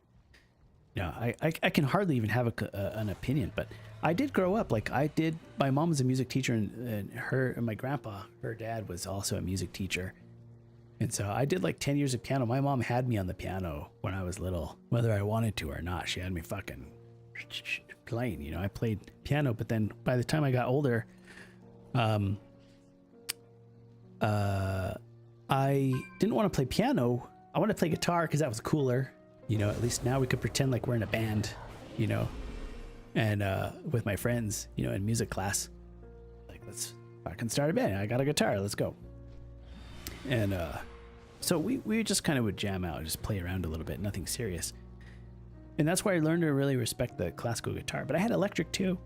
you know, I can hardly even have an opinion. But I did grow up like I did. My mom was a music teacher, and my grandpa, her dad, was also a music teacher. And so I did like 10 years of piano. My mom had me on the piano when I was little, whether I wanted to or not. She had me fucking playing, you know. I played piano, but then by the time I got older, I didn't want to play piano. I wanted to play guitar because that was cooler. You know, at least now we could pretend like we're in a band, you know, and with my friends, you know, in music class, like, let's fucking start a band. I got a guitar. Let's go. And so we just kind of would jam out, just play around a little bit, nothing serious. And that's why I learned to really respect the classical guitar. But I had electric too.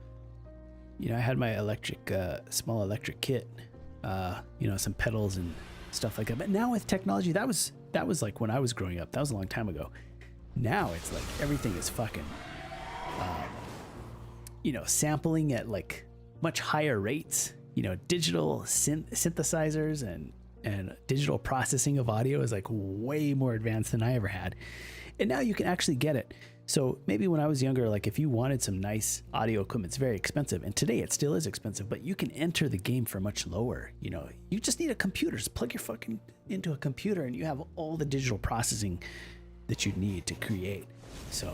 You know, I had my electric, small electric kit, you know, some pedals and stuff like that. But now with technology, that was like when I was growing up. That was a long time ago. Now it's like everything is fucking, you know, sampling at like much higher rates. You know, digital synthesizers and digital processing of audio is like way more advanced than I ever had. And now you can actually get it. So maybe when I was younger, like if you wanted some nice audio equipment, it's very expensive. And today it still is expensive, but you can enter the game for much lower. You know, you just need a computer. Just plug your fucking into a computer and you have all the digital processing that you need to create. So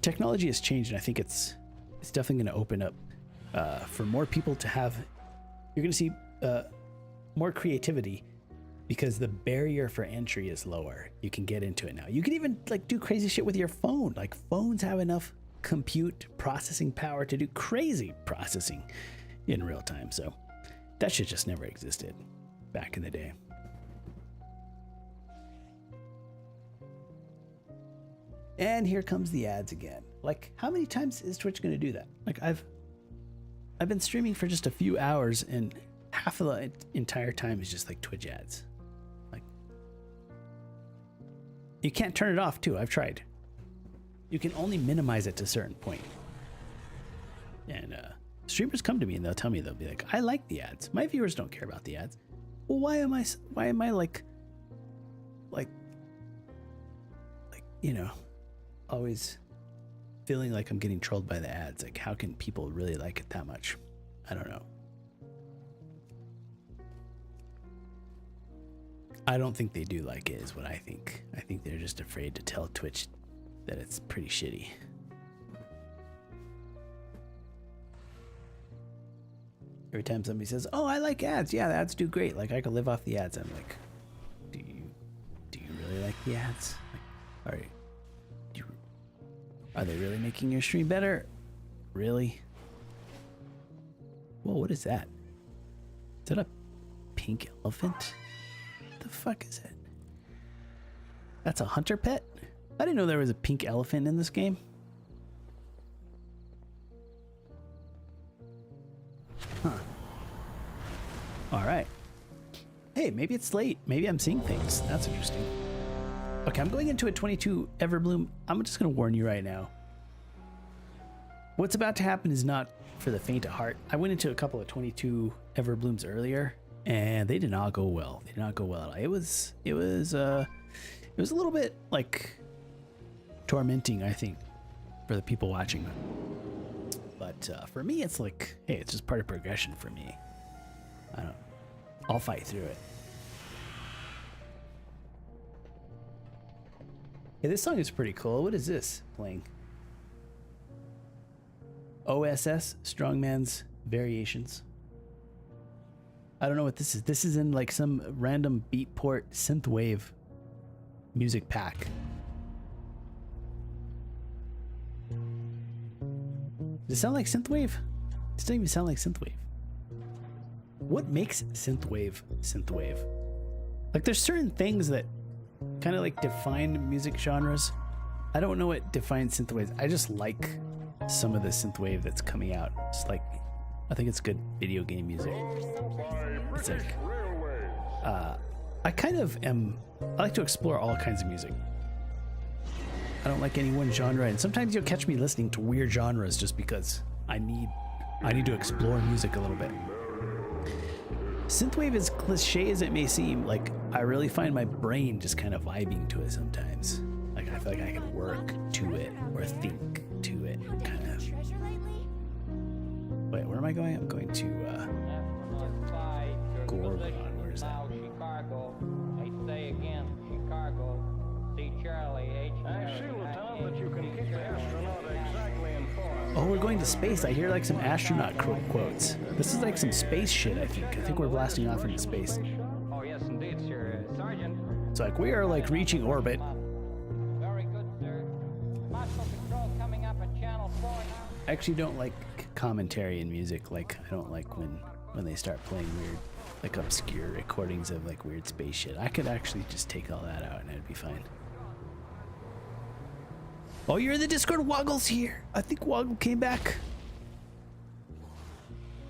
technology has changed, and I think it's definitely going to open up for more people to have. You're going to see more creativity because the barrier for entry is lower. You can get into it now. You can even like do crazy shit with your phone. Like phones have enough compute processing power to do crazy processing in real time. So that shit just never existed back in the day. And here comes the ads again. Like, how many times is Twitch going to do that? Like, I've been streaming for just a few hours, and half of the entire time is just like Twitch ads. Like, you can't turn it off too. I've tried. You can only minimize it to a certain point. And streamers come to me and they'll tell me, they'll be like, I like the ads. My viewers don't care about the ads. Well, why am I like, you know, always feeling like I'm getting trolled by the ads? Like, how can people really like it that much? I don't know. I don't think they do like it, is what I think. I think they're just afraid to tell Twitch that it's pretty shitty. Every time somebody says, "Oh, I like ads," yeah, the ads do great. Like, I could live off the ads. I'm like, do you really like the ads? Like, are they really making your stream better? Really? Whoa, what is that? Is that a pink elephant? What the fuck is it? That's a hunter pet? I didn't know there was a pink elephant in this game. Huh. Alright. Hey, maybe it's late. Maybe I'm seeing things. That's interesting. Okay, I'm going into a 22 Everbloom. I'm just going to warn you right now. What's about to happen is not for the faint of heart. I went into a couple of 22 Everblooms earlier, and they did not go well. They did not go well at all. It was a little bit like tormenting, I think, for the people watching. But for me, it's like, hey, it's just part of progression for me. I'll fight through it. Hey, this song is pretty cool. What is this playing? OSS, Strongman's Variations. I don't know what this is. This is in like some random Beatport synthwave music pack. Does it sound like synthwave? It doesn't even sound like synthwave. What makes synthwave synthwave? Like, there's certain things that kind of like define music genres. I don't know what defines synthwave. I just like some of the synthwave that's coming out. It's like, I think it's good video game music. It's like, I kind of am, I like to explore all kinds of music. I don't like any one genre, and sometimes you'll catch me listening to weird genres just because I need to explore music a little bit. Synthwave, as cliche as it may seem, like, I really find my brain just kind of vibing to it sometimes. Like, I feel like I can work to it or think to it, kind of. Wait, where am I going? I'm going to Gorgon. Where is that? Chicago. I say again, Chicago. See Charlie, Oh, we're going to space. I hear like some astronaut quotes. This is like some space shit, I think. I think we're blasting off into space. Oh, yes, indeed, sir. Sergeant. It's like we are like reaching orbit. Very good, sir. Possible control coming up at channel 4 now. I actually don't like commentary in music. Like, I don't like when they start playing weird, like obscure recordings of like weird space shit. I could actually just take all that out and it'd be fine. Oh, you're in the Discord. Woggle's here. I think Woggle came back.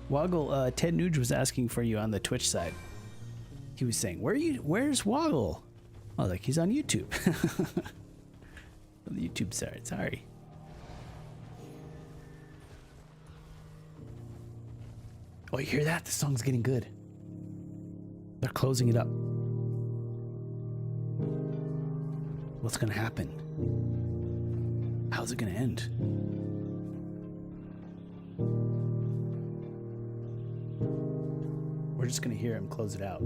Woggle, Ted Nuge was asking for you on the Twitch side. He was saying, where's Woggle? I was like, he's on YouTube. On the YouTube side, sorry. Oh, you hear that? The song's getting good. They're closing it up. What's gonna happen? How's it gonna end? We're just gonna hear him close it out.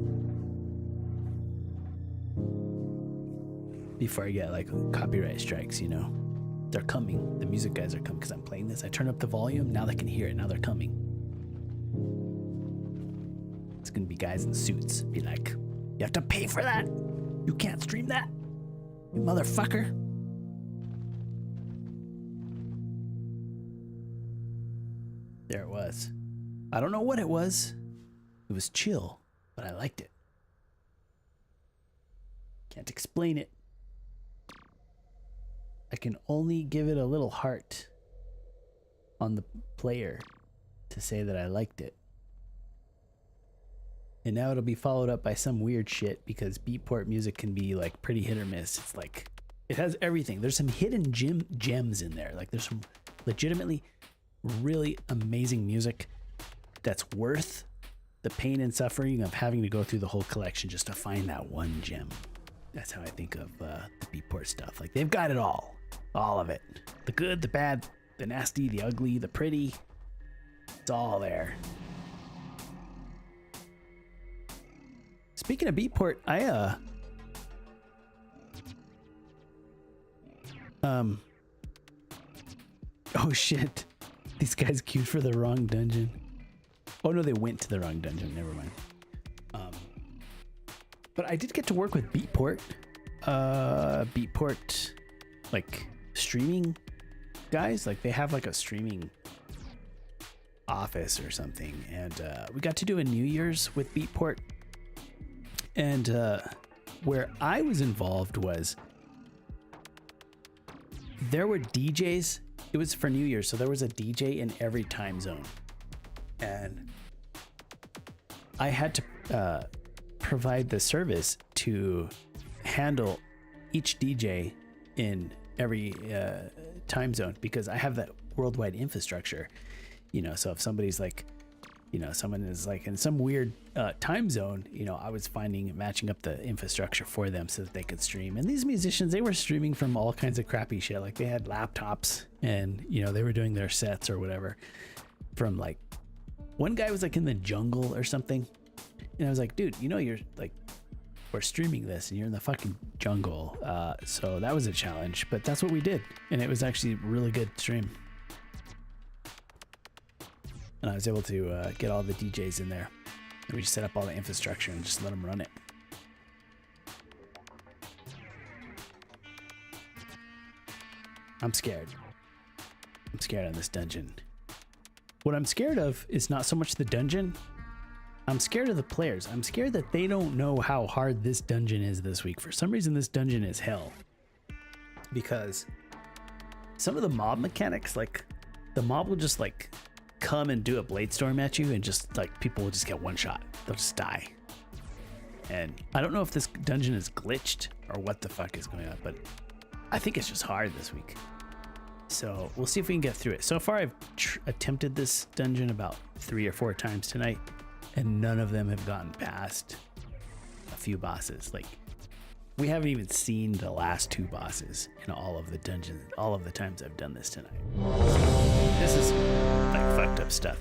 Before I get like copyright strikes, you know? They're coming. The music guys are coming because I'm playing this. I turn up the volume, now they can hear it. Now they're coming. It's gonna be guys in suits. Be like, you have to pay for that. You can't stream that, you motherfucker. There it was. I don't know what it was. It was chill, but I liked it. Can't explain it. I can only give it a little heart on the player to say that I liked it. And now it'll be followed up by some weird shit because Beatport music can be like pretty hit or miss. It's like, it has everything. There's some hidden gems in there. Like, there's some legitimately really amazing music that's worth the pain and suffering of having to go through the whole collection just to find that one gem. That's how I think of the Beatport stuff. Like, they've got it all of it. The good, the bad, the nasty, the ugly, the pretty. It's all there. Speaking of Beatport, oh shit. These guys queued for the wrong dungeon. Oh no, they went to the wrong dungeon. Never mind. But I did get to work with Beatport. Beatport, like, streaming guys. Like, they have like a streaming office or something. And we got to do a New Year's with Beatport. And where I was involved was there were DJs. It was for New Year's, so there was a DJ in every time zone. And I had to provide the service to handle each DJ in every time zone, because I have that worldwide infrastructure, you know. So if somebody's like, you know, someone is like in some weird time zone, you know, I was matching up the infrastructure for them so that they could stream. And these musicians, they were streaming from all kinds of crappy shit. Like, they had laptops and, you know, they were doing their sets or whatever from, like, one guy was like in the jungle or something. And I was like, dude, you know, you're like, we're streaming this and you're in the fucking jungle. So that was a challenge, but that's what we did. And it was actually a really good stream. And I was able to get all the DJs in there. And we just set up all the infrastructure and just let them run it. I'm scared. I'm scared of this dungeon. What I'm scared of is not so much the dungeon. I'm scared of the players. I'm scared that they don't know how hard this dungeon is this week. For some reason, this dungeon is hell. Because some of the mob mechanics, like, the mob will just, like, come and do a blade storm at you, and just, like, people will just get one shot. They'll just die. And I don't know if this dungeon is glitched or what the fuck is going on, but I think it's just hard this week. So we'll see if we can get through it. So far, I've attempted this dungeon about 3 or 4 times tonight, and none of them have gotten past a few bosses. Like, we haven't even seen the last 2 bosses in all of the dungeons, all of the times I've done this tonight. This is like fucked up stuff.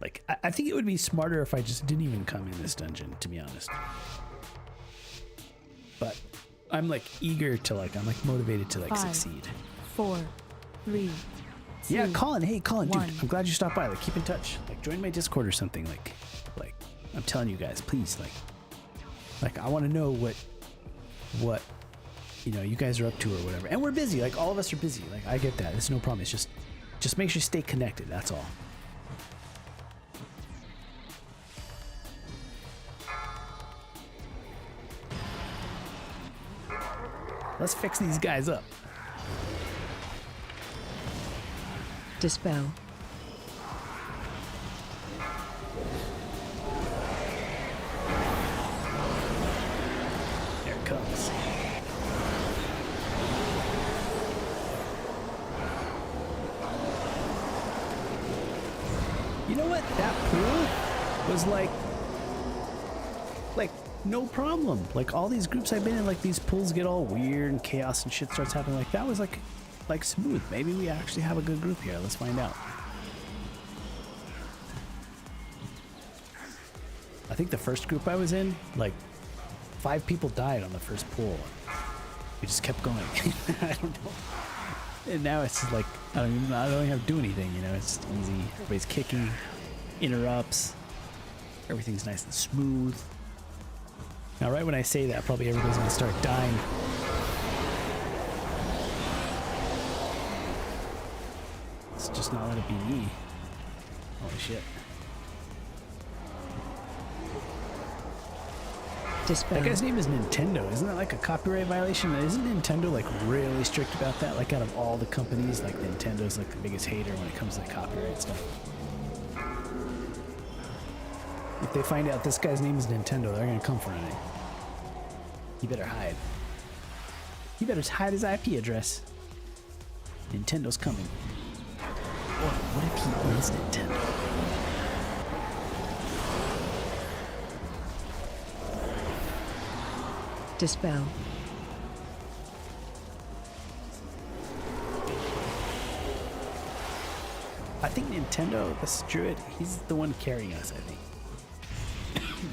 Like, I think it would be smarter if I just didn't even come in this dungeon, to be honest. But I'm like eager to, like, I'm like motivated to, like, 5, succeed. 4, 3, 2, Yeah, Colin. Hey, Colin, dude, 1. I'm glad you stopped by. Like, keep in touch. Like, join my Discord or something. Like, I'm telling you guys, please. Like, I want to know what, you know, you guys are up to or whatever. And we're busy. Like, all of us are busy. Like, I get that. It's no problem. It's just make sure you stay connected. That's all. Let's fix these guys up. Dispel. There it comes. You know what? That pool was like no problem. Like, all these groups I've been in, like, these pools get all weird and chaos and shit starts happening. Like, that was like smooth. Maybe we actually have a good group here. Let's find out. I think the first group I was in, like, 5 people died on the first pool. We just kept going. I don't know. And now it's like, I don't even have to do anything, you know. It's just easy. Everybody's kicking, interrupts. Everything's nice and smooth. Now, right when I say that, probably everybody's gonna start dying. Let's just not let it be me. Holy shit. Dispel. That guy's name is Nintendo. Isn't that like a copyright violation? Isn't Nintendo like really strict about that? Like, out of all the companies, like, Nintendo's like the biggest hater when it comes to copyright stuff. If they find out this guy's name is Nintendo, they're gonna come for him. He better hide. He better hide his IP address. Nintendo's coming. What if he is Nintendo? Dispel. I think Nintendo, this druid, he's the one carrying us, I think.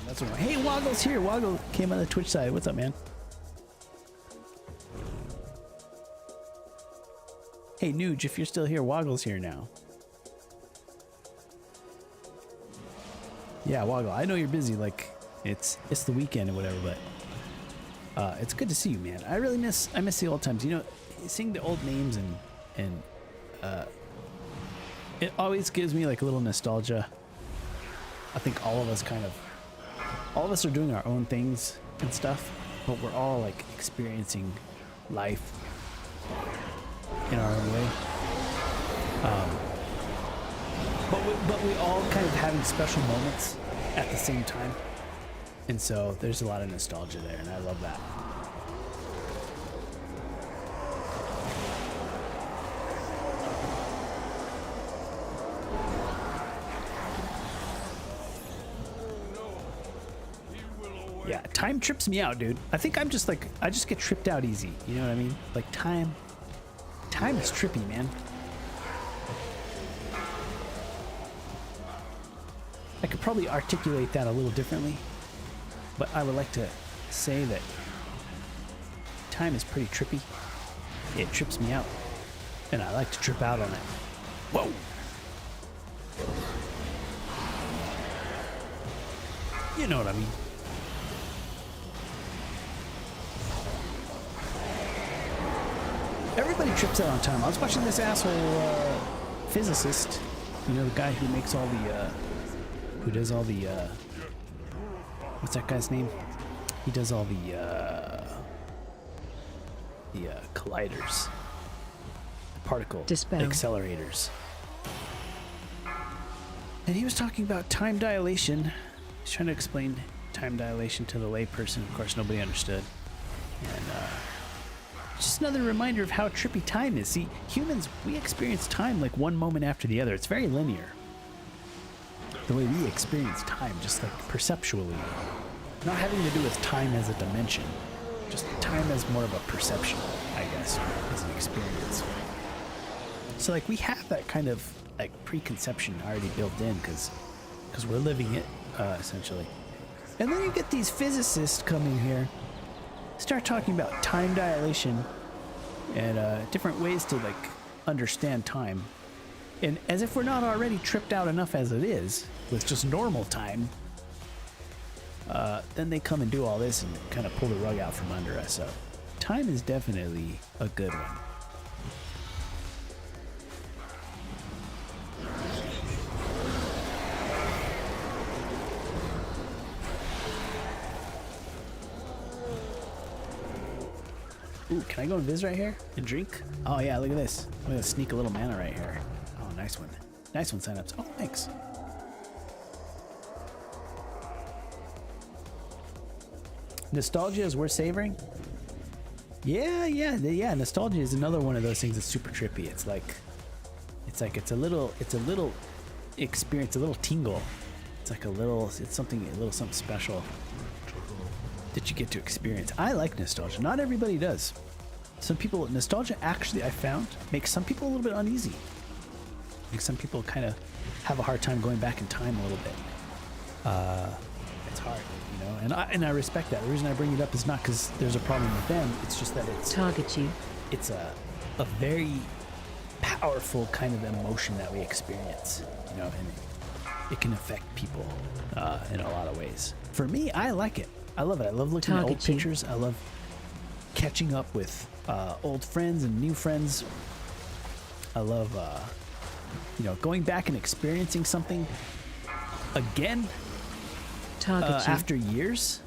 That's what. Hey, Woggle's here. Woggle came on the Twitch side. What's up, man? Hey, Nuge, if you're still here, Woggle's here now. Yeah, Woggle, I know you're busy. Like, it's the weekend or whatever, but it's good to see you, man. I miss the old times. You know, seeing the old names and it always gives me like a little nostalgia. I think all of us are doing our own things and stuff, but we're all like experiencing life in our own way. But we all kind of having special moments at the same time. And so there's a lot of nostalgia there, and I love that. Yeah, time trips me out, dude. I think I'm just like, I just get tripped out easy. You know what I mean? Like time is trippy, man. I could probably articulate that a little differently, but I would like to say that time is pretty trippy. It trips me out, and I like to trip out on it. Whoa! You know what I mean? Everybody trips out on time. I was watching this asshole physicist, you know, the guy who makes all the, who does all the, what's that guy's name? He does all the colliders, particle Dispel. accelerators. And he was talking about time dilation. He's trying to explain time dilation to the layperson. Of course, nobody understood. And, just another reminder of how trippy time is. See, humans, we experience time like one moment after the other. It's very linear. The way we experience time, just like perceptually. Not having to do with time as a dimension. Just time as more of a perception, I guess, as an experience. So like we have that kind of like preconception already built in because we're living it, essentially. And then you get these physicists coming here, start talking about time dilation and different ways to like understand time, and as if we're not already tripped out enough as it is with just normal time, then they come and do all this and kind of pull the rug out from under us. So time is definitely a good one. Ooh, can I go and viz right here and drink? Oh yeah, look at this. I'm gonna sneak a little mana right here. Oh, nice one. Nice one, Psynaps. Oh, thanks. Nostalgia is worth savoring? Yeah. Nostalgia is another one of those things that's super trippy. It's a little experience, a little tingle. It's something special that you get to experience. I like nostalgia. Not everybody does. Some people, nostalgia actually, I found, makes some people a little bit uneasy. Makes some people kind of have a hard time going back in time a little bit. It's hard, you know, and I respect that. The reason I bring it up is not because there's a problem with them. It's just that Target you. It's a very powerful kind of emotion that we experience, you know, and it can affect people in a lot of ways. For me, I like it. I love it. I love looking at old pictures. I love catching up with old friends and new friends. I love, you know, going back and experiencing something again after years.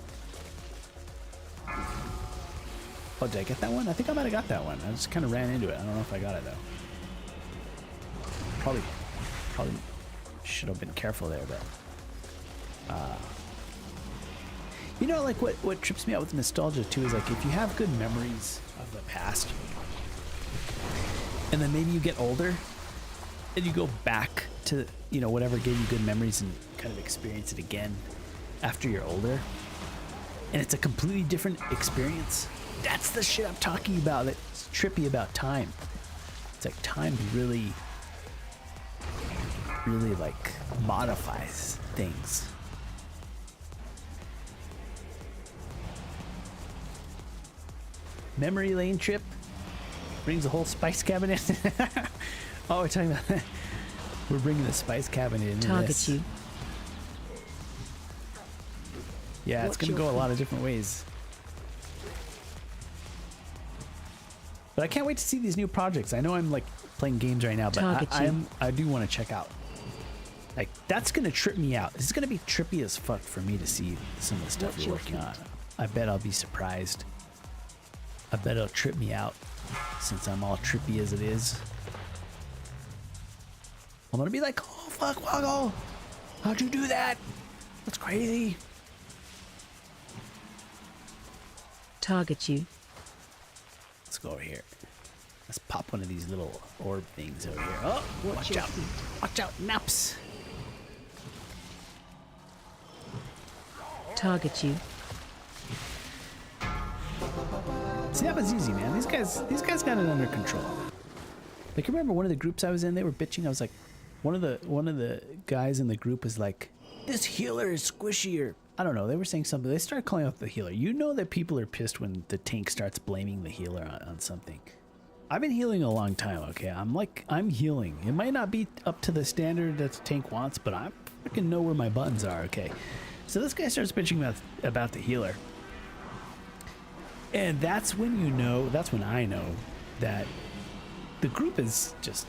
Oh, did I get that one? I think I might have got that one. I just kind of ran into it. I don't know if I got it though. Probably should have been careful there, but you know, like what trips me out with nostalgia too is like if you have good memories of the past, and then maybe you get older, and you go back to, you know, whatever gave you good memories and kind of experience it again after you're older. and it's a completely different experience. That's the shit I'm talking about. That's trippy about time. It's like time really like modifies things. Memory lane trip brings a whole spice cabinet. Oh, we're talking about we're bringing the spice cabinet into Target this. you. Yeah, it's What's gonna your go a food? lot of different ways. But I can't wait to see these new projects. I know I'm like playing games right now, but Target you. I do want to check out. Like, that's gonna trip me out. This is gonna be trippy as fuck for me to see some of the stuff What's you're your working on. food? I bet I'll be surprised. I bet it'll trip me out since I'm all trippy as it is. I'm gonna be like, oh fuck, Woggle, how'd you do that? That's crazy. Target you. Let's go over here. Let's pop one of these little orb things over here. Oh, watch your out. feet. Watch out, naps. Target you. See, that was easy, man. These guys got it under control. Like, remember one of the groups I was in, they were bitching. I was like, one of the guys in the group was like, this healer is squishier. I don't know. They were saying something. They started calling out the healer. You know that people are pissed when the tank starts blaming the healer on something. I've been healing a long time, okay? I'm healing. It might not be up to the standard that the tank wants, but I freaking know where my buttons are, okay? So this guy starts bitching about the healer. And that's when I know that the group is just,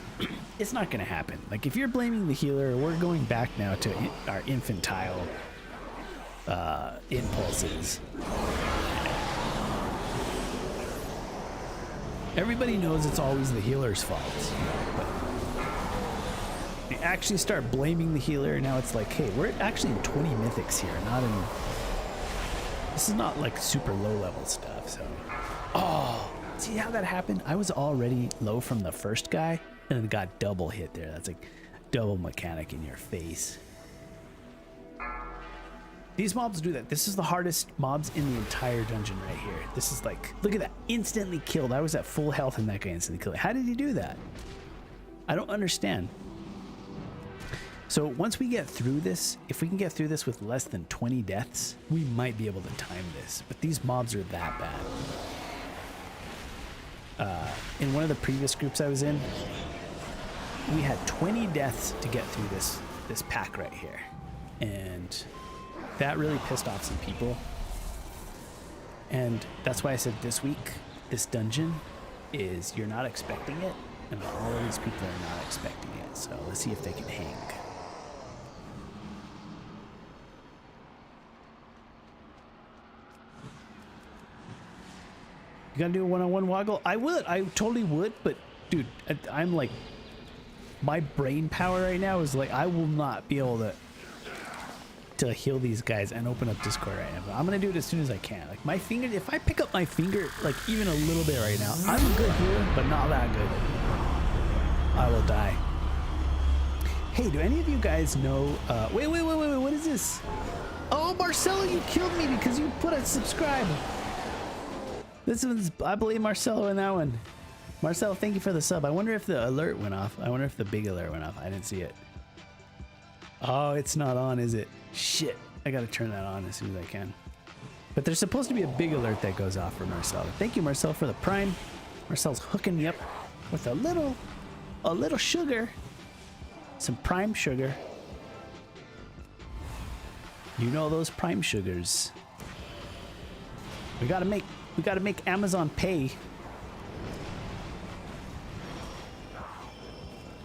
it's not going to happen. Like, if you're blaming the healer, we're going back now to our infantile impulses. Everybody knows it's always the healer's fault. But you actually start blaming the healer, now it's like, hey, we're actually in 20 mythics here, not in... This is not like super low level stuff, so... Oh, see how that happened? I was already low from the first guy, and then got double hit there. That's like double mechanic in your face. These mobs do that. This is the hardest mobs in the entire dungeon right here. This is like, look at that, instantly killed. I was at full health and that guy instantly killed. How did he do that? I don't understand. So once we get through this, if we can get through this with less than 20 deaths, we might be able to time this. But these mobs are that bad. In one of the previous groups I was in, we had 20 deaths to get through this pack right here. And that really pissed off some people. And that's why I said this week, this dungeon is, you're not expecting it, and all of these people are not expecting it. So let's see if they can hang. You gotta do a one-on-one woggle? I would. I totally would. But dude, I'm like, my brain power right now is like, I will not be able to heal these guys and open up Discord right now. But I'm gonna do it as soon as I can. Like my finger, if I pick up my finger like even a little bit right now, I'm a good healer, but not that good. I will die. Hey, do any of you guys know? Wait, what is this? Oh, Marcelo, you killed me because you put a subscribe. This one's, I believe Marcelo in that one. Marcelo, thank you for the sub. I wonder if the alert went off. I wonder if the big alert went off. I didn't see it. Oh, it's not on, is it? Shit. I gotta turn that on as soon as I can. But there's supposed to be a big alert that goes off for Marcel. Thank you, Marcel, for the prime. Marcel's hooking me up with a little sugar. Some prime sugar. You know those prime sugars. We gotta make Amazon pay.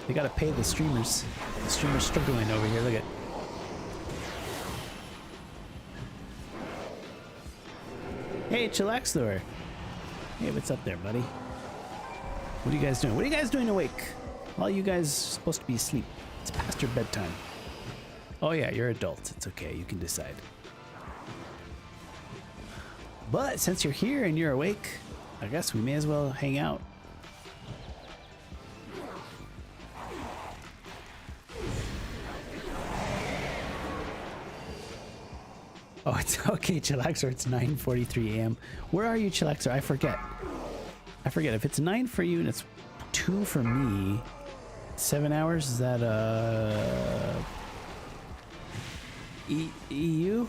They gotta pay the streamers. The streamers struggling over here. Look at. Hey, Chillax Thor. Hey, what's up there, buddy? What are you guys doing? What are you guys doing awake? All you guys supposed to be asleep. It's past your bedtime. Oh yeah, you're adults. It's okay. You can decide. But since you're here and you're awake, I guess we may as well hang out. Oh, it's okay, Chillaxer. It's 9:43 a.m. Where are you, Chillaxer? I forget. I forget. If it's 9 for you and it's 2 for me, 7 hours, is that EU?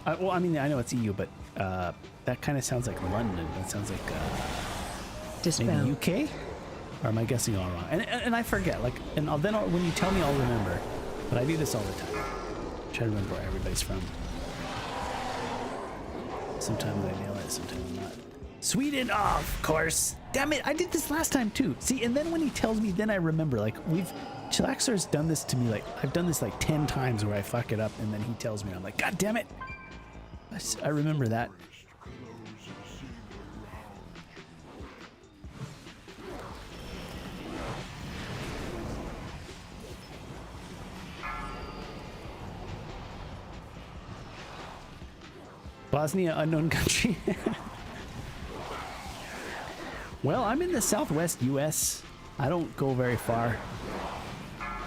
Well, I mean, I know it's EU, but that kind of sounds like London. That sounds like Dispel. maybe UK? Or am I guessing all wrong? And I forget. Like, and when you tell me, I'll remember. But I do this all the time. Try to remember where everybody's from. Sometimes I nail it, sometimes I'm not. Sweden, oh, of course. Damn it, I did this last time too. See, and then when he tells me, then I remember. Like, Chillaxer's done this to me. Like, I've done this like 10 times where I fuck it up, and then he tells me, I'm like, God damn it. I remember that. Bosnia, unknown country. Well, I'm in the southwest US. I don't go very far.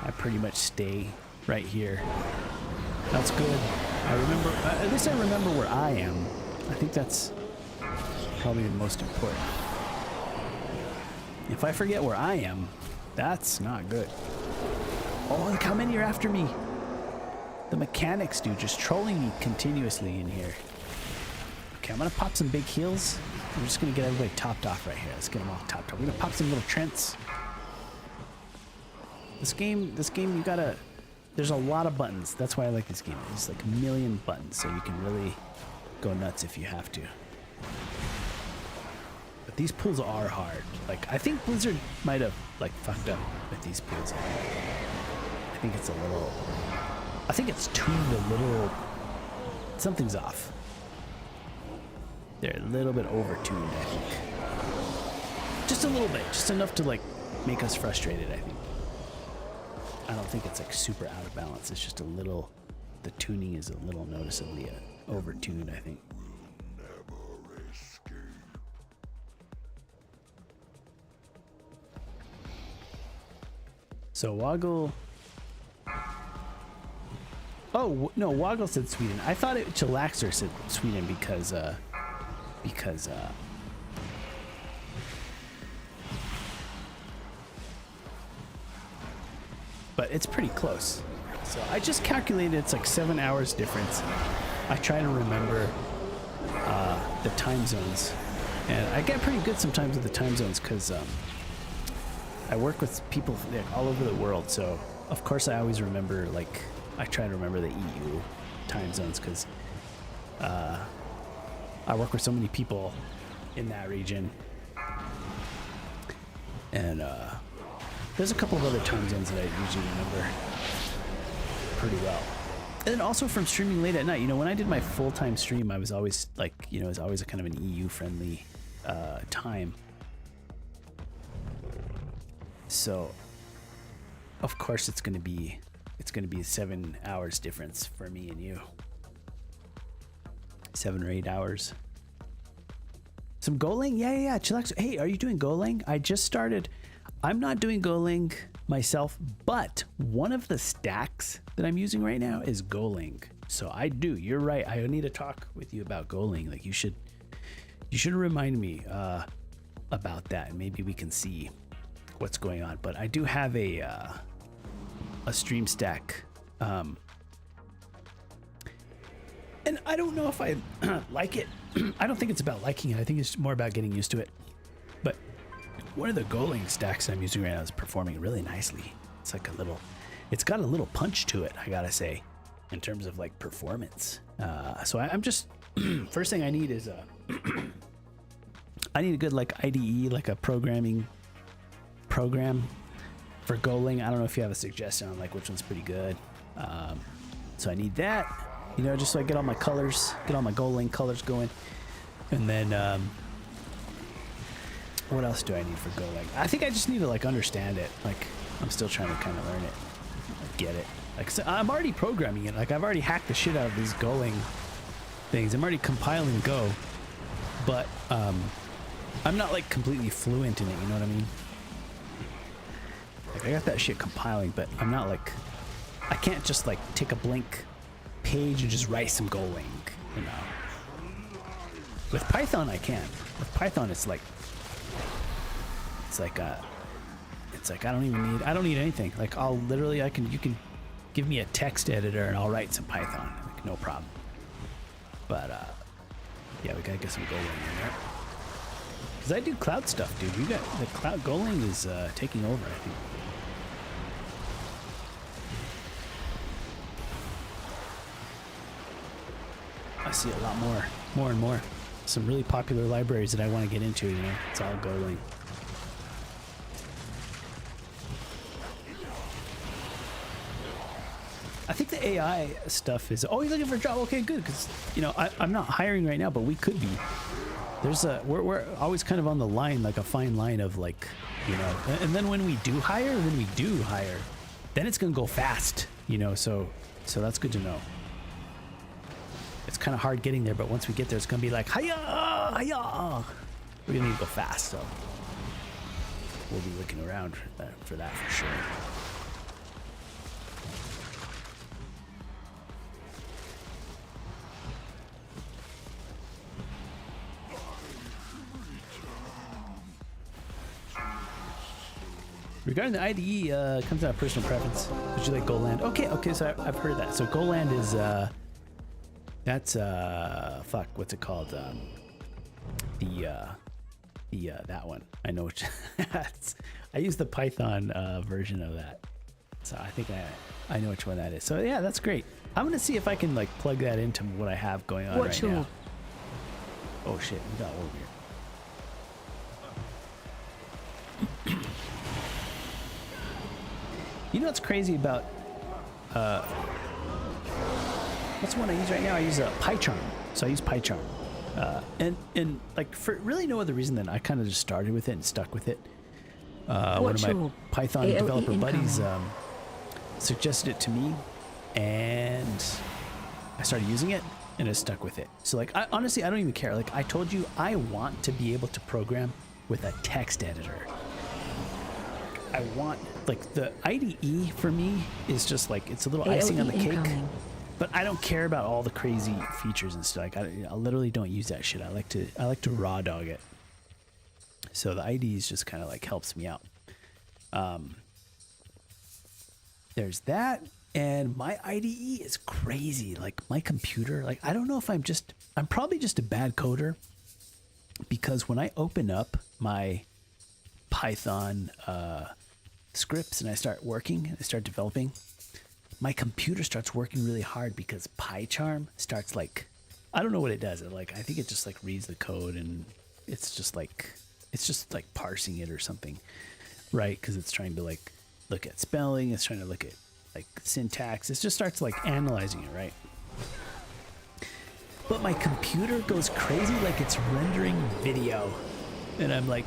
I pretty much stay right here. That's good. I remember, at least I remember where I am. I think that's probably the most important. If I forget where I am, that's not good. Oh, look how many are after me. The mechanics, dude, just trolling me continuously in here. Okay, I'm gonna pop some big heals. I'm just gonna get everybody topped off right here. Let's get them all topped off. We're gonna pop some little Trents. This game, you gotta, there's a lot of buttons. That's why I like this game. There's like a million buttons, so you can really go nuts if you have to. But these pools are hard. Like, I think Blizzard might have like fucked up with these pools. I think it's a little, I think it's tuned a little, something's off. They're a little bit over-tuned, I think. Just a little bit. Just enough to, like, make us frustrated, I think. I don't think it's, like, super out of balance. It's just a little... The tuning is a little noticeably over-tuned, I think. So, Woggle... Oh, no, Woggle said Sweden. I thought Chillaxer said Sweden because but it's pretty close. So I just calculated it's like 7 hours difference. I try to remember the time zones, and I get pretty good sometimes with the time zones because I work with people like all over the world. So of course I always remember, like, I try to remember the EU time zones because I work with so many people in that region, and there's a couple of other time zones that I usually remember pretty well. And then also from streaming late at night, you know, when I did my full-time stream, I was always like, you know, it was always a kind of an EU-friendly time. So, of course, it's gonna be 7 hours difference for me and you. 7 or 8 hours. Some Golang? Yeah. Chillax. Hey, are you doing Golang? I just started. I'm not doing Golang myself, but one of the stacks that I'm using right now is Golang. So I do. You're right. I need to talk with you about Golang. Like, you should remind me about that, and maybe we can see what's going on. But I do have a stream stack. And I don't know if I like it. I don't think it's about liking it. I think it's more about getting used to it. But one of the Golang stacks I'm using right now is performing really nicely. It's like it's got a little punch to it, I gotta say, in terms of like performance. So I'm just, first thing I need is I need a good like IDE, like a programming program for Golang. I don't know if you have a suggestion on like which one's pretty good. So I need that, you know, just so I get all my colors, get all my Golang colors going. And then what else do I need for Golang? I think I just need to like understand it. Like, I'm still trying to kind of learn it, like, get it. Like, so I'm already programming it. Like, I've already hacked the shit out of these Golang things. I'm already compiling Go, but I'm not like completely fluent in it. You know what I mean? Like, I got that shit compiling, but I'm not like, I can't just like take a blank page and just write some Golang. You know. With Python, I can. With Python, it's like I don't need anything. Like I'll literally, you can give me a text editor and I'll write some Python, like no problem. But yeah, we gotta get some Golang in there. Cause I do cloud stuff, dude. You got the cloud. Golang is taking over, I think. I see a lot more and more. Some really popular libraries that I want to get into, you know. It's all Golang. I think the AI stuff is, oh, you're looking for a job? Okay, good. Because, you know, I'm not hiring right now, but we could be. We're always kind of on the line, like a fine line of like, you know, and then when we do hire, then it's going to go fast, you know, so that's good to know. It's kind of hard getting there, but once we get there, it's going to be like, hiya, hiya. We're going to need to go fast, so we'll be looking around for that for sure. Regarding the IDE, comes out of personal preference. Would you like Goland? Okay, so I've heard that. So Goland is, that's, fuck, what's it called? That one. I know which, I use the Python version of that. So I think I know which one that is. So yeah, that's great. I'm gonna see if I can like plug that into what I have going on right now. Oh shit, we got over here. You know what's crazy about, what's the one I use right now? I use PyCharm. So I use PyCharm. And like for really no other reason than I kind of just started with it and stuck with it. One of my Python developer buddies suggested it to me, and I started using it and I stuck with it. So like, honestly, I don't even care. Like I told you, I want to be able to program with a text editor. I want, like, the IDE for me is just like, it's a little icing on the cake, but I don't care about all the crazy features and stuff. Like I literally don't use that shit. I like to raw dog it. So the IDE is just kind of like helps me out. There's that, and my IDE is crazy. Like my computer, like I don't know if I'm probably just a bad coder, because when I open up my Python scripts and I start working, I start developing, my computer starts working really hard because PyCharm starts like, I don't know what it does. I think it just like reads the code and it's just like parsing it or something, right? Because it's trying to like look at spelling, it's trying to look at like syntax. It just starts like analyzing it, right? But my computer goes crazy, like it's rendering video, and I'm like,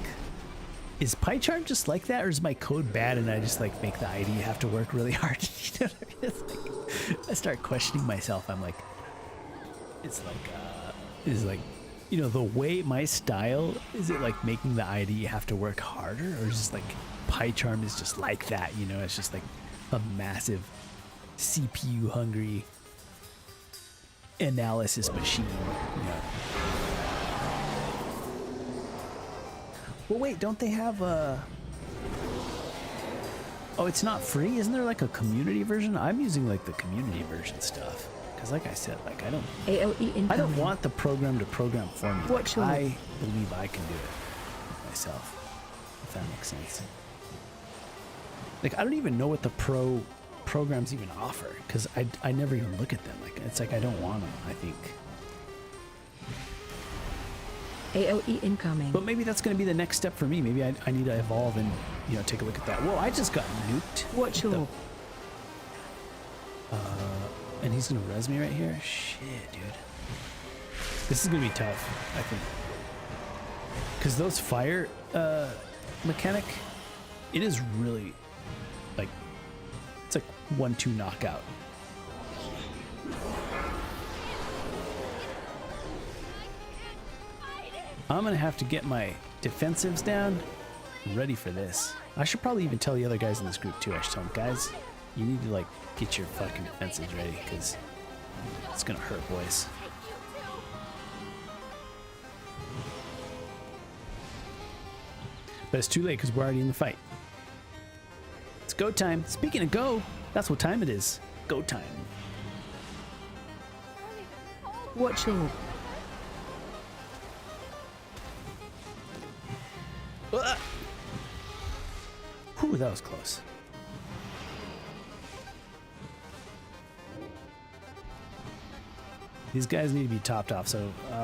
is PyCharm just like that, or is my code bad and I just like make the IDE have to work really hard? You know what I mean? It's like, I start questioning myself. I'm like, it's like, you know, the way my style, is it like making the IDE have to work harder, or is it like PyCharm is just like that? You know, it's just like a massive CPU hungry analysis machine, you know. Well, wait, don't they have a... Oh, it's not free? Isn't there like a community version? I'm using like the community version stuff. Because like I said, like I don't want the program to program for me. Like, I believe I can do it myself, if that makes sense. Like I don't even know what the pro programs even offer, because I never even look at them. Like it's like I don't want them, I think. AOE incoming. But maybe that's going to be the next step for me. Maybe I need to evolve and, you know, take a look at that. Whoa, I just got nuked. Watch your... And he's going to res me right here? Shit, dude. This is going to be tough, I think. Because those fire mechanic, it is really, like, it's like 1-2 knockout. I'm gonna have to get my defensives down, ready for this. I should probably even tell the other guys in this group too. I should tell them, guys, you need to like get your fucking defensives ready, because it's gonna hurt, boys. But it's too late because we're already in the fight. It's go time. Speaking of go, that's what time it is. Go time. Watch orb. Whew, that was close. These guys need to be topped off, so what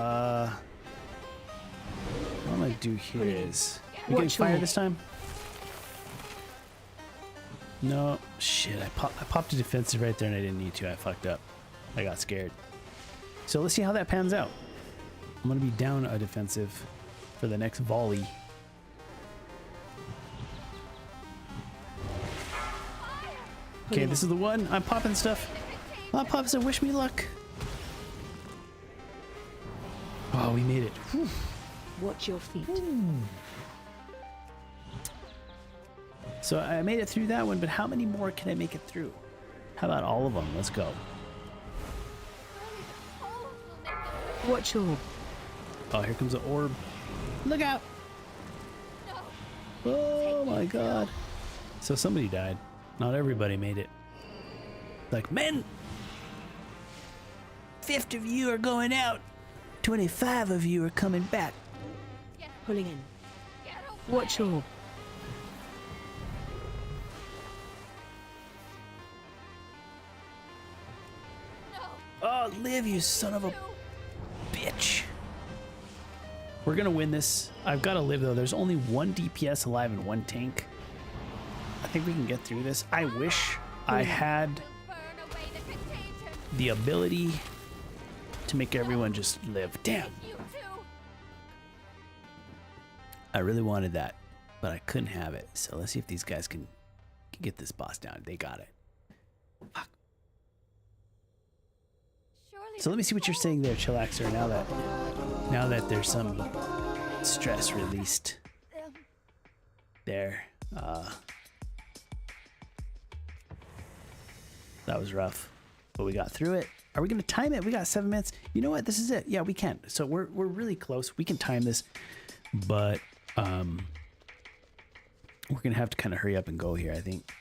I'm gonna do here is we getting fire this time? No, shit, I popped a defensive right there and I didn't need to. I fucked up. I got scared. So let's see how that pans out. I'm gonna be down a defensive for the next volley. Okay, this is the one. I'm popping stuff. I'm popping stuff. Wish me luck. Oh, we made it. Whew. Watch your feet. So I made it through that one, but how many more can I make it through? How about all of them? Let's go. Watch orb. Oh, here comes the orb. Look out! Oh my god. So somebody died. Not everybody made it. Like, men! 50 of you are going out. 25 of you are coming back. Pulling in. Watch orb. Oh, live, you son of a bitch. We're gonna win this. I've got to live, though. There's only one DPS alive and one tank. I think we can get through this. I wish I had the ability to make everyone just live. Damn. I really wanted that, but I couldn't have it. So let's see if these guys can get this boss down. They got it. Fuck. So let me see what you're saying there, Chillaxer. Now that there's some stress released there. That was rough, but we got through it. Are we gonna time it? We got 7 minutes. You know what? This is it. Yeah, we can. So we're really close. We can time this, but we're gonna have to kind of hurry up and go here, I think.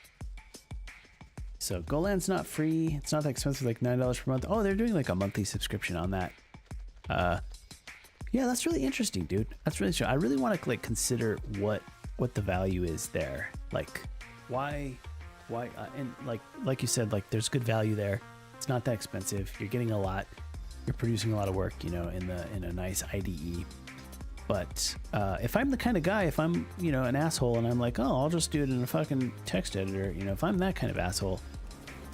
So Goland's not free. It's not that expensive, like $9 per month. Oh, they're doing like a monthly subscription on that. Yeah, that's really interesting, dude. That's really true. I really want to like consider what the value is there. Like, why, and like you said, like there's good value there. It's not that expensive. You're getting a lot. You're producing a lot of work, you know, in a nice IDE. But if I'm the kind of guy, if I'm, you know, an asshole and I'm like, oh, I'll just do it in a fucking text editor, you know, if I'm that kind of asshole,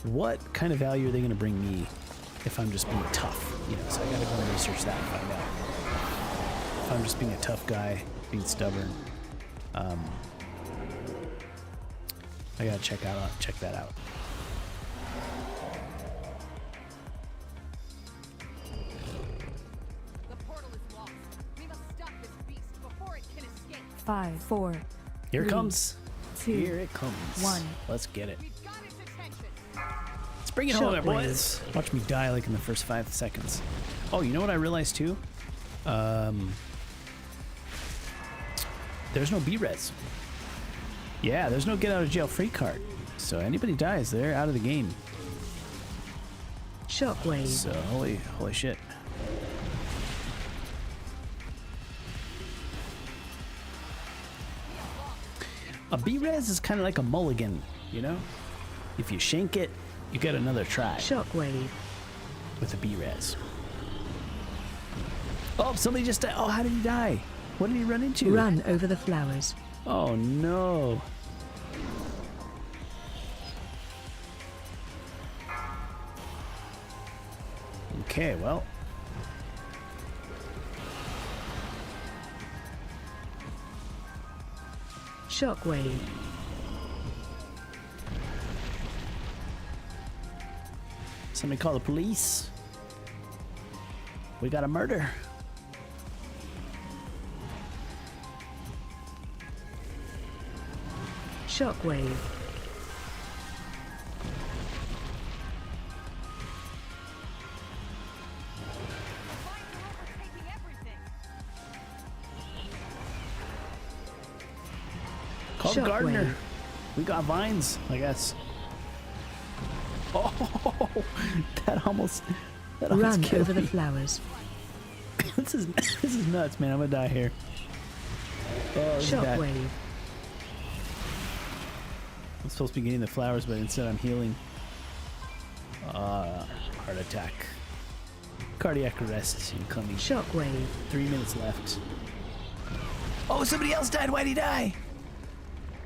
what kind of value are they going to bring me if I'm just being tough? You know, so I got to go and research that and find out. If I'm just being a tough guy, being stubborn, I got to check that out. The portal is lost. We must stop this beast before it can escape. 5, 4, Here it 3, comes. 2, Here it comes. 1. Let's get it. We've got its attention. Let's bring it home, there, boys. Watch me die like in the first 5 seconds. Oh, you know what I realized too? There's no B-res. Yeah, there's no get out of jail free card. So anybody dies, they're out of the game. Shockwave. So holy shit. A B-res is kind of like a mulligan, you know? If you shank it, you get another try Shockwave. with a B-res. Oh, somebody just died. Oh, how did he die? What did he run into? Run over the flowers. Oh no. Okay, well. Shockwave. Somebody call the police. We got a murder. Shockwave. Overtaking everything. Oh, gardener. Shockwave. We got vines, I guess. Oh, that almost Run killed over the me. flowers. this is nuts, man. I'm gonna die here. Oh, this is bad. Shockwave. I'm supposed to be getting the flowers, but instead I'm healing. Heart attack. Cardiac arrest incoming. Shockwave. 3 minutes left. Oh, somebody else died. Why'd he die?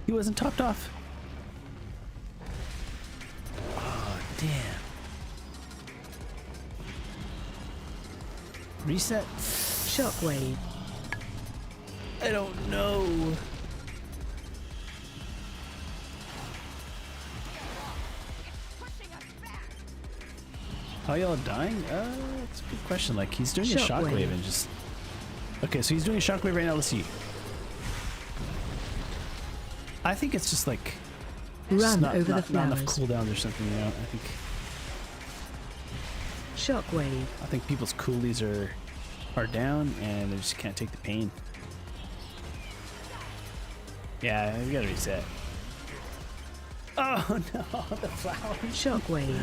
He wasn't topped off. Oh, damn. Reset? Shockwave. I don't know. How y'all dying? That's a good question. Like, he's doing a Shockwave. shockwave and just... Okay, so he's doing a shockwave right now. Let's see. I think it's just like... Run not, over not, the not enough flowers. cooldowns or something, you know? Shockwave. I think people's coolies are down and they just can't take the pain. Yeah, we gotta reset. Oh no, the flowers. Shockwave.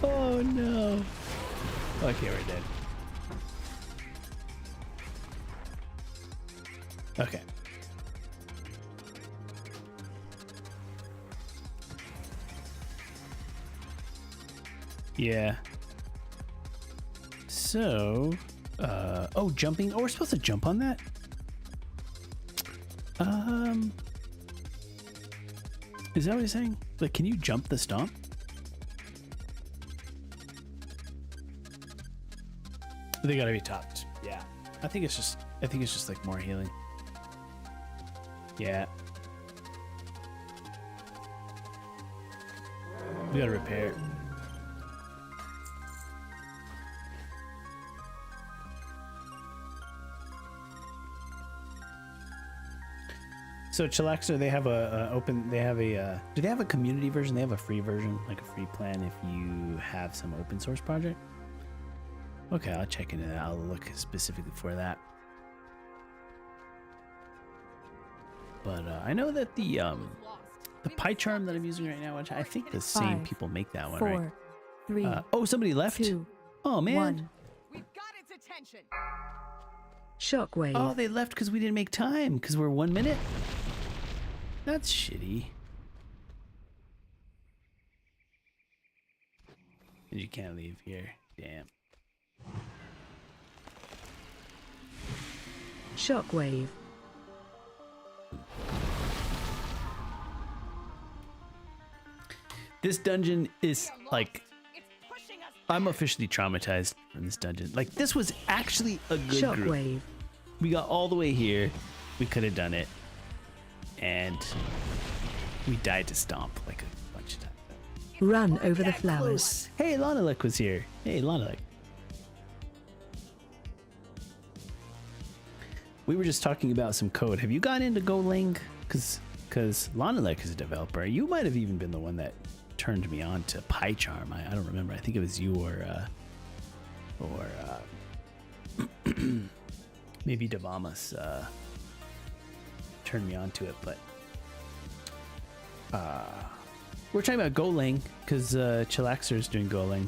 Oh no. Okay, we're dead. Okay. Yeah. So, oh, jumping. Oh, we're supposed to jump on that? Is that what he's saying? Like, can you jump the stomp? They gotta be topped. Yeah. I think it's just like more healing. Yeah. We gotta repair it. So Chillaxer, they have a open. They have a. Do they have a community version? They have a free version, like a free plan, if you have some open source project. Okay, I'll check into that. I'll look specifically for that. But I know that the pie charm that I'm using right now, which I think the same 5, people make that one, 4, right? 3, Oh, somebody left. 2, Oh man. 1. We've got its attention. Shockwave. Oh, they left because we didn't make time because we're 1 minute. That's shitty. And you can't leave here. Damn. Shockwave. This dungeon is like, It's pushing us. I'm officially traumatized from this dungeon. Like, this was actually a good group. Shockwave. We got all the way here. We could have done it. And we died to stomp like a bunch of times. Run over the That flowers. close. Hey, Lanalek was here. Hey, Lanalek. We were just talking about some code. Have you gone into Golang? Because Lanalek is a developer. You might have even been the one that turned me on to PyCharm. I don't remember. I think it was you or maybe Devamas turned me on to it. But we're talking about Golang because Chillaxer is doing Golang.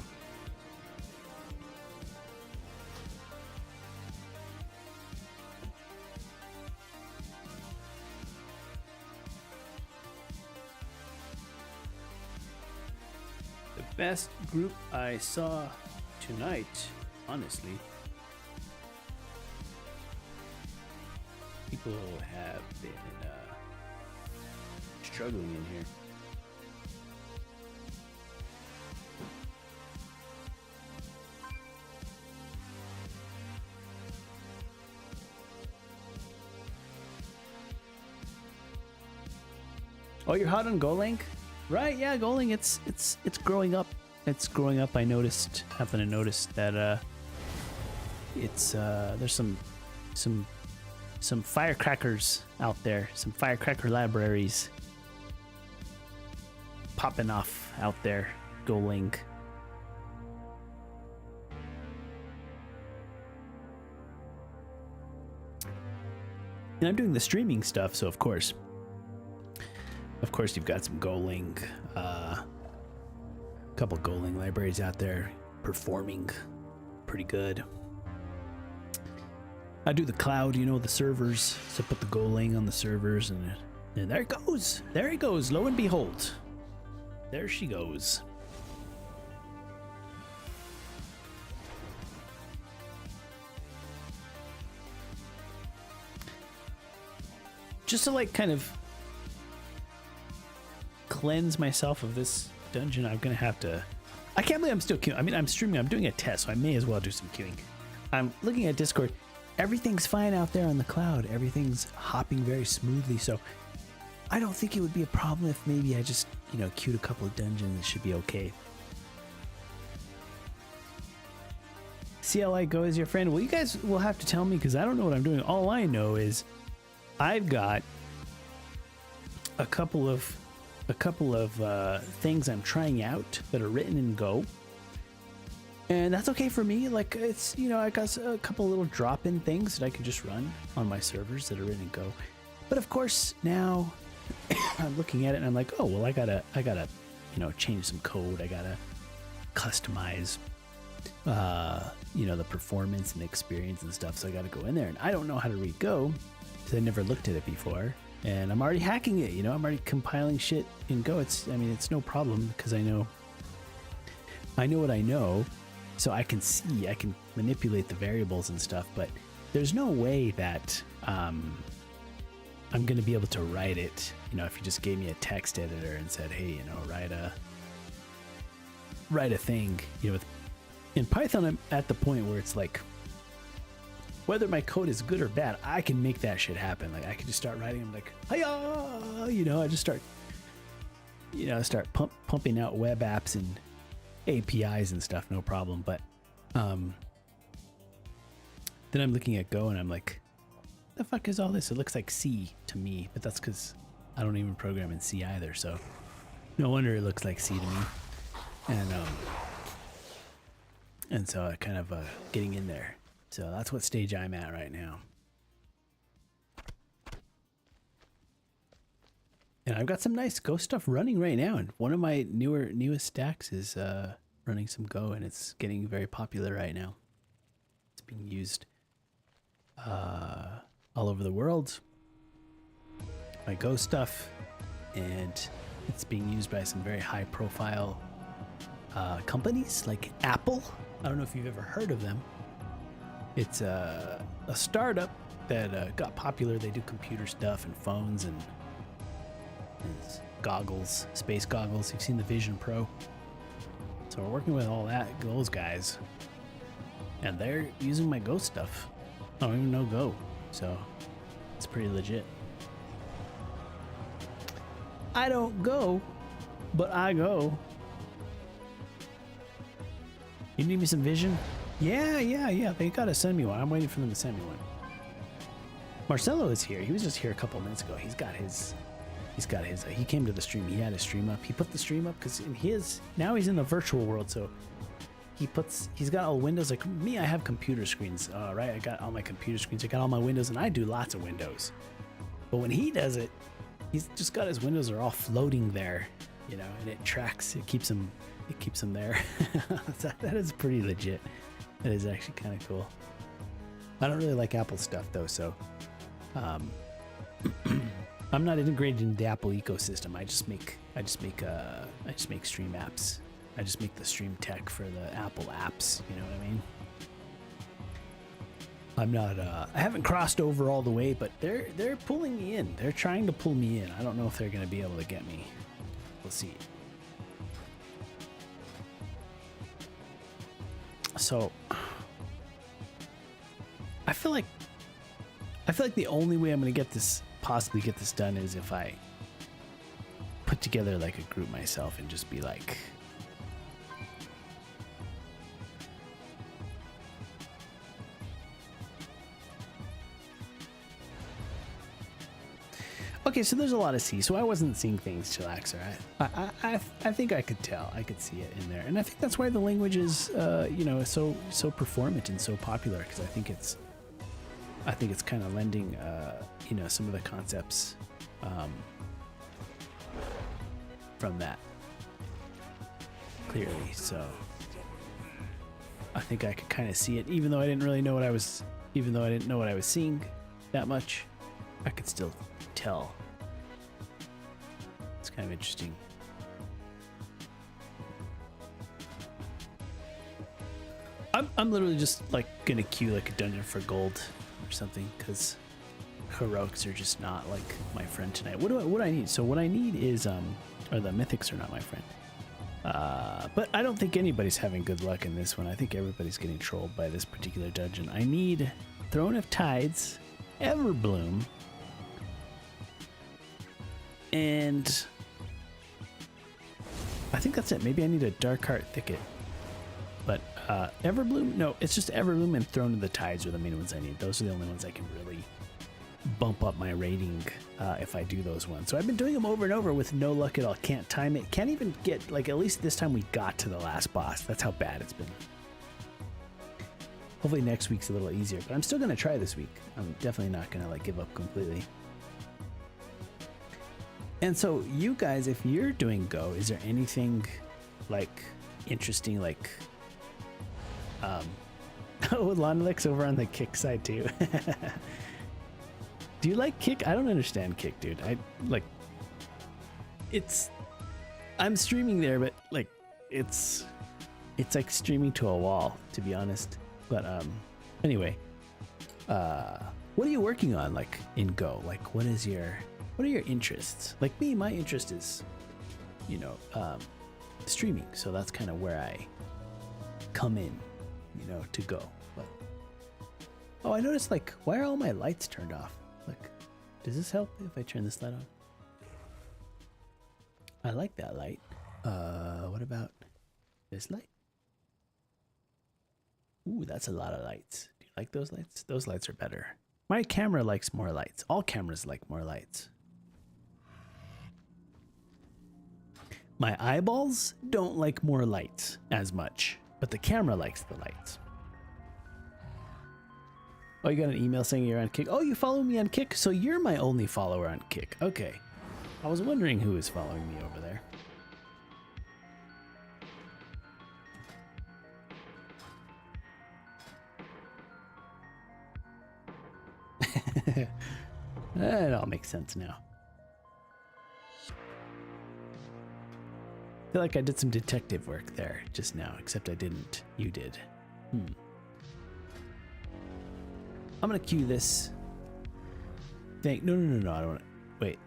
Best group I saw tonight, honestly. People have been struggling in here. Oh, you're hot on Golang? Right, yeah, Golang, it's growing up. It's growing up. I happened to notice that it's there's some firecrackers out there, some firecracker libraries popping off out there. Golang. And I'm doing the streaming stuff, so of course Of course, you've got some Golang, couple Golang libraries out there performing pretty good. I do the cloud, you know, the servers. So put the Golang on the servers, and there it goes. There it goes. Lo and behold, there she goes. Just to like kind of cleanse myself of this dungeon, I'm gonna have to. I can't believe I'm still queuing. I mean, I'm streaming. I'm doing a test, so I may as well do some queuing. I'm looking at Discord. Everything's fine out there on the cloud. Everything's hopping very smoothly. So I don't think it would be a problem if maybe I just, you know, queued a couple of dungeons. It should be okay. CLI Go is your friend. Well, you guys will have to tell me because I don't know what I'm doing. All I know is I've got a couple of things I'm trying out that are written in Go. And that's okay for me. Like, it's, you know, I got a couple little drop-in things that I can just run on my servers that are written in Go. But of course, now I'm looking at it and I'm like, oh, well, I gotta, you know, change some code. I gotta customize, you know, the performance and the experience and stuff. So I gotta go in there, and I don't know how to read Go because I never looked at it before. And I'm already hacking it, you know, I'm already compiling shit in Go. I mean, it's no problem because I know what I know. So I can manipulate the variables and stuff, but there's no way that I'm going to be able to write it. You know, if you just gave me a text editor and said, hey, you know, write a thing, you know, in Python, I'm at the point where it's like, whether my code is good or bad, I can make that shit happen. Like I can just start writing. I'm like, hiya, you know, I just start pumping out web apps and APIs and stuff, no problem. But then I'm looking at Go and I'm like, the fuck is all this? It looks like C to me, but that's because I don't even program in C either. So no wonder it looks like C to me. And so I kind of getting in there. So that's what stage I'm at right now. And I've got some nice Go stuff running right now. And one of my newest stacks is running some Go, and it's getting very popular right now. It's being used all over the world. My Go stuff, and it's being used by some very high profile companies like Apple. I don't know if you've ever heard of them. It's a startup that got popular. They do computer stuff and phones and goggles, space goggles. You've seen the Vision Pro. So we're working with all those guys, and they're using my Go stuff. I don't even know Go, so it's pretty legit. I don't go, but I go. You need me some Vision? Yeah. They gotta send me one. I'm waiting for them to send me one. Marcelo is here. He was just here a couple minutes ago. He's got his. He came to the stream. He had his stream up. He put the stream up because now he's in the virtual world. So he's got all windows. Like me, I have computer screens. Right, I got all my computer screens. I got all my windows, and I do lots of windows. But when he does it, he's just got his windows are all floating there, you know, and it tracks. It keeps them there. That is pretty legit. That is actually kind of cool. I don't really like Apple stuff though, so I'm not integrated into the Apple ecosystem. I just make stream apps. I just make the stream tech for the Apple apps. You know what I mean? I'm not. I haven't crossed over all the way, but they're pulling me in. They're trying to pull me in. I don't know if they're going to be able to get me. We'll see. So I feel like the only way I'm going to possibly get this done is if I put together like a group myself and just be like, okay, so there's a lot of C, so I wasn't seeing things chillaxer. I think I could tell. I could see it in there, and I think that's why the language is, so performant and so popular, because I think it's kind of lending, some of the concepts from that clearly. So I think I could kind of see it, even though I didn't really know what I was, even though I didn't know what I was seeing that much, I could still tell. It's kind of interesting. I'm literally just like gonna queue like a dungeon for gold or something, because heroics are just not like my friend tonight. What do I need? So what I need is or the mythics are not my friend. But I don't think anybody's having good luck in this one. I think everybody's getting trolled by this particular dungeon. I need Throne of Tides, Everbloom, and I think that's it. Maybe I need a Dark Heart Thicket. But Everbloom, no, it's just Everbloom and Throne of the Tides are the main ones I need. Those are the only ones I can really bump up my rating if I do those ones. So I've been doing them over and over with no luck at all. Can't time it. Can't even get, like, at least this time we got to the last boss. That's how bad it's been. Hopefully next week's a little easier, but I'm still going to try this week. I'm definitely not going to like give up completely. And so you guys, if you're doing Go, is there anything like interesting, like oh, Lonelix over on the Kick side too. Do you like Kick? I don't understand Kick, dude. I like it's I'm streaming there, but like it's like streaming to a wall, to be honest. But anyway, what are you working on like in Go? Like what are your interests? Like me, my interest is, you know, streaming. So that's kind of where I come in, you know, to Go. But oh, I noticed, like, why are all my lights turned off? Like, does this help if I turn this light on? I like that light. What about this light? Ooh, that's a lot of lights. Do you like those lights? Those lights are better. My camera likes more lights. All cameras like more lights. My eyeballs don't like more lights as much, but the camera likes the lights. Oh, you got an email saying you're on Kick? Oh, you follow me on Kick? So you're my only follower on Kick. Okay. I was wondering who is following me over there. It all makes sense now. I feel like I did some detective work there just now, except I didn't. You did. I'm gonna queue this thing. No, I don't want to. Wait.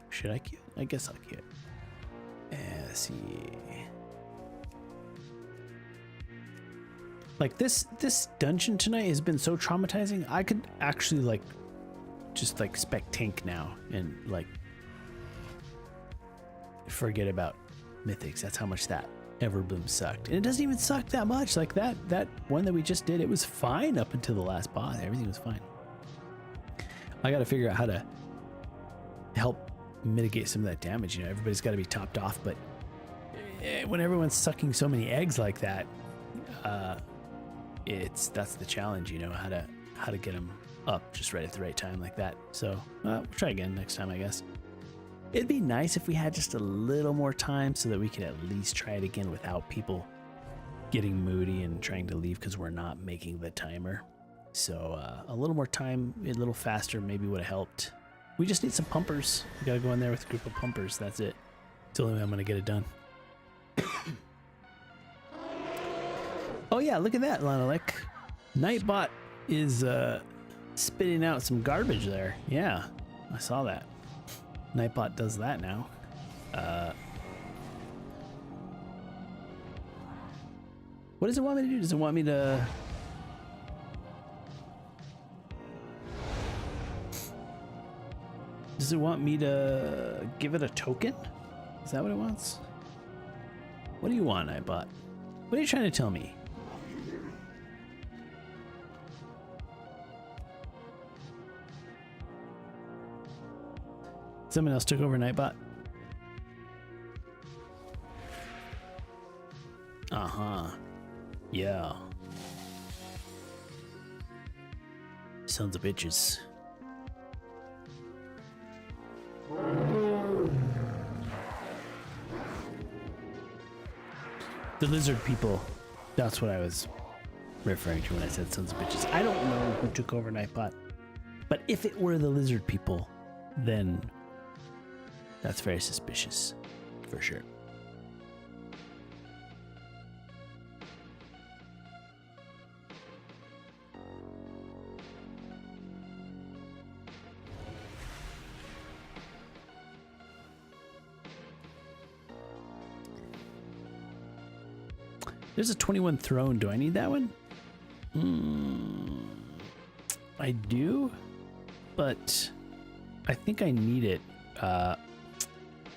Should I queue it? I guess I'll queue it. Let's see. Like this dungeon tonight has been so traumatizing. I could actually like just like spec tank now and like forget about mythics. That's how much that Everbloom sucked. And it doesn't even suck that much. Like that one that we just did, it was fine up until the last boss. Everything was fine. I got to figure out how to help mitigate some of that damage. You know, everybody's got to be topped off, but when everyone's sucking so many eggs like that, that's the challenge, you know, how to get them up just right at the right time like that. So we'll try again next time, I guess. It'd be nice if we had just a little more time so that we could at least try it again without people getting moody and trying to leave because we're not making the timer. So a little more time, a little faster maybe would have helped. We just need some pumpers. We gotta go in there with a group of pumpers. That's it. It's the only way I'm gonna get it done. Oh yeah, look at that, Lanalek. Nightbot is spitting out some garbage there. Yeah, I saw that. Nightbot does that now. What does it want me to do? Does it want me to... Does it want me to give it a token? Is that what it wants? What do you want, Nightbot? What are you trying to tell me? Someone else took over Nightbot. Yeah. Sons of bitches. The lizard people. That's what I was referring to when I said sons of bitches. I don't know who took over Nightbot, but if it were the lizard people, then that's very suspicious, for sure. There's a 21 throne. Do I need that one? I do, but I think I need it. No,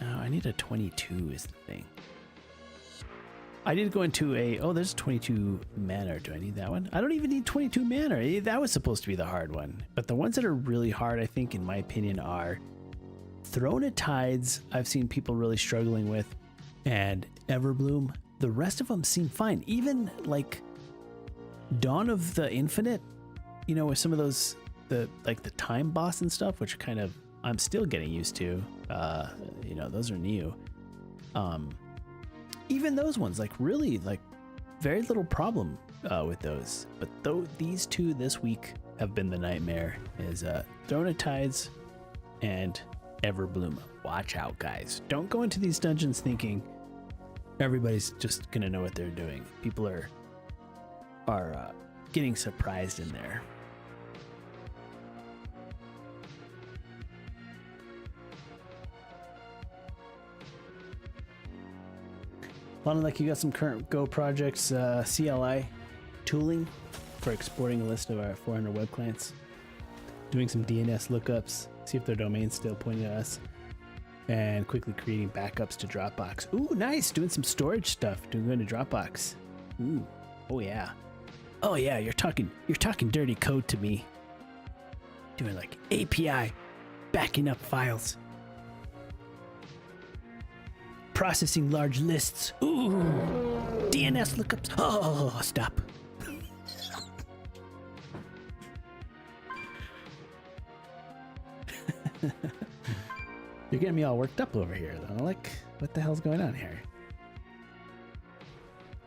I need a 22 is the thing. I did go into a, oh, there's 22 mana. Do I need that one? I don't even need 22 mana. That was supposed to be the hard one. But the ones that are really hard, I think, in my opinion, are Throne of Tides. I've seen people really struggling with, and Everbloom. The rest of them seem fine. Even like Dawn of the Infinite, you know, with some of those, the time boss and stuff, which kind of I'm still getting used to. You know, those are new. Even those ones, like really, like very little problem with those. But though these two this week have been the nightmare is Throne of Tides and Everbloom. Watch out, guys. Don't go into these dungeons thinking everybody's just gonna know what they're doing. People are getting surprised in there. Lana, like you got some current Go projects, CLI tooling for exporting a list of our 400 web clients, doing some DNS lookups, see if their domain's still pointing at us, and quickly creating backups to Dropbox. Ooh, nice. Doing some storage stuff. Going to Dropbox. Ooh, oh yeah. Oh yeah, you're talking dirty code to me. Doing like API, backing up files. Processing large lists. Ooh, DNS lookups. Oh, stop. You're getting me all worked up over here, though. Like, what the hell's going on here?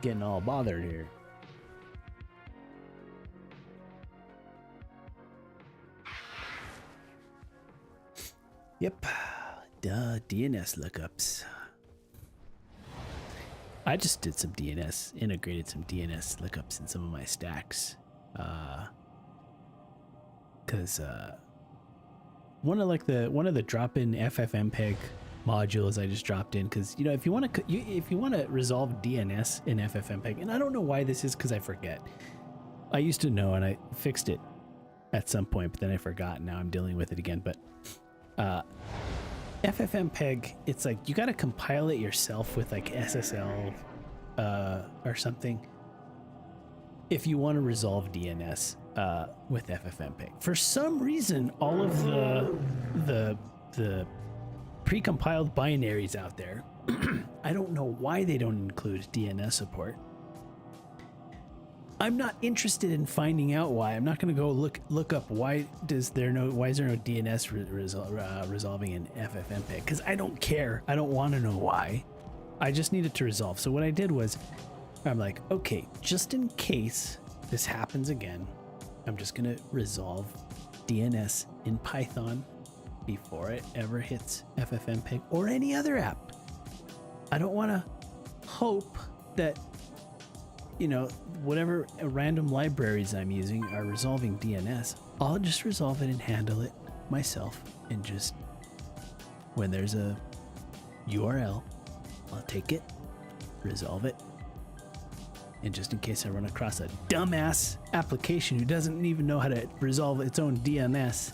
Getting all bothered here. Yep. Duh, DNS lookups. I just did some DNS, integrated some DNS lookups in some of my stacks. Cause one of the drop-in FFmpeg modules I just dropped in, because you know if you want to resolve DNS in FFmpeg, and I don't know why this is, because I forget. I used to know and I fixed it at some point, but then I forgot. Now I'm dealing with it again. But FFmpeg, it's like you got to compile it yourself with like SSL or something if you want to resolve DNS with FFmpeg. For some reason, all of the precompiled binaries out there, I don't know why they don't include DNS support. I'm not interested in finding out why. I'm not going to go look up why is there no DNS resolving in FFmpeg, because I don't care. I don't want to know why. I just need it to resolve. So what I did was, I'm like, okay, just in case this happens again, I'm just going to resolve DNS in Python before it ever hits FFmpeg or any other app. I don't want to hope that, you know, whatever random libraries I'm using are resolving DNS. I'll just resolve it and handle it myself. And just when there's a URL, I'll take it, resolve it. And just in case I run across a dumbass application who doesn't even know how to resolve its own DNS,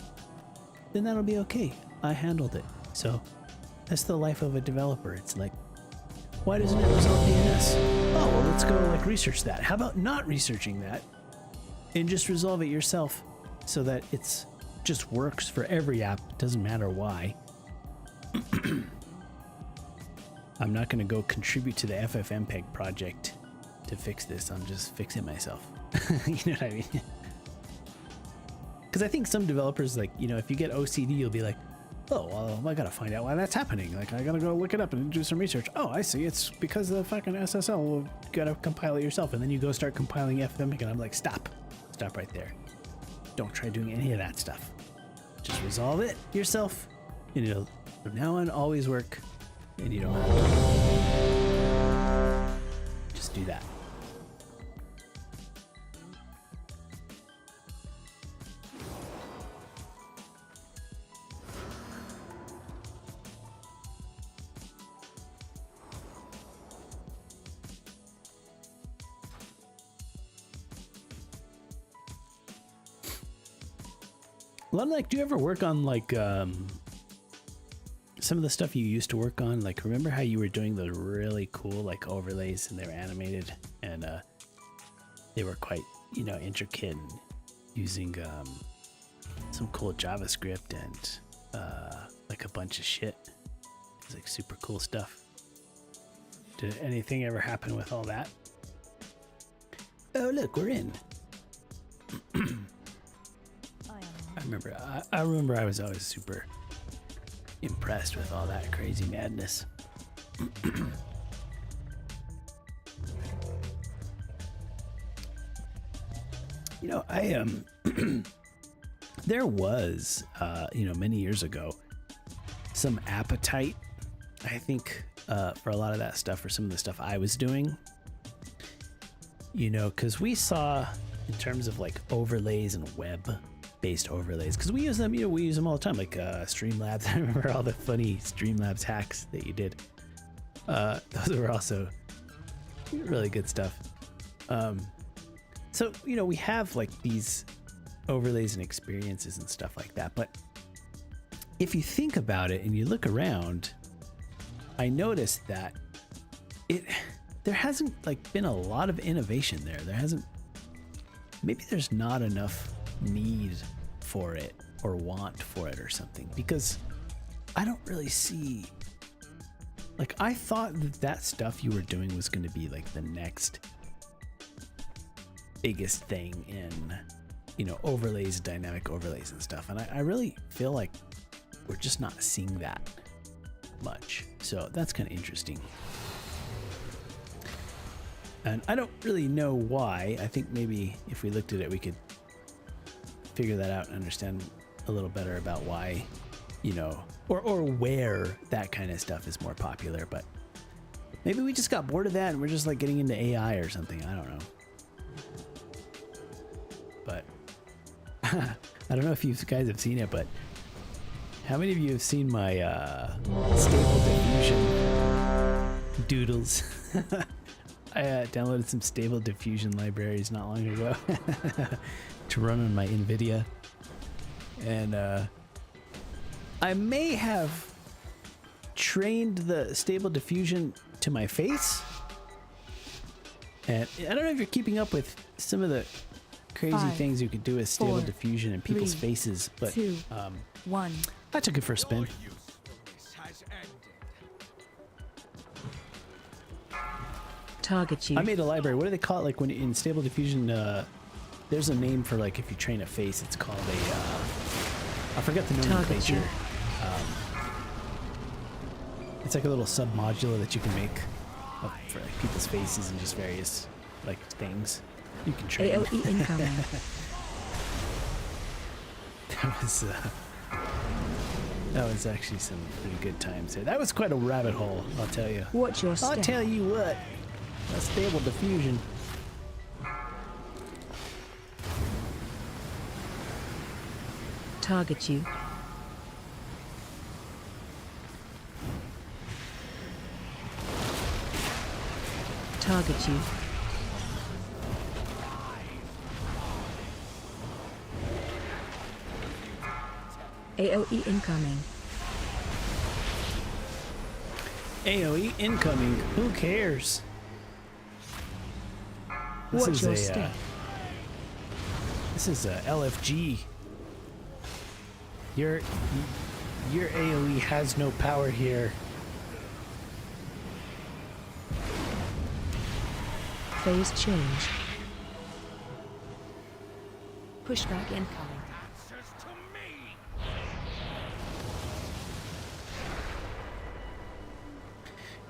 then that'll be okay. I handled it. So that's the life of a developer. It's like, why doesn't it resolve DNS? Oh, well, let's go like research that. How about not researching that and just resolve it yourself so that it's just works for every app. It doesn't matter why. I'm not going to go contribute to the FFmpeg project to fix this. I'm just fixing myself. You know what I mean? Because I think some developers, like, you know, if you get OCD, you'll be like, oh, well, I gotta find out why that's happening. Like, I gotta go look it up and do some research. Oh, I see. It's because of the fucking SSL. Well, you gotta compile it yourself. And then you go start compiling FMIC, and I'm like, stop. Stop right there. Don't try doing any of that stuff. Just resolve it yourself. And it'll, from now on, always work. And you don't have to. Just do that. Well, like, do you ever work on like some of the stuff you used to work on? Like, remember how you were doing those really cool like overlays and they were animated and they were quite, you know, intricate and using some cool JavaScript and like a bunch of shit. It's like super cool stuff. Did anything ever happen with all that? Oh, look, we're in. I remember I was always super impressed with all that crazy madness. You know, I there was you know, many years ago some appetite, I think, for a lot of that stuff, for some of the stuff I was doing. You know, because we saw in terms of like overlays and web based overlays, because we use them, you know, we use them all the time, like Streamlabs. I remember all the funny Streamlabs hacks that you did. Those were also really good stuff. So, you know, we have like these overlays and experiences and stuff like that, but if you think about it and you look around, I noticed that there hasn't like been a lot of innovation there. Maybe there's not enough need for it or want for it or something, because I don't really see, like, I thought that stuff you were doing was going to be like the next biggest thing in, you know, overlays, dynamic overlays and stuff, and I really feel like we're just not seeing that much. So that's kind of interesting, and I don't really know why. I think maybe if we looked at it, we could figure that out and understand a little better about why, you know, or where that kind of stuff is more popular. But maybe we just got bored of that and we're just like getting into AI or something. I don't know. But I don't know if you guys have seen it, but how many of you have seen my stable diffusion doodles? I downloaded some stable diffusion libraries not long ago to run on my NVIDIA, and I may have trained the stable diffusion to my face, and I don't know if you're keeping up with some of the crazy 5, things you could do with stable 4, diffusion in people's 3, faces, but 2, 1. I took it for a spin. Target you. I made a library. What do they call it? Like when in stable diffusion, there's a name for, like, if you train a face, it's called a, I forget the nomenclature. It's like a little sub-module that you can make for like people's faces and just various like things you can train. AOE incoming. That was actually some pretty good times there. That was quite a rabbit hole, I'll tell you. Watch your I'll step. tell you what. A stable diffusion. Target you. Target you. AOE incoming. AOE incoming. Who cares? Watch your step. This is a LFG. Your AOE has no power here. Phase change. Pushback incoming.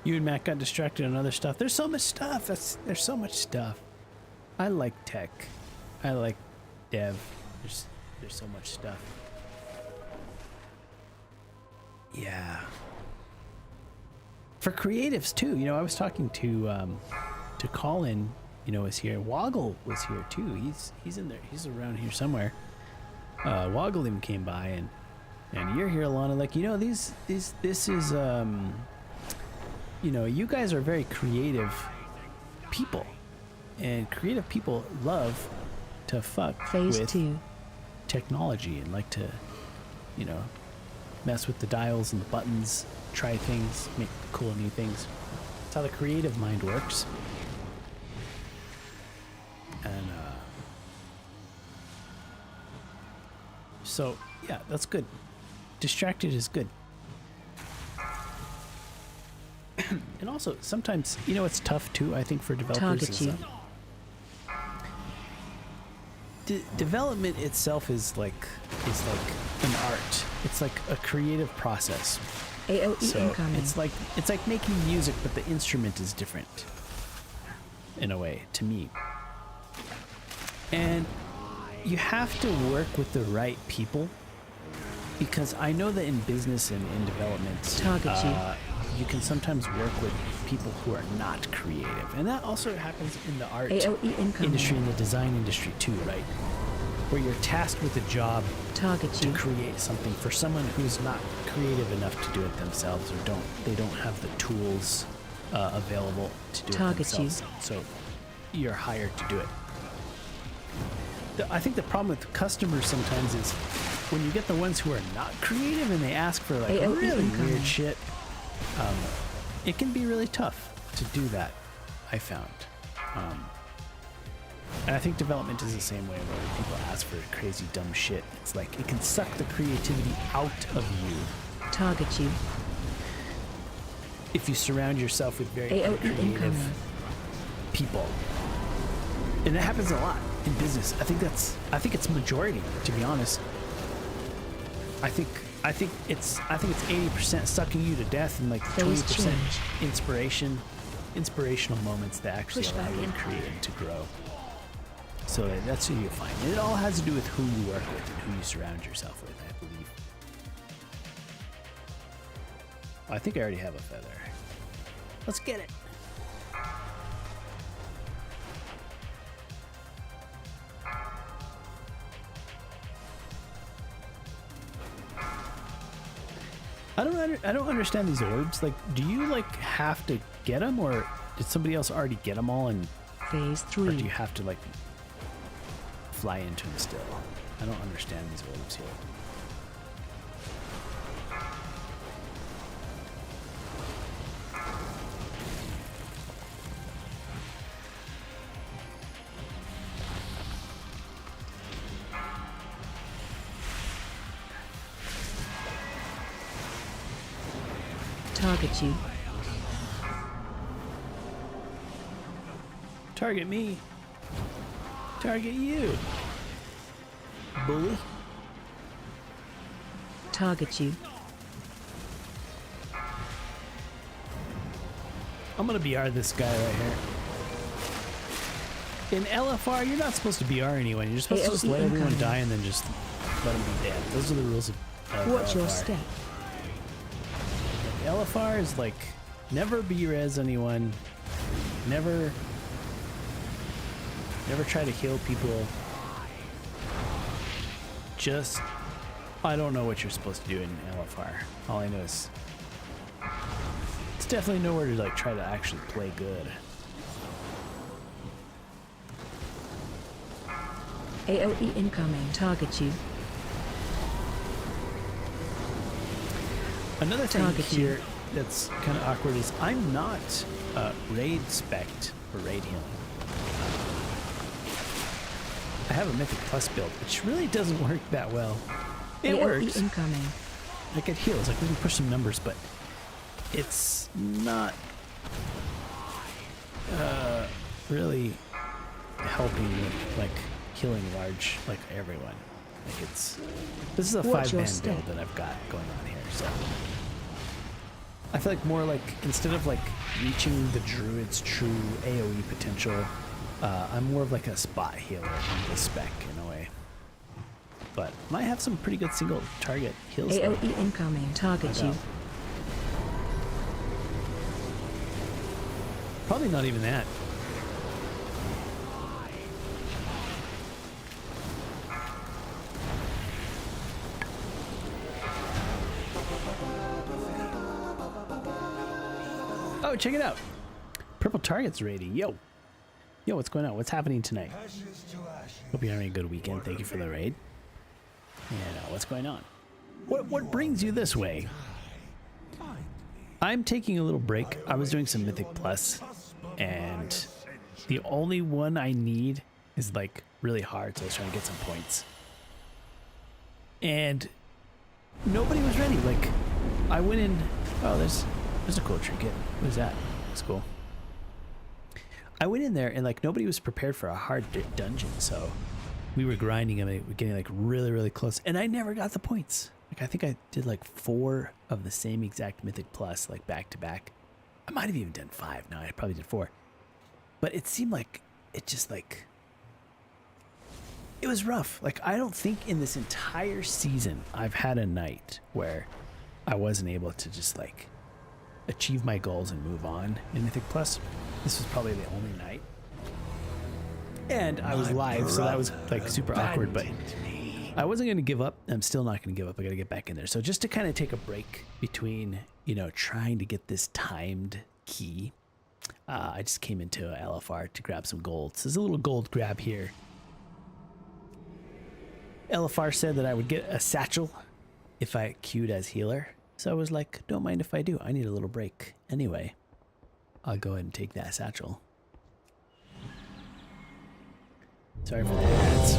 You and Matt got distracted on other stuff. There's so much stuff. There's so much stuff. I like tech. I like dev. There's so much stuff. Yeah. For creatives too. You know, I was talking to Colin, you know, was here. Woggle was here too. He's in there. He's around here somewhere. Woggle even came by and you're here, Alana. Like, you know, this is you know, you guys are very creative people, and creative people love to fuck Phase with 2. technology and like to, you know, mess with the dials and the buttons, try things, make cool new things. That's how the creative mind works. And so yeah, that's good. Distracted is good. And also sometimes, you know, it's tough too, I think, for developers. Target you. Development itself is like an art. It's like a creative process. AOE So incoming. it's like making music, but the instrument is different in a way, to me. And you have to work with the right people, because I know that in business and in development, Target you can sometimes work with people who are not creative, and that also happens in the art AOE incoming. industry and the design industry too, right? Where you're tasked with a job Target to you. create something for someone who's not creative enough to do it themselves, or they don't have the tools available to do Target it themselves. So you're hired to do it. I think the problem with customers sometimes is when you get the ones who are not creative and they ask for like AOE really incoming. weird shit, it can be really tough to do that, I found. And I think development is the same way, where people ask for crazy dumb shit. It's like it can suck the creativity out of you Target you. if you surround yourself with very AOE creative incoming. people. And it happens a lot in business. I think it's majority, to be honest. I think it's 80% sucking you to death, and like Phase 20% change. inspirational moments that actually Push allow back you to in. create and to grow. So that's who you find. And it all has to do with who you work with and who you surround yourself with, I believe. I think I already have a feather. Let's get it. I don't understand these orbs. Like, do you like have to get them, or did somebody else already get them all, and Phase or 3. do you have to like fly into them still? I don't understand these orbs here. Target you. Target me. Target you. Bully. Target you. I'm gonna BR this guy right here. In LFR, you're not supposed to BR anyone. You're supposed to just AOE let everyone incoming. die and then just let them be dead. Those are the rules of Watch your LFR. step. LFR is like never B-res anyone. Never try to heal people. Just, I don't know what you're supposed to do in LFR. All I know is it's definitely nowhere to like try to actually play good. AOE incoming. Target you. Another thing Target you. here that's kind of awkward is I'm not raid spec'd for raid healing. I have a Mythic Plus build, which really doesn't work that well. It AOE works. incoming. Like it heals, like we can push some numbers, but it's not really helping with like healing large, like everyone. Like this is a Watch your 5-man step. build that I've got going on here, so I feel like more like instead of like reaching the druid's true AoE potential, I'm more of like a spot healer in the spec in a way. But might have some pretty good single target heals. though. AoE incoming. Target you. Probably not even that. Oh, check it out. Purple targets rating. Yo. Yo, what's going on? What's happening tonight? Hope you're having a good weekend. Thank you for the raid. And what's going on? What brings you this way? I'm taking a little break. I was doing some Mythic Plus, and the only one I need is like really hard, so I was trying to get some points. And nobody was ready. Like, I went in. Oh, there's a cool trinket. What is that? That's cool. I went in there and like nobody was prepared for a hard dungeon, so we were grinding and we were getting like really, really close, and I never got the points. Like I think I did like 4 of the same exact Mythic Plus like back to back. I might have even done 5. No, I probably did 4. But it seemed like it just like it was rough. Like I don't think in this entire season I've had a night where I wasn't able to just like achieve my goals and move on in Mythic Plus. This was probably the only night. And I was live, so that was like super awkward, but I wasn't going to give up. I'm still not going to give up. I got to get back in there. So just to kind of take a break between, you know, trying to get this timed key, I just came into LFR to grab some gold. So there's a little gold grab here. LFR said that I would get a satchel if I queued as healer. So I was like, don't mind if I do. I need a little break. Anyway, I'll go ahead and take that satchel. Sorry for the ads.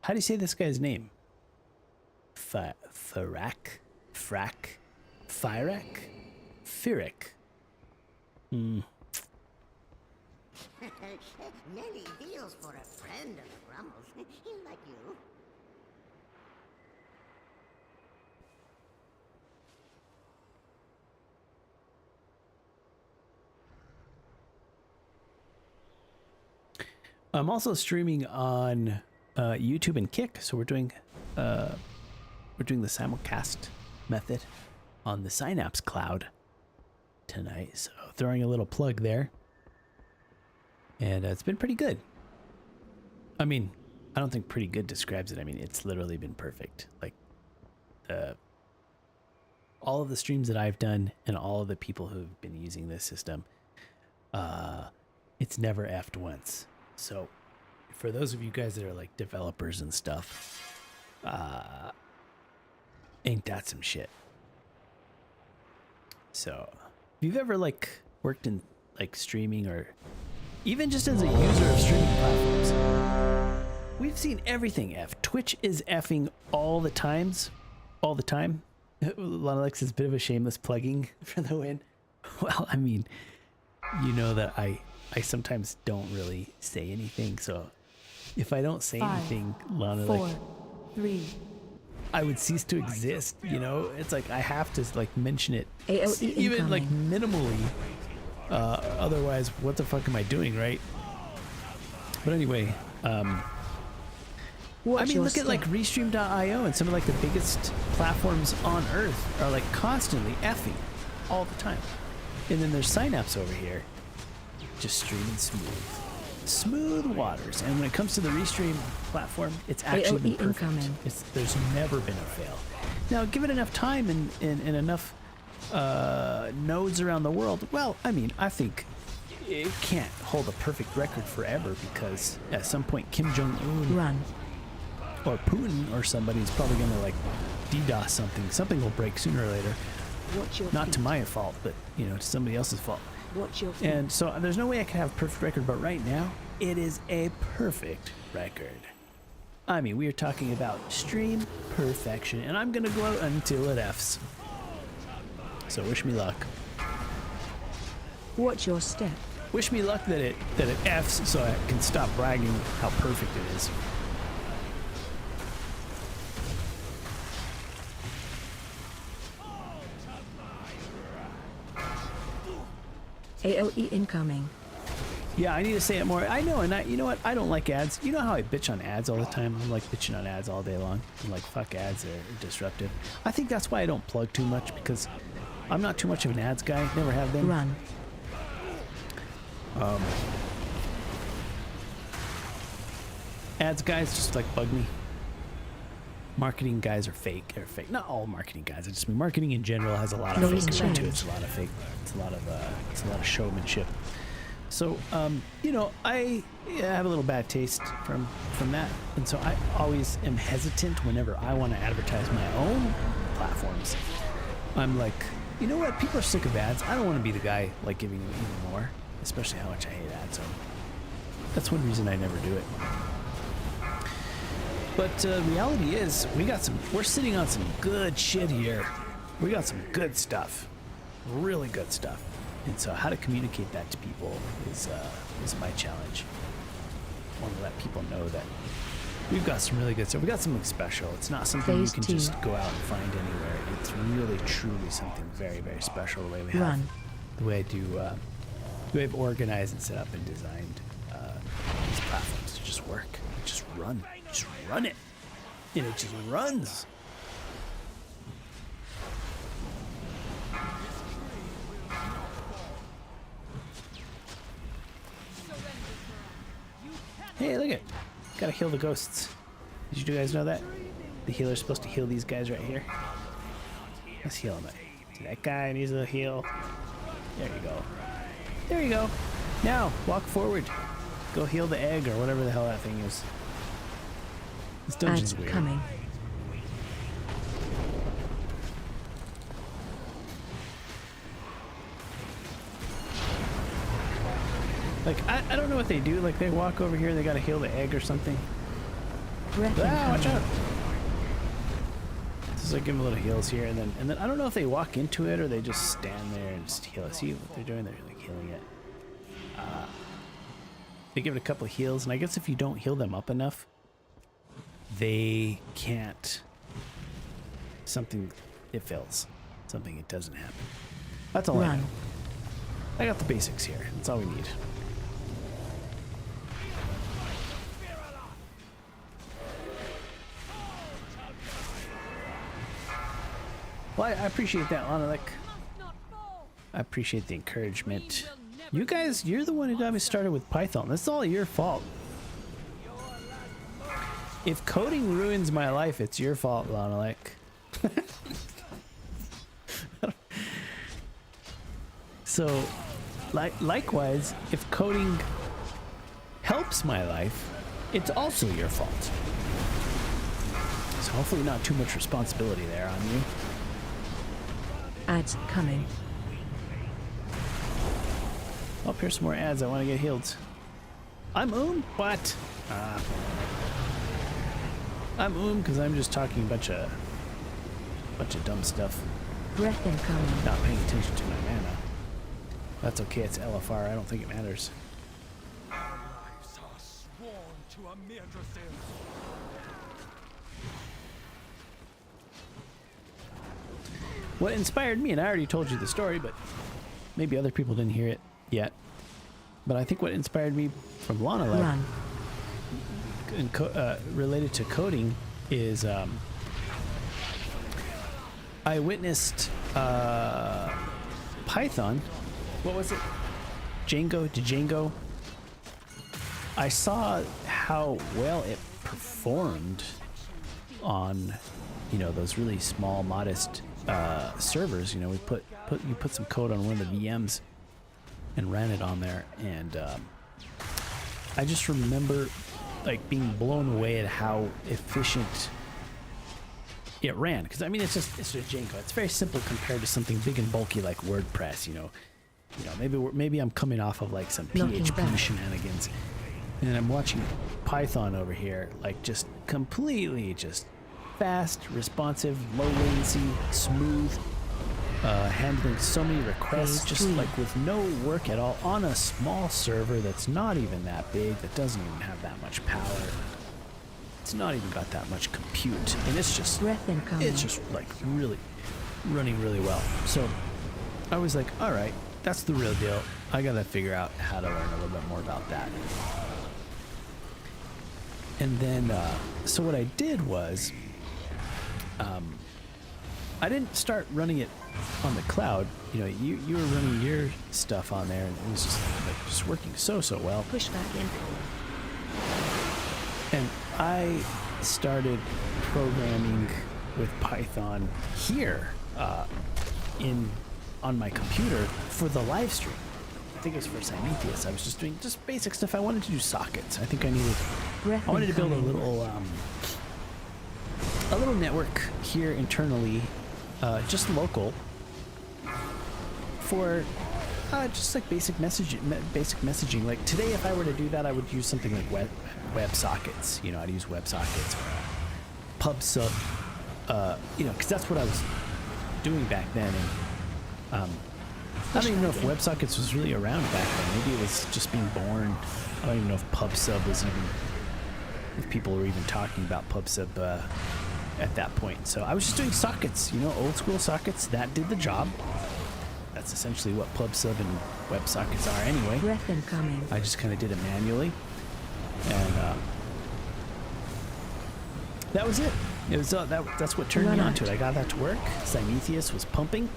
How do you say this guy's name? Firak? Frack? Firak? Firik? Many deals for a friend of Grumbles. Like you. I'm also streaming on YouTube and Kick, so we're doing the simulcast method on the Psynaps cloud tonight. So throwing a little plug there, and it's been pretty good. I mean, I don't think pretty good describes it. I mean, it's literally been perfect. Like all of the streams that I've done and all of the people who've been using this system, it's never effed once. So for those of you guys that are like developers and stuff, ain't that some shit? So if you've ever like worked in like streaming or even just as a user of streaming platforms, we've seen everything F. Twitch is effing all the time. Lonalex is a bit of a shameless plugging for the win. Well, I mean, you know that I sometimes don't really say anything, so if I don't say 5, anything, Lana, 4, like 3. I would cease to exist, you know? It's like I have to like mention it AoE even like incoming. minimally. Otherwise, what the fuck am I doing, right? But anyway, I Watch mean, your look at like step. Restream.io and some of like the biggest platforms on earth are like constantly effing all the time. And then there's Psynaps over here, just streaming smooth waters. And when it comes to the Restream platform, it's actually been AoE perfect. incoming. There's never been a fail. Now, give it enough time and enough nodes around the world. Well, I mean, I think it can't hold a perfect record forever because at some point Kim Jong-un Run. or Putin or somebody's probably gonna like DDoS something. Something will break sooner or later. Watch your Not feet. to my fault, but you know, to somebody else's fault. Watch your feet. And so there's no way I can have a perfect record, but right now it is a perfect record. I mean, we are talking about stream perfection, and I'm gonna go out until it F's. So wish me luck. Watch your step. Wish me luck that it F's so I can stop bragging how perfect it is. AOE incoming. Yeah, I need to say it more. I know, and you know what? I don't like ads. You know how I bitch on ads all the time? I'm like bitching on ads all day long. I'm like, fuck ads, they're disruptive. I think that's why I don't plug too much, because I'm not too much of an ads guy. Never have been. Run. Ads guys just like bug me. Marketing guys are fake. They're fake. Not all marketing guys. I just mean marketing in general has a lot of fake shit to it. It's a lot of fake. It's a lot of showmanship. So, you know, I have a little bad taste from that, and so I always am hesitant whenever I want to advertise my own platforms. I'm like, you know what? People are sick of ads. I don't want to be the guy like giving them even more, especially how much I hate ads. So that's one reason I never do it. But reality is, we're sitting on some good shit here. We got some good stuff, really good stuff. And so how to communicate that to people is my challenge. I want to let people know that we've got some really good stuff. We got something special. It's not something you can just go out and find anywhere. It's really, truly something very, very special the way we have, the way I do, the way I've organized and set up and designed these platforms to just work, just run it, and it just runs. Hey, look at it. Gotta heal the ghosts. Did you guys know that? The healer's supposed to heal these guys right here. Let's heal him. See, that guy needs a heal. There you go. There you go. Now, walk forward. Go heal the egg or whatever the hell that thing is. This dungeon's weird. Coming. Like, I don't know what they do. Like, they walk over here, they gotta heal the egg or something. Breath Watch incoming. out! Just like give them a little heals here, and then I don't know if they walk into it or they just stand there and just heal it. See what they're doing? They're like healing it. They give it a couple of heals, and I guess if you don't heal them up enough, they can't. It fails. It doesn't happen. That's all I know. I got the basics here. That's all we need. Well, I appreciate that, Lana. Like, I appreciate the encouragement. You guys, you're the one who got me started with Python. That's all your fault. If coding ruins my life, it's your fault, Lana. Like. So, likewise, if coding helps my life, it's also your fault. So hopefully not too much responsibility there on you. Ads coming. Oh, here's some more ads. I want to get healed. I'm What? I'm because I'm just talking a bunch of dumb stuff. Breath incoming. Not paying attention to my mana. That's okay, it's LFR, I don't think it matters. What inspired me, and I already told you the story, but maybe other people didn't hear it yet. But I think what inspired me from Lana Life related to coding is I witnessed Python. What was it? Django. I saw how well it performed on, those really small, modest servers. We you put some code on one of the VMs and ran it on there, and I just remember like being blown away at how efficient it ran. Because I mean, it's just Django. It's very simple compared to something big and bulky like WordPress. Maybe I'm coming off of like some PHP shenanigans, and I'm watching Python over here, like just completely just fast, responsive, low latency, smooth, handling so many requests, just like with no work at all on a small server that's not even that big, that doesn't even have that much power. It's not even got that much compute, and it's just like really running really well. So I was like, all right, that's the real deal. I gotta figure out how to learn a little bit more about that. And then, so what I did was, I didn't start running it on the cloud. You know, you were running your stuff on there, and it was just working so well. Pushback incoming. And I started programming with Python here on my computer for the live stream. I think it was for Psynaps. I was just doing just basic stuff. I wanted to do sockets. I think I wanted to build a little network here internally, just local, for just like basic messaging. Like today, if I were to do that, I would use something like WebSockets. You know, I'd use WebSockets or PubSub. You know, because that's what I was doing back then. And I don't even know if WebSockets was really around back then. Maybe it was just being born. I don't even know if PubSub was even, if people were even talking about PubSub at that point. So I was just doing sockets, you know, old school sockets. That did the job. That's essentially what PubSub and WebSockets are anyway. Breath incoming. I just kind of did it manually. And that was it. It was that's what turned me onto it. I got that to work. Psynaps was pumping.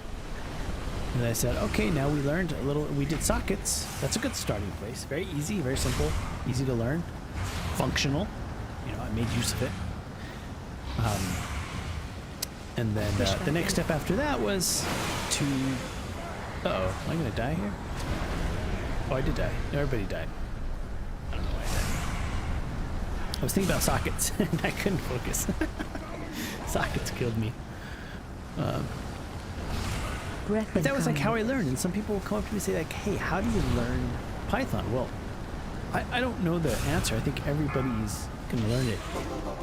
And I said, okay, now we learned a little, we did sockets. That's a good starting place. Very easy, very simple, easy to learn, functional. You know, I made use of it. And then the next step after that was to, am I going to die here? Oh, I did die. Everybody died. I don't know why I died. I was thinking about sockets and I couldn't focus. Sockets killed me. But that was like how I learned, and some people will come up to me and say like, hey, how do you learn Python? Well, I don't know the answer. I think everybody's going to learn it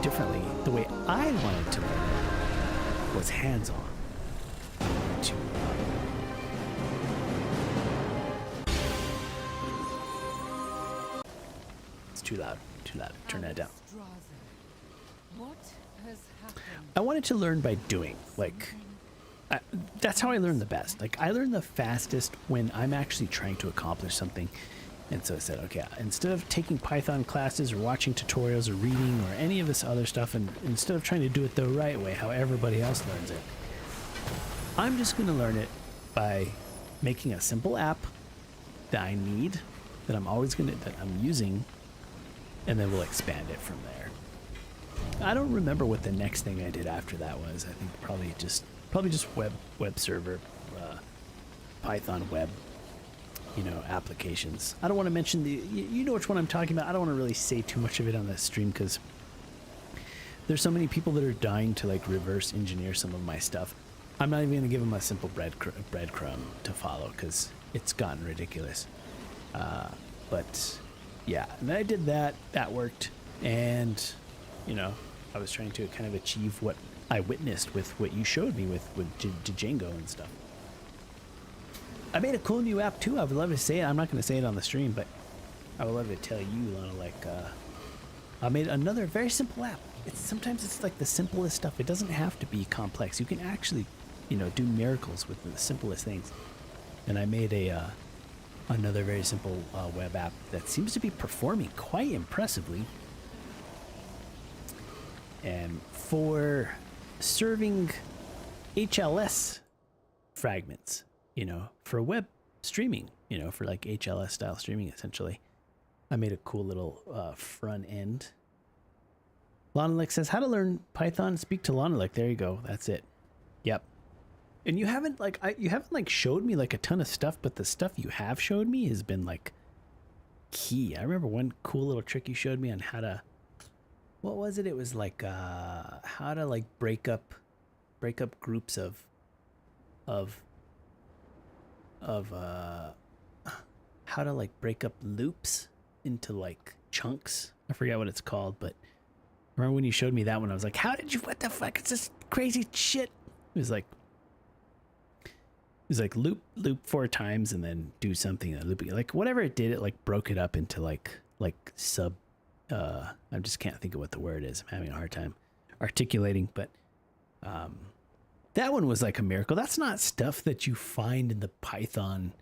differently. The way I wanted to learn it was hands-on. It's too loud, turn that down. What has happened? I wanted to learn by doing, like, that's how I learn the best. Like, I learn the fastest when I'm actually trying to accomplish something. And so I said, okay, instead of taking Python classes or watching tutorials or reading or any of this other stuff, and instead of trying to do it the right way, how everybody else learns it, I'm just going to learn it by making a simple app that I need, that I'm using, and then we'll expand it from there. I don't remember what the next thing I did after that was. I think probably just web server, Python web, you know, applications. I don't want to mention you know which one I'm talking about. I don't want to really say too much of it on the stream because there's so many people that are dying to like reverse engineer some of my stuff. I'm not even going to give them a simple breadcrumb to follow because it's gotten ridiculous. But yeah, and then I did that. That worked, and you know, I was trying to kind of achieve what I witnessed with what you showed me with Django and stuff. I made a cool new app too. I would love to say it. I'm not going to say it on the stream, but I would love to tell you, Lana, like, I made another very simple app. Sometimes it's like the simplest stuff. It doesn't have to be complex. You can actually, you know, do miracles with the simplest things. And I made another very simple web app that seems to be performing quite impressively. And for serving HLS fragments, you know, for web streaming, you know, for like HLS style streaming, essentially. I made a cool little front end. Lonalek says, how to learn Python? Speak to Lonalek. There you go. That's it. Yep. And you haven't like showed me like a ton of stuff, but the stuff you have showed me has been like key. I remember one cool little trick you showed me on how to, what was it? It was like how to like break up groups of how to like break up loops into like chunks. I forget what it's called, but I remember when you showed me that one, I was like, how did you, what the fuck? It's this crazy shit. It was like loop 4 times and then do something, loop, like whatever it did, it like broke it up into like sub, I just can't think of what the word is. I'm having a hard time articulating, but that one was like a miracle. That's not stuff that you find in the Python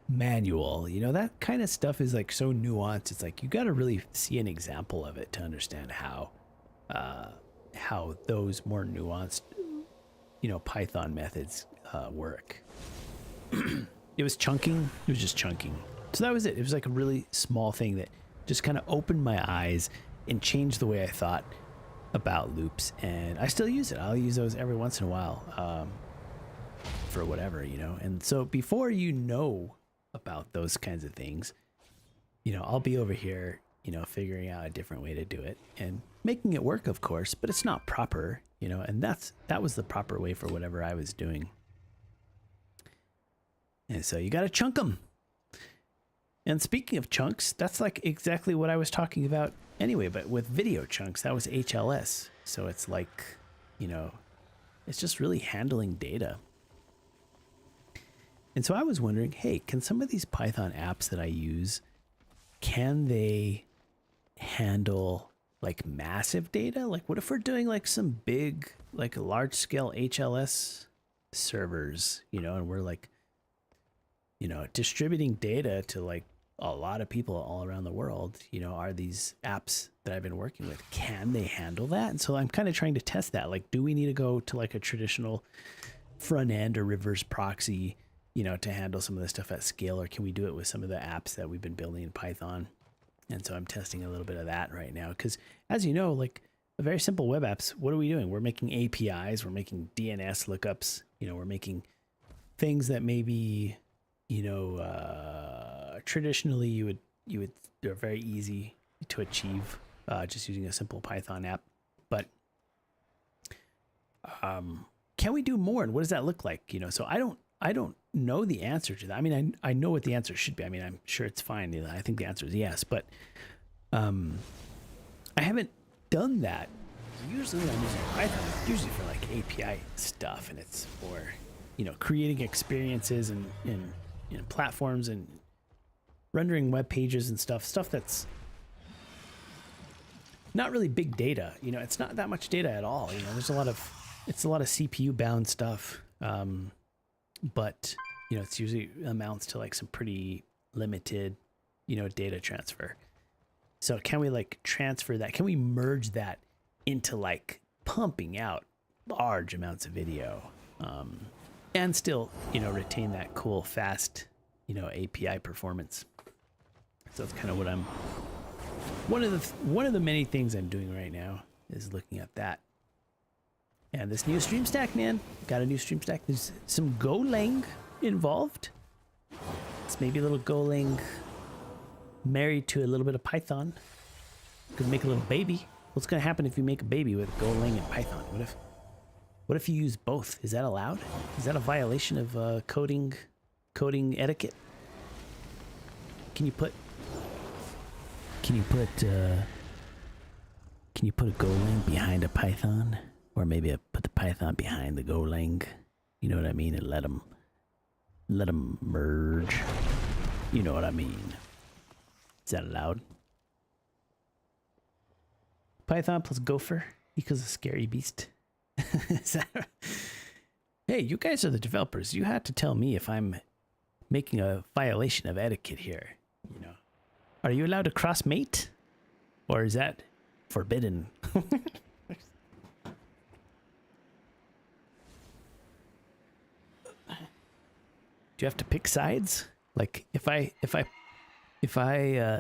manual. You know, that kind of stuff is like so nuanced. It's like you got to really see an example of it to understand how those more nuanced, you know, Python methods work. It was chunking. It was just chunking. So that was it. It was like a really small thing that just kind of opened my eyes and changed the way I thought about loops. And I still use it. I'll use those every once in a while for whatever, you know. And so before you know about those kinds of things, you know, I'll be over here, you know, figuring out a different way to do it and making it work, of course, but it's not proper, you know, and that was the proper way for whatever I was doing. And so you got to chunk them. And speaking of chunks, that's like exactly what I was talking about anyway, but with video chunks, that was HLS. So it's like, you know, it's just really handling data. And so I was wondering, hey, can some of these Python apps that I use, can they handle like massive data? Like what if we're doing like some big, like large scale HLS servers, you know, and we're like, you know, distributing data to like a lot of people all around the world, you know, are these apps that I've been working with, can they handle that? And so I'm kind of trying to test that. Like, do we need to go to like a traditional front end or reverse proxy, you know, to handle some of this stuff at scale, or can we do it with some of the apps that we've been building in Python? And so I'm testing a little bit of that right now. Because as you know, like a very simple web apps, what are we doing? We're making APIs, we're making DNS lookups, you know, we're making things that maybe, you know, traditionally you would they're very easy to achieve just using a simple Python app. But can we do more, and what does that look like? You know, so I don't know the answer to that. I mean, I know what the answer should be. I mean, I'm sure it's fine. I think the answer is yes, but I haven't done that. Usually when I'm using Python, it's usually for like API stuff, and it's for, you know, creating experiences and platforms and rendering web pages and stuff that's not really big data. You know, it's not that much data at all. You know, it's a lot of CPU bound stuff. But you know, it's usually amounts to like some pretty limited, you know, data transfer. So can we like transfer that? Can we merge that into like pumping out large amounts of video, and still, you know, retain that cool, fast, you know, API performance? So that's kind of what one of the many things I'm doing right now is looking at that. And this new stream stack, man, got a new stream stack. There's some Golang involved. It's maybe a little Golang married to a little bit of Python. Could make a little baby. What's gonna happen if you make a baby with Golang and Python? What if you use both? Is that allowed? Is that a violation of coding etiquette? Can you put a Golang behind a Python? Or maybe put the Python behind the Golang, you know what I mean, and let them merge. You know what I mean? Is that allowed? Python plus Gopher equals a scary beast. Hey, you guys are the developers. You have to tell me if I'm making a violation of etiquette here. You know, are you allowed to cross mate, or is that forbidden? Do you have to pick sides? Like if I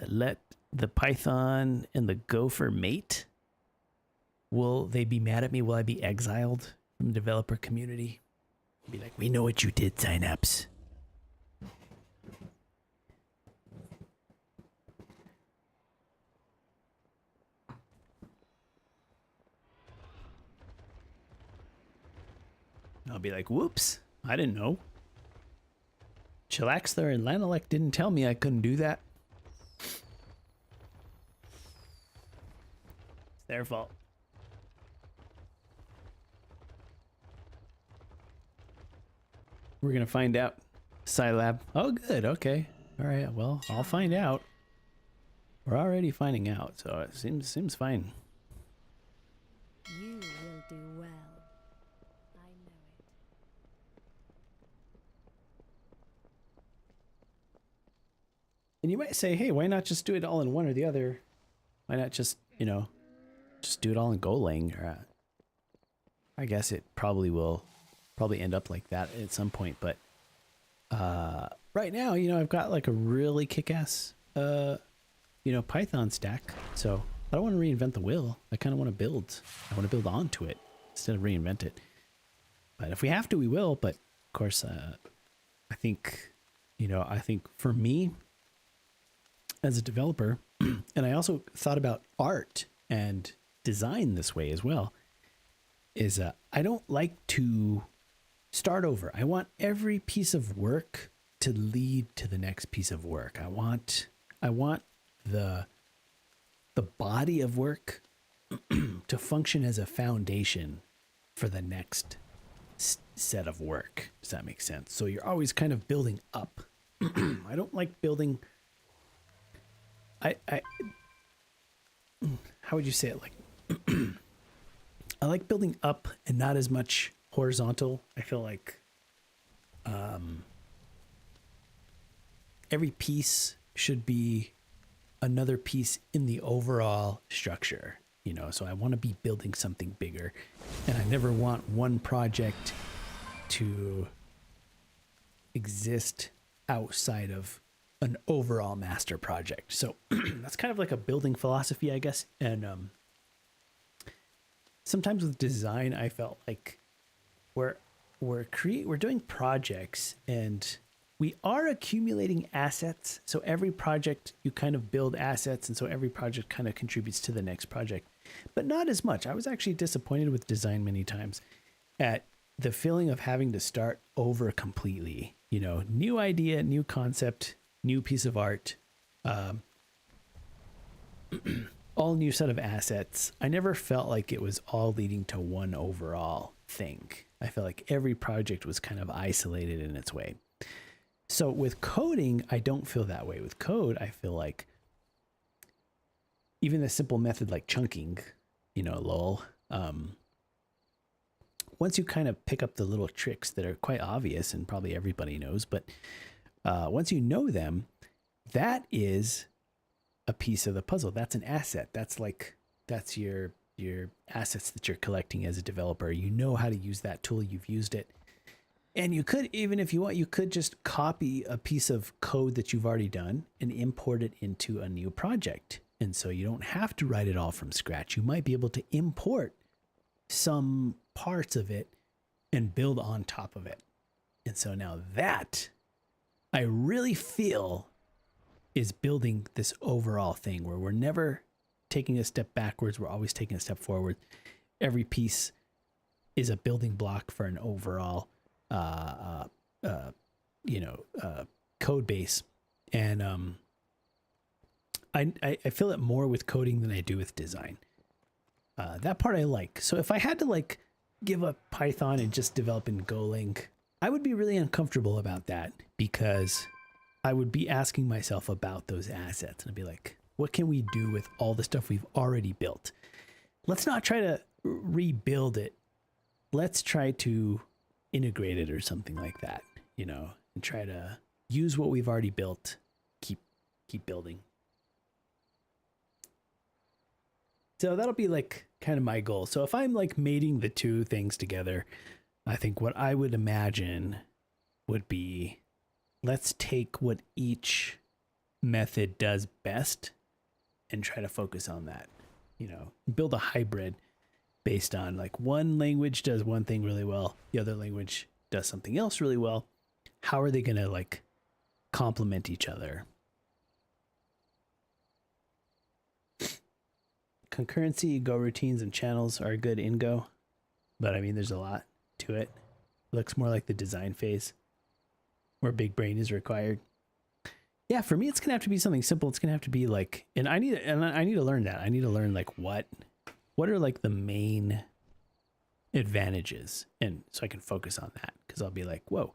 let the Python and the Gopher mate, will they be mad at me? Will I be exiled from the developer community? Be like, we know what you did, Psynaps. I'll be like, whoops, I didn't know. Chillaxler and Lanelec didn't tell me I couldn't do that. It's their fault. We're gonna find out. Scilab. Oh, good. Okay. All right. Well, I'll find out. We're already finding out, so it seems fine. You will do well. I know it. And you might say, hey, why not just do it all in one or the other? Why not just, just do it all in Golang? Or, I guess it probably will end up like that at some point. But right now, I've got like a really kick-ass, Python stack. So I don't want to reinvent the wheel. I kind of want to build. I want to build onto it instead of reinvent it. But if we have to, we will. But of course, I think for me as a developer, and I also thought about art and design this way as well, is I don't like to start over. I want every piece of work to lead to the next piece of work. I want the body of work to function as a foundation for the next set of work. Does that make sense? So you're always kind of building up. I don't like building. How would you say it? Like, I like building up and not as much horizontal. I feel like every piece should be another piece in the overall structure, so I want to be building something bigger, and I never want one project to exist outside of an overall master project. So that's kind of like a building philosophy, I guess. And sometimes with design, I felt like we're doing projects and we are accumulating assets. So every project you kind of build assets, and so every project kind of contributes to the next project, but not as much. I was actually disappointed with design many times at the feeling of having to start over completely. New idea, new concept, new piece of art, all new set of assets. I never felt like it was all leading to one overall thing. I felt like every project was kind of isolated in its way. So with coding, I don't feel that way. With code, I feel like even the simple method like chunking, lol, once you kind of pick up the little tricks that are quite obvious and probably everybody knows, but once you know them, that is a piece of the puzzle. That's an asset. That's your assets that you're collecting as a developer. You know how to use that tool. You've used it. And you could, even if you want, you could just copy a piece of code that you've already done and import it into a new project. And so you don't have to write it all from scratch. You might be able to import some parts of it and build on top of it. And so now that I really feel is building this overall thing where we're never taking a step backwards. We're always taking a step forward. Every piece is a building block for an overall, code base. And I feel it more with coding than I do with design. That part I like. So if I had to give up Python and just develop in Golang, I would be really uncomfortable about that because I would be asking myself about those assets and I'd be like, what can we do with all the stuff we've already built? Let's not try to rebuild it. Let's try to integrate it or something like that, and try to use what we've already built, keep building. So that'll be kind of my goal. So if I'm mating the two things together, I think what I would imagine would be, let's take what each method does best and try to focus on that, build a hybrid based on one language does one thing really well. The other language does something else really well. How are they going to complement each other? Concurrency, Go routines, and channels are good in Go, but I mean, there's a lot to it. It looks more like the design phase where big brain is required. Yeah, for me, it's gonna have to be something simple. It's gonna have to be and I need to learn that. I need to learn what are the main advantages, and so I can focus on that, because I'll be whoa,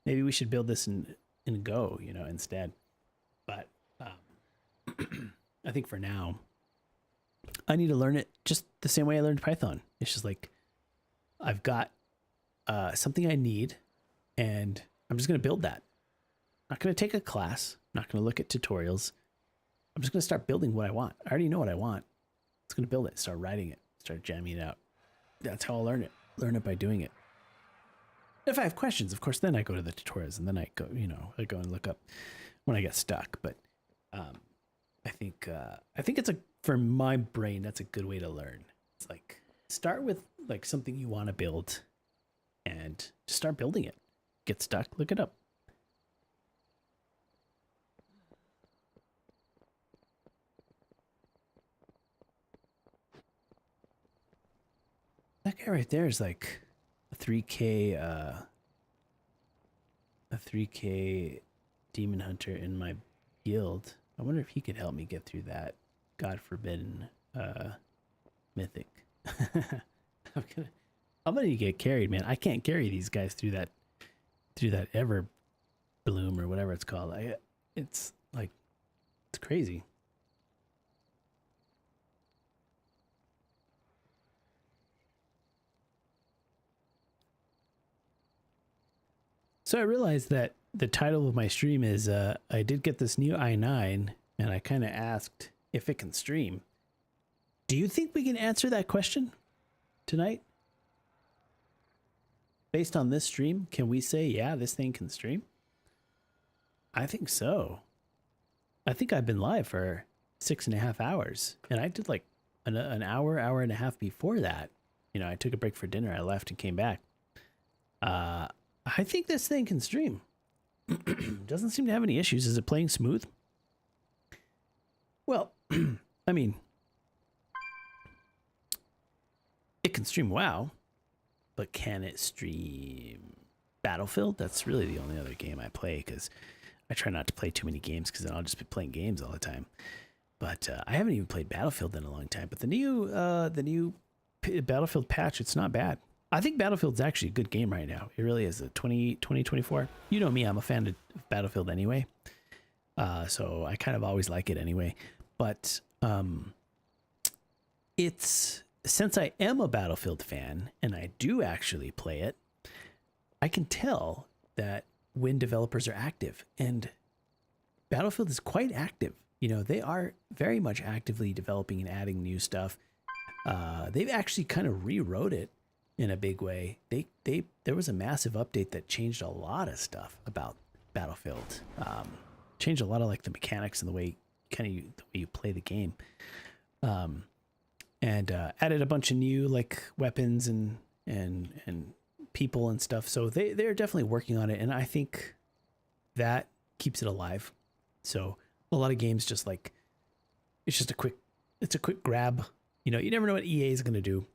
maybe we should build this in Go, instead. But I think for now, I need to learn it just the same way I learned Python. It's just I've got something I need, and I'm just going to build that. not going to take a class. I'm not going to look at tutorials. I'm just going to start building what I want. I already know what I want. It's going to build it, start writing it, start jamming it out. That's how I'll learn it. Learn it by doing it. If I have questions, of course, then I go to the tutorials, and then I go, I go and look up when I get stuck. But I think it's for my brain, that's a good way to learn. It's like start with like something you want to build, and just start building it. Get stuck, look it up. That guy right there is like a 3K demon hunter in my guild. I wonder if he could help me get through that God forbidden mythic. I'm gonna get carried, man. I can't carry these guys through that ever bloom or whatever it's called. It's crazy. So I realized that the title of my stream is I did get this new i9, and I kind of asked if it can stream. Do you think we can answer that question tonight? Based on this stream, can we say, yeah, this thing can stream? I think so. I think I've been live for 6.5 hours, and I did like an hour and a half before that. I took a break for dinner. I left and came back. I think this thing can stream. Doesn't seem to have any issues. Is it playing smooth? Well, I mean, it can stream WoW, but can it stream Battlefield? That's really the only other game I play, because I try not to play too many games, because then I'll just be playing games all the time. But I haven't even played Battlefield in a long time. But the new Battlefield patch, it's not bad. I think Battlefield's actually a good game right now. It really is. 2024. You know me, I'm a fan of Battlefield anyway. So I kind of always like it anyway. But since I am a Battlefield fan and I do actually play it, I can tell that when developers are active, and Battlefield is quite active. They are very much actively developing and adding new stuff. They've actually kind of rewrote it in a big way. There was a massive update that changed a lot of stuff about Battlefield. Changed a lot of like the mechanics and the way you play the game. And added a bunch of new like weapons and people and stuff. So they're definitely working on it, and I think that keeps it alive. So a lot of games just like it's a quick grab. You never know what EA is going to do.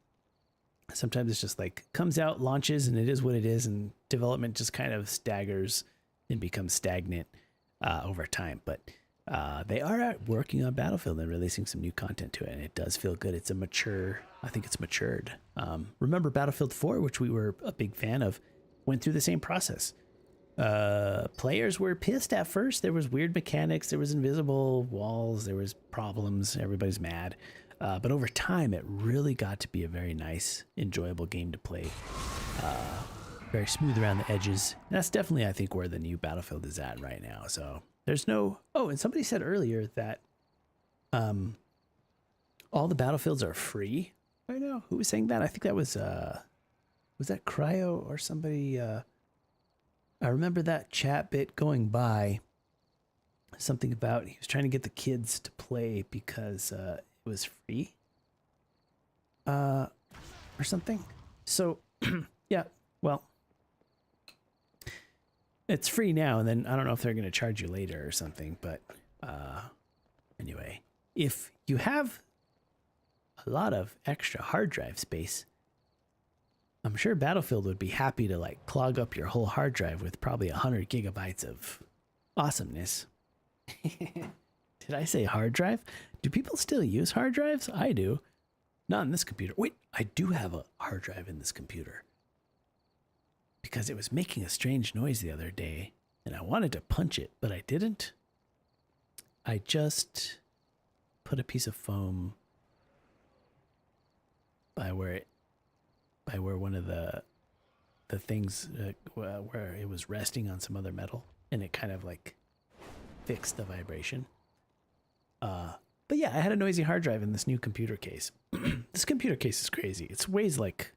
Sometimes it's just like comes out, launches, and it is what it is, and development just kind of staggers and becomes stagnant over time. But they are working on Battlefield and releasing some new content to it, and it does feel good. I think it's matured. Remember Battlefield 4, which we were a big fan of, went through the same process. Players were pissed at first. There was weird mechanics. There was invisible walls. There was problems. Everybody's mad. But over time, it really got to be a very nice, enjoyable game to play. Very smooth around the edges. And that's definitely, I think, where the new Battlefield is at right now. So there's no... Oh, and somebody said earlier that all the Battlefields are free right now. Who was saying that? I think that was that Cryo or somebody? I remember that chat bit going by. Something about he was trying to get the kids to play because it was free or something. So yeah, well, it's free now, and then I don't know if they're going to charge you later or something. But anyway, if you have a lot of extra hard drive space, I'm sure Battlefield would be happy to like clog up your whole hard drive with probably 100 gigabytes of awesomeness. Did I say hard drive? Do people still use hard drives? I do. Not in this computer. Wait, I do have a hard drive in this computer. Because it was making a strange noise the other day, and I wanted to punch it, but I didn't. I just put a piece of foam by where one of the things where it was resting on some other metal. and it kind of like fixed the vibration. But yeah, I had a noisy hard drive in this new computer case. This computer case is crazy. It weighs like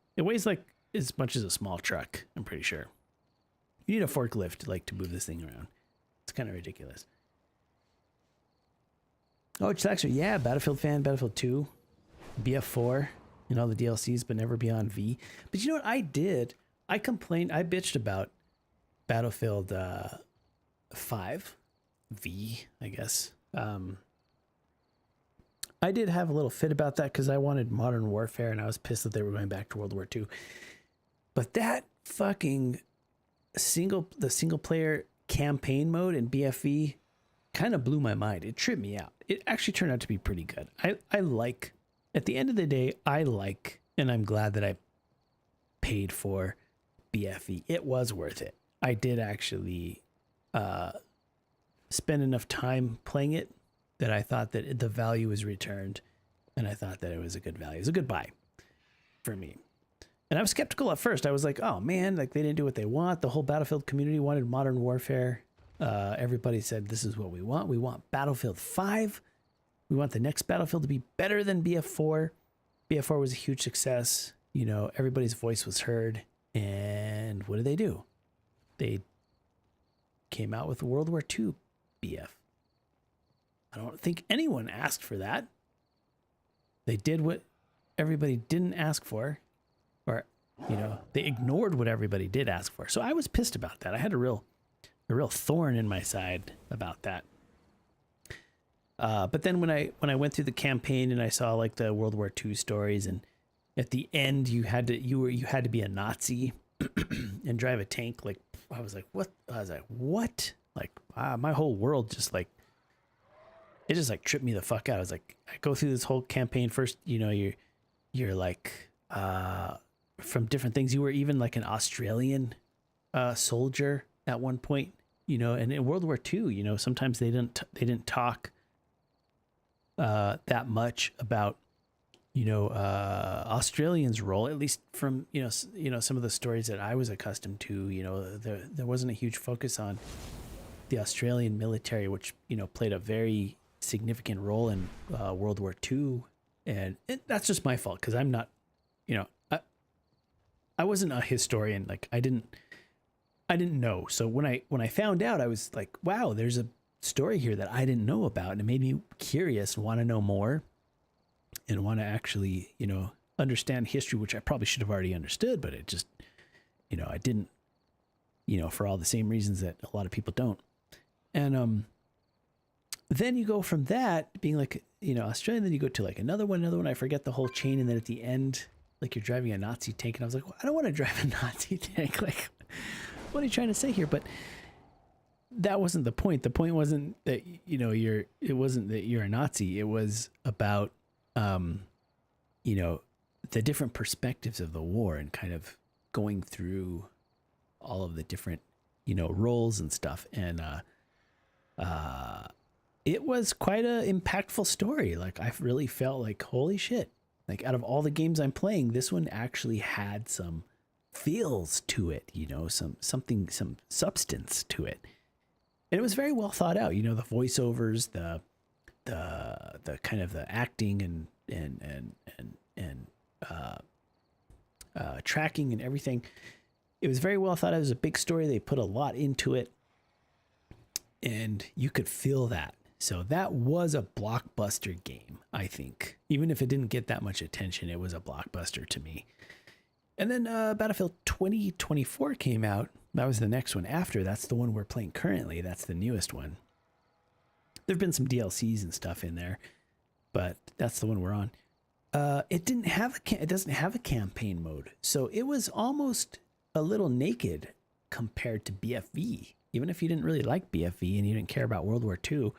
as much as a small truck, I'm pretty sure. You need a forklift like to move this thing around. It's kind of ridiculous. Oh, Chillaxer, yeah, Battlefield fan, Battlefield 2, BF4, and all the DLCs, but never Beyond V. But you know what I did? I bitched about Battlefield 5 V, I guess. I did have a little fit about that because I wanted Modern Warfare and I was pissed that they were going back to World War II. But that fucking single player campaign mode in BFV kind of blew my mind. It tripped me out. It actually turned out to be pretty good. I like, at the end of the day, and I'm glad that I paid for BFV. It was worth it. I did actually spend enough time playing it that I thought that the value was returned, and I thought that it was a good value. It was a good buy for me. And I was skeptical at first. I was like, oh man, like they didn't do what they want. The whole Battlefield community wanted Modern Warfare. Everybody said, this is what we want. We want Battlefield 5. We want the next Battlefield to be better than BF4. BF4 was a huge success. You know, everybody's voice was heard. And what did they do? They came out with World War II BF. I don't think anyone asked for that. They did what everybody didn't ask for, or, you know, they ignored what everybody did ask for. So I was pissed about that. I had a real thorn in my side about that. But then when I went through the campaign and I saw like the World War II stories, and at the end you had to be a Nazi and drive a tank. Like I was like, what? I was like, what? Like my whole world just like, it just like tripped me the fuck out. I was like, I go through this whole campaign first, you know, you're like, from different things. You were even like an Australian, soldier at one point, you know, and in World War II, you know, sometimes they didn't talk, that much about, you know, Australians' role, at least from, you know, some of the stories that I was accustomed to, you know, there wasn't a huge focus on the Australian military, which, you know, played a very significant role in World War II. And that's just my fault, because I'm not, you know, I wasn't a historian. Like I didn't know. So when I found out, I was like, wow, there's a story here that I didn't know about, and it made me curious and want to know more and want to actually, you know, understand history, which I probably should have already understood, but it just, you know, I didn't, you know, for all the same reasons that a lot of people don't. And then you go from that being like, you know, Australian, then you go to like another one, I forget the whole chain, and then at the end, like you're driving a Nazi tank, and I was like, well, I don't want to drive a Nazi tank. Like, what are you trying to say here? But that wasn't the point. The point wasn't that, you know, it wasn't that you're a Nazi. It was about, you know, the different perspectives of the war and kind of going through all of the different, you know, roles and stuff. And, it was quite a impactful story. Like I really felt like, holy shit, like out of all the games I'm playing, this one actually had some feels to it, you know, some substance to it. And it was very well thought out, you know, the voiceovers, the kind of the acting and tracking and everything. It was very well thought out. It was a big story. They put a lot into it, and you could feel that. So that was a blockbuster game, I think. Even if it didn't get that much attention, it was a blockbuster to me. And then Battlefield 2024 came out. That was the next one after. That's the one we're playing currently. That's the newest one. There've been some DLCs and stuff in there, but that's the one we're on. It doesn't have a campaign mode, so it was almost a little naked compared to BFV. Even if you didn't really like BFV and you didn't care about World War II,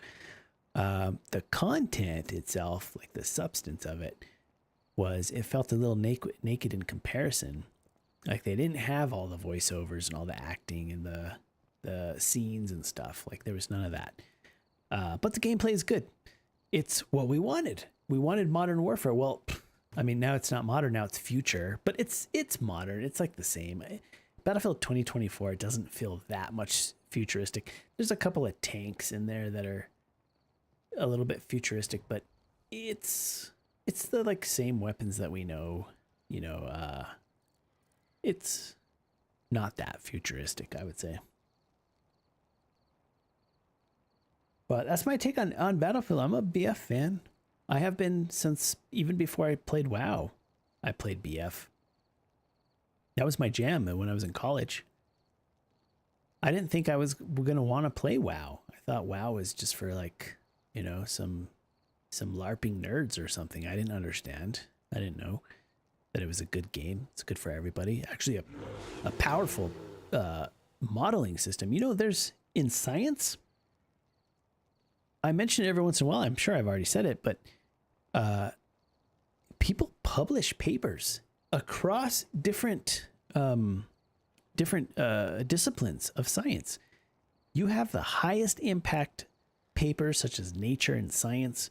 the content itself, like the substance of it, it felt a little naked in comparison. Like they didn't have all the voiceovers and all the acting and the scenes and stuff. Like there was none of that. But the gameplay is good. It's what we wanted. We wanted Modern Warfare. Well, I mean, now it's not modern. Now it's future. But it's modern. It's like the same. Battlefield 2024 doesn't feel that much futuristic. There's a couple of tanks in there that are a little bit futuristic, but it's the like same weapons that we know, you know, it's not that futuristic, I would say. But that's my take on Battlefield. I'm a BF fan. I have been since even before I played WoW. I played BF. That was my jam when I was in college. I didn't think I was going to want to play WoW. I thought WoW was just for like, you know, some LARPing nerds or something. I didn't understand. I didn't know that it was a good game. It's good for everybody. Actually, a powerful modeling system. You know, there's in science, I mention it every once in a while. I'm sure I've already said it, but people publish papers across different disciplines of science. You have the highest impact papers such as Nature and Science,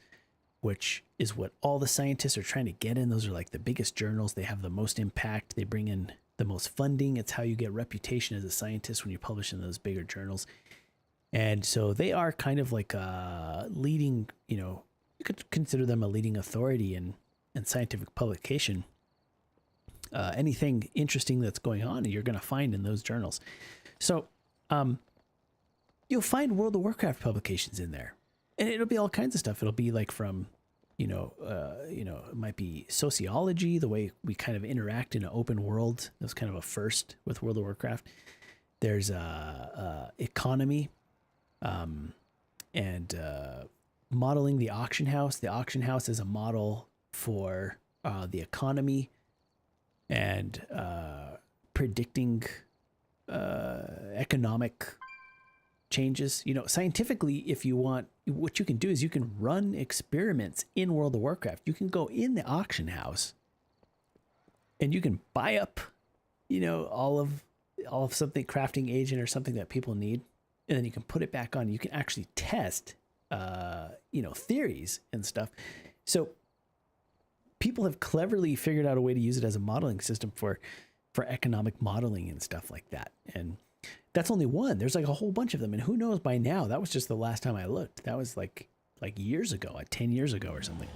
which is what all the scientists are trying to get in. Those are like the biggest journals. They have the most impact. They bring in the most funding. It's how you get reputation as a scientist when you publish in those bigger journals. And so they are kind of like a leading, you know, you could consider them a leading authority in scientific publication. Anything interesting that's going on, you're going to find in those journals. So you'll find World of Warcraft publications in there. And it'll be all kinds of stuff. It'll be like from, it might be sociology, the way we kind of interact in an open world. That was kind of a first with World of Warcraft. There's economy. And modeling the auction house. The auction house is a model for the economy and predicting economic changes. You know, scientifically, if you want, what you can do is you can run experiments in World of Warcraft. You can go in the auction house and you can buy up, you know, all of something, crafting agent or something that people need. And then you can put it back on. You can actually test, theories and stuff. So people have cleverly figured out a way to use it as a modeling system for economic modeling and stuff like that. And that's only one. There's like a whole bunch of them. And who knows by now? That was just the last time I looked. That was like years ago, like 10 years ago or something.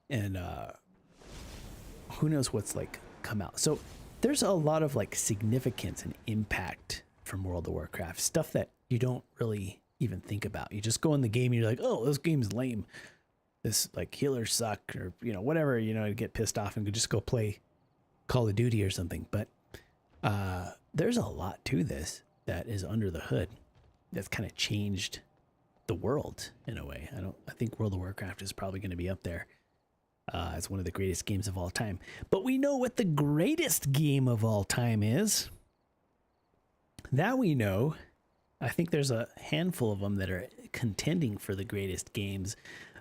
And who knows what's like come out. So there's a lot of like significance and impact from World of Warcraft, stuff that you don't really even think about. You just go in the game and you're like, oh, this game's lame. This like healers suck, or, you know, whatever, you know, you get pissed off and just go play Call of Duty or something. But there's a lot to this that is under the hood that's kind of changed the world in a way. I think World of Warcraft is probably going to be up there as one of the greatest games of all time. But we know what the greatest game of all time is. That we know. I think there's a handful of them that are contending for the greatest games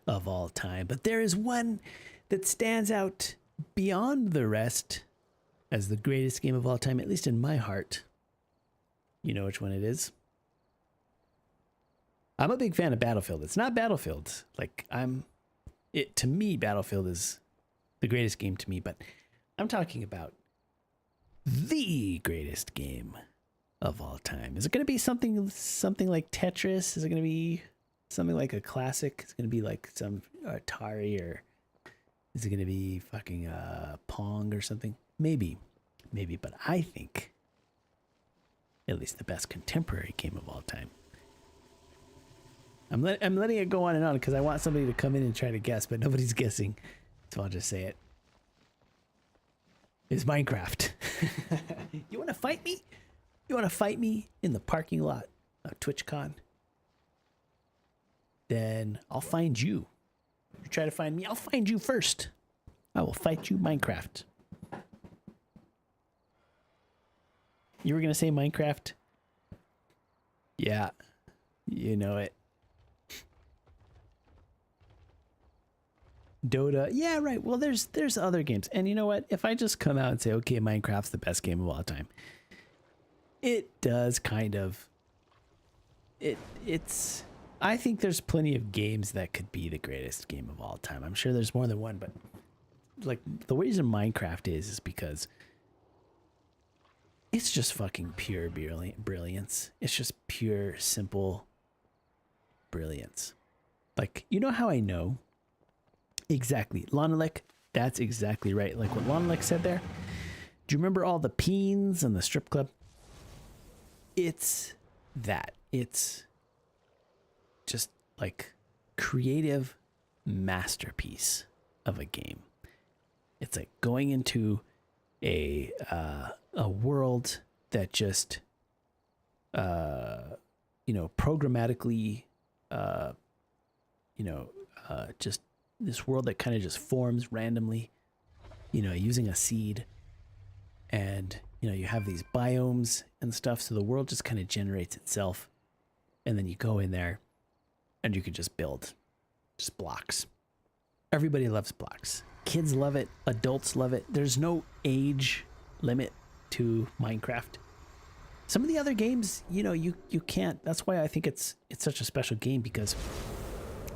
of all time. But there is one that stands out beyond the rest as the greatest game of all time, at least in my heart. You know which one it is? I'm a big fan of Battlefield. It's not Battlefield. To me, Battlefield is the greatest game to me, but I'm talking about the greatest game of all time. Is it going to be something like Tetris? Is it going to be something like a classic? Is it going to be like some Atari, or is it going to be fucking Pong or something? Maybe, but I think at least the best contemporary game of all time. I'm letting it go on and on because I want somebody to come in and try to guess, but nobody's guessing, so I'll just say it. It's Minecraft. You want to fight me? You want to fight me in the parking lot of TwitchCon? Then I'll find you. You try to find me, I'll find you first. I will fight you, Minecraft. You were going to say Minecraft? Yeah, you know it. Dota. Yeah, right. Well, there's other games. And you know what? If I just come out and say, okay, Minecraft's the best game of all time, it does kind of... It's... I think there's plenty of games that could be the greatest game of all time. I'm sure there's more than one, but like the reason Minecraft is because it's just fucking pure brilliance. It's just pure, simple brilliance. Like, you know how I know? Exactly. Lonelek, that's exactly right. Like what Lonelek said there. Do you remember all the peens and the strip club? It's that. It's just like creative masterpiece of a game. It's like going into a world that just programmatically just this world that kind of just forms randomly, using a seed. And you have these biomes and stuff, so the world just kind of generates itself, and then you go in there and you can just build just blocks. Everybody loves blocks. Kids love it, adults love it. There's no age limit to Minecraft. Some of the other games, you can't. That's why I think it's such a special game, because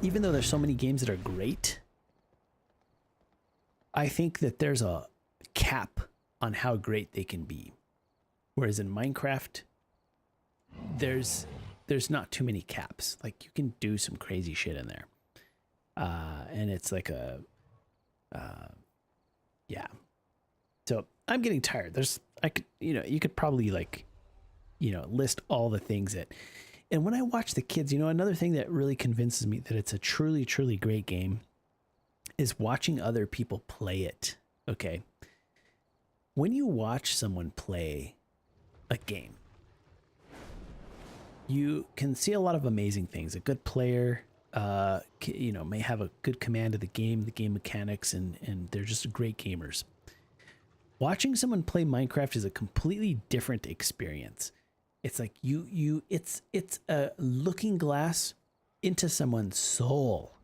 even though there's so many games that are great, I think that there's a cap on how great they can be. Whereas in Minecraft, there's not too many caps. Like, you can do some crazy shit in there. And it's like yeah. So I'm getting tired. You could probably list all the things that, and when I watch the kids, another thing that really convinces me that it's a truly, truly great game is watching other people play it. Okay. When you watch someone play a game, you can see a lot of amazing things. A good player, may have a good command of the game mechanics, and they're just great gamers. Watching someone play Minecraft is a completely different experience. It's like it's a looking glass into someone's soul.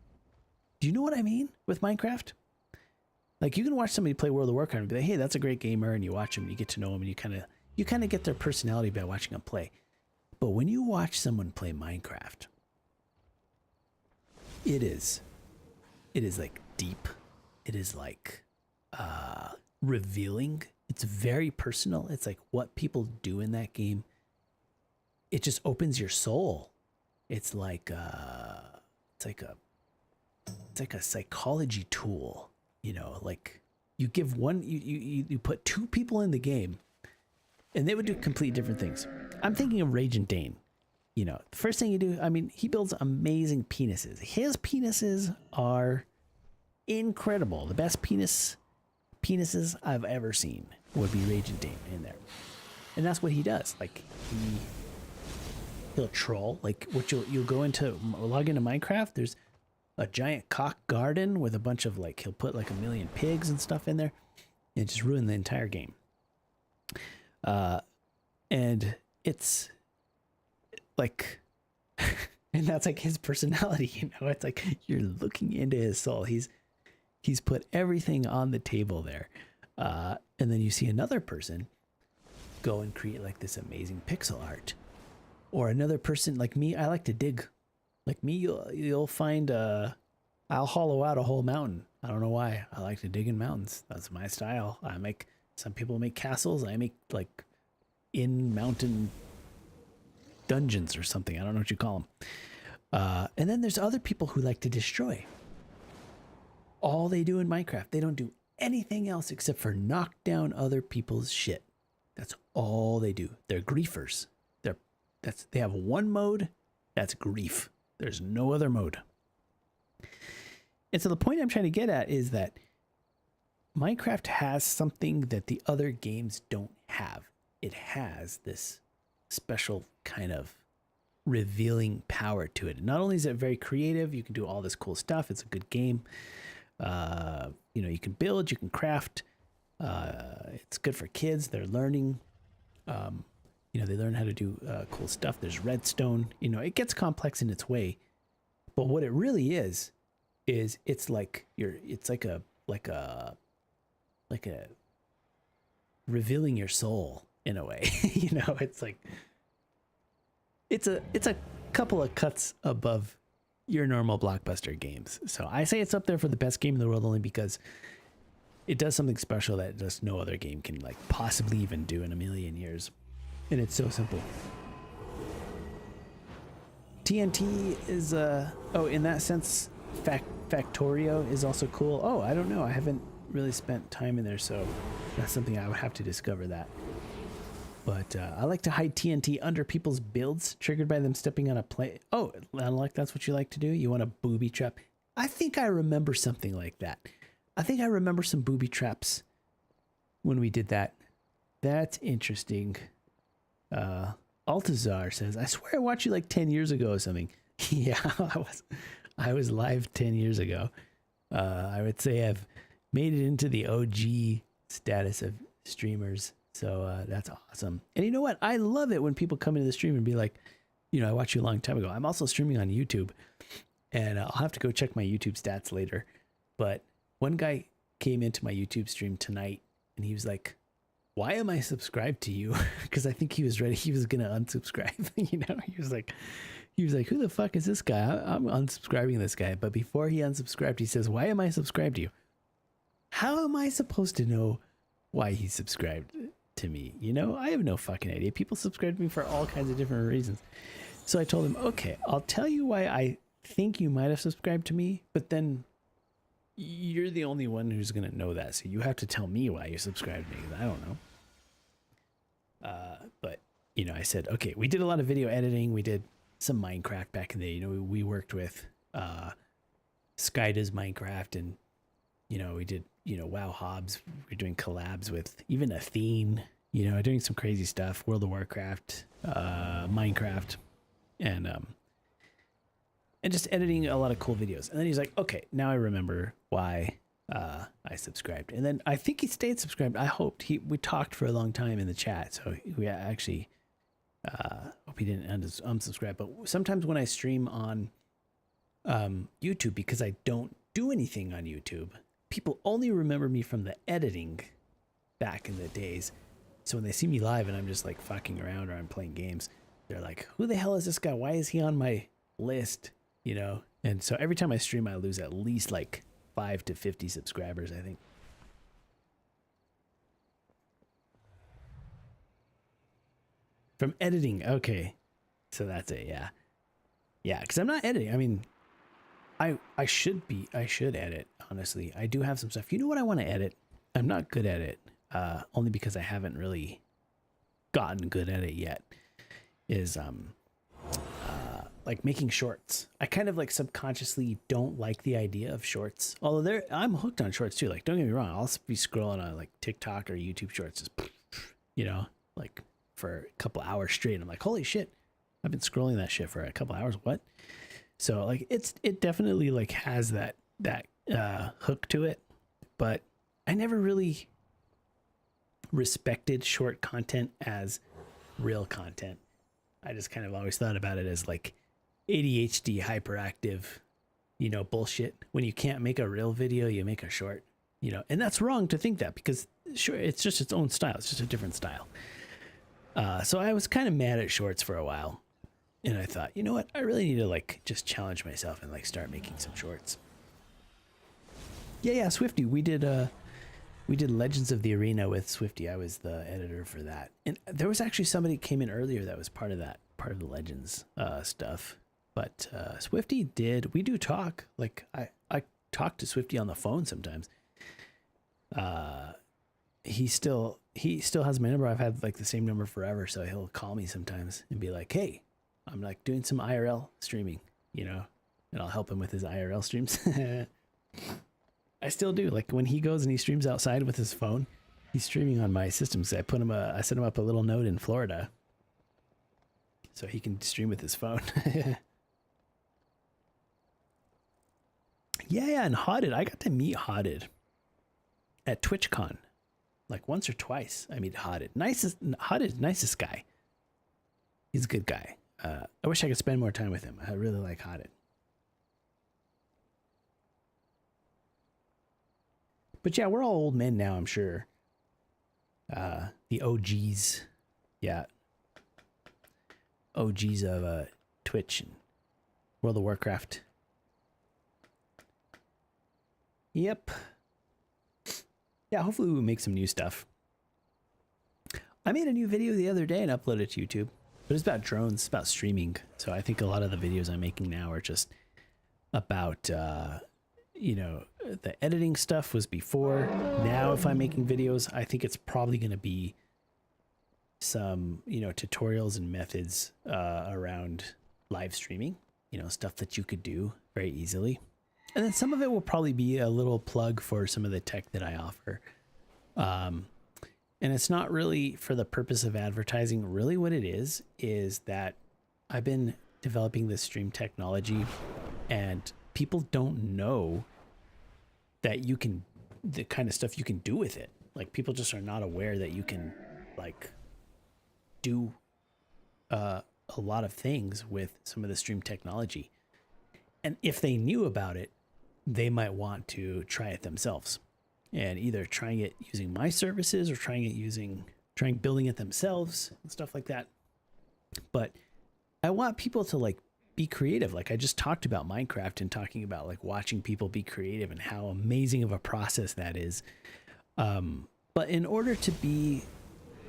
Do you know what I mean with Minecraft? Like, you can watch somebody play World of Warcraft and be like, hey, that's a great gamer, and you watch them, you get to know them, and you kind of get their personality by watching them play. But when you watch someone play Minecraft, it is like deep. It is like revealing. It's very personal. It's like what people do in that game. It just opens your soul. It's like a psychology tool. Like, you give one, you put two people in the game, and they would do completely different things. I'm thinking of Raging Dane. The first thing you do, he builds amazing penises. His penises are incredible. The best penises I've ever seen would be Raging Dane in there. And that's what he does. Like, he'll troll. Like, what you'll log into Minecraft, there's a giant cock garden with a bunch of, he'll put like 1 million pigs and stuff in there, and just ruin the entire game. And it's like, and that's like his personality, it's like you're looking into his soul. He's put everything on the table there. And then you see another person go and create like this amazing pixel art, or another person like me. I like to dig. Like me, you'll find, I'll hollow out a whole mountain. I don't know why. I like to dig in mountains. That's my style. Some people make castles. I make like in mountain dungeons or something. I don't know what you call them. And then there's other people who like to destroy. All they do in Minecraft, they don't do anything else except for knock down other people's shit. That's all they do. They're griefers. They have one mode. That's grief. There's no other mode. And so the point I'm trying to get at is that Minecraft has something that the other games don't have. It has this special kind of revealing power to it. And not only is it very creative, you can do all this cool stuff. It's a good game. You can build, you can craft. It's good for kids. They're learning. They learn how to do cool stuff. There's redstone. It gets complex in its way, but what it really is it's like a revealing your soul in a way. It's like it's a couple of cuts above your normal blockbuster games. So I say it's up there for the best game in the world only because it does something special that just no other game can like possibly even do in a million years. And it's so simple. TNT is oh, in that sense, Factorio is also cool. Oh, I don't know. I haven't really spent time in there, so that's something I would have to discover that. But I like to hide TNT under people's builds, triggered by them stepping on a plate. Oh, like that's what you like to do? You want a booby trap? I think I remember something like that. I think I remember some booby traps when we did that. That's interesting. Altazar says, I swear I watched you like 10 years ago or something. Yeah, I was live 10 years ago. I would say I've made it into the OG status of streamers. So that's awesome. And you know what? I love it when people come into the stream and be like, you know, I watched you a long time ago. I'm also streaming on YouTube, and I'll have to go check my YouTube stats later. But one guy came into my YouTube stream tonight and he was like, why am I subscribed to you? Because I think he was ready. He was going to unsubscribe. You know, he was like, who the fuck is this guy? I'm unsubscribing this guy. But before he unsubscribed, he says, why am I subscribed to you? How am I supposed to know why he subscribed to me? You know, I have no fucking idea. People subscribe to me for all kinds of different reasons. So I told him, okay, I'll tell you why I think you might have subscribed to me, but then you're the only one who's going to know that. So you have to tell me why you subscribed to me, because I don't know. But, you know, I said, okay, we did a lot of video editing. We did some Minecraft back in the day. You know, we worked with Skyda's Minecraft, and, you know, we did, you know, WoW Hobbs. We're doing collabs with even Athene, you know, doing some crazy stuff, World of Warcraft, Minecraft, and just editing a lot of cool videos. And then he's like, okay, now I remember why I subscribed. And then I think he stayed subscribed. I hoped we talked for a long time in the chat. So we actually hope he didn't unsubscribe. But sometimes when I stream on YouTube, because I don't do anything on YouTube, people only remember me from the editing back in the days. So when they see me live and I'm just like fucking around or I'm playing games, they're like, who the hell is this guy? Why is he on my list? You know? And so every time I stream, I lose at least like 5 to 50 subscribers, I think. From editing. Okay. So that's it. Yeah. Yeah. Cause I'm not editing. I mean, I should edit, honestly. I do have some stuff. You know what I want to edit? I'm not good at it. Only because I haven't really gotten good at it yet, is like making shorts. I kind of like subconsciously don't like the idea of shorts. Although I'm hooked on shorts too. Like, don't get me wrong, I'll be scrolling on like TikTok or YouTube shorts, just, you know, like for a couple hours straight. I'm like, holy shit, I've been scrolling that shit for a couple hours. What? So like it definitely like has that hook to it, but I never really respected short content as real content. I just kind of always thought about it as like ADHD hyperactive, you know, bullshit. When you can't make a real video, you make a short, you know, and that's wrong to think that, because sure, it's just its own style. It's just a different style. So I was kind of mad at shorts for a while, and I thought, you know what? I really need to like just challenge myself and like start making some shorts. Yeah, Swifty. We did Legends of the Arena with Swifty. I was the editor for that. And there was actually somebody came in earlier that was part of the Legends stuff. But Swifty we do talk. Like I talk to Swifty on the phone sometimes. He still has my number. I've had like the same number forever, so he'll call me sometimes and be like, hey, I'm like doing some IRL streaming, you know, and I'll help him with his IRL streams. I still do. Like when he goes and he streams outside with his phone, he's streaming on my system. So I set him up a little node in Florida so he can stream with his phone. Yeah, and Hodded. I got to meet Hodded at TwitchCon like once or twice. I meet Hodded. Nicest guy. He's a good guy. I wish I could spend more time with him. I really like Hodded. But yeah, we're all old men now, I'm sure. The OGs. Yeah. OGs of Twitch and World of Warcraft. Yep. yeah, hopefully we'll make some new stuff. I made a new video the other day and uploaded it to YouTube, but it's about drones, it's about streaming. So I think a lot of the videos I'm making now are just about, you know, the editing stuff was before. Now, if I'm making videos, I think it's probably going to be some, you know, tutorials and methods around live streaming, you know, stuff that you could do very easily. And then some of it will probably be a little plug for some of the tech that I offer. And it's not really for the purpose of advertising. Really what it is that I've been developing this stream technology and people don't know that you can, the kind of stuff you can do with it. Like people just are not aware that you can like do a lot of things with some of the stream technology. And if they knew about it, they might want to try it themselves and either trying it using my services or trying building it themselves and stuff like that. But I want people to like be creative. Like I just talked about Minecraft and talking about like watching people be creative and how amazing of a process that is. But in order to be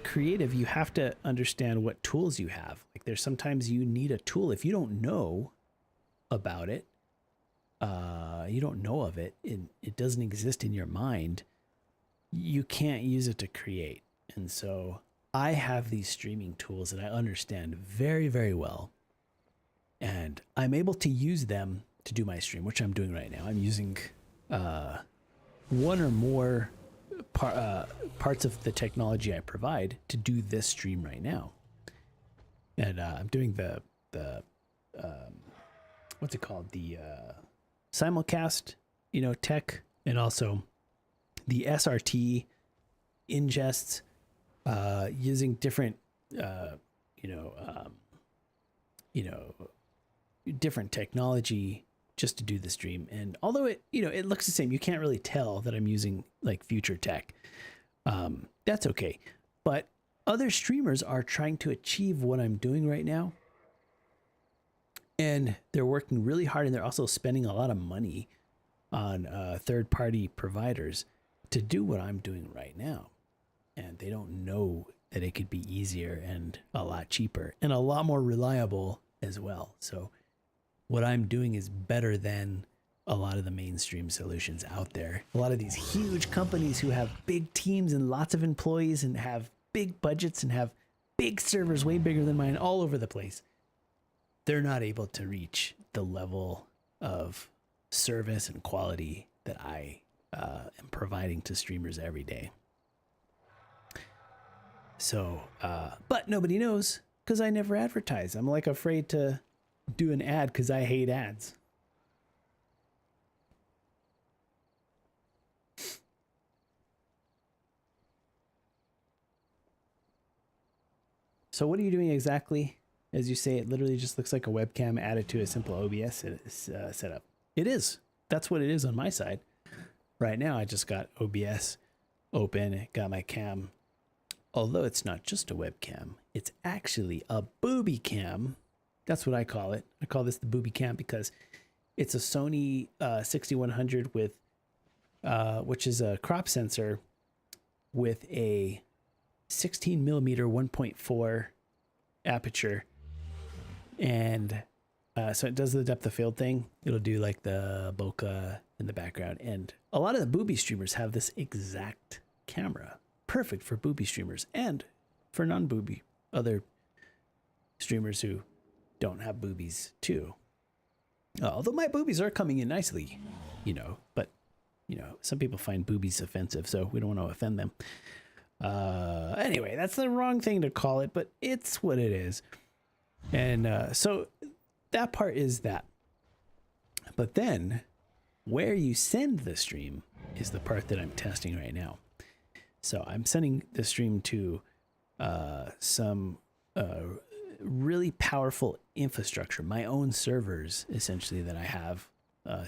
creative, you have to understand what tools you have. Like there's sometimes you need a tool. If you don't know about it, you don't know of it, it doesn't exist in your mind, you can't use it to create. And so I have these streaming tools that I understand very, very well. And I'm able to use them to do my stream, which I'm doing right now. I'm using one or more parts of the technology I provide to do this stream right now. And I'm doing the what's it called? The simulcast, you know, tech, and also the SRT ingests, using different, different technology just to do the stream. And although it looks the same, you can't really tell that I'm using like future tech. That's okay. But other streamers are trying to achieve what I'm doing right now. And they're working really hard, and they're also spending a lot of money on third-party providers to do what I'm doing right now. And they don't know that it could be easier and a lot cheaper and a lot more reliable as well. So what I'm doing is better than a lot of the mainstream solutions out there. A lot of these huge companies who have big teams and lots of employees and have big budgets and have big servers way bigger than mine all over the place, they're not able to reach the level of service and quality that I am providing to streamers every day. So, but nobody knows because I never advertise. I'm like afraid to do an ad because I hate ads. So what are you doing exactly? As you say, it literally just looks like a webcam added to a simple OBS setup. It is. That's what it is on my side. Right now, I just got OBS open, got my cam. Although it's not just a webcam, it's actually a booby cam. That's what I call it. I call this the booby cam because it's a Sony 6100 with, which is a crop sensor with a 16 millimeter 1.4 aperture. And so it does the depth of field thing. It'll do like the bokeh in the background. And a lot of the booby streamers have this exact camera. Perfect for booby streamers and for non-booby other streamers who don't have boobies too. Although my boobies are coming in nicely, but some people find boobies offensive, so we don't want to offend them. Anyway, that's the wrong thing to call it, but it's what it is. And so that part is that. But then where you send the stream is the part that I'm testing right now. So I'm sending the stream to some really powerful infrastructure, my own servers, essentially, that I have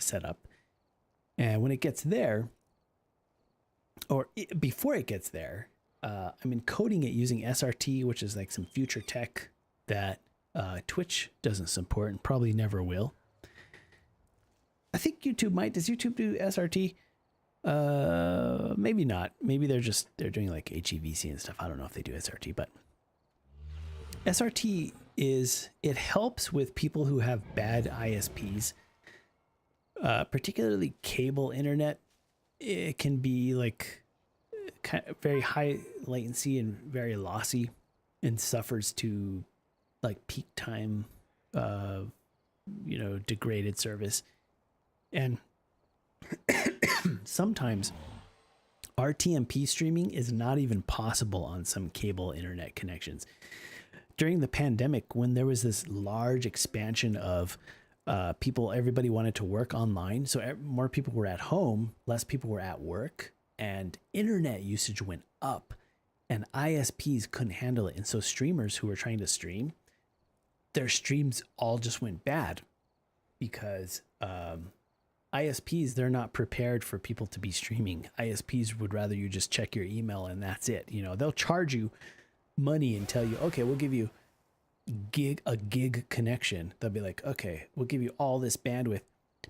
set up. And when it gets there, before it gets there, I'm encoding it using SRT, which is like some future tech that Twitch doesn't support and probably never will. I think YouTube might. Does YouTube do SRT? Maybe not. Maybe they're doing like HEVC and stuff. I don't know if they do SRT, but SRT it helps with people who have bad ISPs, particularly cable internet. It can be like kind of very high latency and very lossy, and suffers to like peak time, degraded service. And sometimes RTMP streaming is not even possible on some cable internet connections. During the pandemic, when there was this large expansion of everybody wanted to work online. So more people were at home, less people were at work, and internet usage went up, and ISPs couldn't handle it. And so streamers who were trying to stream, their streams all just went bad because ISPs, they're not prepared for people to be streaming. ISPs would rather you just check your email and that's it. They'll charge you money and tell you, okay, we'll give you a gig connection. They'll be like, okay, we'll give you all this bandwidth.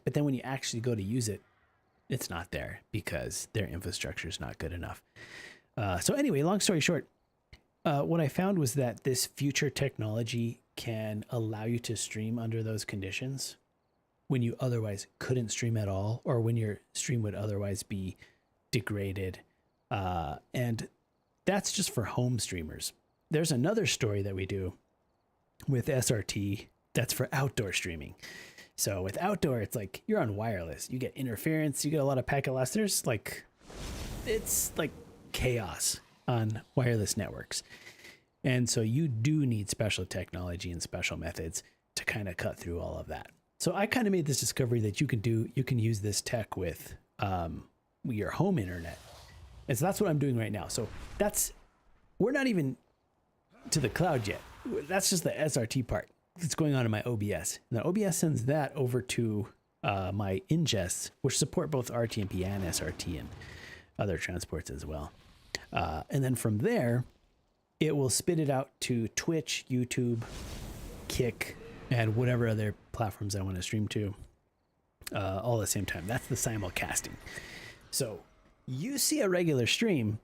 But then when you actually go to use it, it's not there because their infrastructure is not good enough. So anyway, long story short, what I found was that this future technology can allow you to stream under those conditions when you otherwise couldn't stream at all, or when your stream would otherwise be degraded. And that's just for home streamers. There's another story that we do with SRT that's for outdoor streaming. So with outdoor, it's like you're on wireless. You get interference, you get a lot of packet loss. It's like chaos on wireless networks. And so you do need special technology and special methods to kind of cut through all of that. So I kind of made this discovery that you can use this tech with your home internet. And so that's what I'm doing right now. So we're not even to the cloud yet. That's just the SRT part that's going on in my OBS. And the OBS sends that over to my ingests, which support both RTMP and SRT and other transports as well. And then from there, it will spit it out to Twitch, YouTube, Kick, and whatever other platforms I want to stream to all at the same time. That's the simulcasting. So you see a regular stream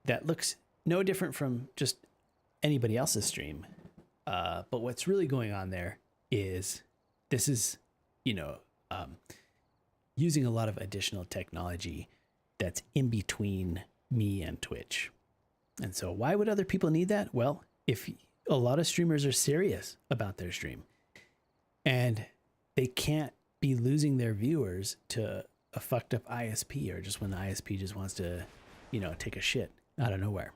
that looks no different from just anybody else's stream. But what's really going on there is this is, using a lot of additional technology that's in between me and Twitch. And so why would other people need that? Well, if a lot of streamers are serious about their stream and they can't be losing their viewers to a fucked up ISP, or just when the ISP just wants to, take a shit out of nowhere,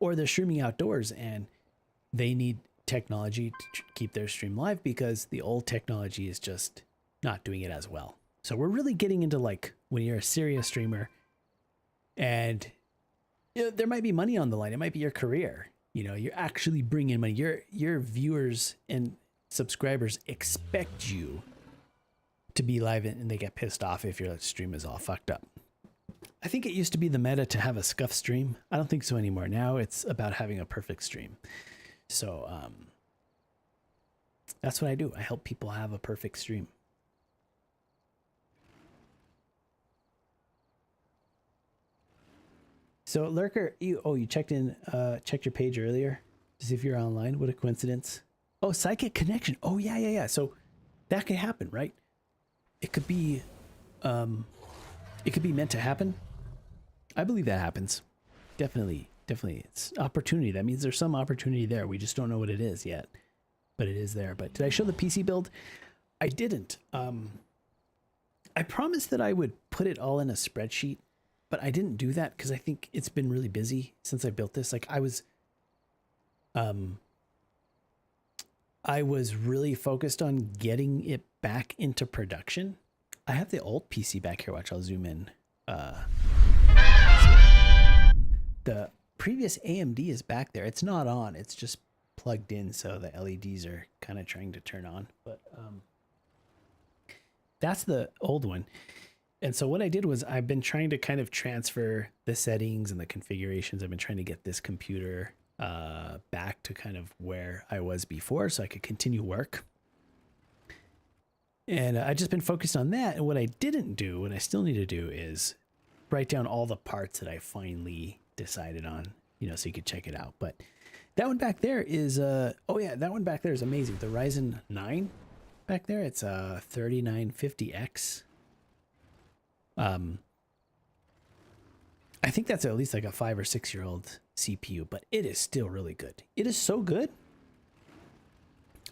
or they're streaming outdoors and they need technology to keep their stream live because the old technology is just not doing it as well. So we're really getting into like when you're a serious streamer and there might be money on the line. It might be your career. You're actually bringing money. Your viewers and subscribers expect you to be live, and they get pissed off if your stream is all fucked up. I think it used to be the meta to have a scuff stream. I don't think so anymore. Now it's about having a perfect stream. So that's what I do. I help people have a perfect stream. So Lurker, you checked your page earlier to see if you're online. What a coincidence. Oh, psychic connection. Oh yeah. So that could happen, right? It could be meant to happen. I believe that happens. Definitely. It's opportunity. That means there's some opportunity there. We just don't know what it is yet, but it is there. But did I show the PC build? I didn't. I promised that I would put it all in a spreadsheet, but I didn't do that because I think it's been really busy since I built this. Like I was really focused on getting it back into production. I have the old PC back here. Watch, I'll zoom in. The previous AMD is back there. It's not on. It's just plugged in, so the LEDs are kind of trying to turn on. But that's the old one. And so what I did was I've been trying to kind of transfer the settings and the configurations. I've been trying to get this computer back to kind of where I was before so I could continue work. And I just been focused on that. And what I didn't do, what I still need to do is write down all the parts that I finally decided on, you know, so you could check it out. But that one back there is, oh yeah, that one back there is amazing. The Ryzen 9 back there, it's a 3950X. I think that's at least like a 5 or 6 year old CPU, but it is still really good. It is so good.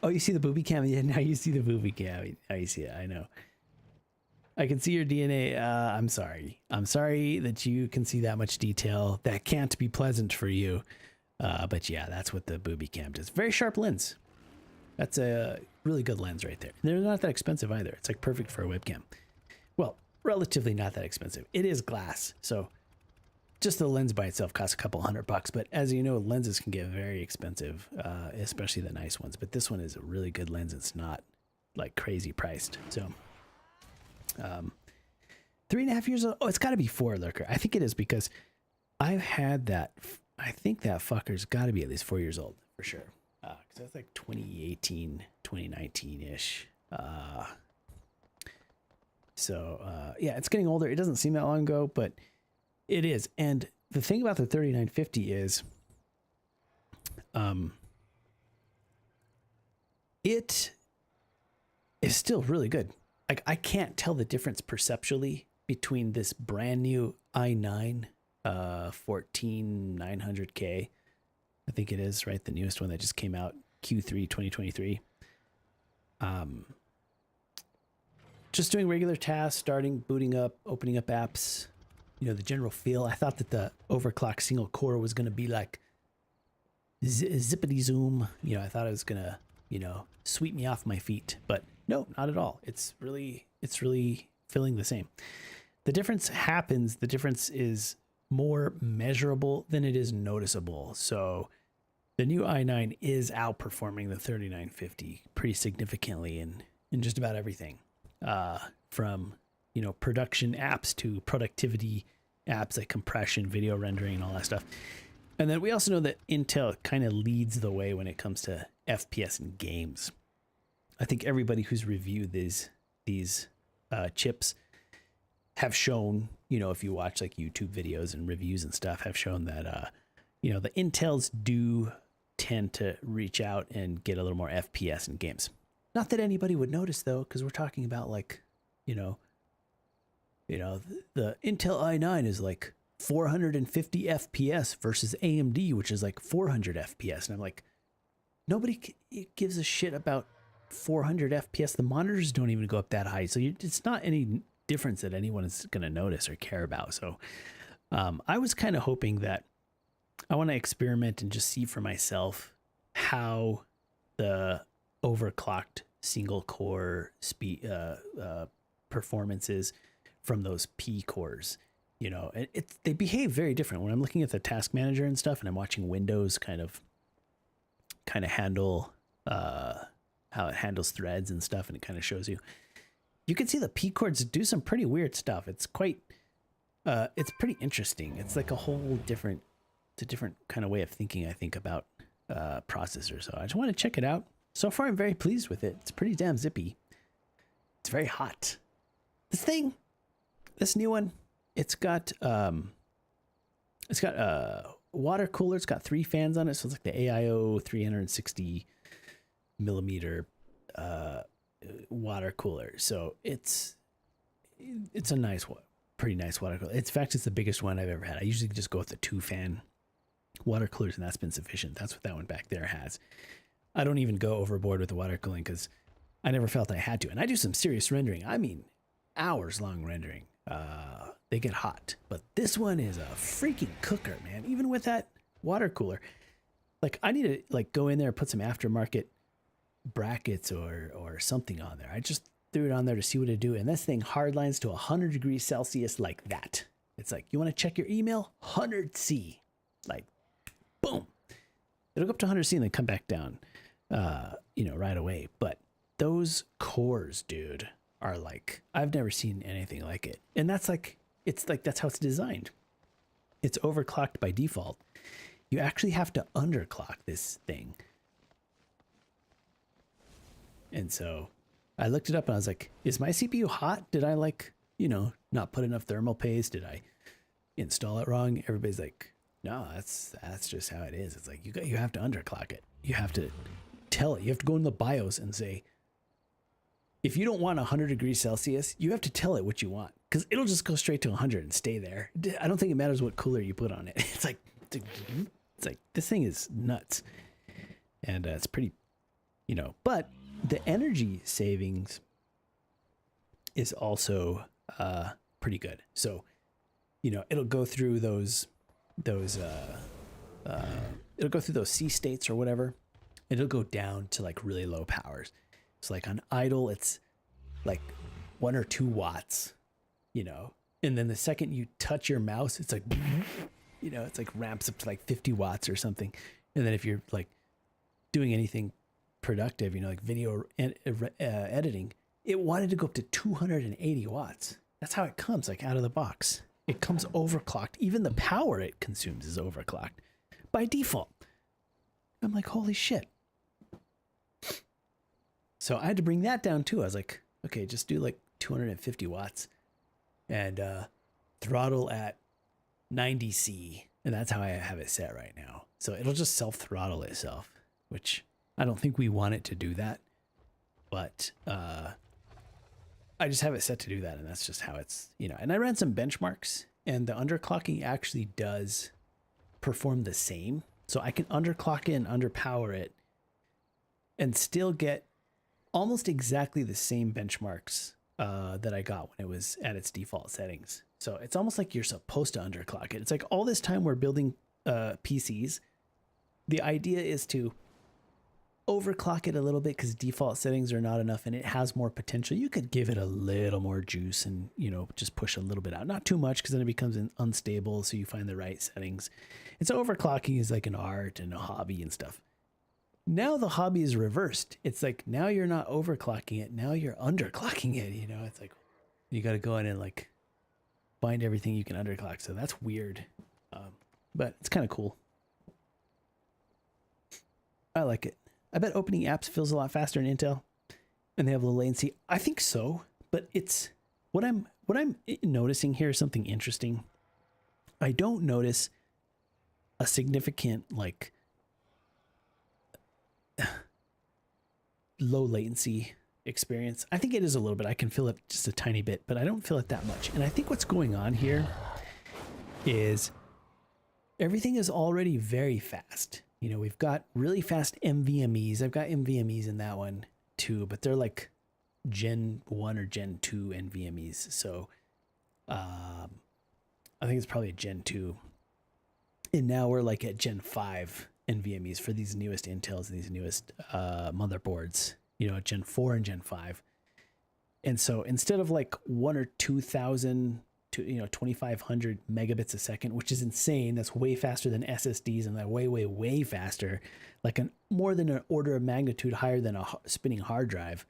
Oh, you see the booby cam? Yeah, now you see the booby cam. Now you see it. I know. I can see your DNA. I'm sorry. I'm sorry that you can see that much detail. That can't be pleasant for you. But yeah, that's what the booby cam does. Very sharp lens. That's a really good lens right there. They're not that expensive either. It's like perfect for a webcam. Well, relatively not that expensive. It is glass, so just the lens by itself costs a couple $100, but as you know, lenses can get very expensive, especially the nice ones. But this one is a really good lens. It's not like crazy priced. So, 3.5 years old. Oh, it's got to be 4, Lurker. I think it is because I've had that. I think that fucker's got to be at least 4 years old for sure. Because that's like 2018, 2019 ish. Yeah, it's getting older. It doesn't seem that long ago, but it is. And the thing about the 3950 is, it is still really good. Like, I can't tell the difference perceptually between this brand new i9 14900K. I think it is, right? The newest one that just came out, Q3 2023. Just doing regular tasks, starting, booting up, opening up apps, you know, the general feel. I thought that the overclock single core was going to be like zippity zoom. You know, I thought it was going to, you know, sweep me off my feet, but no, not at all. It's really feeling the same. The difference is more measurable than it is noticeable. So the new i9 is outperforming the 3950 pretty significantly in just about everything. From, you know, production apps to productivity apps like compression, video rendering, and all that stuff. And then we also know that Intel kind of leads the way when it comes to FPS in games. I think everybody who's reviewed these chips have shown, you know, if you watch like YouTube videos and reviews and stuff, have shown that, you know, the Intels do tend to reach out and get a little more FPS in games. Not that anybody would notice though, because we're talking about like, you know, the Intel i9 is like 450 FPS versus AMD, which is like 400 FPS. And I'm like, nobody gives a shit about 400 FPS. The monitors don't even go up that high. So it's not any difference that anyone is going to notice or care about. So I was kind of hoping that I want to experiment and just see for myself how the overclocked single core speed performances from those P cores, you know, and they behave very different. When I'm looking at the task manager and stuff and I'm watching Windows kind of handle how it handles threads and stuff, and it kind of shows you can see the P cores do some pretty weird stuff. It's quite it's pretty interesting. It's like a different kind of way of thinking, I think, about processors. So I just want to check it out. So far, I'm very pleased with it. It's pretty damn zippy. It's very hot. This new one, it's got water cooler. It's got 3 fans on it, so it's like the AIO 360 millimeter water cooler. So it's a pretty nice water cooler. In fact, it's the biggest one I've ever had. I usually just go with the 2-fan water coolers, and that's been sufficient. That's what that one back there has. I don't even go overboard with the water cooling because I never felt I had to. And I do some serious rendering. I mean, hours long rendering. They get hot. But this one is a freaking cooker, man. Even with that water cooler. Like, I need to like go in there and put some aftermarket brackets or something on there. I just threw it on there to see what it do. And this thing hardlines to 100 degrees Celsius like that. It's like, you want to check your email? 100C. Like, boom. It'll go up to 100C and then come back down, you know, right away. But those cores, dude, are like, I've never seen anything like it. And that's like, that's how it's designed. It's overclocked by default. You actually have to underclock this thing. And so I looked it up and I was like, is my CPU hot? Did I, like, you know, not put enough thermal paste? Did I install it wrong, everybody's like, no, that's just how it is. It's like you have to underclock it. You have to tell it. You have to go in the BIOS and say, if you don't want 100 degrees Celsius, you have to tell it what you want, because it'll just go straight to 100 and stay there. I don't think it matters what cooler you put on it. It's like this thing is nuts, and it's pretty, But the energy savings is also pretty good. So, it'll go through those it'll go through those C states or whatever. It'll go down to like really low powers. So like on idle, it's like 1 or 2 watts, and then the second you touch your mouse, it's like, it's like ramps up to like 50 watts or something. And then if you're like doing anything productive, like video editing, it wanted to go up to 280 watts. That's how it comes, like out of the box. It comes overclocked. Even the power it consumes is overclocked by default. I'm like, holy shit. So I had to bring that down too. I was like, okay, just do like 250 watts and throttle at 90C. And that's how I have it set right now. So it'll just self-throttle itself, which I don't think we want it to do that. But I just have it set to do that. And that's just how it's, and I ran some benchmarks, and the underclocking actually does perform the same. So I can underclock it and underpower it and still get almost exactly the same benchmarks that I got when it was at its default settings. So it's almost like you're supposed to underclock it. It's like all this time we're building PCs. The idea is to overclock it a little bit because default settings are not enough and it has more potential. You could give it a little more juice and, just push a little bit out. Not too much, because then it becomes unstable, so you find the right settings. And so overclocking is like an art and a hobby and stuff. Now the hobby is reversed. It's like now you're not overclocking it, now you're underclocking it. It's like you got to go in and like find everything you can underclock. So that's weird, but it's kind of cool. I like it. I bet opening apps feels a lot faster in Intel, and they have low latency. I think so, but it's what I'm noticing here is something interesting. I don't notice a significant like low latency experience. I think it is a little bit. I can feel it just a tiny bit, but I don't feel it that much. And I think what's going on here is everything is already very fast. We've got really fast NVMEs. I've got NVMEs in that one too, but they're like Gen 1 or Gen 2 NVMEs. So I think it's probably a Gen 2. And now we're like at Gen 5 NVMEs for these newest Intels and these newest motherboards, Gen 4 and Gen 5. And so instead of like 1 or 2,000 to 2,500 megabits a second, which is insane. That's way faster than SSDs, and that way faster, like more than an order of magnitude higher than a spinning hard drive.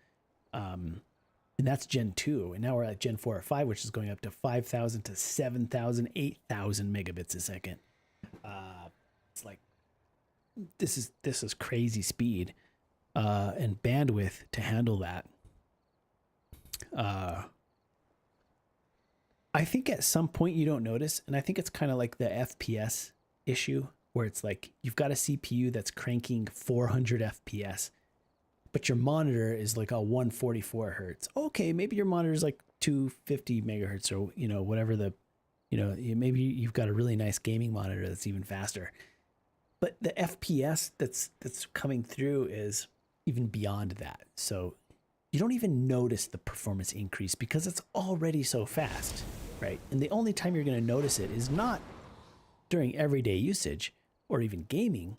And that's Gen 2. And now we're at Gen 4 or 5, which is going up to 5,000 to 7,000, 8,000 megabits a second. It's like this is crazy speed and bandwidth to handle that. I think at some point you don't notice, and I think it's kind of like the FPS issue, where it's like you've got a CPU that's cranking 400 FPS, but your monitor is like a 144 hertz. Okay, maybe your monitor is like 250 megahertz, or whatever maybe you've got a really nice gaming monitor that's even faster. But the FPS that's coming through is even beyond that. So you don't even notice the performance increase because it's already so fast, right? And the only time you're going to notice it is not during everyday usage or even gaming.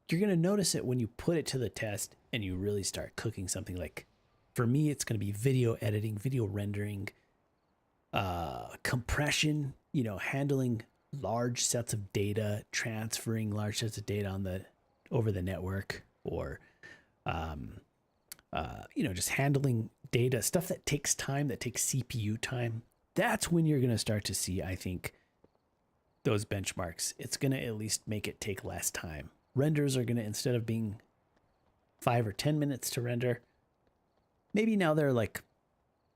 You're going to notice it when you put it to the test and you really start cooking something. Like for me, it's going to be video editing, video rendering, compression, handling large sets of data, transferring large sets of data over the network, or just handling data, stuff that takes time, that takes CPU time. That's when you're going to start to see, I think, those benchmarks. It's going to at least make it take less time. Renders are going to, instead of being 5 or 10 minutes to render, maybe now they're like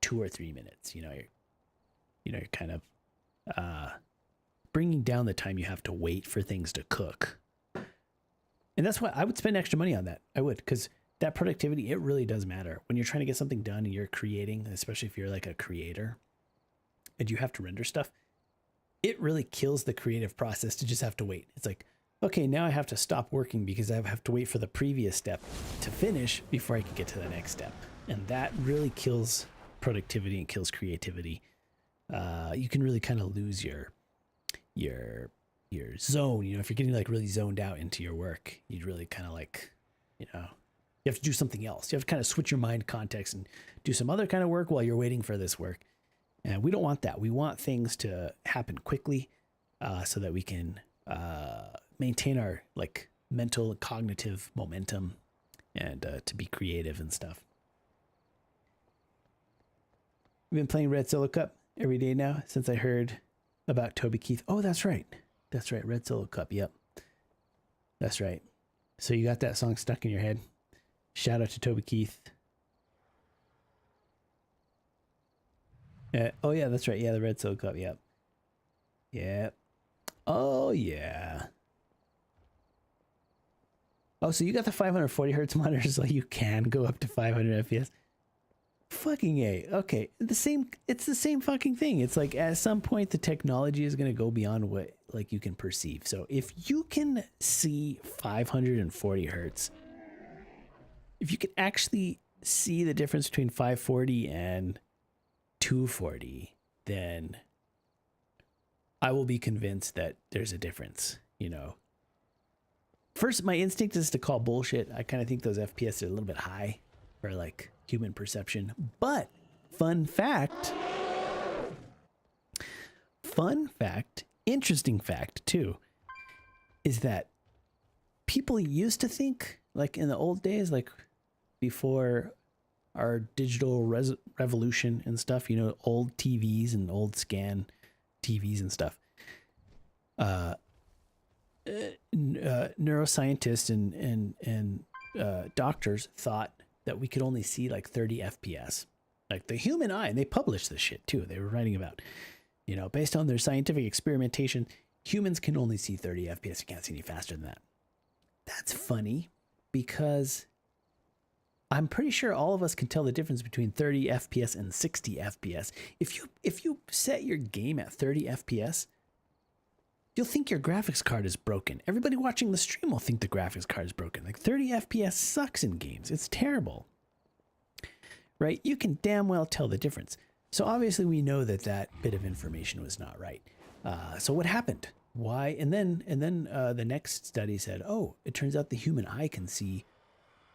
2 or 3 minutes. You're kind of bringing down the time you have to wait for things to cook. And that's why I would spend extra money on that. I would, because that productivity, it really does matter. When you're trying to get something done and you're creating, especially if you're like a creator and you have to render stuff, it really kills the creative process to just have to wait. It's like, okay, now I have to stop working because I have to wait for the previous step to finish before I can get to the next step. And that really kills productivity and kills creativity. You can really kind of lose your zone. You know, if you're getting like really zoned out into your work, you'd really kind of like, you know, you have to do something else. You have to kind of switch your mind context and do some other kind of work while you're waiting for this work. And we don't want that. We want things to happen quickly so that we can maintain our like mental and cognitive momentum and to be creative and stuff. I've been playing Red Solo Cup every day now since I heard about Toby Keith. Oh, that's right. That's right. Red Solo Cup. Yep. That's right. So you got that song stuck in your head. Shout out to Toby Keith. Oh, yeah, that's right. Yeah, the Red Solo Cup. Yep. Yep. Oh, yeah. Oh, so you got the 540 hertz monitor so you can go up to 500 FPS. Fucking A. Okay. It's the same fucking thing. It's like at some point the technology is going to go beyond what like you can perceive. So if you can see 540 hertz, if you can actually see the difference between 540 and 240, then I will be convinced that there's a difference, you know. First, my instinct is to call bullshit. I kind of think those FPS are a little bit high for like human perception. But fun fact, interesting fact too, is that people used to think, like in the old days, like before our digital revolution and stuff, you know, old TVs and old scan TVs and stuff. Neuroscientists and doctors thought that we could only see like 30 FPS. Like the human eye, and they published this shit too. They were writing about, you know, based on their scientific experimentation, humans can only see 30 FPS. You can't see any faster than that. That's funny because I'm pretty sure all of us can tell the difference between 30 FPS and 60 FPS. If you set your game at 30 FPS, you'll think your graphics card is broken. Everybody watching the stream will think the graphics card is broken. Like 30 FPS sucks in games. It's terrible. Right? You can damn well tell the difference. So obviously we know that that bit of information was not right. So what happened? Why? And then the next study said, oh, it turns out the human eye can see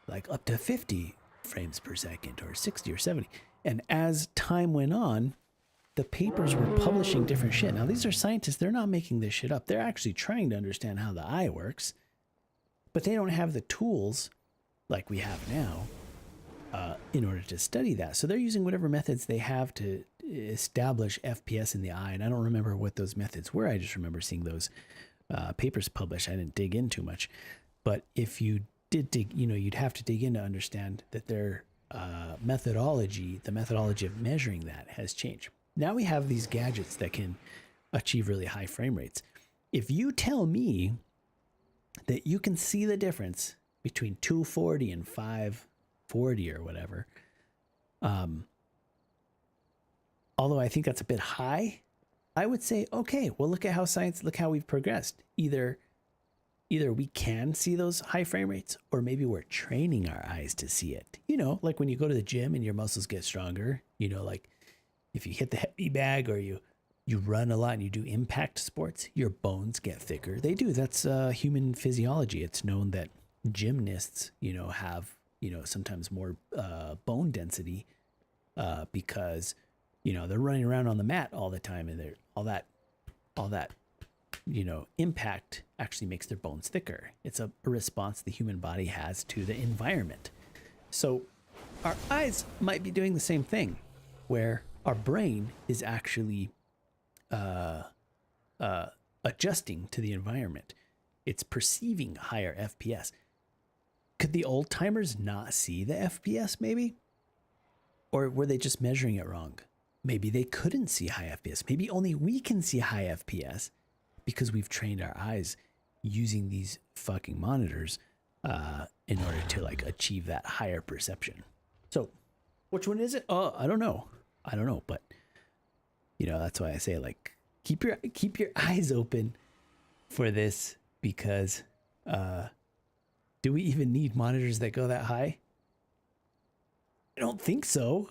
like up to 50 frames per second or 60 or 70. And as time went on, the papers were publishing different shit. Now, these are scientists. They're not making this shit up. They're actually trying to understand how the eye works, but they don't have the tools like we have now in order to study that. So they're using whatever methods they have to establish FPS in the eye. And I don't remember what those methods were. I just remember seeing those papers published. I didn't dig in too much. But if you did dig, you know, you'd have to dig in to understand that their methodology, the methodology of measuring that has changed. Now we have these gadgets that can achieve really high frame rates. If you tell me that you can see the difference between 240 and 540 or whatever, although I think that's a bit high, I would say, okay, well, look how we've progressed. Either we can see those high frame rates, or maybe we're training our eyes to see it. You know, like when you go to the gym and your muscles get stronger, you know, like if you hit the heavy bag or you run a lot and you do impact sports, your bones get thicker. They do. That's human physiology. It's known that gymnasts, you know, have, you know, sometimes more bone density because, you know, they're running around on the mat all the time, and all that, you know, impact actually makes their bones thicker. It's a response the human body has to the environment. So our eyes might be doing the same thing, where our brain is actually adjusting to the environment. It's perceiving higher FPS. Could the old timers not see the FPS maybe? Or were they just measuring it wrong? Maybe they couldn't see high FPS. Maybe only we can see high FPS. because we've trained our eyes using these fucking monitors in order to like achieve that higher perception. So which one is it? Oh, I don't know, but you know, that's why I say like keep your eyes open for this, because do we even need monitors that go that high? I don't think so.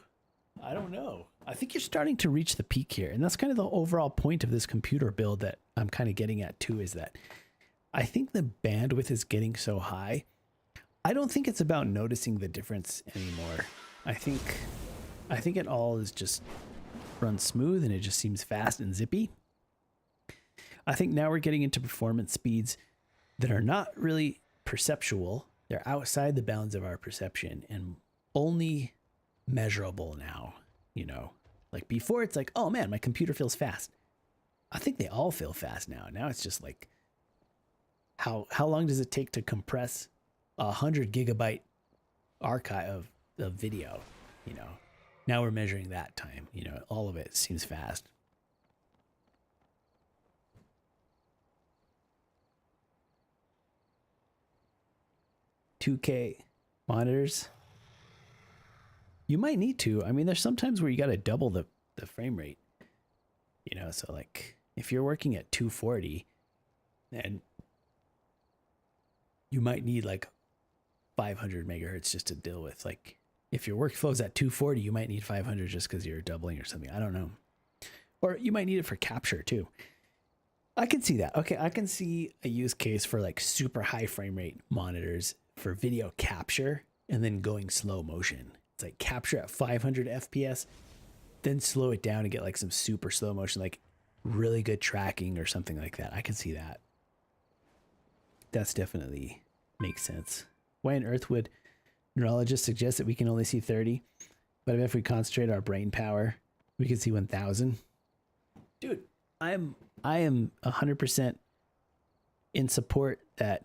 I don't know. I think you're starting to reach the peak here, and that's kind of the overall point of this computer build that I'm kind of getting at too, is that I think the bandwidth is getting so high. I don't think it's about noticing the difference anymore. I think it all is just runs smooth and it just seems fast and zippy. I think now we're getting into performance speeds that are not really perceptual. They're outside the bounds of our perception and only measurable now, you know. Like before it's like, oh man, my computer feels fast. I think they all feel fast now. Now it's just like, how long does it take to compress 100 gigabyte archive of video, you know? Now we're measuring that time, you know, all of it seems fast. $2K monitors. You might need to. I mean, there's sometimes where you got to double the frame rate, you know? So like if you're working at 240 and you might need like 500 megahertz just to deal with, like, if your workflow's at 240, you might need 500 just because you're doubling or something. I don't know. Or you might need it for capture too. I can see that. Okay, I can see a use case for like super high frame rate monitors for video capture and then going slow motion. It's like capture at 500 FPS, then slow it down and get like some super slow motion, like really good tracking or something like that. I can see that. That's definitely makes sense. Why on earth would neurologists suggest that we can only see 30? But if we concentrate our brain power, we can see 1000. Dude, I am 100% in support that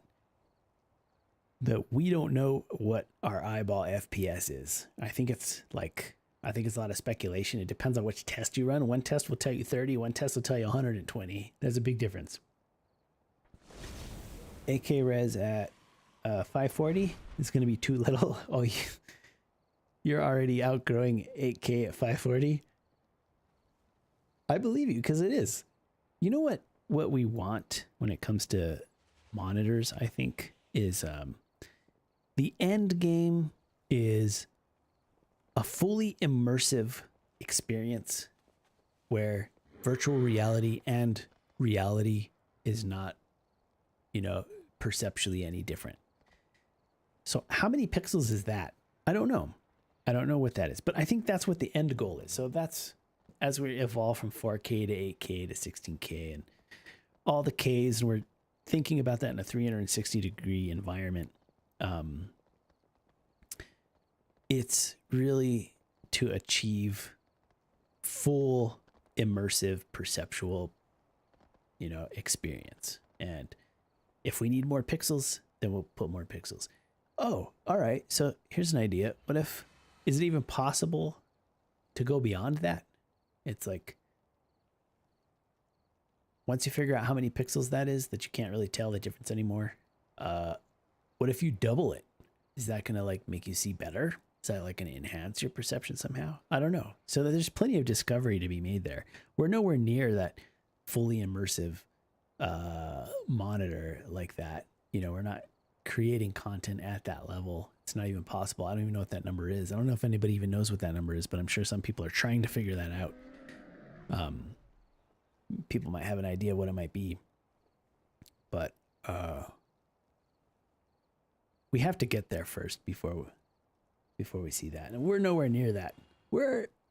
we don't know what our eyeball FPS is. I think it's a lot of speculation. It depends on which test you run. One test will tell you 30, one test will tell you 120. There's a big difference. 8K res at 540 is going to be too little. Oh, you're already outgrowing 8K at 540. I believe you, because it is. You know what we want when it comes to monitors, I think, is the end game is a fully immersive experience where virtual reality and reality is not, you know, perceptually any different. So how many pixels is that? I don't know. I don't know what that is, but I think that's what the end goal is. So that's as we evolve from 4K to 8K to 16K and all the Ks, and we're thinking about that in a 360-degree environment. It's really to achieve full immersive perceptual, you know, experience. And if we need more pixels, then we'll put more pixels. Oh, all right. So here's an idea. What if, is it even possible to go beyond that? It's like, once you figure out how many pixels that is, that you can't really tell the difference anymore. What if you double it? Is that going to like make you see better? Is that like going to enhance your perception somehow? I don't know. So there's plenty of discovery to be made there. We're nowhere near that fully immersive monitor like that. You know, we're not creating content at that level. It's not even possible. I don't even know what that number is. I don't know if anybody even knows what that number is, but I'm sure some people are trying to figure that out. People might have an idea what it might be, but we have to get there first before we see that. And we're nowhere near that.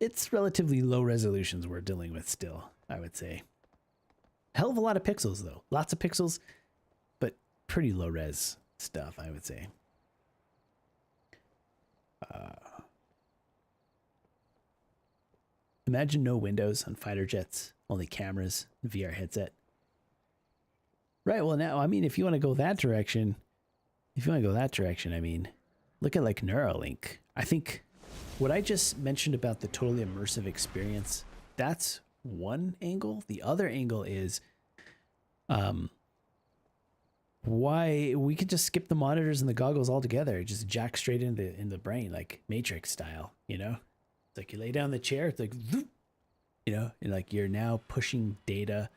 It's relatively low resolutions we're dealing with still, I would say. Hell of a lot of pixels though. Lots of pixels, but pretty low res stuff, I would say. Imagine no windows on fighter jets, only cameras, VR headset. Right, well now, I mean, if you want to go that direction, I mean, look at like Neuralink. I think what I just mentioned about the totally immersive experience, that's one angle. The other angle is Why we could just skip the monitors and the goggles altogether, just jack straight in the brain, like Matrix style, you know? It's like you lay down the chair, it's like, zoop, you know, and like you're now pushing data,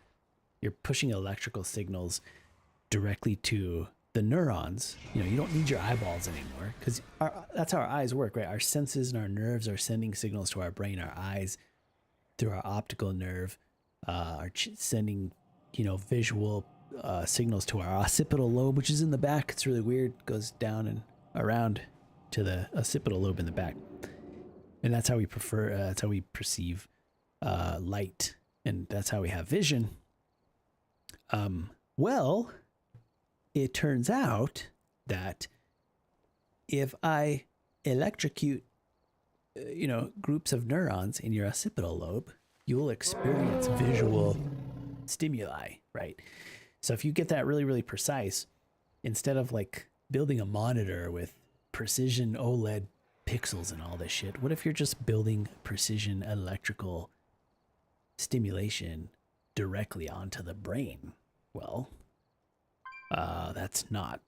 you're pushing electrical signals directly to the neurons. You know, you don't need your eyeballs anymore, because that's how our eyes work, right? Our senses and our nerves are sending signals to our brain. Our eyes, through our optical nerve, are sending, you know, visual signals to our occipital lobe, which is in the back. It's really weird. It goes down and around to the occipital lobe in the back, and that's how we that's how we perceive light, and that's how we have vision. Well, it turns out that if I electrocute, you know, groups of neurons in your occipital lobe, you will experience visual stimuli, right? So if you get that really, really precise, instead of like building a monitor with precision OLED pixels and all this shit, what if you're just building precision electrical stimulation directly onto the brain? Well, that's not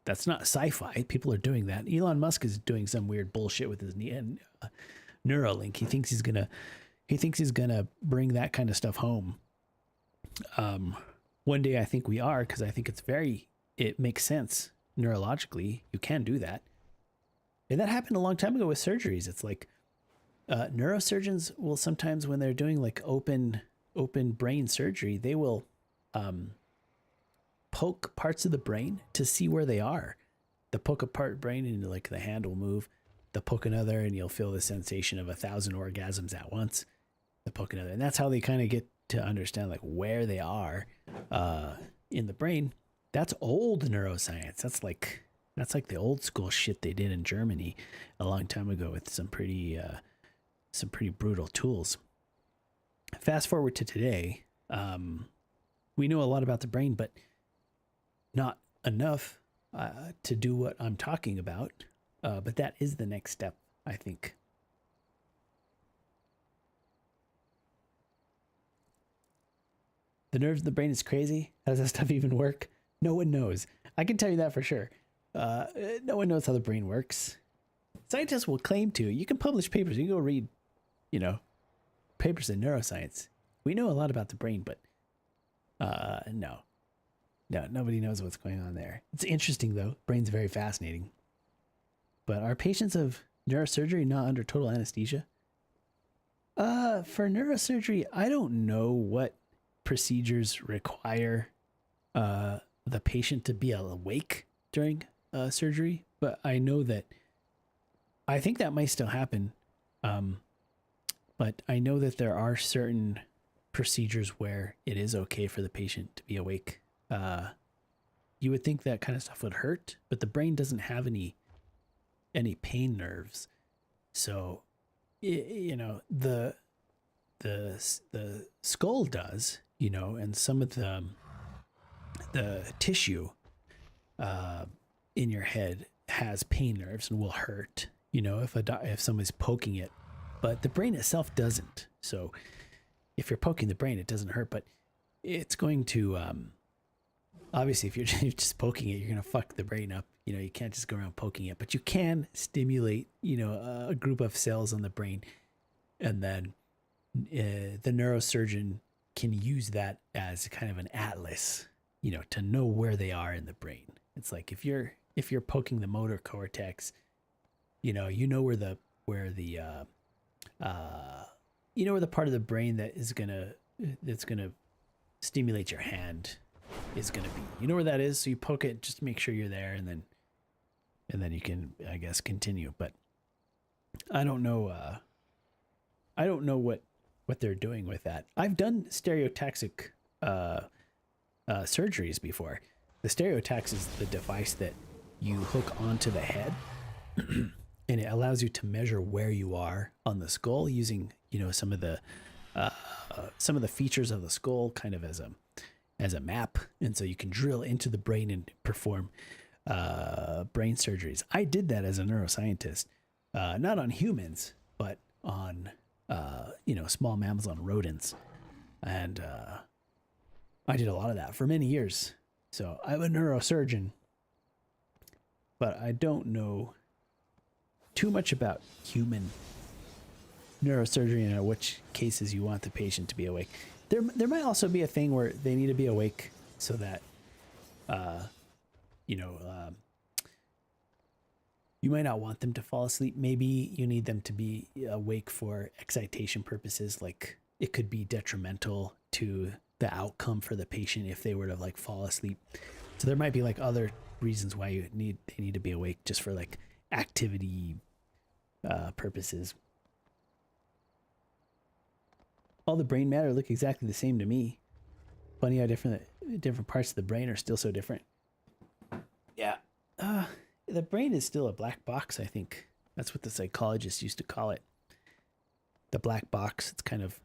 sci-fi. People are doing that. Elon Musk is doing some weird bullshit with his Neuralink. He thinks he's gonna bring that kind of stuff home. One day I think we are, because I think it makes sense neurologically. You can do that. And that happened a long time ago with surgeries. It's like neurosurgeons will sometimes, when they're doing like open brain surgery, they will poke parts of the brain to see where they are. They'll poke a part brain and like the hand will move. They'll poke another and you'll feel the sensation of 1,000 orgasms at once. They'll poke another. And that's how they kind of get to understand like where they are in the brain. That's old neuroscience. That's like the old school shit they did in Germany a long time ago with some pretty brutal tools. Fast forward to today, we know a lot about the brain, but not enough to do what I'm talking about. But that is the next step, I think. The nerves of the brain is crazy. How does that stuff even work? No one knows. I can tell you that for sure. No one knows how the brain works. Scientists will claim to. You can publish papers. You can go read, you know, papers in neuroscience. We know a lot about the brain, but no, nobody knows what's going on there. It's interesting though. Brain's very fascinating. But are patients of neurosurgery not under total anesthesia? For neurosurgery, I don't know what procedures require the patient to be awake during surgery, but I know that I think that might still happen. But I know that there are certain procedures where it is okay for the patient to be awake. You would think that kind of stuff would hurt, but the brain doesn't have any pain nerves. So, you know, the skull does, you know, and some of the tissue in your head has pain nerves and will hurt, you know, if someone's poking it, but the brain itself doesn't. So if you're poking the brain, it doesn't hurt, but it's going to, obviously if you're just poking it, you're going to fuck the brain up. You know, you can't just go around poking it, but you can stimulate, you know, a group of cells on the brain, and then the neurosurgeon can use that as kind of an atlas, you know, to know where they are in the brain. It's like if you're poking the motor cortex, you know where the part of the brain that's gonna stimulate your hand is gonna be. You know where that is, so you poke it just to make sure you're there, and then you can, I guess, continue. But I don't know. I don't know what they're doing with that. I've done stereotaxic surgeries before. The stereotax is the device that you hook onto the head, and it allows you to measure where you are on the skull using, you know, some of the features of the skull kind of as a map, and so you can drill into the brain and perform brain surgeries. I did that as a neuroscientist, not on humans, but on you know, small mammals, on rodents, and I did a lot of that for many years. So I'm a neurosurgeon, but I don't know too much about human neurosurgery and which cases you want the patient to be awake. There might also be a thing where they need to be awake so that, you might not want them to fall asleep. Maybe you need them to be awake for excitation purposes. Like it could be detrimental to the outcome for the patient if they were to like fall asleep. So there might be like other reasons why they need to be awake, just for like activity purposes. All the brain matter look exactly the same to me. Funny how different parts of the brain are still so different. Yeah. The brain is still a black box, I think. That's what the psychologists used to call it. The black box. It's kind of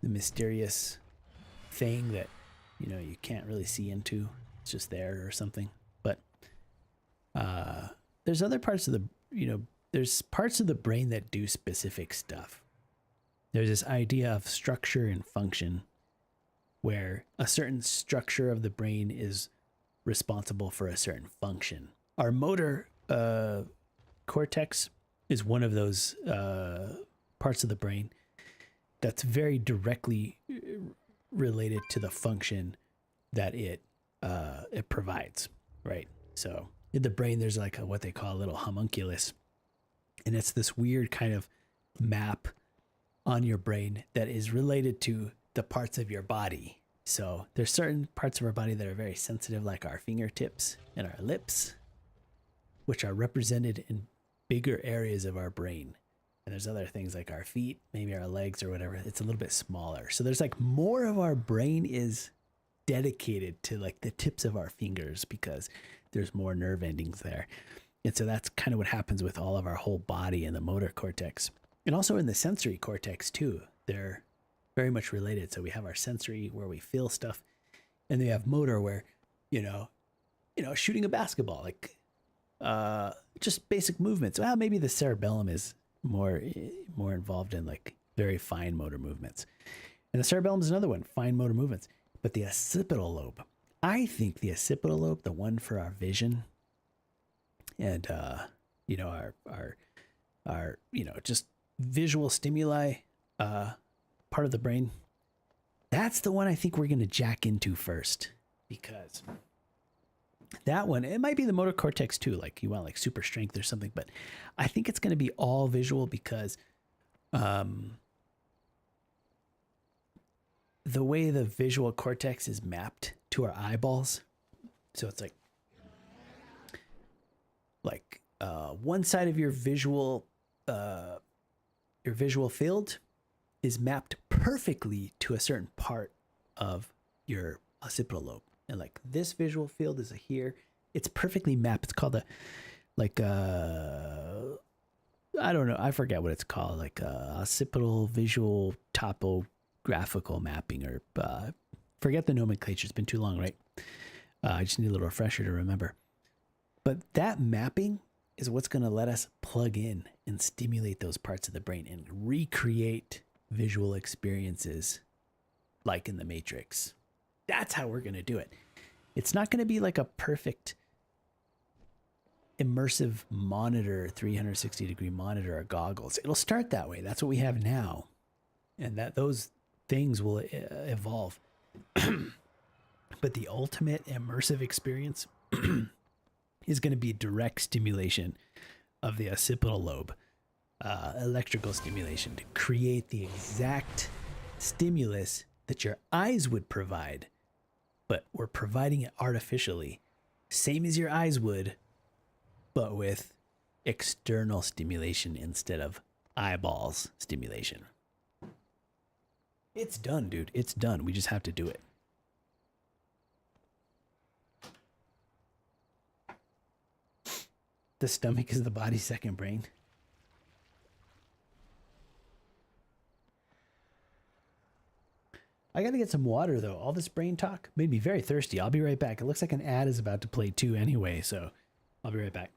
the mysterious thing that, you can't really see into. It's just there or something. But there's other parts of there's parts of the brain that do specific stuff. There's this idea of structure and function, where a certain structure of the brain is responsible for a certain function. Our motor cortex is one of those parts of the brain that's very directly related to the function that it provides, right? So in the brain, there's like what they call a little homunculus, and it's this weird kind of map on your brain that is related to the parts of your body. So there's certain parts of our body that are very sensitive, like our fingertips and our lips, which are represented in bigger areas of our brain. And there's other things like our feet, maybe our legs or whatever. It's a little bit smaller. So there's like more of our brain is dedicated to like the tips of our fingers because there's more nerve endings there. And so that's kind of what happens with all of our whole body and the motor cortex. And also in the sensory cortex too. They're very much related. So we have our sensory where we feel stuff, and then we have motor where, shooting a basketball, like just basic movements. Well, maybe the cerebellum is more involved in like very fine motor movements. And the cerebellum is another one, fine motor movements. But the occipital lobe, I think the occipital lobe, the one for our vision and our just visual stimuli part of the brain, that's the one I think we're going to jack into first, because that one, it might be the motor cortex too, like you want like super strength or something, but I think it's going to be all visual because the way the visual cortex is mapped to our eyeballs, so it's like one side of your visual field is mapped perfectly to a certain part of your occipital lobe. And like this visual field is here. It's perfectly mapped. It's called I don't know. I forget what it's called. Like occipital visual topographical mapping, or forget the nomenclature. It's been too long, right? I just need a little refresher to remember. But that mapping is what's going to let us plug in and stimulate those parts of the brain and recreate visual experiences like in the Matrix. That's how we're going to do it. It's not going to be like a perfect immersive monitor, 360-degree monitor or goggles. It'll start that way. That's what we have now. And that those things will evolve. But the ultimate immersive experience is going to be direct stimulation of the occipital lobe, electrical stimulation, to create the exact stimulus that your eyes would provide, but we're providing it artificially, same as your eyes would, but with external stimulation instead of eyeballs stimulation. It's done, dude. It's done. We just have to do it. The stomach is the body's second brain. I gotta get some water though. All this brain talk made me very thirsty. I'll be right back. It looks like an ad is about to play too anyway, so I'll be right back.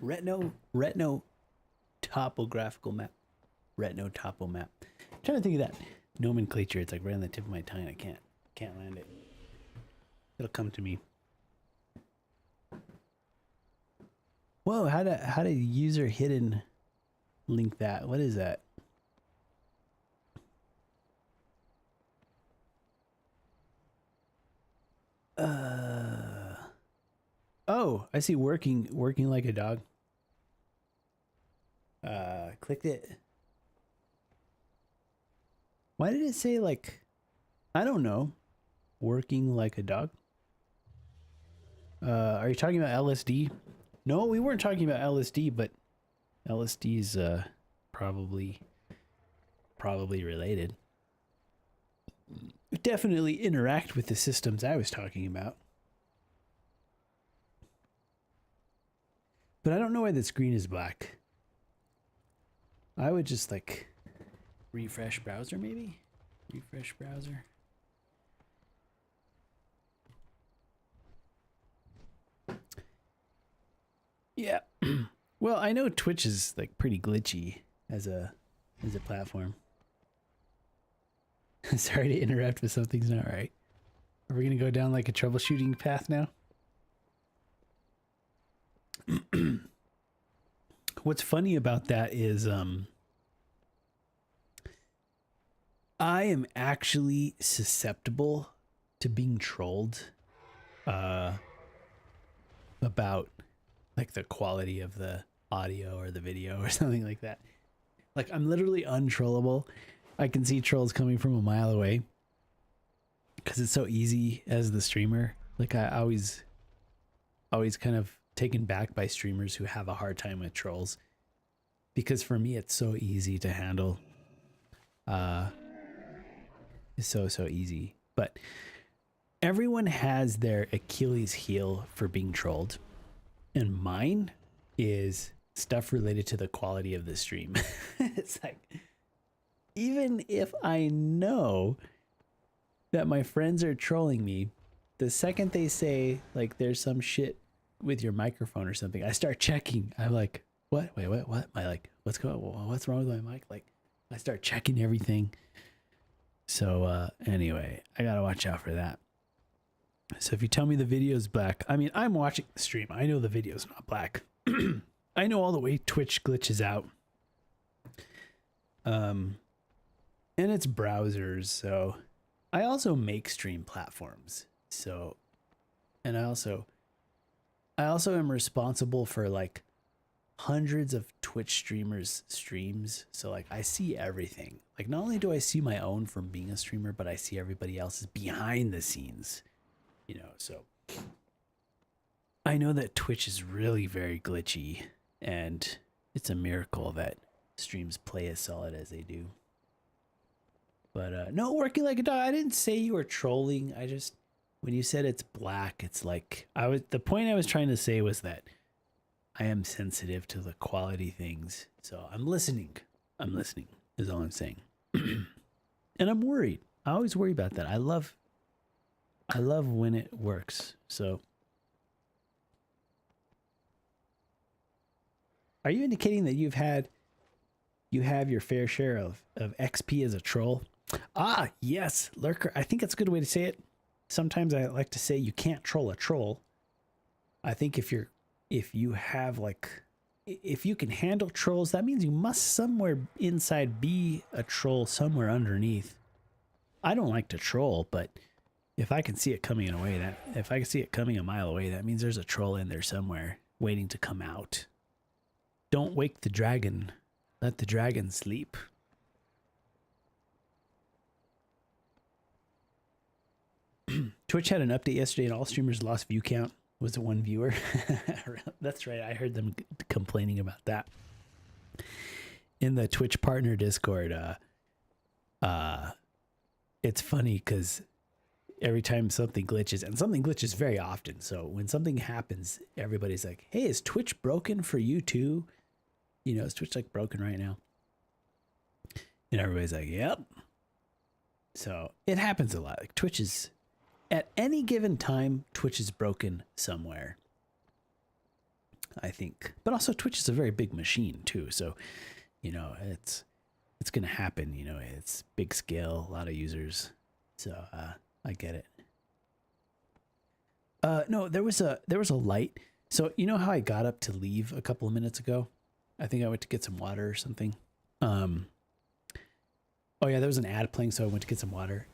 Retno topographical map. Retno topo map. I'm trying to think of that nomenclature. It's like right on the tip of my tongue. I can't land it. It'll come to me. Whoa, how to user hidden link that? What is that? Oh, I see working like a dog. Clicked it. Why did it say like, I don't know, working like a dog? Are you talking about LSD? No, we weren't talking about LSD, but LSD's probably related. Definitely interact with the systems I was talking about. But I don't know why the screen is black. I would just like refresh browser maybe? Refresh browser. Yeah. Well, I know Twitch is like pretty glitchy as a platform. Sorry to interrupt, but something's not right. Are we gonna go down like a troubleshooting path now? What's funny about that is I am actually susceptible to being trolled about like the quality of the audio or the video or something like that. Like I'm literally untrollable. I can see trolls coming from a mile away because it's so easy as the streamer. Like I always kind of taken back by streamers who have a hard time with trolls, because for me it's so easy to handle. It's so easy. But everyone has their Achilles heel for being trolled, and mine is stuff related to the quality of the stream. It's like, even if I know that my friends are trolling me, the second they say like there's some shit with your microphone or something, I start checking. I'm like, what? Wait, what? I like, what's wrong with my mic? Like, I start checking everything. So anyway, I gotta watch out for that. So if you tell me the video's black, I mean, I'm watching the stream. I know the video's not black. I know all the way Twitch glitches out. And it's browsers, so I also make stream platforms. So, and I also am responsible for like hundreds of Twitch streamers' streams. So like I see everything. Like not only do I see my own from being a streamer, but I see everybody else's behind the scenes, you know. So I know that Twitch is really very glitchy, and it's a miracle that streams play as solid as they do. But no, working like a dog. I didn't say you were trolling. I just, when you said it's black, it's like the point I was trying to say was that I am sensitive to the quality things. So I'm listening. Is all I'm saying. And I'm worried. I always worry about that. I love when it works. So are you indicating that you have your fair share of XP as a troll? Ah, yes, lurker. I think that's a good way to say it. Sometimes I like to say you can't troll a troll. I think if you can handle trolls, that means you must somewhere inside be a troll somewhere underneath. I don't like to troll, but if I can see it coming if I can see it coming a mile away, that means there's a troll in there somewhere waiting to come out. Don't wake the dragon. Let the dragon sleep. Twitch had an update yesterday and all streamers lost view count. Was it one viewer? That's right. I heard them complaining about that. In the Twitch partner Discord, it's funny because every time something glitches, and something glitches very often. So when something happens, everybody's like, hey, is Twitch broken for you too? You know, is Twitch like broken right now? And everybody's like, yep. So it happens a lot. Like Twitch is, at any given time, Twitch is broken somewhere. I think. But also Twitch is a very big machine too, so you know, it's gonna happen, you know, it's big scale, a lot of users. So I get it. No, there was a light. So you know how I got up to leave a couple of minutes ago? I think I went to get some water or something. Oh yeah, there was an ad playing, so I went to get some water.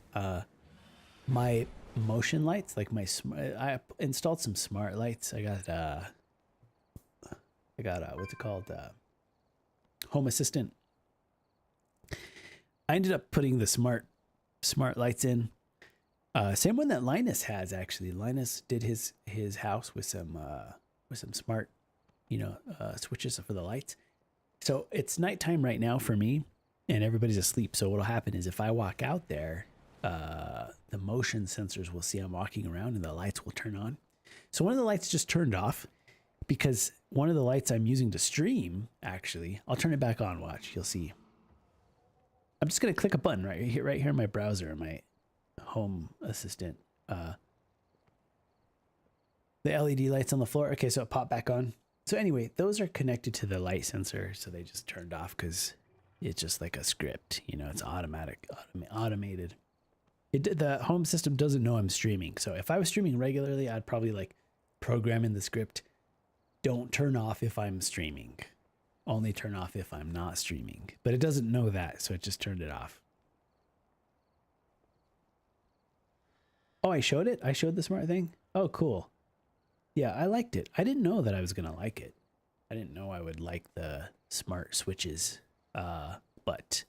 My motion lights, like I installed some smart lights. I got what's it called? Home Assistant. I ended up putting the smart lights in. Same one that Linus has, actually. Linus did his house with some smart, you know, switches for the lights. So it's nighttime right now for me, and everybody's asleep. So what'll happen is if I walk out there, the motion sensors will see I'm walking around, and the lights will turn on. So one of the lights just turned off because one of the lights I'm using to stream, actually, I'll turn it back on. Watch, you'll see. I'm just gonna click a button right here in my browser, in my Home Assistant. The LED lights on the floor. Okay, so it popped back on. So anyway, those are connected to the light sensor, so they just turned off because it's just like a script. You know, it's automated. The home system doesn't know I'm streaming. So if I was streaming regularly, I'd probably like program in the script, don't turn off if I'm streaming. Only turn off if I'm not streaming. But it doesn't know that, so it just turned it off. Oh, I showed it? I showed the smart thing? Oh, cool. Yeah, I liked it. I didn't know that I was going to like it. I didn't know I would like the smart switches. But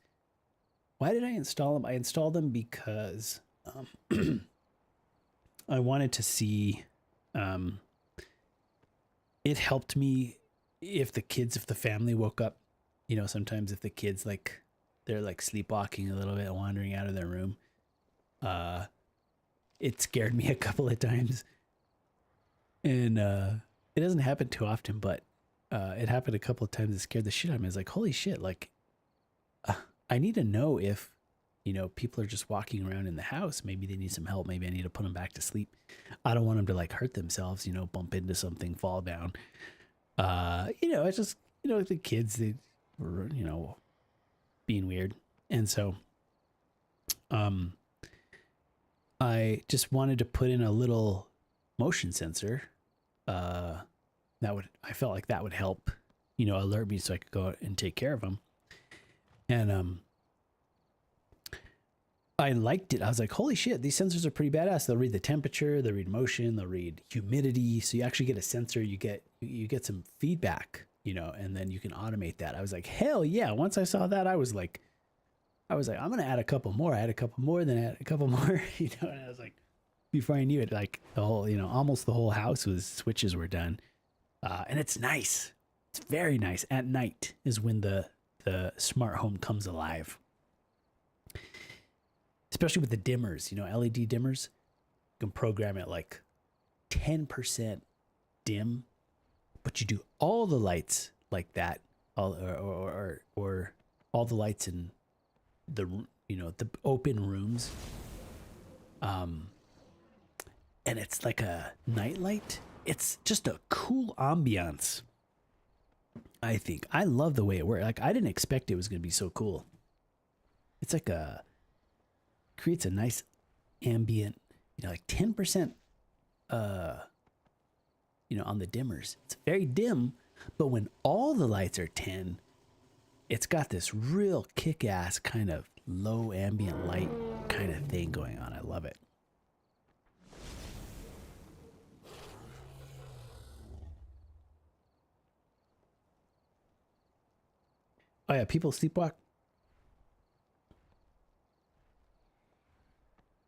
why did I install them? I installed them because I wanted to see... it helped me if the family woke up. You know, sometimes if the kids, like, they're like sleepwalking a little bit, wandering out of their room. It scared me a couple of times. And it doesn't happen too often, but it happened a couple of times. It scared the shit out of me. I was like, holy shit, like, I need to know if, you know, people are just walking around in the house. Maybe they need some help. Maybe I need to put them back to sleep. I don't want them to, like, hurt themselves, you know, bump into something, fall down. You know, it's just, you know, the kids, they were, you know, being weird. And so I just wanted to put in a little motion sensor. I felt like that would help, you know, alert me so I could go out and take care of them. And I liked it. I was like, holy shit, these sensors are pretty badass. They'll read the temperature, they'll read motion, they'll read humidity. So you actually get a sensor, you get some feedback, you know, and then you can automate that. I was like, hell yeah. Once I saw that, I was like, I'm going to add a couple more. I had a couple more, then I had a couple more, you know, and I was like, before I knew it, like the whole, you know, almost the whole house switches were done. And it's nice. It's very nice. At night is when the smart home comes alive. Especially with the dimmers, you know, LED dimmers. You can program it like 10% dim, but you do all the lights like that, or all the lights in the, you know, the open rooms. And it's like a night light. It's just a cool ambiance. I think I love the way it works. Like, I didn't expect it was going to be so cool. It's like creates a nice ambient, you know, like 10%, you know, on the dimmers. It's very dim, but when all the lights are 10, it's got this real kick-ass kind of low ambient light kind of thing going on. I love it. Oh yeah, people sleepwalk.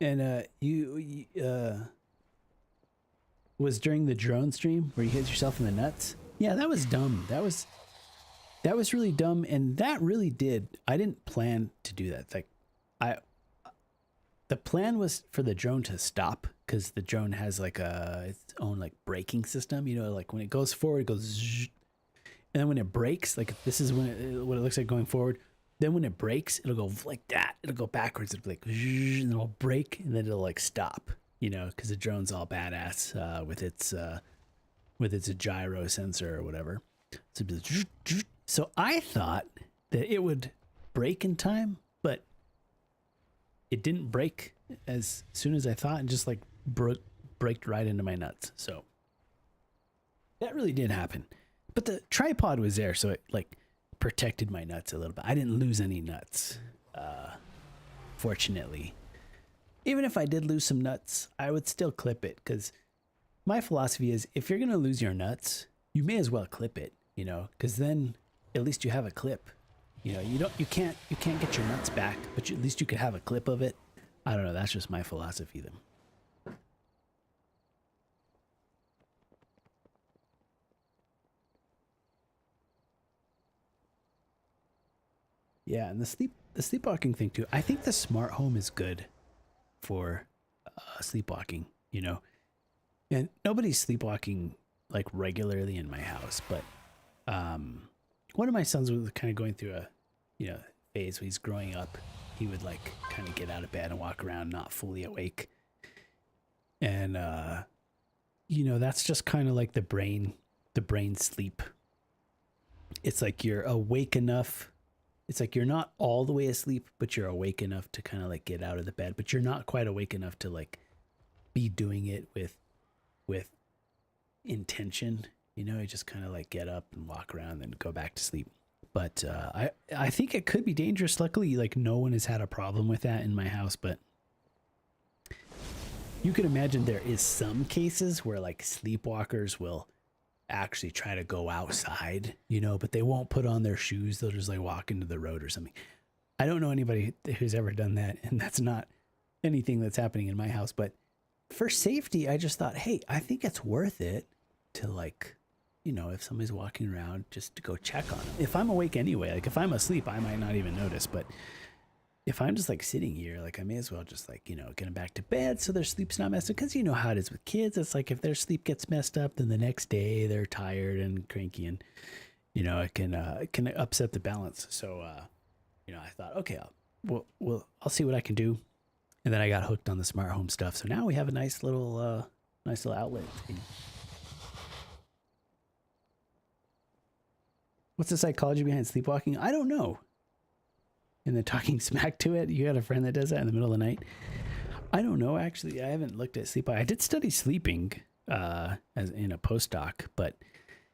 And you was during the drone stream where you hit yourself in the nuts. Yeah, that was dumb. That was really dumb, and that really did. I didn't plan to do that. Like, the plan was for the drone to stop because the drone has like its own like braking system. You know, like when it goes forward, it goes, zzz, and then when it brakes, like this is when what it looks like going forward. Then when it breaks, it'll go like that. It'll go backwards. It'll be like, zzz, and then it'll break, and then it'll like stop. You know, because the drone's all badass with its with its gyro sensor or whatever. So I thought that it would break in time, but it didn't break as soon as I thought, and just like braked right into my nuts. So that really did happen. But the tripod was there, so it like protected my nuts a little bit. I didn't lose any nuts, fortunately. Even if I did lose some nuts, I would still clip it, because my philosophy is, if you're gonna lose your nuts, you may as well clip it, you know, because then at least you have a clip. You know, you can't get your nuts back, but at least you could have a clip of it. I don't know. That's just my philosophy then. Yeah, and the sleepwalking thing too. I think the smart home is good for sleepwalking, you know. And nobody's sleepwalking like regularly in my house, but one of my sons was kind of going through a, you know, phase when he's growing up. He would like kind of get out of bed and walk around not fully awake. And you know, that's just kind of like the brain sleep. It's like you're awake enough. It's like you're not all the way asleep, but you're awake enough to kind of like get out of the bed, but you're not quite awake enough to like be doing it with intention. You know, you just kind of like get up and walk around and go back to sleep. But I think it could be dangerous. Luckily, like no one has had a problem with that in my house, but you can imagine there is some cases where like sleepwalkers will actually try to go outside, you know, but they won't put on their shoes. They'll just like walk into the road or something. I don't know anybody who's ever done that, and that's not anything that's happening in my house. But for safety, I just thought, hey, I think it's worth it to like, you know, if somebody's walking around, just to go check on them. If I'm awake anyway, like if I'm asleep, I might not even notice. But if I'm just like sitting here, like I may as well just like, you know, get them back to bed so their sleep's not messed up. Because you know how it is with kids. It's like if their sleep gets messed up, then the next day they're tired and cranky, and you know, it can upset the balance. So you know, I thought, okay, I'll see what I can do. And then I got hooked on the smart home stuff. So now we have a nice little outlet. What's the psychology behind sleepwalking? I don't know. And then talking smack to it. You got a friend that does that in the middle of the night? I don't know, actually. I haven't looked at sleep. I did study sleeping as in a postdoc, but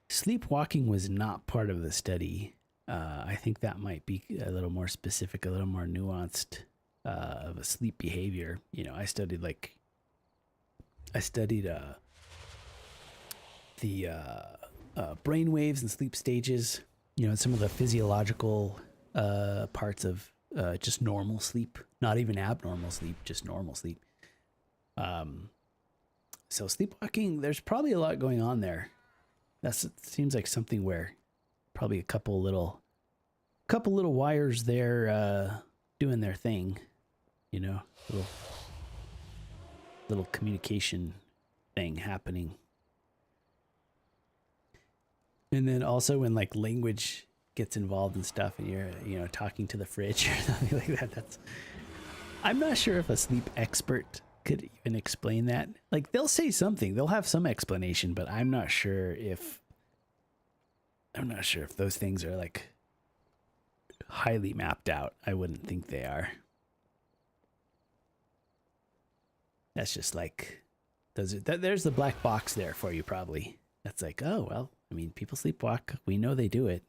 sleepwalking was not part of the study. I think that might be a little more specific, a little more nuanced of a sleep behavior. You know, I studied the brain waves and sleep stages, you know, some of the physiological parts of just normal sleep, not even abnormal sleep, just normal sleep. So sleepwalking, there's probably a lot going on there. It seems like something where probably a couple little wires there doing their thing, you know, little communication thing happening. And then also when like language gets involved and stuff, and you're, you know, talking to the fridge or something like that. I'm not sure if a sleep expert could even explain that. Like they'll say something, they'll have some explanation, but I'm not sure if those things are like highly mapped out. I wouldn't think they are. That's just like, there's the black box there for you probably. That's like, oh, well, I mean, people sleepwalk. We know they do it.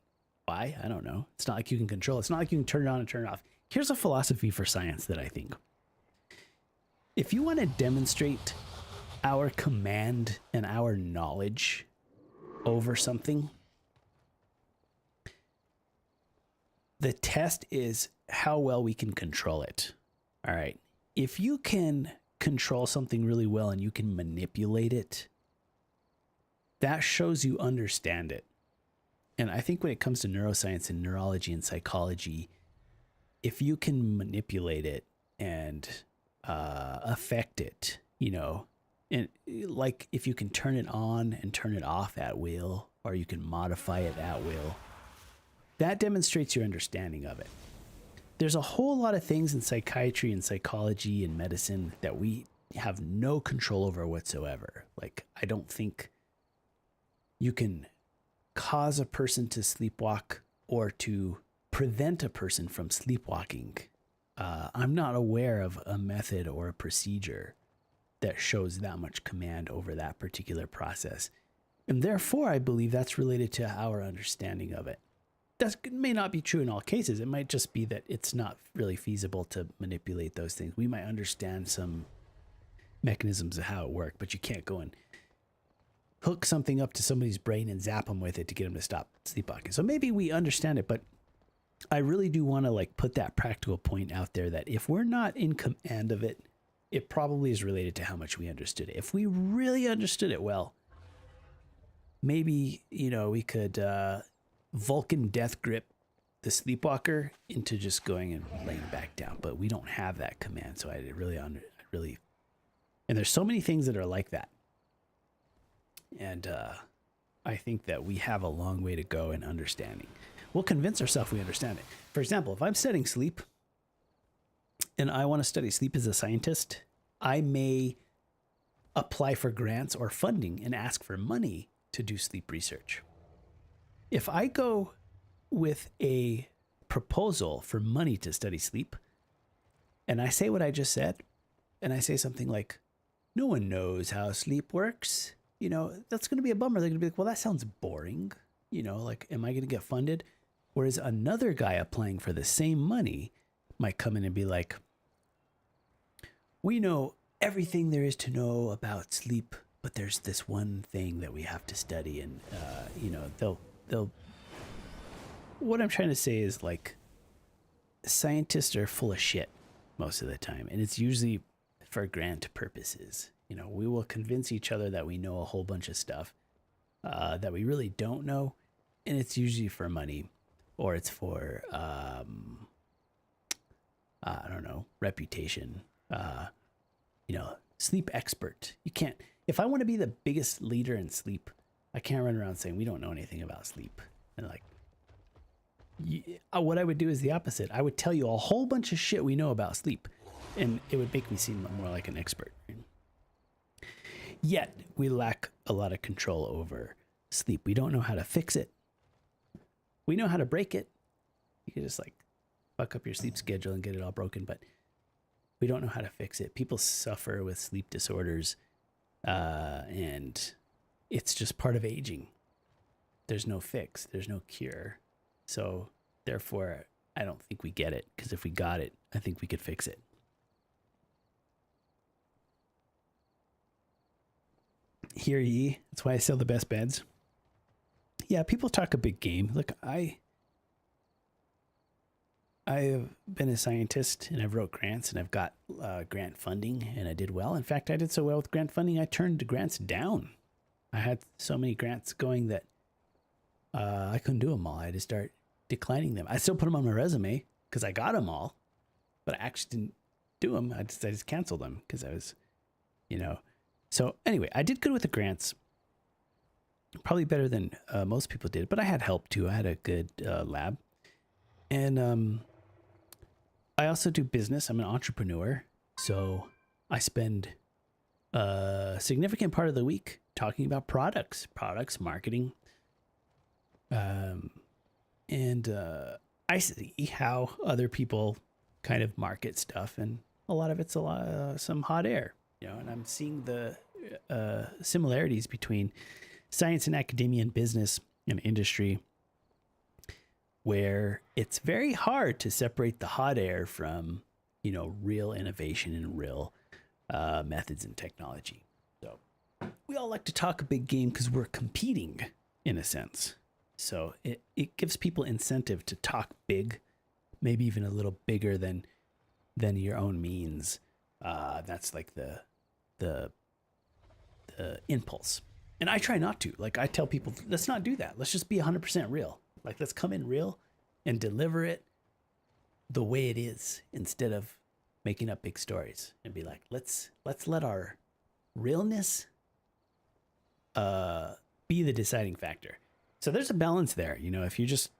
Why? I don't know. It's not like you can control it. It's not like you can turn it on and turn it off. Here's a philosophy for science that I think. If you want to demonstrate our command and our knowledge over something, the test is how well we can control it. All right. If you can control something really well and you can manipulate it, that shows you understand it. And I think when it comes to neuroscience and neurology and psychology, if you can manipulate it and affect it, you know, and like if you can turn it on and turn it off at will, or you can modify it at will, that demonstrates your understanding of it. There's a whole lot of things in psychiatry and psychology and medicine that we have no control over whatsoever. Like, I don't think you can cause a person to sleepwalk or to prevent a person from sleepwalking. I'm not aware of a method or a procedure that shows that much command over that particular process. And therefore, I believe that's related to our understanding of it. That may not be true in all cases. It might just be that it's not really feasible to manipulate those things. We might understand some mechanisms of how it works, but you can't go and hook something up to somebody's brain and zap them with it to get them to stop sleepwalking. So maybe we understand it, but I really do want to like put that practical point out there that if we're not in command of it, it probably is related to how much we understood it. If we really understood it well, maybe, you know, we could Vulcan death grip the sleepwalker into just going and laying back down, but we don't have that command. So I really, and there's so many things that are like that. And I think that we have a long way to go in understanding. We'll convince ourselves we understand it. For example, if I'm studying sleep and I want to study sleep as a scientist, I may apply for grants or funding and ask for money to do sleep research. If I go with a proposal for money to study sleep and I say what I just said, and I say something like, no one knows how sleep works, you know, that's going to be a bummer. They're going to be like, well, that sounds boring. You know, like, am I going to get funded? Whereas another guy applying for the same money might come in and be like, we know everything there is to know about sleep, but there's this one thing that we have to study. And, you know, they'll, what I'm trying to say is like, scientists are full of shit most of the time. And it's usually for grant purposes. You know, we will convince each other that we know a whole bunch of stuff that we really don't know. And it's usually for money, or it's for, I don't know, reputation. You know, sleep expert. You can't, if I want to be the biggest leader in sleep, I can't run around saying we don't know anything about sleep. And like, what I would do is the opposite. I would tell you a whole bunch of shit we know about sleep, and it would make me seem more like an expert. Yet we lack a lot of control over sleep. We don't know how to fix it. We know how to break it. You can just like fuck up your sleep schedule and get it all broken, but we don't know how to fix it. People suffer with sleep disorders, and it's just part of aging. There's no fix. There's no cure. So therefore, I don't think we get it, because if we got it, I think we could fix it. Hear ye. That's why I sell the best beds. Yeah, people talk a big game. Look, I've been a scientist, and I've wrote grants, and I've got grant funding, and I did well. In fact, I did so well with grant funding, I turned grants down. I had so many grants going that I couldn't do them all. I had to start declining them. I still put them on my resume because I got them all, but I actually didn't do them. I just canceled them because I was, you know. So anyway, I did good with the grants. Probably better than most people did, but I had help too. I had a good lab. And I also do business. I'm an entrepreneur. So I spend a significant part of the week talking about products, marketing. And I see how other people kind of market stuff, and a lot of it's some hot air, you know, and I'm seeing the similarities between science and academia and business and industry, where it's very hard to separate the hot air from, you know, real innovation and real methods and technology. So we all like to talk a big game because we're competing in a sense. So it gives people incentive to talk big, maybe even a little bigger than your own means. That's like the impulse. And I try not to. Like, I tell people, let's not do that. Let's just be 100% real. Like, let's come in real and deliver it the way it is, instead of making up big stories, and be like, let's let our realness be the deciding factor. So there's a balance there. You know, if you just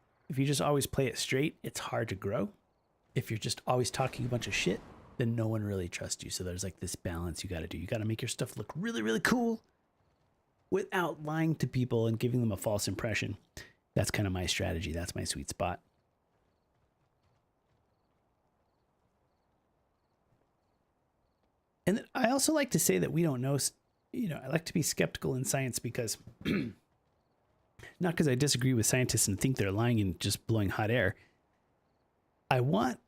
always play it straight, it's hard to grow. If you're just always talking a bunch of shit, then no one really trusts you. So there's like this balance you got to do. You got to make your stuff look really, really cool, without lying to people and giving them a false impression. That's kind of my strategy. That's my sweet spot. And I also like to say that we don't know, I like to be skeptical in science because, not because I disagree with scientists and think they're lying and just blowing hot air. I want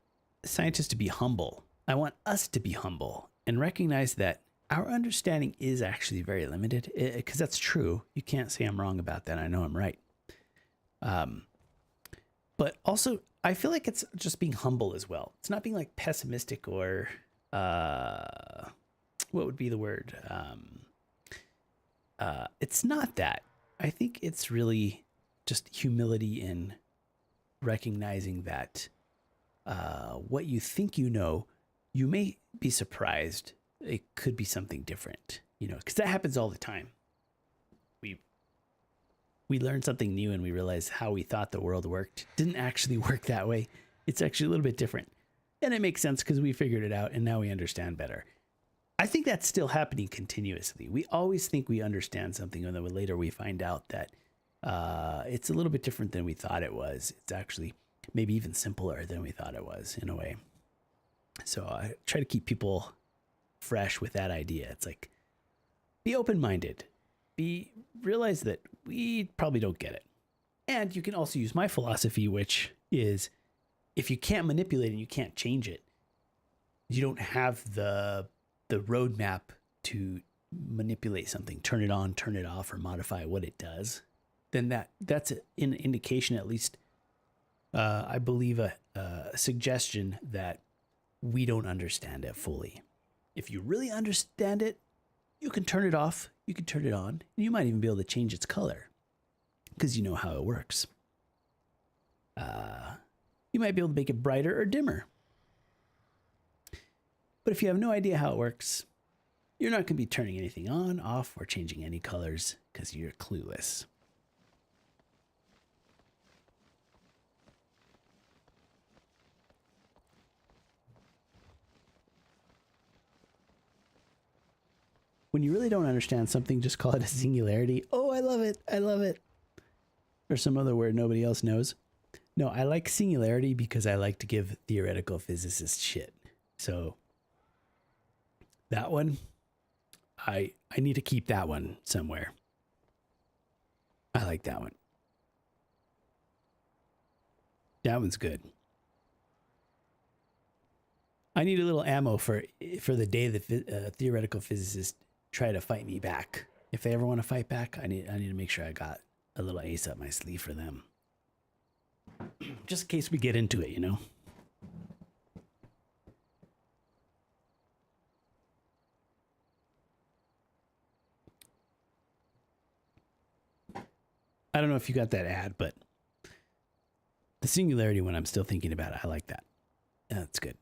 scientists to be humble. I want us to be humble and recognize that our understanding is actually very limited, because that's true. You can't say I'm wrong about that. I know I'm right. But also, I feel like it's just being humble as well. It's not being like pessimistic or what would be the word? It's not that. I think it's really just humility in recognizing that what you think you know, you may be surprised. It could be something different, because that happens all the time. We learn something new and we realize how we thought the world worked didn't actually work that way. It's actually a little bit different. And it makes sense because we figured it out and now we understand better. I think that's still happening continuously. We always think we understand something, and then later we find out that it's a little bit different than we thought it was. It's actually maybe even simpler than we thought it was in a way. So I try to keep people fresh with that idea. It's like, be open-minded. Realize that we probably don't get it. And you can also use my philosophy, which is if you can't manipulate it and you can't change it, you don't have the roadmap to manipulate something, turn it on, turn it off, or modify what it does, then that's an indication, at least I believe a suggestion that we don't understand it fully. If you really understand it, you can turn it off, you can turn it on, and you might even be able to change its color because you know how it works. You might be able to make it brighter or dimmer. But if you have no idea how it works, you're not going to be turning anything on, off, or changing any colors because you're clueless. When you really don't understand something, just call it a singularity. Oh, I love it. I love it. Or some other word nobody else knows. No, I like singularity because I like to give theoretical physicists shit. So that one, I need to keep that one somewhere. I like that one. That one's good. I need a little ammo for the day that theoretical physicists try to fight me back. If they ever want to fight back, I need to make sure I got a little ace up my sleeve for them. Just in case we get into it, I don't know if you got that ad, but the singularity one, I'm still thinking about it. I like that. Yeah, that's good.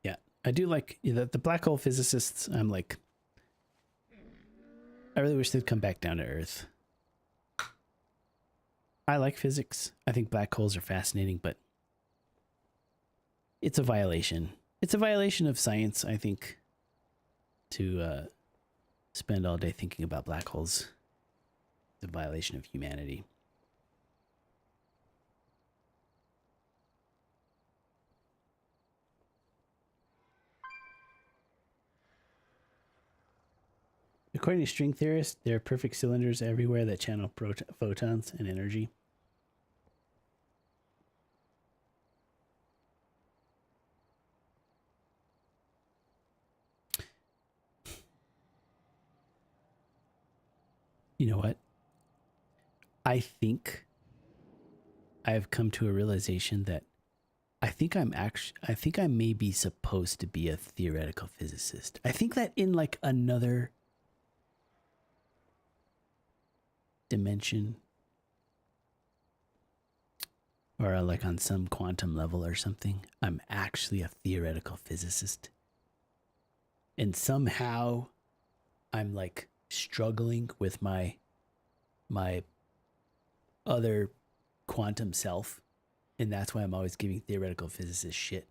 Yeah, I do like the black hole physicists. I'm like, I really wish they'd come back down to Earth. I like physics. I think black holes are fascinating, but it's a violation. It's a violation of science, I think, to spend all day thinking about black holes. It's a violation of humanity. According to string theorists, there are perfect cylinders everywhere that channel photons and energy. You know what? I think I've come to a realization that I think I may be supposed to be a theoretical physicist. I think that in like another dimension, or like on some quantum level or something, I'm actually a theoretical physicist. And somehow I'm like struggling with my other quantum self. And that's why I'm always giving theoretical physicists shit.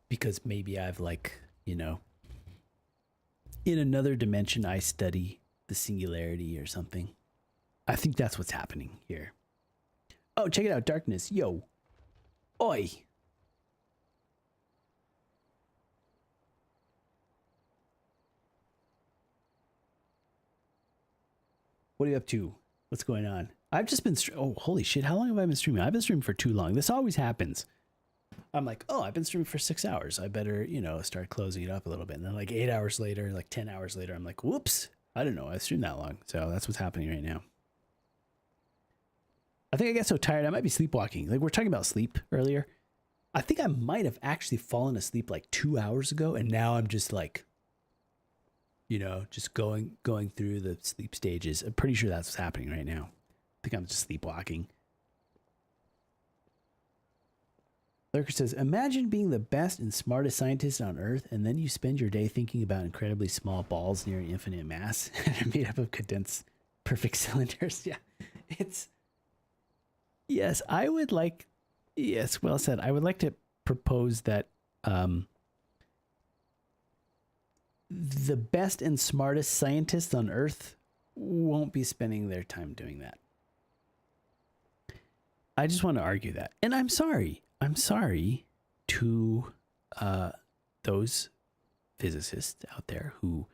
Because maybe I've like, you know, in another dimension, I study the singularity or something. I think that's what's happening here. Oh, check it out. Darkness. Yo. Oi. What are you up to? What's going on? I've just been... Oh, holy shit. How long have I been streaming? I've been streaming for too long. This always happens. I'm like, oh, I've been streaming for 6 hours. I better, you know, start closing it up a little bit. And then like 8 hours later, like 10 hours later, I'm like, whoops. I didn't know I streamed that long. So that's what's happening right now. I think I get so tired. I might be sleepwalking. Like we're talking about sleep earlier. I think I might have actually fallen asleep like 2 hours ago. And now I'm just like, you know, just going through the sleep stages. I'm pretty sure that's what's happening right now. I think I'm just sleepwalking. Lurker says, imagine being the best and smartest scientist on Earth, and then you spend your day thinking about incredibly small balls near an infinite mass and are made up of condensed perfect cylinders. Yeah, it's... Yes, I would like... Yes, well said. I would like to propose that the best and smartest scientists on Earth won't be spending their time doing that. I just want to argue that. And I'm sorry. I'm sorry to those physicists out there who,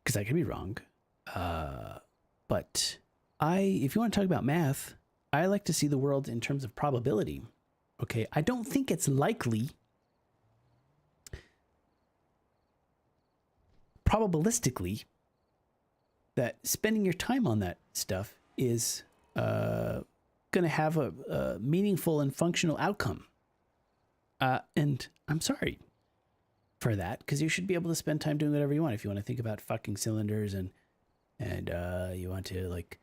because I could be wrong, but if you want to talk about math, I like to see the world in terms of probability. Okay, I don't think it's likely, probabilistically, that spending your time on that stuff is going to have a meaningful and functional outcome. And I'm sorry for that, because you should be able to spend time doing whatever you want. If you want to think about fucking cylinders and you want to like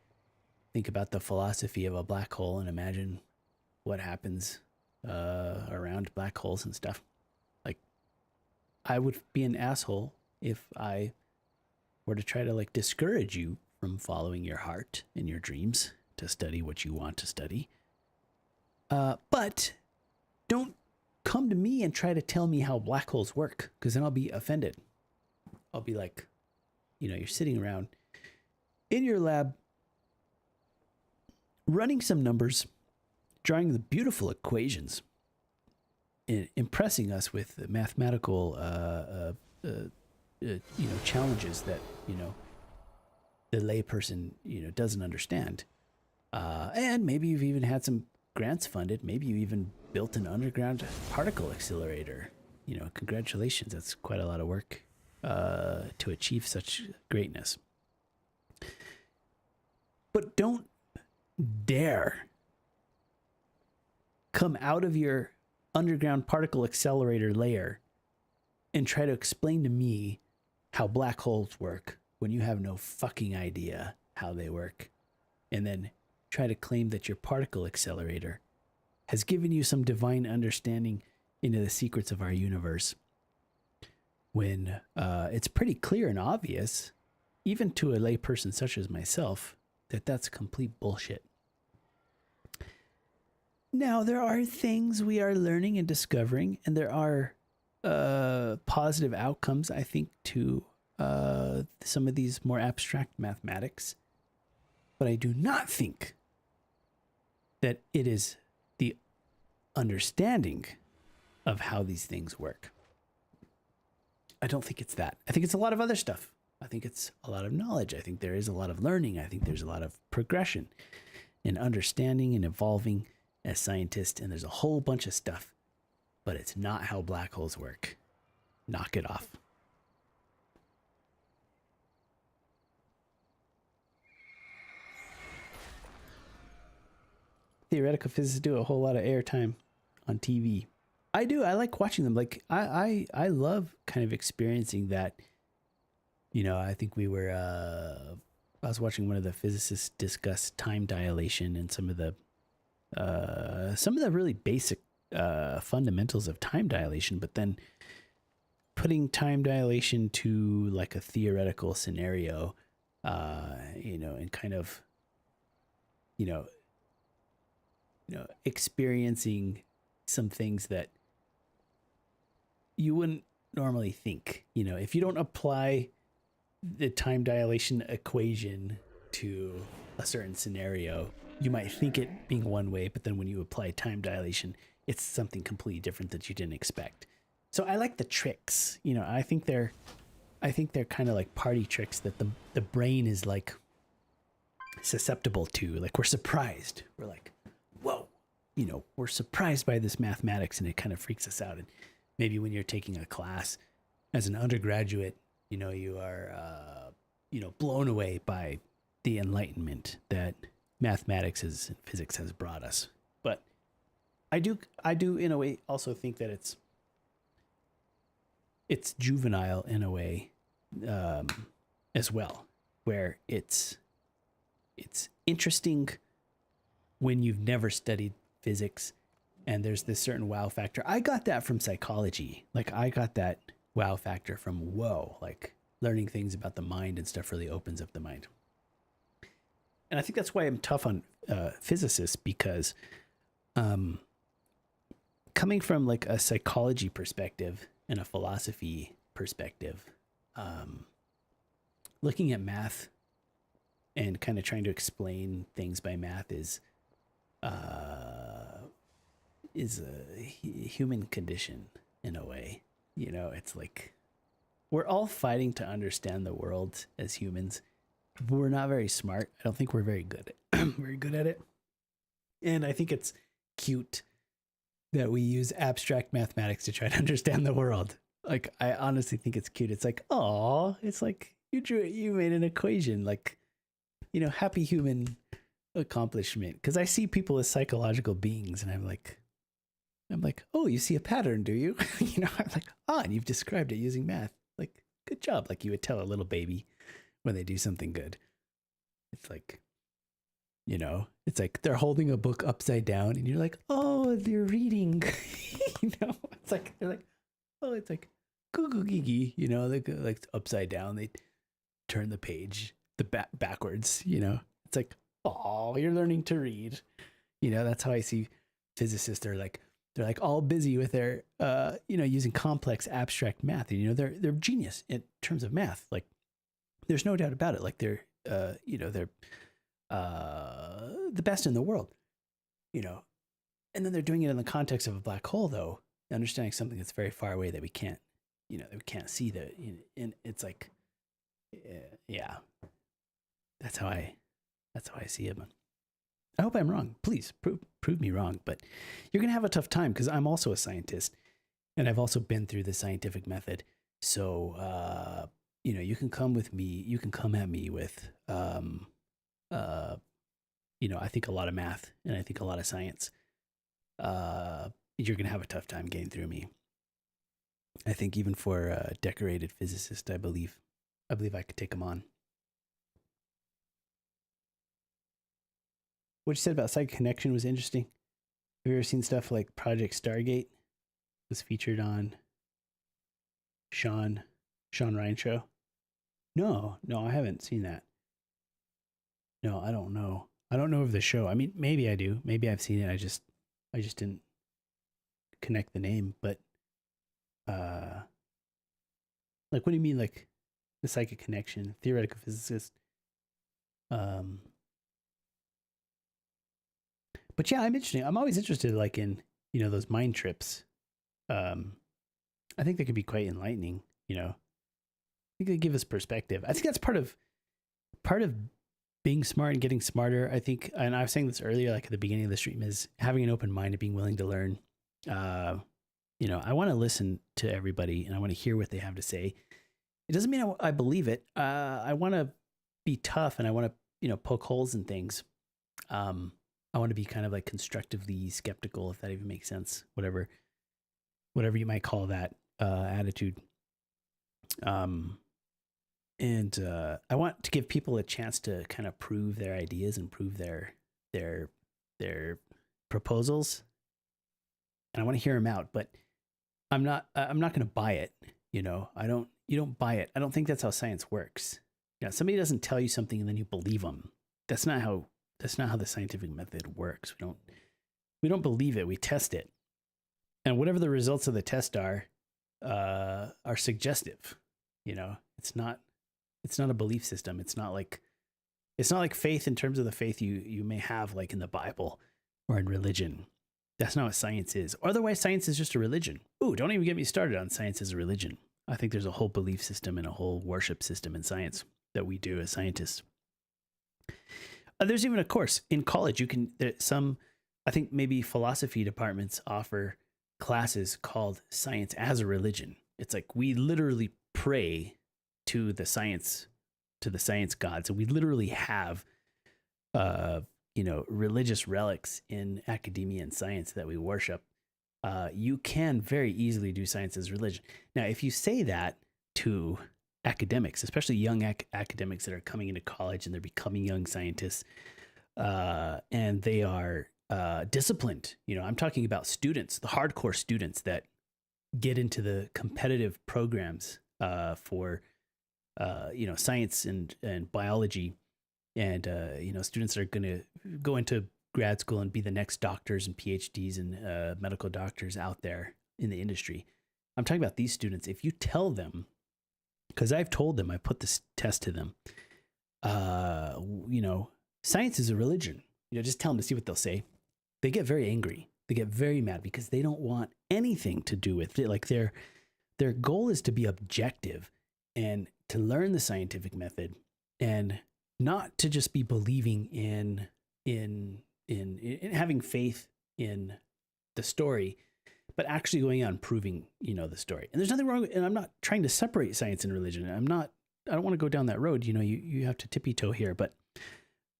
think about the philosophy of a black hole and imagine what happens around black holes and stuff. Like, I would be an asshole if I were to try to like discourage you from following your heart and your dreams to study what you want to study. But don't come to me and try to tell me how black holes work, because then I'll be offended. I'll be like, you know, you're sitting around in your lab running some numbers, drawing the beautiful equations, impressing us with the mathematical challenges that, you know, the layperson, you know, doesn't understand. And maybe you've even had some grants funded. Maybe you even built an underground particle accelerator. You know, congratulations. That's quite a lot of work to achieve such greatness. But don't dare come out of your underground particle accelerator layer and try to explain to me how black holes work when you have no fucking idea how they work. And then try to claim that your particle accelerator has given you some divine understanding into the secrets of our universe, when it's pretty clear and obvious, even to a layperson such as myself, that that's complete bullshit. Now, there are things we are learning and discovering, and there are positive outcomes, I think, to some of these more abstract mathematics. But I do not think that it is the understanding of how these things work. I don't think it's that. I think it's a lot of other stuff. I think it's a lot of knowledge. I think there is a lot of learning. I think there's a lot of progression in understanding and evolving as scientists. And there's a whole bunch of stuff, but it's not how black holes work. Knock it off. Theoretical physicists do a whole lot of airtime on TV. I do. I like watching them. Like I love kind of experiencing that. You know, I think we were. I was watching one of the physicists discuss time dilation and some of the really basic fundamentals of time dilation, but then putting time dilation to like a theoretical scenario, you know, and kind of you know, experiencing some things that you wouldn't normally think. You know, if you don't apply the time dilation equation to a certain scenario, you might think it being one way, but then when you apply time dilation, it's something completely different that you didn't expect. So I like the tricks. You know, I think they're kind of like party tricks that the brain is like susceptible to. Like we're surprised. We're like, whoa, you know, we're surprised by this mathematics, and it kind of freaks us out. And maybe when you're taking a class as an undergraduate, you know, you are, blown away by the enlightenment that mathematics and physics has brought us. But I do in a way also think that it's juvenile in a way, as well, where it's interesting when you've never studied physics and there's this certain wow factor. I got that from psychology. Like I got that wow factor from like learning things about the mind and stuff really opens up the mind. And I think that's why I'm tough on physicists, because coming from like a psychology perspective and a philosophy perspective, looking at math and kind of trying to explain things by math is a human condition in a way. You know, it's like we're all fighting to understand the world as humans. We're not very smart. I don't think we're very good at it. And I think it's cute that we use abstract mathematics to try to understand the world. Like, I honestly think it's cute. It's like, oh, it's like you made an equation, like, you know, happy human accomplishment. Because I see people as psychological beings, and I'm like, oh, you see a pattern, do you? You know, I'm like, and you've described it using math. Like, good job. Like you would tell a little baby when they do something good. It's like, you know, it's like they're holding a book upside down, and you're like, oh, they're reading. You know, it's like they're like, oh, it's like goo goo gigi. You know, like upside down. They turn the page backwards. You know, it's like, oh, you're learning to read. You know, that's how I see physicists. They're like all busy with their, using complex abstract math. And, you know, they're genius in terms of math. Like, there's no doubt about it. Like they're the best in the world, you know, and then they're doing it in the context of a black hole, though, understanding something that's very far away that we can't see and it's like, yeah, that's how I see it, man. I hope I'm wrong. Please prove me wrong, but you're going to have a tough time because I'm also a scientist and I've also been through the scientific method. So, you can come with me. You can come at me with, I think a lot of math and I think a lot of science. You're going to have a tough time getting through me. I think even for a decorated physicist, I believe I could take them on. What you said about Psychic Connection was interesting. Have you ever seen stuff like Project Stargate? Was featured on Sean Ryan show? No, I haven't seen that. No, I don't know. I don't know of the show. I mean, maybe I do. Maybe I've seen it. I just didn't connect the name. But like, what do you mean, like the Psychic Connection? Theoretical physicist. But yeah, I'm interested. I'm always interested, like in those mind trips. I think they could be quite enlightening. You know, I think they give us perspective. I think that's part of being smart and getting smarter. I think, and I was saying this earlier, like at the beginning of the stream, is having an open mind and being willing to learn. I want to listen to everybody and I want to hear what they have to say. It doesn't mean I believe it. I want to be tough and I want to poke holes in things. I want to be kind of like constructively skeptical, if that even makes sense. Whatever you might call that attitude. I want to give people a chance to kind of prove their ideas and prove their proposals. And I want to hear them out, but I'm not going to buy it. You don't buy it. I don't think that's how science works. Somebody doesn't tell you something and then you believe them. That's not how That's not how the scientific method works. We don't believe it. We test it, and whatever the results of the test are suggestive. You know, it's not a belief system. It's not like faith in terms of the faith you may have like in the Bible or in religion. That's not what science is. Otherwise, science is just a religion. Ooh, don't even get me started on science as a religion. I think there's a whole belief system and a whole worship system in science that we do as scientists. There's even a course in college. I think maybe philosophy departments offer classes called Science as a Religion. It's like we literally pray to the science gods, and we literally have religious relics in academia and science that we worship. You can very easily do science as religion. Now, if you say that to academics, especially young academics that are coming into college and they're becoming young scientists, and they are disciplined, I'm talking about students, the hardcore students that get into the competitive programs for science and biology, and students that are going to go into grad school and be the next doctors and PhDs and medical doctors out there in the industry. I'm talking about these students. If you tell them, because I've told them, I put this test to them, science is a religion. Just tell them to see what they'll say. They get very angry. They get very mad because they don't want anything to do with it. Like their goal is to be objective and to learn the scientific method, and not to just be believing in having faith in the story, but actually going out and proving, the story. And there's nothing wrong. And I'm not trying to separate science and religion. I don't want to go down that road. You have to tippy toe here, but,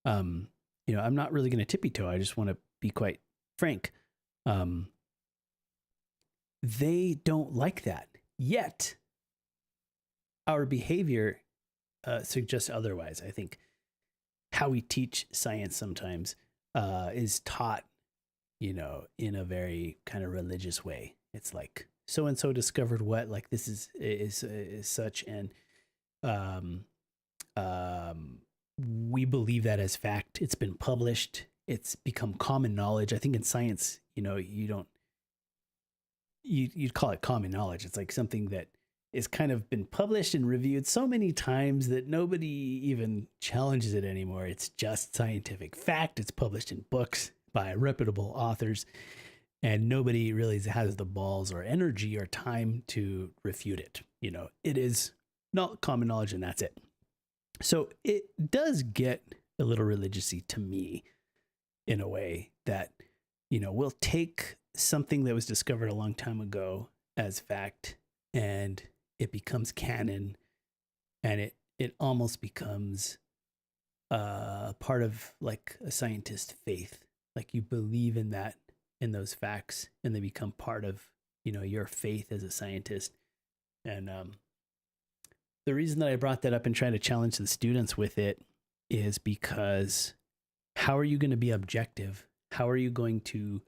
I'm not really going to tippy toe. I just want to be quite frank. They don't like that, yet our behavior suggests otherwise. I think how we teach science sometimes is taught, in a very kind of religious way. It's like so and so discovered what, like this is such, and we believe that as fact. It's been published. It's become common knowledge. I think in science, you'd call it common knowledge. It's like something that is kind of been published and reviewed so many times that nobody even challenges it anymore. It's just scientific fact. It's published in books by reputable authors, and nobody really has the balls or energy or time to refute it. It is not common knowledge, and that's it. So it does get a little religious-y to me in a way that, we'll take something that was discovered a long time ago as fact, and it becomes canon, and it almost becomes part of like a scientist's faith. Like you believe in those facts, and they become part of, your faith as a scientist. And the reason that I brought that up and trying to challenge the students with it is because how are you going to be objective? How are you going to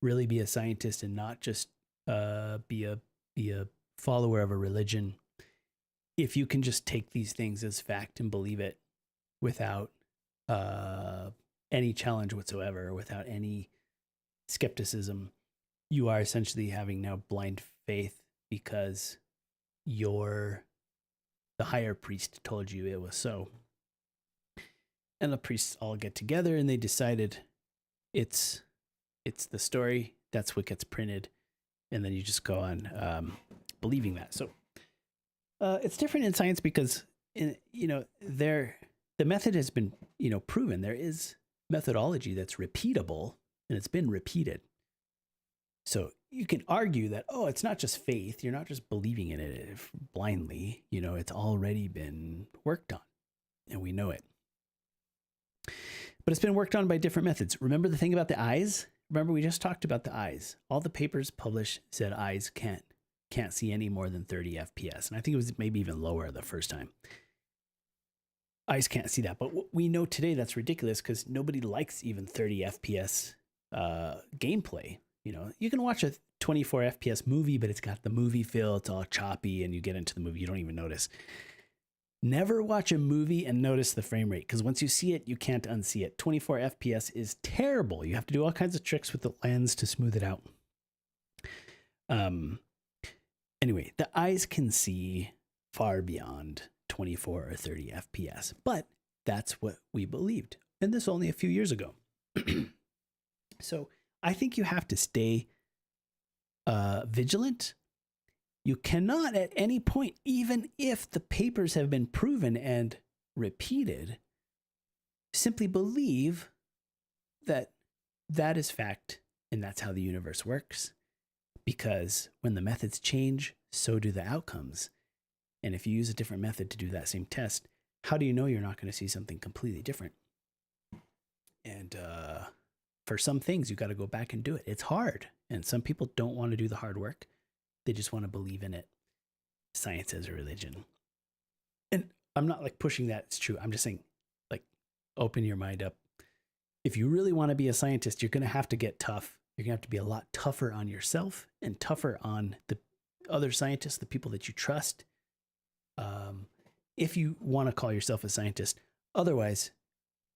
really be a scientist and not just be a follower of a religion if you can just take these things as fact and believe it without any challenge whatsoever, without any skepticism? You are essentially having now blind faith because the higher priest told you it was so. And the priests all get together and they decided it's the story. That's what gets printed. And then you just go on believing that. So it's different in science because, the method has been, proven. There is methodology that's repeatable, and it's been repeated. So you can argue that, it's not just faith. You're not just believing in it blindly. It's already been worked on, and we know it. But it's been worked on by different methods. Remember the thing about the eyes? Remember we just talked about the eyes. All the papers published said eyes can't see any more than 30 FPS. And I think it was maybe even lower the first time. Eyes can't see that. But we know today that's ridiculous because nobody likes even 30 FPS gameplay. You can watch a 24 FPS movie, but it's got the movie feel. It's all choppy, and you get into the movie, you don't even notice. Never watch a movie and notice the frame rate, because once you see it, you can't unsee it. 24 FPS is terrible. You have to do all kinds of tricks with the lens to smooth it out. Anyway, the eyes can see far beyond 24 or 30 FPS, but that's what we believed. And this only a few years ago. So I think you have to stay vigilant. You cannot at any point, even if the papers have been proven and repeated, simply believe that that is fact and that's how the universe works. Because when the methods change, so do the outcomes. And if you use a different method to do that same test, how do you know you're not going to see something completely different? And for some things, you got to go back and do it. It's hard. And some people don't want to do the hard work. They just want to believe in it. Science as a religion. And I'm not like pushing that it's true. I'm just saying, like, open your mind up. If you really want to be a scientist, you're going to have to get tough. You're going to have to be a lot tougher on yourself and tougher on the other scientists, the people that you trust. If you want to call yourself a scientist, otherwise,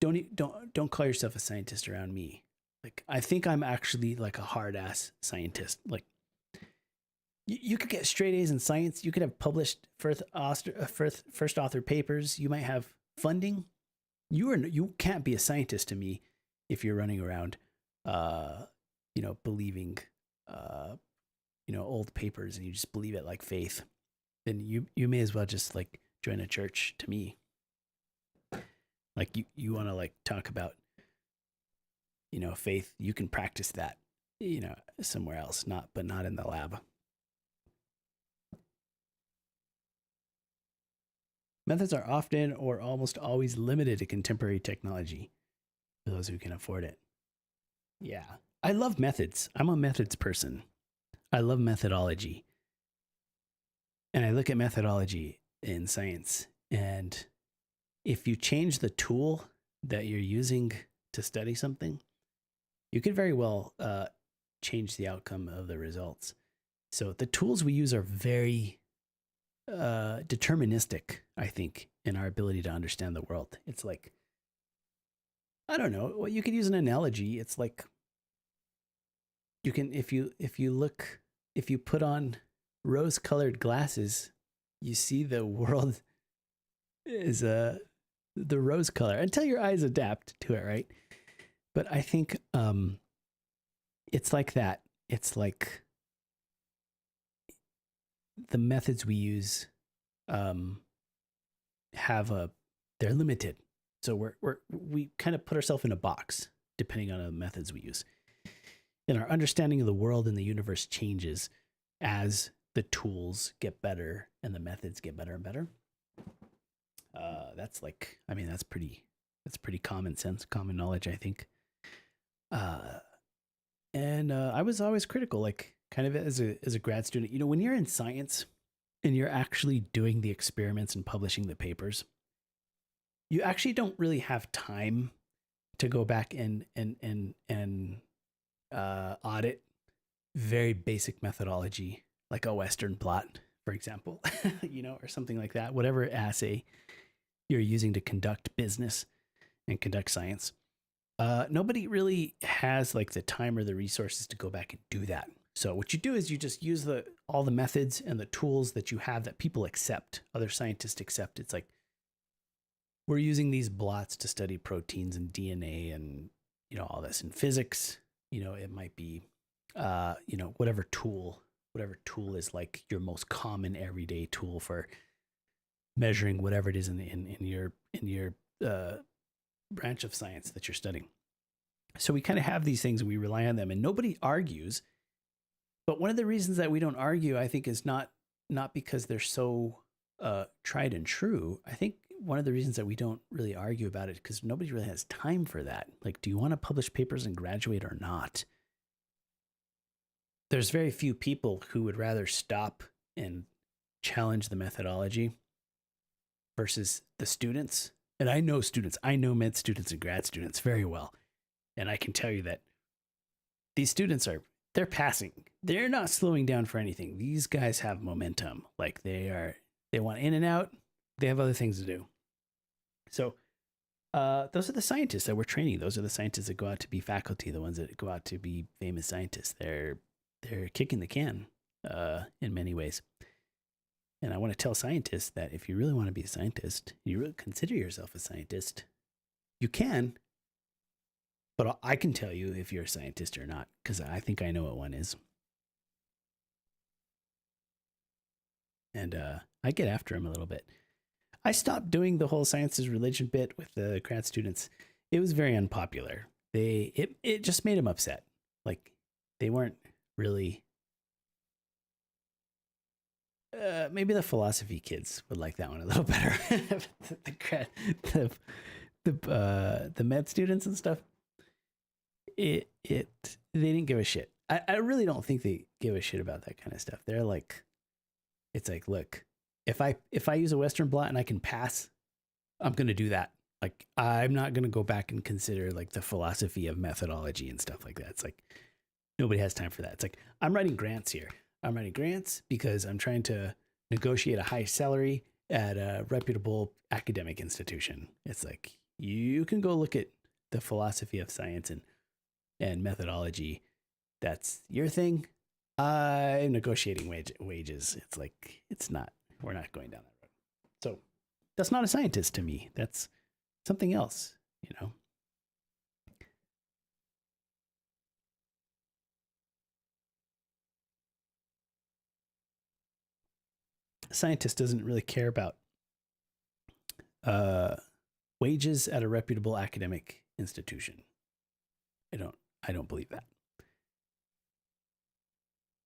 don't call yourself a scientist around me. Like, I think I'm actually like a hard ass scientist. Like, you could get straight A's in science. You could have published first author papers. You might have funding. You can't be a scientist to me if you're running around, believing, old papers and you just believe it like faith. Then you may as well just like join a church to me. Like you want to like talk about, faith. You can practice that, somewhere else, but not in the lab. Methods are often or almost always limited to contemporary technology for those who can afford it. Yeah, I love methods. I'm a methods person. I love methodology. And I look at methodology in science. And if you change the tool that you're using to study something, you could very well change the outcome of the results. So the tools we use are very deterministic, I think, in our ability to understand the world. It's like, I don't know, well, you could use an analogy. It's like you can, if you put on rose-colored glasses, you see the world is the rose color until your eyes adapt to it, right? But I think it's like that. It's like the methods we use they're limited. So we kind of put ourselves in a box depending on the methods we use. And our understanding of the world and the universe changes as the tools get better and the methods get better and better. That's pretty common sense, common knowledge, I think. And I was always critical, like kind of as a grad student, when you're in science and you're actually doing the experiments and publishing the papers, you actually don't really have time to go back and audit very basic methodology, like a Western blot, for example, or something like that, whatever assay you're using to conduct business and conduct science. Nobody really has like the time or the resources to go back and do that. So what you do is you just use all the methods and the tools that you have that people accept, other scientists accept. It's like, we're using these blots to study proteins and DNA and, all this. In physics, it might be, whatever tool is like your most common everyday tool for measuring whatever it is in your branch of science that you're studying. So we kind of have these things and we rely on them and nobody argues. But one of the reasons that we don't argue, I think, is not because they're so tried and true. I think one of the reasons that we don't really argue about it because nobody really has time for that. Like, do you want to publish papers and graduate or not? There's very few people who would rather stop and challenge the methodology versus the students. And I know med students and grad students very well. And I can tell you that these students they're passing. They're not slowing down for anything. These guys have momentum. Like they want in and out. they have other things to do. So those are the scientists that we're training. Those are the scientists that go out to be faculty, the ones that go out to be famous scientists. They're kicking the can in many ways. And I want to tell scientists that if you really want to be a scientist, you really consider yourself a scientist, you can. But I can tell you if you're a scientist or not, because I think I know what one is. And I get after him a little bit. I stopped doing the whole science is religion bit with the grad students. It was very unpopular. It just made them upset. Like they weren't really. Maybe the philosophy kids would like that one a little better. the med students and stuff. They didn't give a shit. I really don't think they give a shit about that kind of stuff. They're like, it's like, look, if I use a Western blot and I can pass, I'm gonna do that. Like I'm not gonna go back and consider like the philosophy of methodology and stuff like that. It's like nobody has time for that. It's like I'm writing grants here. I'm writing grants because I'm trying to negotiate a high salary at a reputable academic institution. It's like you can go look at the philosophy of science and methodology. That's your thing. I'm negotiating wages. It's like we're not going down that road. So that's not a scientist to me. That's something else, you know. A scientist doesn't really care about wages at a reputable academic institution. I don't believe that.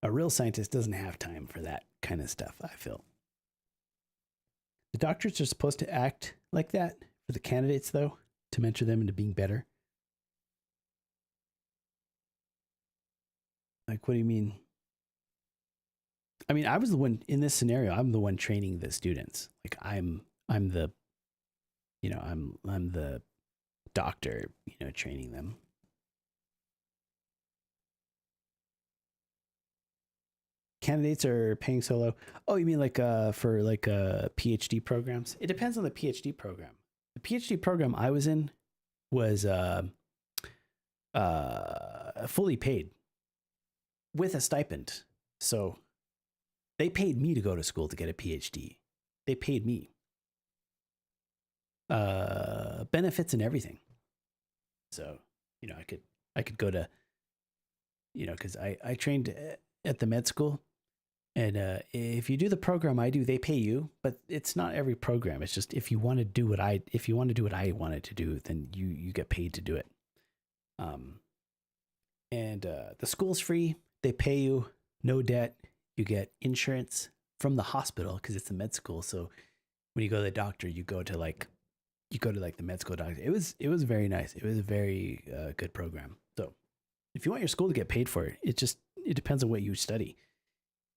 A real scientist doesn't have time for that kind of stuff, I feel. The doctors are supposed to act like that for the candidates, though, to mentor them into being better. Like, what do you mean? I mean, I was the one in this scenario. I'm the one training the students. Like, I'm the, you know, I'm the doctor, you know, training them. Candidates are paying so low. Oh, you mean like for like PhD programs? It depends on the PhD program. The PhD program I was in was fully paid with a stipend. So they paid me to go to school to get a PhD. They paid me benefits and everything. So, you know, I could go to, you know, because I trained at the med school. And if you do the program I do, they pay you, but it's not every program. It's just if you want to do what I wanted to do, then you get paid to do it. And the school's free. They pay you, no debt. You get insurance from the hospital because it's a med school. So when you go to the doctor, you go to like the med school doctor. It was very nice. It was a very good program. So if you want your school to get paid for it, it depends on what you study.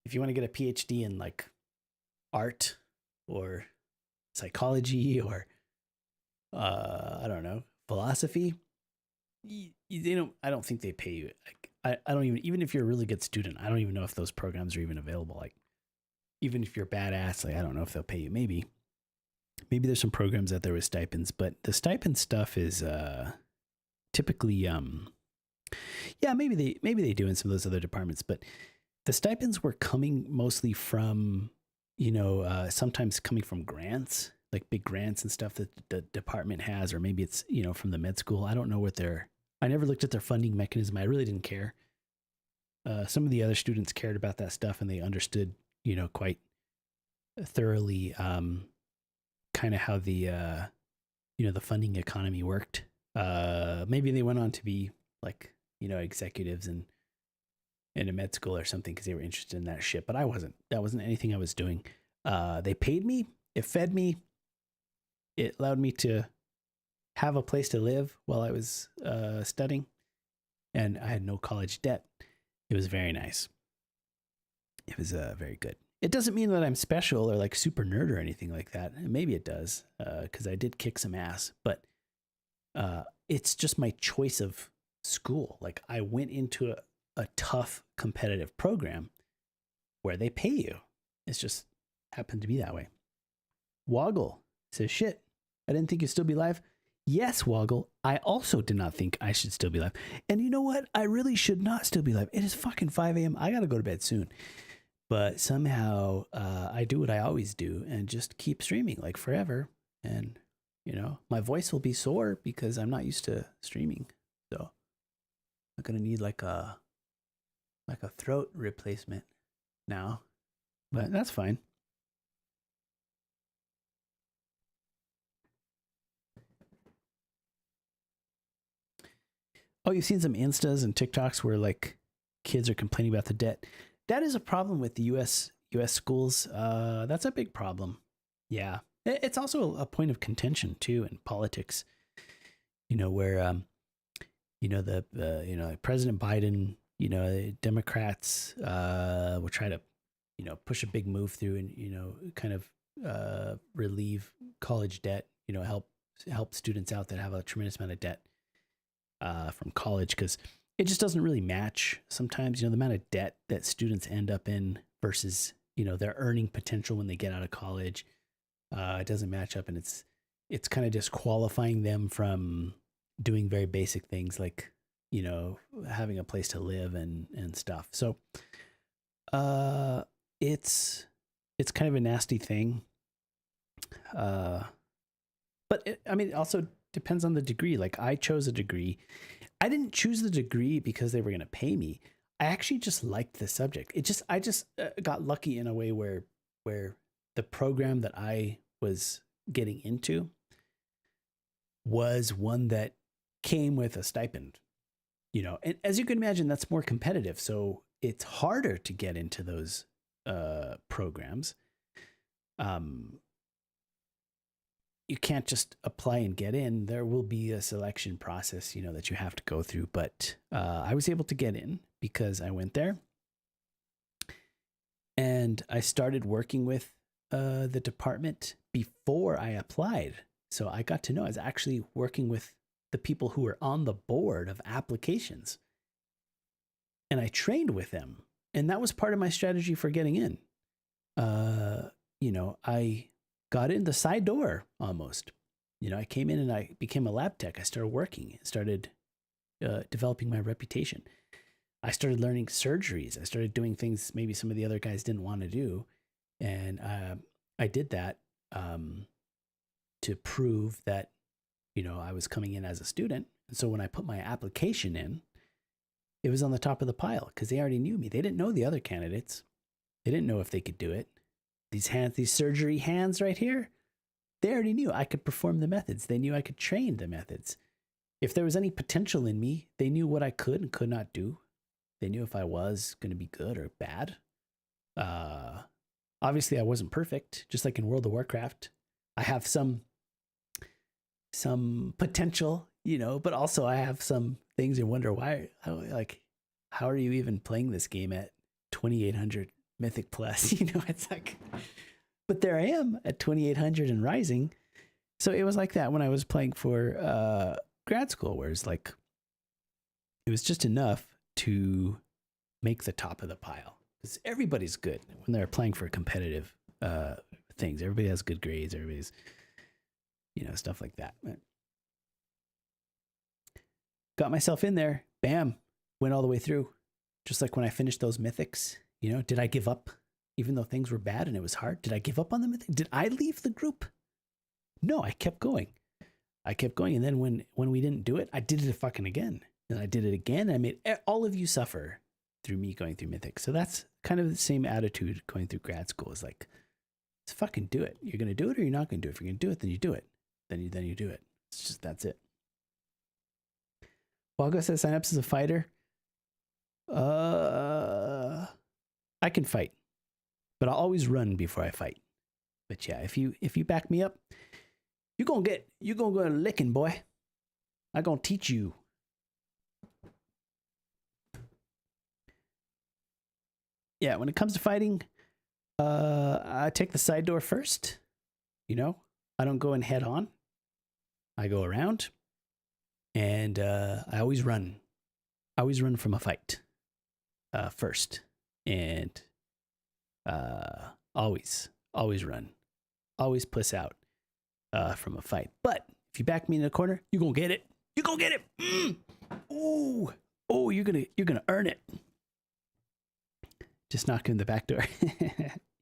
If you want to get a PhD in like art or psychology or I don't know, philosophy, I don't think they pay you. Like, I don't even if you're a really good student, I don't even know if those programs are even available. Like even if you're badass, like I don't know if they'll pay you. Maybe there's some programs out there with stipends, but the stipend stuff is typically yeah, maybe they do in some of those other departments, but the stipends were coming mostly from, you know, sometimes coming from grants, like big grants and stuff that the department has, or maybe it's, you know, from the med school. I don't know I never looked at their funding mechanism. I really didn't care. Some of the other students cared about that stuff and they understood, you know, quite thoroughly kind of how the, you know, the funding economy worked. Maybe they went on to be like, you know, executives in a med school or something because they were interested in that shit. But I wasn't. That wasn't anything I was doing. They paid me. It fed me. It allowed me to have a place to live while I was studying. And I had no college debt. It was very nice. It was very good. It doesn't mean that I'm special or like super nerd or anything like that. Maybe it does because I did kick some ass. But it's just my choice of school. Like I went into a tough competitive program where they pay you. It's just happened to be that way. Woggle says, shit, I didn't think you'd still be live. Yes, Woggle, I also did not think I should still be live. And you know what? I really should not still be live. It is fucking 5 a.m. I got to go to bed soon. But somehow I do what I always do and just keep streaming like forever. And, you know, my voice will be sore because I'm not used to streaming. So I'm going to need like a throat replacement now. But that's fine. Oh, you've seen some Instas and TikToks where like kids are complaining about the debt. That is a problem with the US schools. That's a big problem. Yeah. It's also a point of contention too in politics. You know, where you know, President Biden, you know, Democrats will try to, you know, push a big move through and, you know, kind of relieve college debt, you know, help students out that have a tremendous amount of debt from college, because it just doesn't really match sometimes, you know, the amount of debt that students end up in versus, you know, their earning potential when they get out of college. It doesn't match up, and it's kind of disqualifying them from doing very basic things like, you know, having a place to live and stuff. So it's kind of a nasty thing. But it also depends on the degree. Like, I chose a degree. I didn't choose the degree because they were going to pay me. I actually just liked the subject. I just got lucky in a way where the program that I was getting into was one that came with a stipend, you know, and as you can imagine, that's more competitive. So it's harder to get into those programs. You can't just apply and get in. There will be a selection process, you know, that you have to go through. But I was able to get in because I went there and I started working with the department before I applied. So I got to know I was actually working with the people who were on the board of applications. And I trained with them. And that was part of my strategy for getting in. You know, I got in the side door almost. You know, I came in and I became a lab tech. I started working, started developing my reputation. I started learning surgeries. I started doing things maybe some of the other guys didn't want to do. And I did that to prove that, you know, I was coming in as a student. And so when I put my application in, it was on the top of the pile because they already knew me. They didn't know the other candidates. They didn't know if they could do it. These surgery hands right here, they already knew I could perform the methods. They knew I could train the methods. If there was any potential in me, they knew what I could and could not do. They knew if I was going to be good or bad. Obviously, I wasn't perfect, just like in World of Warcraft. I have some potential, you know, but also I have some things you wonder why, how are you even playing this game at 2,800 Mythic Plus? You know, it's like, but there I am at 2,800 and rising. So it was like that when I was playing for grad school, where it's like, it was just enough to make the top of the pile. Because everybody's good when they're playing for competitive things. Everybody has good grades. Everybody's, you know, stuff like that. Got myself in there. Bam. Went all the way through. Just like when I finished those mythics. You know, did I give up? Even though things were bad and it was hard, did I give up on the mythic? Did I leave the group? No, I kept going. And then when we didn't do it, I did it fucking again. And I did it again. I made all of you suffer through me going through mythics. So that's kind of the same attitude going through grad school. Is like, let's fucking do it. You're going to do it or you're not going to do it. If you're going to do it, then you do it. Then you do it. It's just, that's it. Walgo says Psynaps is a fighter. I can fight, but I'll always run before I fight. But yeah, if you back me up, you're gonna go a licking, boy. I'm gonna teach you. Yeah, when it comes to fighting, I take the side door first. You know, I don't go in head on. I go around, and I always run. I always run from a fight first, and always run. always puss out from a fight. But if you back me in the corner, you're gonna get it. You're gonna get it. Ooh. Oh, you're gonna earn it. Just knock in the back door.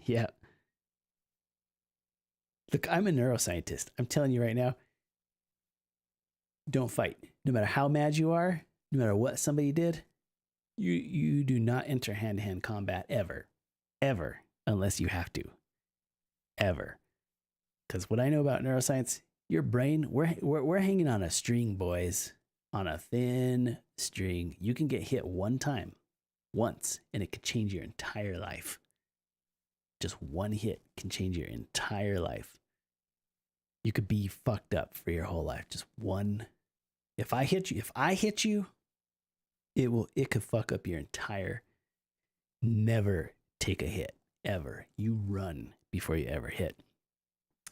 Yeah. Look, I'm a neuroscientist. I'm telling you right now, don't fight. No matter how mad you are, no matter what somebody did, you do not enter hand-to-hand combat ever. Ever. Unless you have to. Ever. Because what I know about neuroscience, your brain, we're hanging on a string, boys. On a thin string. You can get hit one time. Once. And it could change your entire life. Just one hit can change your entire life. You could be fucked up for your whole life. Just one. If I hit you, it could fuck up your entire. Never take a hit. Ever. You run before you ever hit.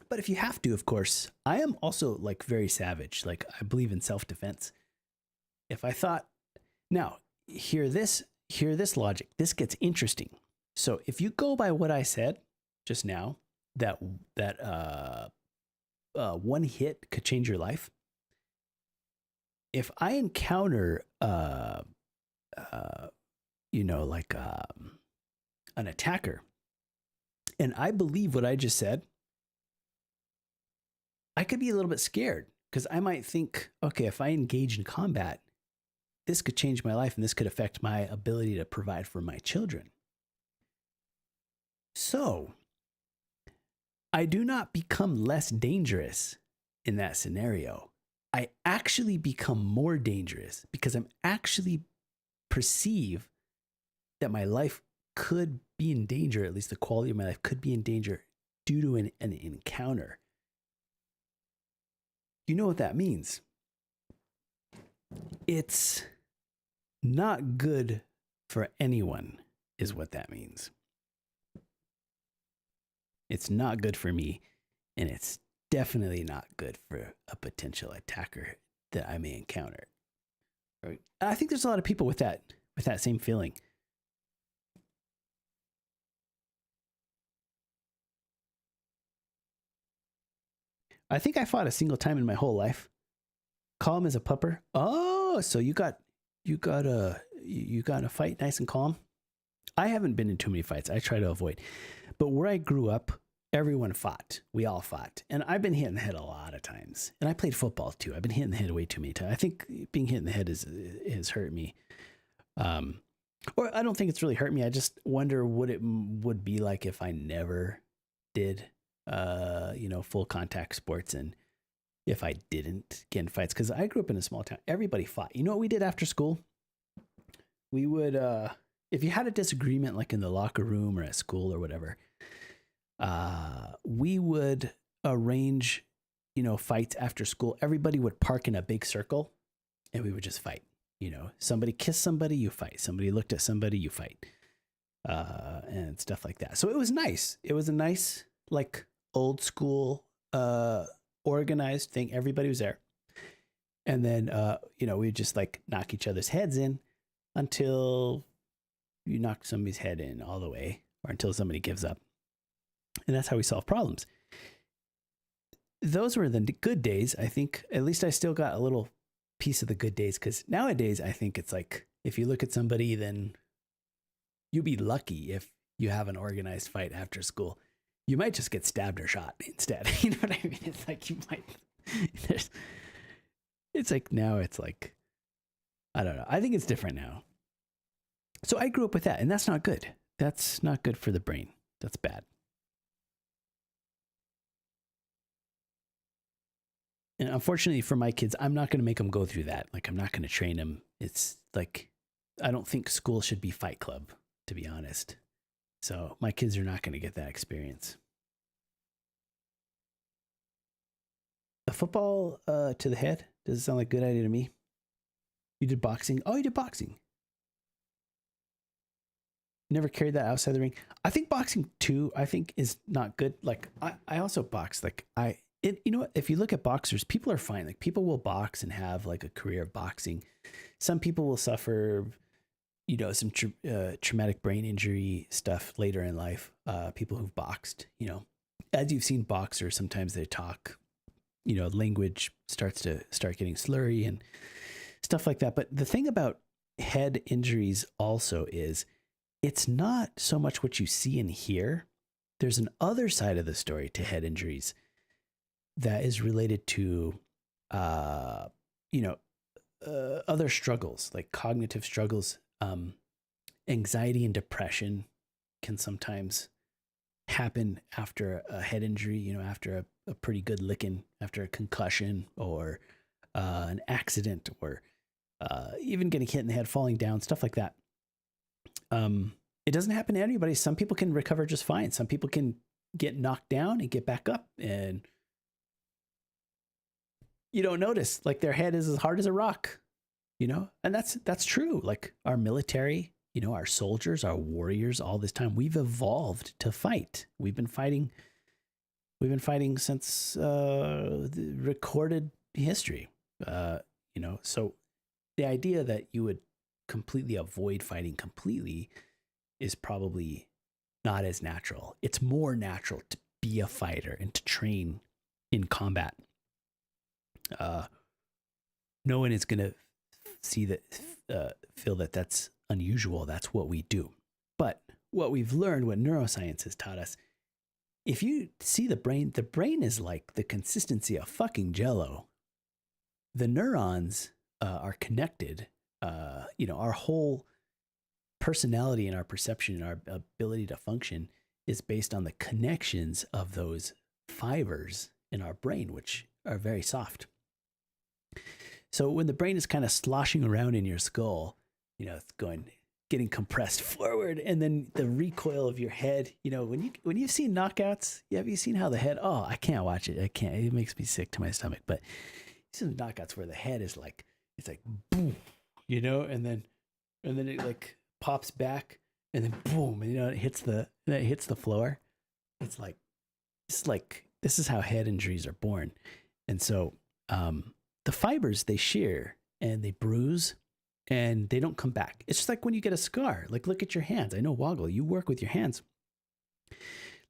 But if you have to, of course, I am also like very savage. Like I believe in self-defense. If I thought, now hear this logic. This gets interesting. So if you go by what I said just now, that one hit could change your life. If I encounter, an attacker, and I believe what I just said, I could be a little bit scared because I might think, okay, if I engage in combat, this could change my life and this could affect my ability to provide for my children. So I do not become less dangerous in that scenario. I actually become more dangerous because I'm actually perceive that my life could be in danger, at least the quality of my life could be in danger due to an encounter. You know what that means? It's not good for anyone, is what that means. It's not good for me, and it's definitely not good for a potential attacker that I may encounter. Right? I think there's a lot of people with that same feeling. I think I fought a single time in my whole life. Calm as a pupper. Oh, so you got a fight nice and calm. I haven't been in too many fights. I try to avoid. But where I grew up, everyone fought. We all fought. And I've been hit in the head a lot of times. And I played football too. I've been hit in the head way too many times. I think being hit in the head has hurt me. Or I don't think it's really hurt me. I just wonder what it would be like if I never did, full contact sports, and if I didn't get in fights. Because I grew up in a small town. Everybody fought. You know what we did after school? We would, if you had a disagreement like in the locker room or at school or whatever, we would arrange, fights after school. Everybody would park in a big circle and we would just fight. Somebody kissed somebody, you fight. Somebody looked at somebody, you fight. And stuff like that. So it was nice. It was a nice, like, old school, organized thing. Everybody was there. And then, we'd just like knock each other's heads in until you knock somebody's head in all the way, or until somebody gives up. And that's how we solve problems. Those were the good days. I think at least I still got a little piece of the good days, because nowadays I think it's like, if you look at somebody, then you'll be lucky if you have an organized fight after school. You might just get stabbed or shot instead. You know what I mean? It's like you might. It's like now it's like, I don't know. I think it's different now. So I grew up with that, and that's not good. That's not good for the brain. That's bad. And unfortunately for my kids, I'm not going to make them go through that. Like, I'm not going to train them. It's like, I don't think school should be Fight Club, to be honest. So my kids are not going to get that experience. A football to the head? Does it sound like a good idea to me? You did boxing? Oh, you did boxing. Never carried that outside the ring. I think boxing too, is not good. Like, I also box. Like, you know what? If you look at boxers, people are fine. Like, people will box and have like a career of boxing. Some people will suffer, some traumatic brain injury stuff later in life. People who've boxed, as you've seen boxers, sometimes they talk, language starts getting slurry and stuff like that. But the thing about head injuries also is it's not so much what you see and hear. There's an other side of the story to head injuries that is related to, other struggles, like cognitive struggles. Anxiety and depression can sometimes happen after a head injury, after a pretty good licking, after a concussion or an accident, or even getting hit in the head, falling down, stuff like that. It doesn't happen to everybody. Some people can recover just fine. Some people can get knocked down and get back up, and you don't notice, like their head is as hard as a rock, and that's true. Like our military, our soldiers, our warriors, all this time, we've evolved to fight. We've been fighting since the recorded history. So the idea that you would completely avoid fighting completely is probably not as natural. It's more natural to be a fighter and to train in combat. No one is going to see that, feel that that's unusual. That's what we do. But what we've learned, what neuroscience has taught us, if you see the brain is like the consistency of fucking jello. The neurons are connected. Our whole personality and our perception and our ability to function is based on the connections of those fibers in our brain, which are very soft. So when the brain is kind of sloshing around in your skull, it's getting compressed forward, and then the recoil of your head, when you've seen knockouts, have you seen how the head, I can't watch it. I can't, it makes me sick to my stomach, but some knockouts where the head is like, it's like boom, and then it like pops back, and then boom, and it hits the floor. It's like this is how head injuries are born. And so the fibers, they shear and they bruise and they don't come back. It's just like when you get a scar. Like, look at your hands. I know, Woggle, you work with your hands.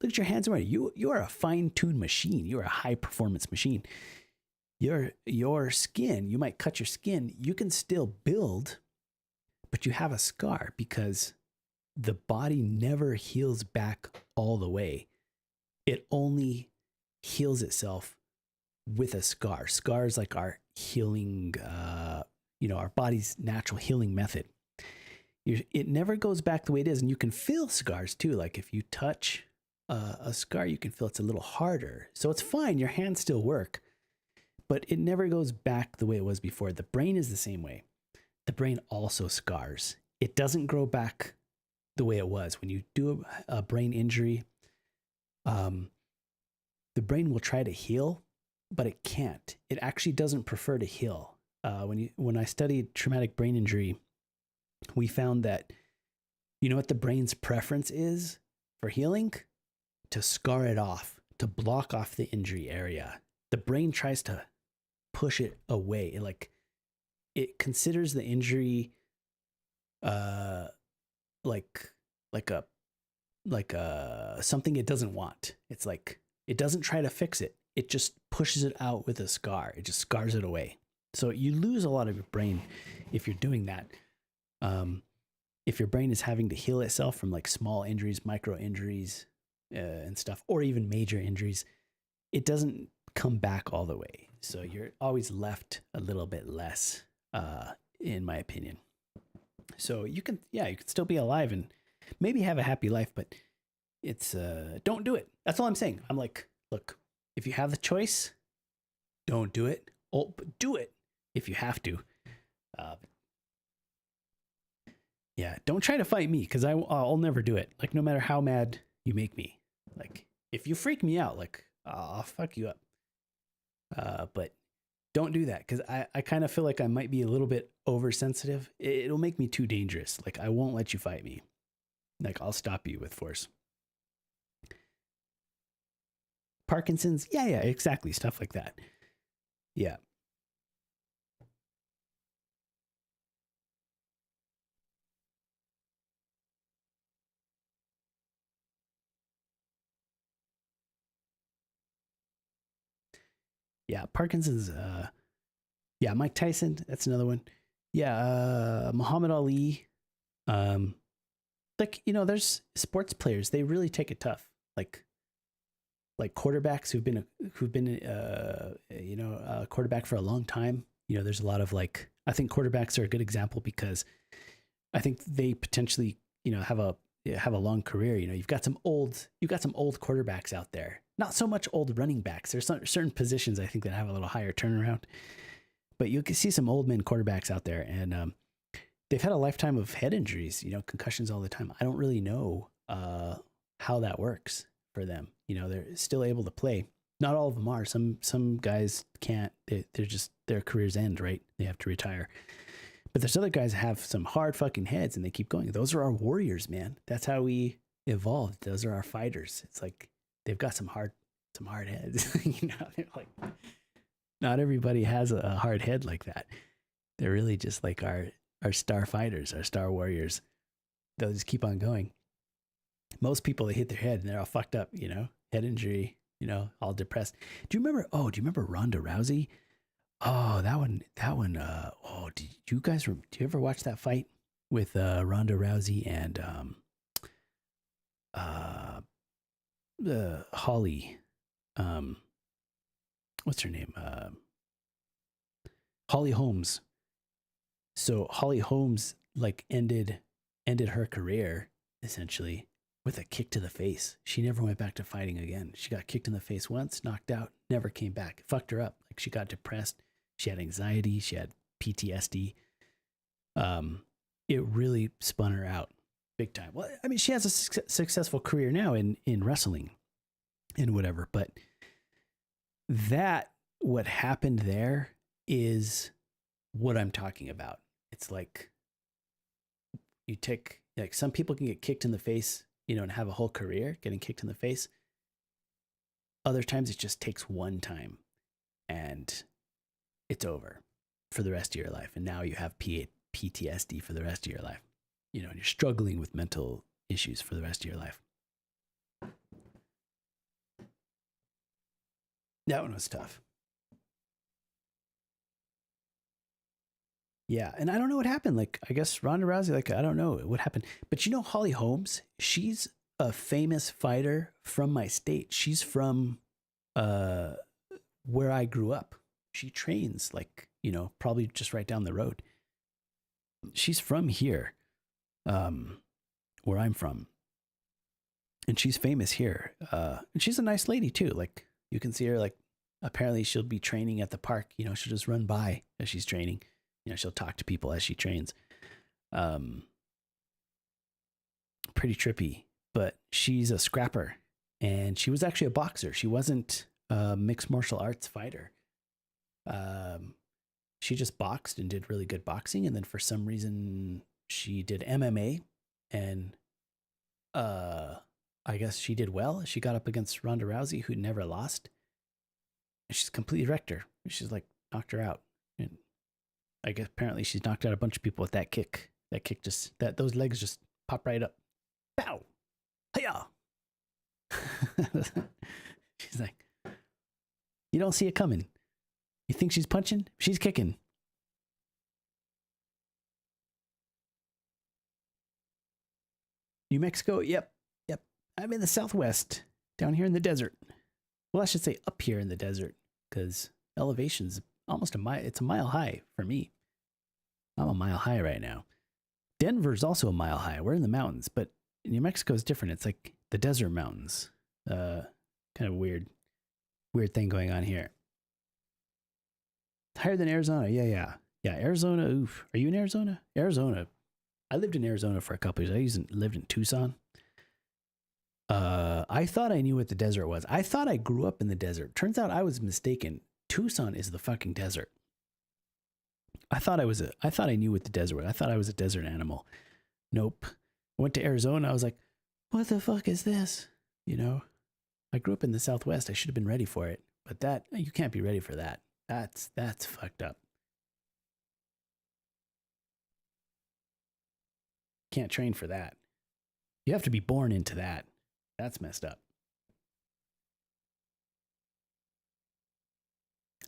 Look at your hands. You are a fine-tuned machine. You are a high-performance machine. Your skin, you might cut your skin. You can still build, but you have a scar because the body never heals back all the way. It only heals itself with a scar. Scars like our healing, our body's natural healing method. It never goes back the way it is. And you can feel scars too. Like if you touch a scar, you can feel it's a little harder. So it's fine. Your hands still work, but it never goes back the way it was before. The brain is the same way. The brain also scars. It doesn't grow back the way it was. When you do a brain injury, the brain will try to heal, but it can't. It actually doesn't prefer to heal. When I studied traumatic brain injury, we found that, what the brain's preference is for healing? To scar it off, to block off the injury area. The brain tries to push it away. It considers the injury like a something it doesn't want. It's like it doesn't try to fix it. It just pushes it out with a scar. It just scars it away. So you lose a lot of your brain if you're doing that. If your brain is having to heal itself from like small injuries, micro injuries, and stuff, or even major injuries, it doesn't come back all the way. So you're always left a little bit less, in my opinion. So you can still be alive and maybe have a happy life, but it's, don't do it. That's all I'm saying. I'm like, look, if you have the choice, don't do it. Oh, but do it if you have to. Don't try to fight me because I'll never do it. Like, no matter how mad you make me. Like, if you freak me out, like, I'll fuck you up. But don't do that because I kind of feel like I might be a little bit oversensitive. It'll make me too dangerous. Like, I won't let you fight me. Like, I'll stop you with force. Parkinson's? Yeah, exactly. Stuff like that. Yeah. Yeah, Parkinson's. Yeah, Mike Tyson. That's another one. Yeah, Muhammad Ali. Like, you know, there's sports players. They really take it tough. Like quarterbacks who've been a quarterback for a long time. You know, there's a lot of like, I think quarterbacks are a good example because I think they potentially, you know, have a long career. You know, you've got some old quarterbacks out there. Not so much old running backs. There's certain positions I think that have a little higher turnaround, but you can see some old men quarterbacks out there, and they've had a lifetime of head injuries. You know, concussions all the time. I don't really know how that works for them. You know, they're still able to play. Not all of them are. Some guys can't. They're just, their careers end, right? They have to retire. But there's other guys that have some hard fucking heads and they keep going. Those are our warriors, man. That's how we evolved. Those are our fighters. It's like they've got some hard heads. You know, they're like, not everybody has a hard head like that. They're really just like our star fighters, our star warriors. They'll just keep on going. Most people, they hit their head and they're all fucked up, you know, head injury, you know, all depressed. Do you remember Ronda Rousey? Oh, that one. Do you ever watch that fight with Ronda Rousey and Holly? What's her name? Holly Holmes. So Holly Holmes like ended her career essentially with a kick to the face. She never went back to fighting again. She got kicked in the face once, knocked out, never came back. It fucked her up. Like, she got depressed. She had anxiety. She had PTSD. It really spun her out big time. Well, I mean, she has a successful career now in wrestling and whatever, but what happened there is what I'm talking about. It's like, like some people can get kicked in the face, you know, and have a whole career getting kicked in the face. Other times it just takes one time and it's over for the rest of your life. And now you have PTSD for the rest of your life. You know, and you're struggling with mental issues for the rest of your life. That one was tough. Yeah, and I don't know what happened. Like, I guess Ronda Rousey, like, I don't know what happened. But you know, Holly Holmes, she's a famous fighter from my state. She's from where I grew up. She trains, like, you know, probably just right down the road. She's from here, where I'm from. And she's famous here. And she's a nice lady, too. Like, you can see her, like, apparently she'll be training at the park. You know, she'll just run by as she's training. You know, she'll talk to people as she trains. Pretty trippy, but she's a scrapper, and she was actually a boxer. She wasn't a mixed martial arts fighter. She just boxed and did really good boxing, and then for some reason she did MMA, and I guess she did well. She got up against Ronda Rousey, who never lost, and she's completely wrecked her. She's like knocked her out. And I guess apparently she's knocked out a bunch of people with that kick. That kick those legs just pop right up. Pow! Hiya! She's like, you don't see it coming. You think she's punching? She's kicking. New Mexico? Yep. I'm in the Southwest, down here in the desert. Well, I should say up here in the desert, because elevation's almost a mile. It's a mile high for me. I'm a mile high right now. Denver's also a mile high. We're in the mountains, but New Mexico is different. It's like the desert mountains. Kind of weird thing going on here. Higher than Arizona. Yeah. Arizona. Oof. Are you in Arizona? Arizona. I lived in Arizona for a couple years. I lived in Tucson. I thought I knew what the desert was. I thought I grew up in the desert. Turns out I was mistaken. Tucson is the fucking desert. I thought I knew what the desert was. I thought I was a desert animal. Nope. I went to Arizona. I was like, what the fuck is this? You know, I grew up in the Southwest. I should have been ready for it, but you can't be ready for that. That's fucked up. Can't train for that. You have to be born into that. That's messed up.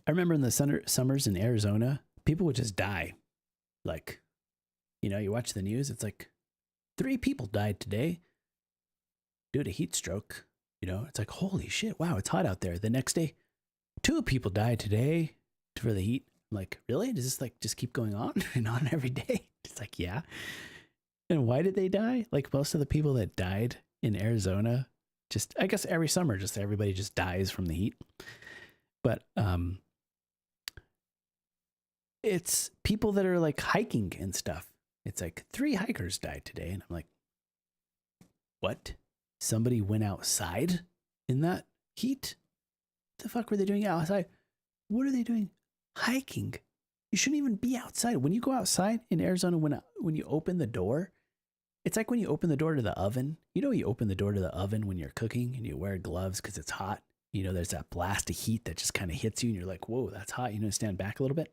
I remember in the summers in Arizona, people would just die. Like, you know, you watch the news, it's like 3 people died today due to heat stroke. You know, it's like, holy shit, wow, it's hot out there. The next day, 2 people died today for the heat. I'm like, really? Does this like just keep going on and on every day? It's like, yeah. And why did they die? Like most of the people that died in Arizona, just, I guess every summer, just everybody just dies from the heat. But it's people that are like hiking and stuff. It's like 3 hikers died today. And I'm like, what? Somebody went outside in that heat? What the fuck were they doing outside? What are they doing? Hiking. You shouldn't even be outside. When you go outside in Arizona, when you open the door, it's like when you open the door to the oven. You know, you open the door to the oven when you're cooking and you wear gloves because it's hot. You know, there's that blast of heat that just kind of hits you and you're like, whoa, that's hot. You know, stand back a little bit.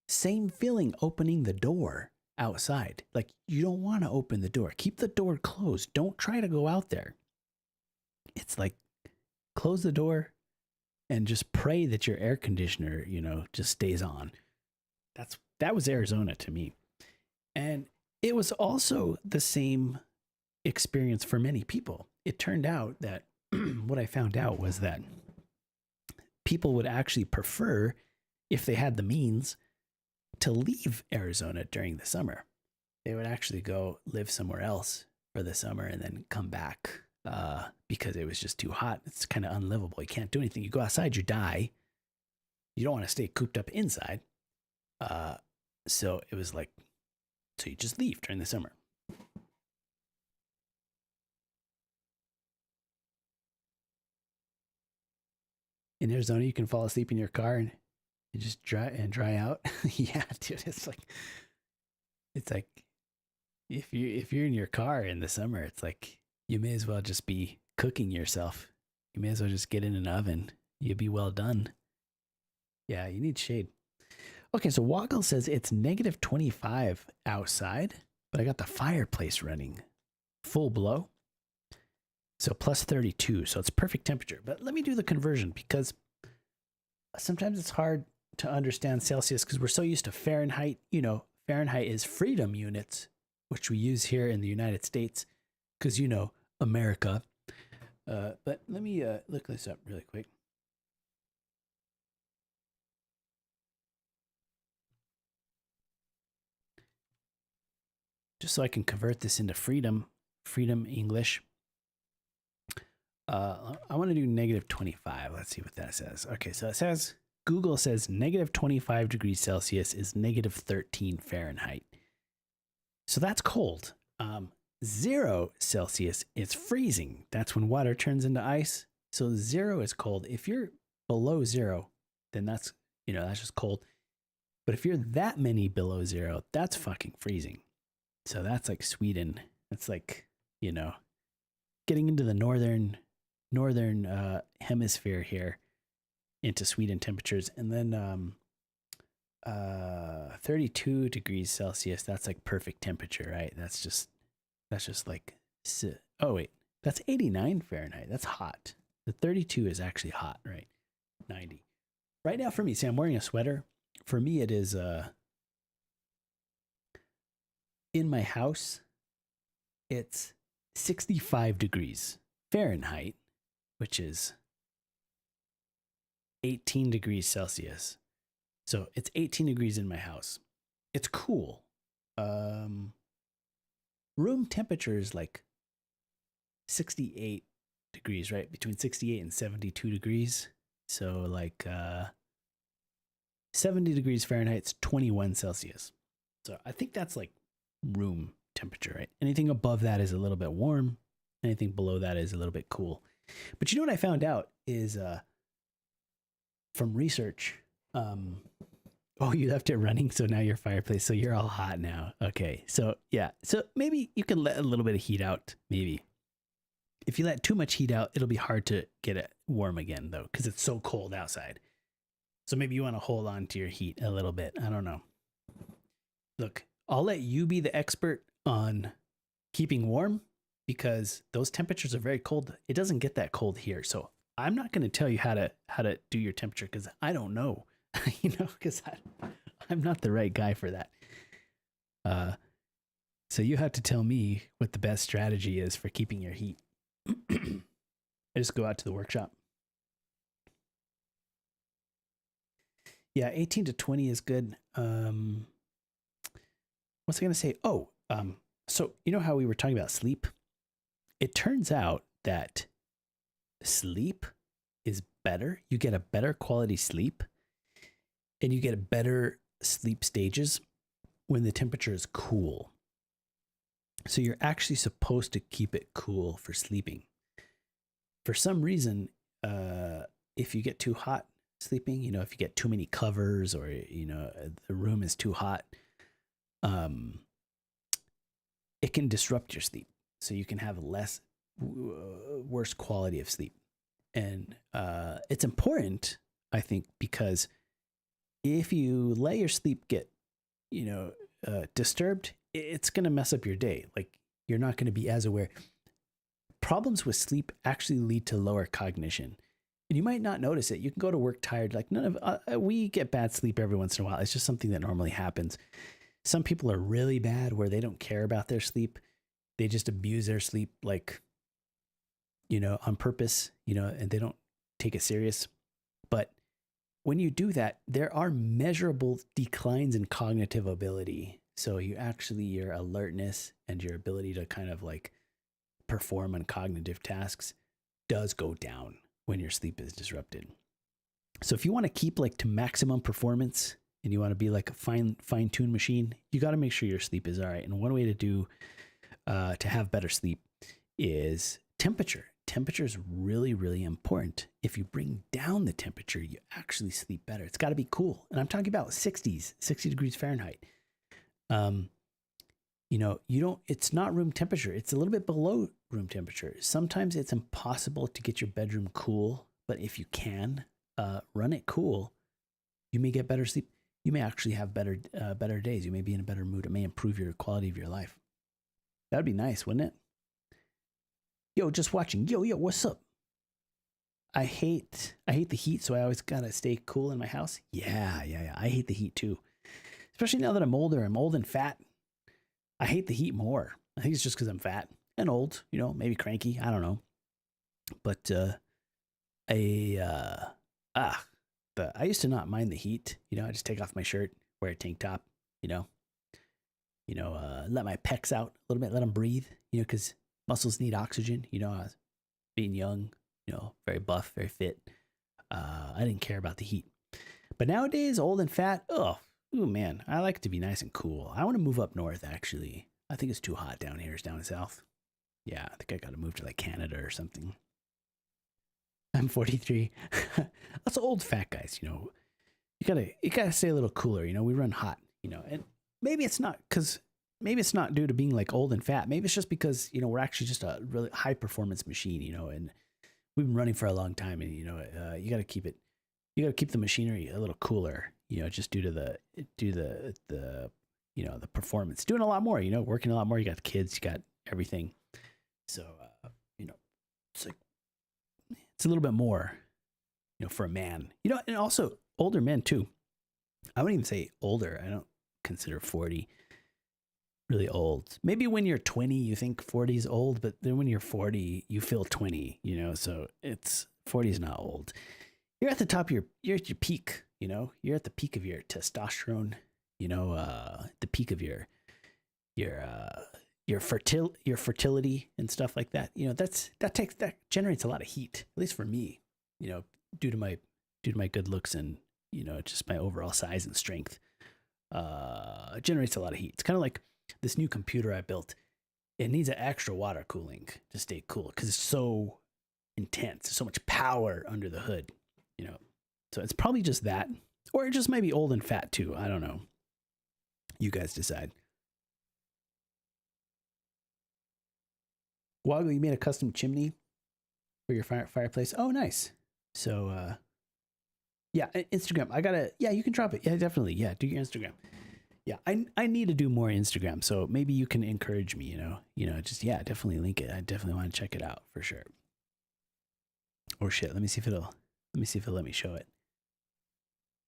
Same feeling opening the door outside. Like, you don't want to open the door. Keep the door closed. Don't try to go out there. It's like, close the door and just pray that your air conditioner, you know, just stays on. That was Arizona to me. And it was also the same experience for many people. It turned out that what I found out was that people would actually prefer, if they had the means, to leave Arizona during the summer. They would actually go live somewhere else for the summer and then come back because it was just too hot. It's kind of unlivable. You can't do anything. You go outside, you die. You don't want to stay cooped up inside. So it was like, so you just leave during the summer. In Arizona, you can fall asleep in your car and just dry out. Yeah, dude, it's like if you're in your car in the summer, it's like you may as well just be cooking yourself. You may as well just get in an oven. You'll be well done. Yeah, you need shade. Okay, so Woggle says it's negative 25 outside, but I got the fireplace running full blow. So plus 32, so it's perfect temperature. But let me do the conversion because sometimes it's hard to understand Celsius because we're so used to Fahrenheit. You know, Fahrenheit is freedom units, which we use here in the United States because, you know, America. But let me look this up really quick. Just so I can convert this into freedom English. I want to do negative 25. Let's see what that says. Okay, so it says, Google says negative 25 degrees Celsius is negative 13 Fahrenheit. So that's cold. 0 Celsius is freezing. That's when water turns into ice. So 0 is cold. If you're below 0, then that's, you know, that's just cold. But if you're that many below 0, that's fucking freezing. So that's like Sweden. That's like, you know, getting into the northern hemisphere here into Sweden temperatures. And then 32 degrees Celsius, that's like perfect temperature, right? That's just like, oh wait, that's 89 Fahrenheit. That's hot. The 32 is actually hot, right? 90. Right now for me, see, I'm wearing a sweater. For me, it is in my house, it's 65 degrees Fahrenheit, which is 18 degrees Celsius. So it's 18 degrees in my house. It's cool. Room temperature is like 68 degrees, right? Between 68 and 72 degrees. So like 70 degrees Fahrenheit is 21 Celsius. So I think that's like room temperature, right? Anything above that is a little bit warm. Anything below that is a little bit cool. But you know what I found out is from research. Oh, you left it running, so now your fireplace, so you're all hot now. Okay, so yeah, so maybe you can let a little bit of heat out. Maybe if you let too much heat out, it'll be hard to get it warm again, though, because it's so cold outside. So maybe you want to hold on to your heat a little bit. I don't know. Look, I'll let you be the expert on keeping warm because those temperatures are very cold. It doesn't get that cold here, so I'm not going to tell you how to do your temperature because I don't know, because I'm not the right guy for that. So you have to tell me what the best strategy is for keeping your heat. I just go out to the workshop. Yeah, 18 to 20 is good. What's I going to say? Oh, so you know how we were talking about sleep? It turns out that sleep is better. You get a better quality sleep and you get a better sleep stages when the temperature is cool. So you're actually supposed to keep it cool for sleeping. For some reason, if you get too hot sleeping, if you get too many covers or, the room is too hot, it can disrupt your sleep. So you can have worse quality of sleep. And it's important, I think, because if you let your sleep get, disturbed, it's going to mess up your day. Like you're not going to be as aware. Problems with sleep actually lead to lower cognition. And you might not notice it. You can go to work tired. Like we get bad sleep every once in a while. It's just something that normally happens. Some people are really bad where they don't care about their sleep. They just abuse their sleep, like, on purpose, and they don't take it serious. But when you do that, there are measurable declines in cognitive ability. So your alertness and your ability to kind of like perform on cognitive tasks does go down when your sleep is disrupted. So if you want to keep like to maximum performance and you want to be like a fine-tuned machine, you got to make sure your sleep is all right. And one way to have better sleep is temperature. Temperature is really, really important. If you bring down the temperature, you actually sleep better. It's got to be cool. And I'm talking about 60 degrees Fahrenheit. It's not room temperature. It's a little bit below room temperature. Sometimes it's impossible to get your bedroom cool, but if you can run it cool, you may get better sleep. You may actually have better days. You may be in a better mood. It may improve your quality of your life. That'd be nice, wouldn't it? Yo, just watching. Yo, what's up? I hate the heat, so I always gotta stay cool in my house. Yeah. I hate the heat too. Especially now that I'm older. I'm old and fat. I hate the heat more. I think it's just because I'm fat and old, maybe cranky. I don't know. But I used to not mind the heat. I just take off my shirt, wear a tank top, let my pecs out a little bit, let them breathe, because muscles need oxygen. I was being young, very buff, very fit. I didn't care about the heat. But nowadays, old and fat, oh man, I like to be nice and cool. I want to move up north, actually. I think it's too hot down here. It's down south. Yeah, I think I got to move to like Canada or something. I'm 43. Lots of old fat guys, you gotta stay a little cooler. We run hot, and maybe it's not due to being like old and fat. Maybe it's just because, we're actually just a really high performance machine, and we've been running for a long time, and, you got to keep the machinery a little cooler, just due to the the performance, doing a lot more, working a lot more. You got the kids, you got everything. So, it's like, it's a little bit more, for a man, and also older men too. I wouldn't even say older. I don't consider 40 really old. Maybe when you're 20, you think 40 is old, but then when you're 40, you feel 20, so 40 is not old. You're at the top you're at your peak, you're at the peak of your testosterone, the peak of your fertility and stuff like that. That generates a lot of heat, at least for me, due to my good looks and, just my overall size and strength. It generates a lot of heat. It's kind of like this new computer I built. It needs an extra water cooling to stay cool because it's so intense. There's so much power under the hood, So it's probably just that, or it just might be old and fat too. I don't know. You guys decide. Woggle, you made a custom chimney for your fireplace. Oh, nice. So, yeah, Instagram. You can drop it. Yeah, definitely. Yeah, do your Instagram. Yeah, I need to do more Instagram. So maybe you can encourage me, definitely link it. I definitely want to check it out for sure. Oh shit, let me see if it'll let me show it.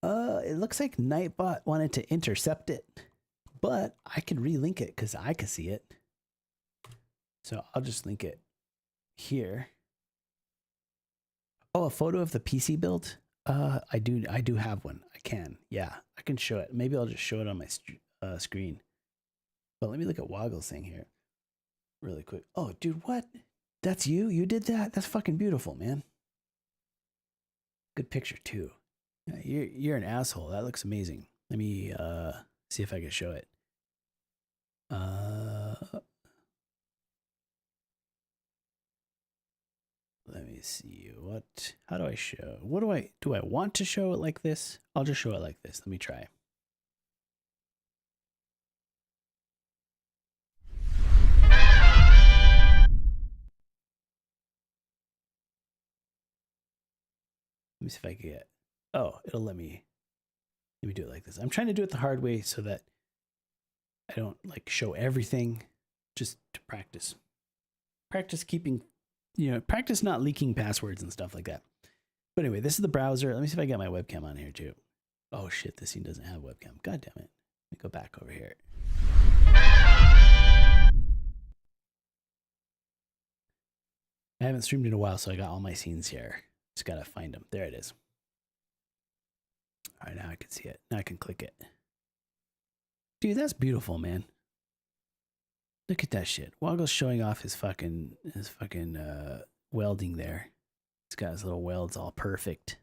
It looks like Nightbot wanted to intercept it, but I can relink it because I can see it. So I'll just link it here. Oh, a photo of the PC build? I do have one. I can. Yeah, I can show it. Maybe I'll just show it on my screen. But let me look at Woggle's thing here really quick. Oh, dude, what? That's you? You did that? That's fucking beautiful, man. Good picture too. Yeah, you're an asshole. That looks amazing. Let me see if I can show it. Let me see. How do I show? What do I want to show it like this? I'll just show it like this. Let me try. Let me see if I can get. Oh, it'll let me do it like this. I'm trying to do it the hard way so that I don't like show everything, just to practice. Practice keeping, practice not leaking passwords and stuff like that. But anyway, this is the browser. Let me see if I get my webcam on here too. Oh shit, this scene doesn't have webcam. God damn it. Let me go back over here. I haven't streamed in a while, so I got all my scenes here. Just gotta find them. There it is. All right, now I can see it. Now I can click it. Dude, that's beautiful, man. Look at that shit. Woggle's showing off his fucking welding there. He's got his little welds all perfect.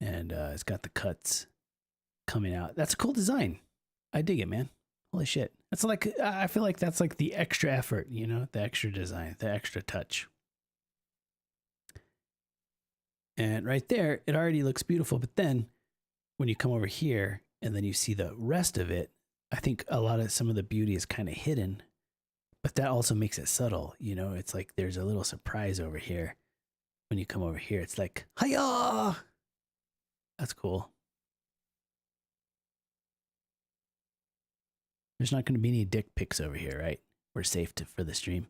And it's got the cuts coming out. That's a cool design. I dig it, man. Holy shit. That's like, I feel like that's like the extra effort, the extra design, the extra touch. And right there, it already looks beautiful. But then when you come over here and then you see the rest of it, I think some of the beauty is kind of hidden, but that also makes it subtle. It's like there's a little surprise over here. When you come over here, it's like, hiya! That's cool. There's not going to be any dick pics over here, right? We're safe for the stream.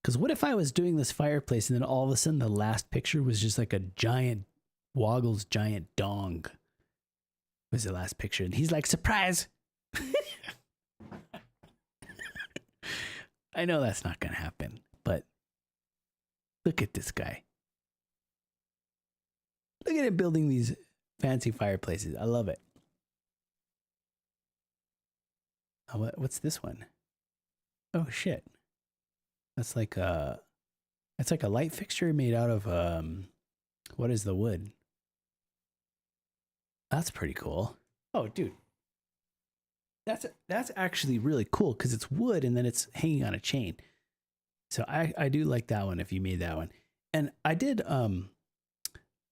Because what if I was doing this fireplace and then all of a sudden the last picture was just like a giant, Woggle's giant dong was the last picture. And he's like, surprise! I know that's not going to happen, but look at this guy. Look at him building these fancy fireplaces. I love it. What's this one? Oh shit. That's like a light fixture made out of what is the wood? That's pretty cool. Oh dude. That's actually really cool because it's wood and then it's hanging on a chain. So I do like that one if you made that one. And I did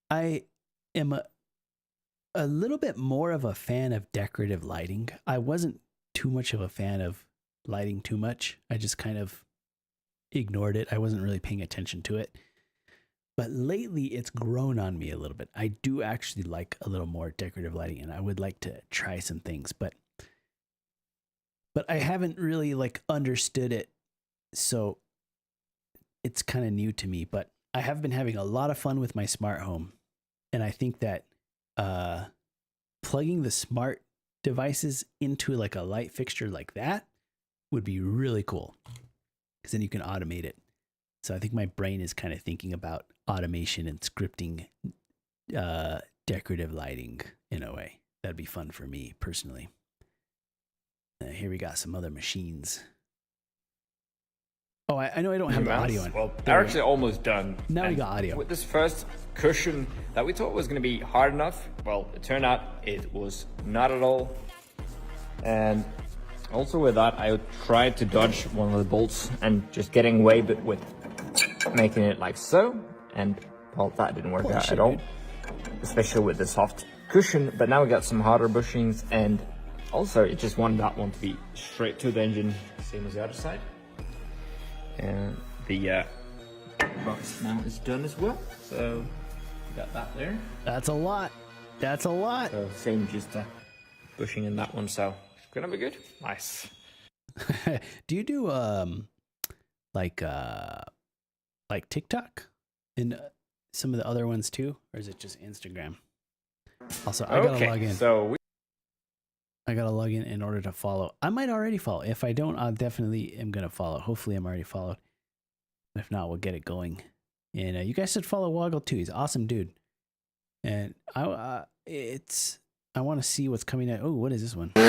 I am a little bit more of a fan of decorative lighting. I wasn't too much of a fan of lighting too much. I just kind of ignored it. I wasn't really paying attention to it. But lately it's grown on me a little bit. I do actually like a little more decorative lighting and I would like to try some things, but I haven't really like understood it. So it's kind of new to me, but I have been having a lot of fun with my smart home. And I think that plugging the smart devices into like a light fixture like that would be really cool because then you can automate it. So I think my brain is kind of thinking about automation and scripting decorative lighting in a way. That'd be fun for me personally. Here we got some other machines. Oh, I know I don't have the audio on. Well, they're actually almost done. Now we got audio. With this first cushion that we thought was going to be hard enough, well, it turned out it was not at all. And also with that, I tried to dodge one of the bolts and just getting away with making it like so. And, well, that didn't work out at all. Especially with the soft cushion. But now we got some harder bushings, and also it just wanted that one to be straight to the engine, same as the other side. And the box now is done as well, so we got that there. That's a lot. That's a lot. So same, just bushing in that one, so it's gonna be good. Nice. Do you do like TikTok? And some of the other ones too, or is it just Instagram? Also, I gotta log in. So I gotta log in order to follow. I might already follow. If I don't, I definitely am gonna follow. Hopefully, I'm already followed. If not, we'll get it going. And you guys should follow Woggle too. He's an awesome dude. And I want to see what's coming out. Oh, what is this one? Is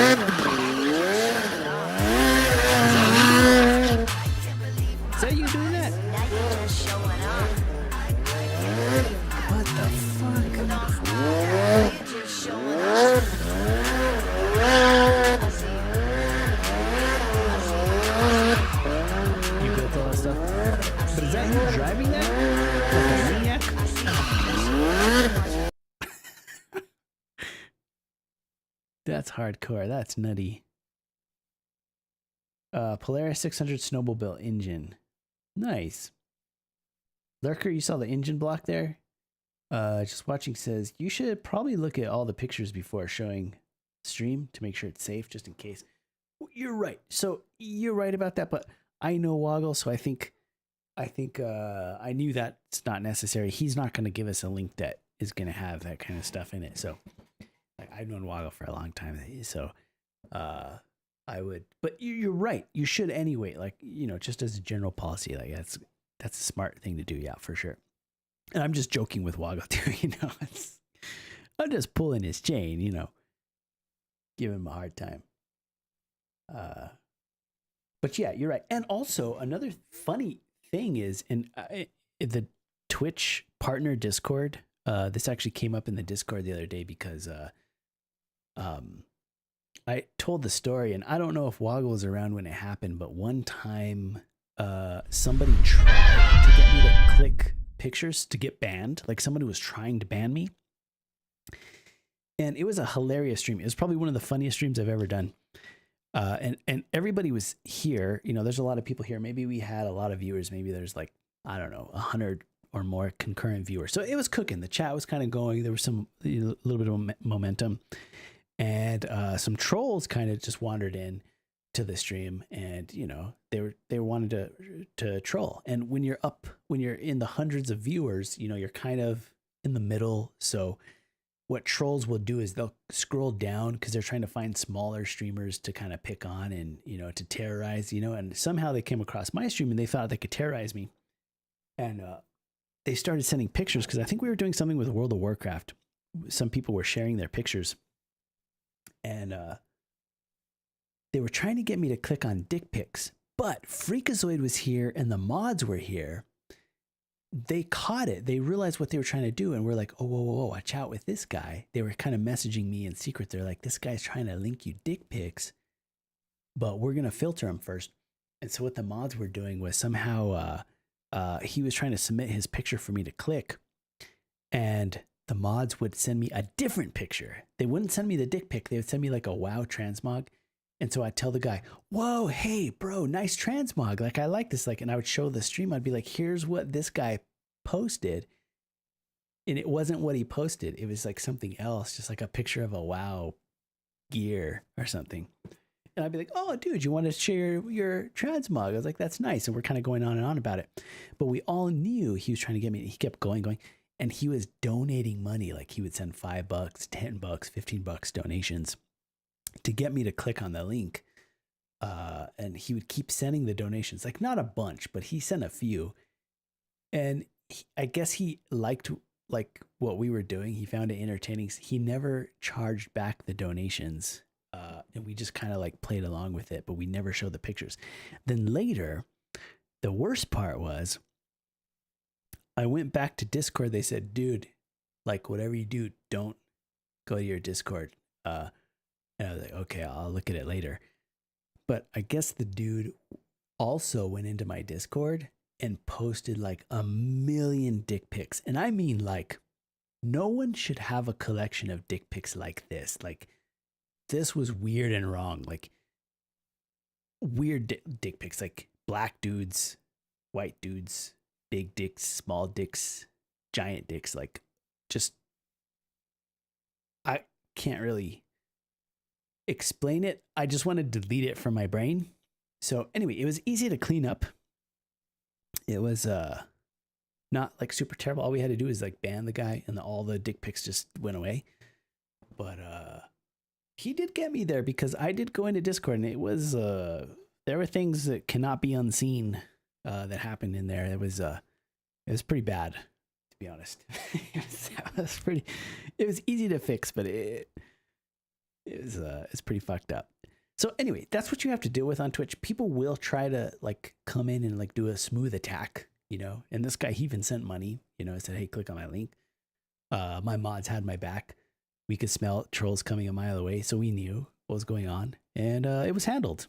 that you doing that? What the fuck? You built all that stuff? But is that you driving that? Like a maniac? That's hardcore. That's nutty. Polaris 600 snowmobile engine. Nice. Lurker, you saw the engine block there? Just watching says, you should probably look at all the pictures before showing stream to make sure it's safe, just in case. You're right. So you're right about that, but I know Woggle, so I think I knew that's not necessary. He's not going to give us a link that is going to have that kind of stuff in it. So like, I've known Woggle for a long time, so I would. But you're right. You should anyway. Like, you know, just as a general policy, like that's a smart thing to do. Yeah, for sure. And I'm just joking with Woggle too. You know, I'm just pulling his chain. You know, giving him a hard time. But yeah, you're right. And also another funny thing is, in the Twitch partner Discord, this actually came up in the Discord the other day because I told the story, and I don't know if Woggle was around when it happened, but one time somebody tried to get me to click pictures to get banned. Like somebody was trying to ban me. And it was a hilarious stream. It was probably one of the funniest streams I've ever done. And everybody was here. You know, there's a lot of people here. Maybe we had a lot of viewers. Maybe there's like, I don't know, 100 or more concurrent viewers. So it was cooking. The chat was kind of going. There was some a little bit of momentum. And some trolls kind of just wandered in to the stream, and you know, they wanted to troll. And when you're in the hundreds of viewers, you know, you're kind of in the middle. So what trolls will do is they'll scroll down because they're trying to find smaller streamers to kind of pick on and, you know, to terrorize, you know. And somehow they came across my stream and they thought they could terrorize me. And they started sending pictures because I think we were doing something with World of Warcraft. Some people were sharing their pictures. And they were trying to get me to click on dick pics. But Freakazoid was here and the mods were here. They caught it. They realized what they were trying to do. And we're like, oh, whoa, watch out with this guy. They were kind of messaging me in secret. They're like, this guy's trying to link you dick pics, but we're going to filter him first. And so what the mods were doing was somehow he was trying to submit his picture for me to click. And the mods would send me a different picture. They wouldn't send me the dick pic. They would send me like a WoW transmog. And so I'd tell the guy, whoa, hey, bro, nice transmog. Like, I like this. Like, and I would show the stream. I'd be like, here's what this guy posted. And it wasn't what he posted. It was like something else, just like a picture of a WoW gear or something. And I'd be like, oh, dude, you want to share your transmog? I was like, that's nice. And we're kind of going on and on about it. But we all knew he was trying to get me. He kept going. And he was donating money. Like, he would send $5, $10, $15 donations to get me to click on the link. And he would keep sending the donations, like not a bunch, but he sent a few. And I guess he liked like what we were doing. He found it entertaining. He never charged back the donations. And we just kind of like played along with it, but we never showed the pictures. Then later, the worst part was I went back to Discord. They said, dude, like whatever you do, don't go to your Discord. And I was like, okay, I'll look at it later. But I guess the dude also went into my Discord and posted like 1 million dick pics. And I mean, like, no one should have a collection of dick pics like this. Like, this was weird and wrong. Like, weird dick pics, like black dudes, white dudes, big dicks, small dicks, giant dicks. Like, just, I can't really explain it. I just want to delete it from my brain. So anyway, it was easy to clean up. It was not like super terrible. All we had to do is like ban the guy, and all the dick pics just went away. But he did get me there, because I did go into Discord, and it was there were things that cannot be unseen that happened in there. It was pretty bad, to be honest. It was easy to fix, but it's pretty fucked up. So anyway, that's what you have to deal with on Twitch. People will try to like come in and like do a smooth attack, you know. And this guy, he even sent money, you know, said, hey, click on my link. My mods had my back. We could smell trolls coming a mile away, so we knew what was going on, and it was handled.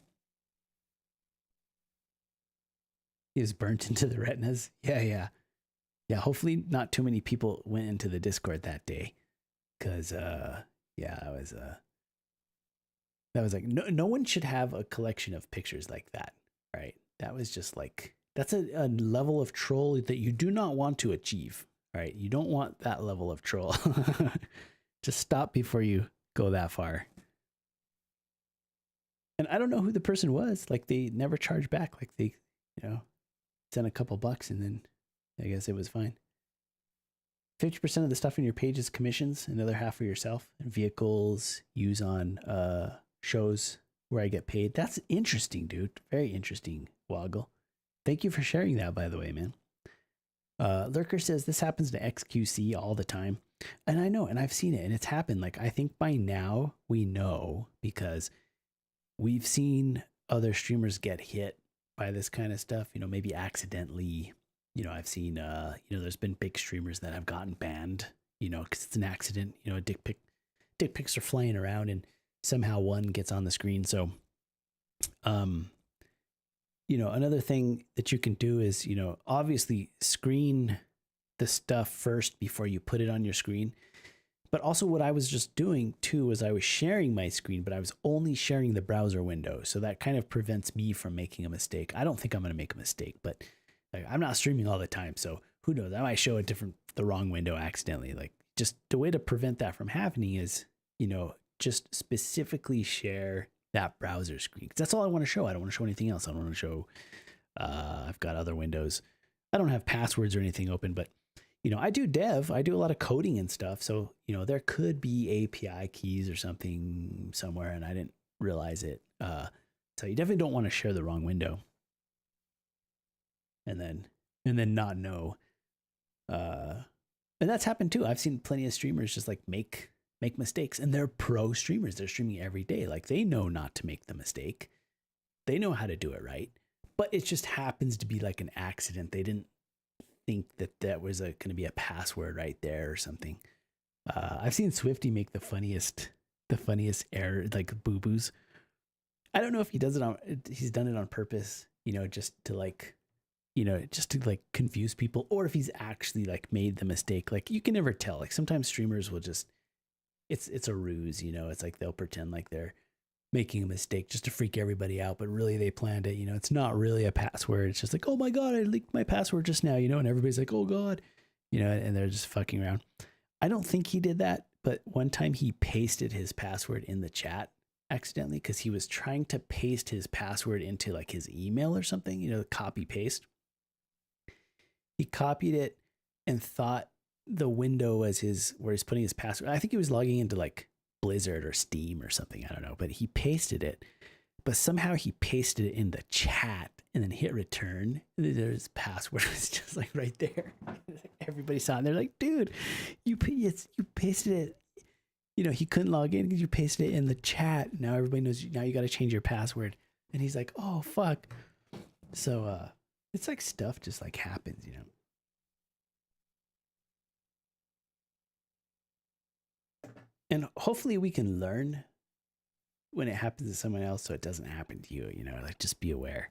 He was burnt into the retinas. Yeah. Hopefully not too many people went into the Discord that day, because that was like, no one should have a collection of pictures like that, right? That was just like, that's a level of troll that you do not want to achieve, right? You don't want that level of troll. Just stop before you go that far. And I don't know who the person was. Like, they never charged back. Like, they, you know, sent a couple bucks, and then I guess it was fine. 50% of the stuff in your page is commissions, another half for yourself, and vehicles use on shows where I get paid. That's interesting, dude. Very interesting, Woggle. Thank you for sharing that, by the way, man. Lurker says this happens to XQC all the time. And I know, and I've seen it, and it's happened. Like, I think by now we know, because we've seen other streamers get hit by this kind of stuff, you know, maybe accidentally. You know, I've seen, you know, there's been big streamers that have gotten banned, you know, because it's an accident. You know, dick pics are flying around, and somehow one gets on the screen. So, you know, another thing that you can do is, you know, obviously screen the stuff first before you put it on your screen. But also what I was just doing too was I was sharing my screen, but I was only sharing the browser window. So that kind of prevents me from making a mistake. I don't think I'm going to make a mistake, but like, I'm not streaming all the time. So who knows? I might show the wrong window accidentally. Like, just the way to prevent that from happening is, you know, just specifically share that browser screen. 'Cause that's all I want to show. I don't want to show anything else. I don't want to show, I've got other windows. I don't have passwords or anything open, but you know, I do dev, I do a lot of coding and stuff. So, you know, there could be API keys or something somewhere, and I didn't realize it. So you definitely don't want to share the wrong window. And then not know. And that's happened too. I've seen plenty of streamers just like make mistakes, and they're pro streamers. They're streaming every day. Like, they know not to make the mistake. They know how to do it right, but it just happens to be like an accident. They didn't think that was going to be a password right there or something. I've seen Swifty make the funniest error, like boo-boos. I don't know if he's done it on purpose, you know, just to like confuse people, or if he's actually like made the mistake. Like, you can never tell. Like, sometimes streamers will just, it's a ruse, you know. It's like they'll pretend like they're making a mistake just to freak everybody out, but really they planned it. You know, it's not really a password. It's just like, oh my God, I leaked my password just now, you know, and everybody's like, oh God, you know, and they're just fucking around. I don't think he did that, but one time he pasted his password in the chat accidentally, because he was trying to paste his password into like his email or something, you know, copy paste. He copied it and thought the window was where he's putting his password. I think he was logging into like Blizzard or Steam or something. I don't know, but he pasted it, but somehow he pasted it in the chat and then hit return. And his password was just like right there. Everybody saw it, and they're like, dude, you pasted it. You know, he couldn't log in because you pasted it in the chat. Now everybody knows. Now you got to change your password. And he's like, oh fuck. So it's like stuff just like happens, you know. And hopefully we can learn when it happens to someone else so it doesn't happen to you, you know, like, just be aware.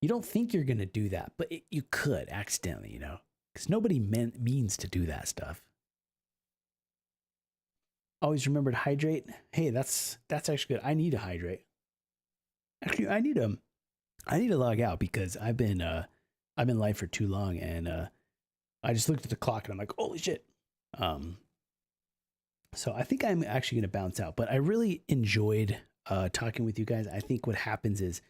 You don't think you're going to do that, but you could accidentally, you know, because nobody means to do that stuff. Always remember to hydrate. Hey, that's actually good. I need to hydrate. Actually, I need to log out, because I've been live for too long, and I just looked at the clock and I'm like, holy shit. So I think I'm actually going to bounce out, but I really enjoyed talking with you guys. I think what happens is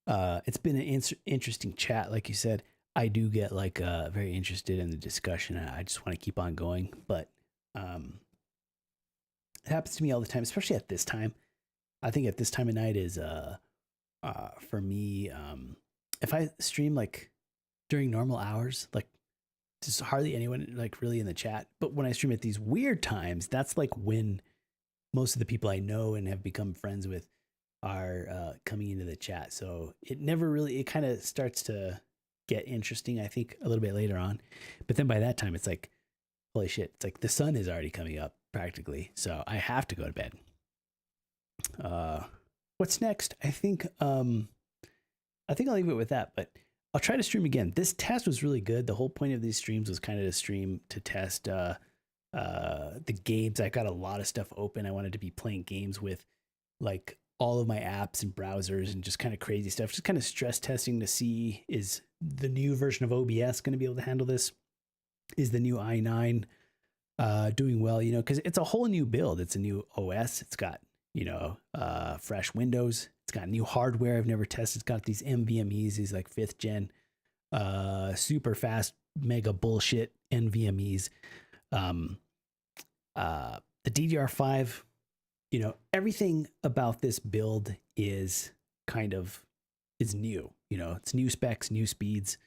it's been an interesting chat, like you said. I do get like very interested in the discussion. I just want to keep on going, but it happens to me all the time, especially at this time. I think at this time of night is for me, if I stream like during normal hours, like there's hardly anyone like really in the chat. But when I stream at these weird times, that's like when most of the people I know and have become friends with are coming into the chat. So it never really, it kind of starts to get interesting, I think, a little bit later on. But then by that time, it's like, holy shit, it's like the sun is already coming up practically. So I have to go to bed. What's next? I think I'll leave it with that, but I'll try to stream again. This test was really good. The whole point of these streams was kind of to stream to test the games. I got a lot of stuff open. I wanted to be playing games with like all of my apps and browsers and just kind of crazy stuff. Just kind of stress testing to see, is the new version of OBS going to be able to handle this? Is the new i9 doing well? You know, because it's a whole new build. It's a new OS. It's got, you know, fresh Windows. It's got new hardware I've never tested. It's got these NVMEs, these like 5th gen, super fast, mega bullshit NVMEs. The DDR5, you know, everything about this build is new. You know, it's new specs, new speeds,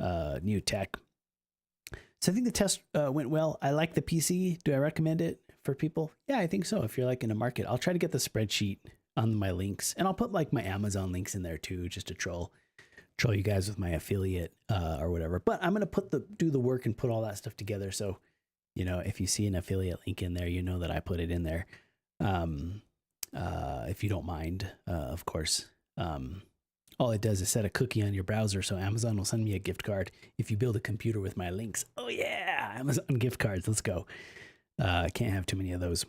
new tech. So I think the test went well. I like the PC. Do I recommend it for people? Yeah, I think so. If you're like in a market, I'll try to get the spreadsheet on my links, and I'll put like my Amazon links in there too, just to troll you guys with my affiliate or whatever. But I'm gonna do the work and put all that stuff together. So, you know, if you see an affiliate link in there, you know that I put it in there. If you don't mind, of course. All it does is set a cookie on your browser, so Amazon will send me a gift card if you build a computer with my links. Oh yeah, Amazon gift cards. Let's go. Can't have too many of those.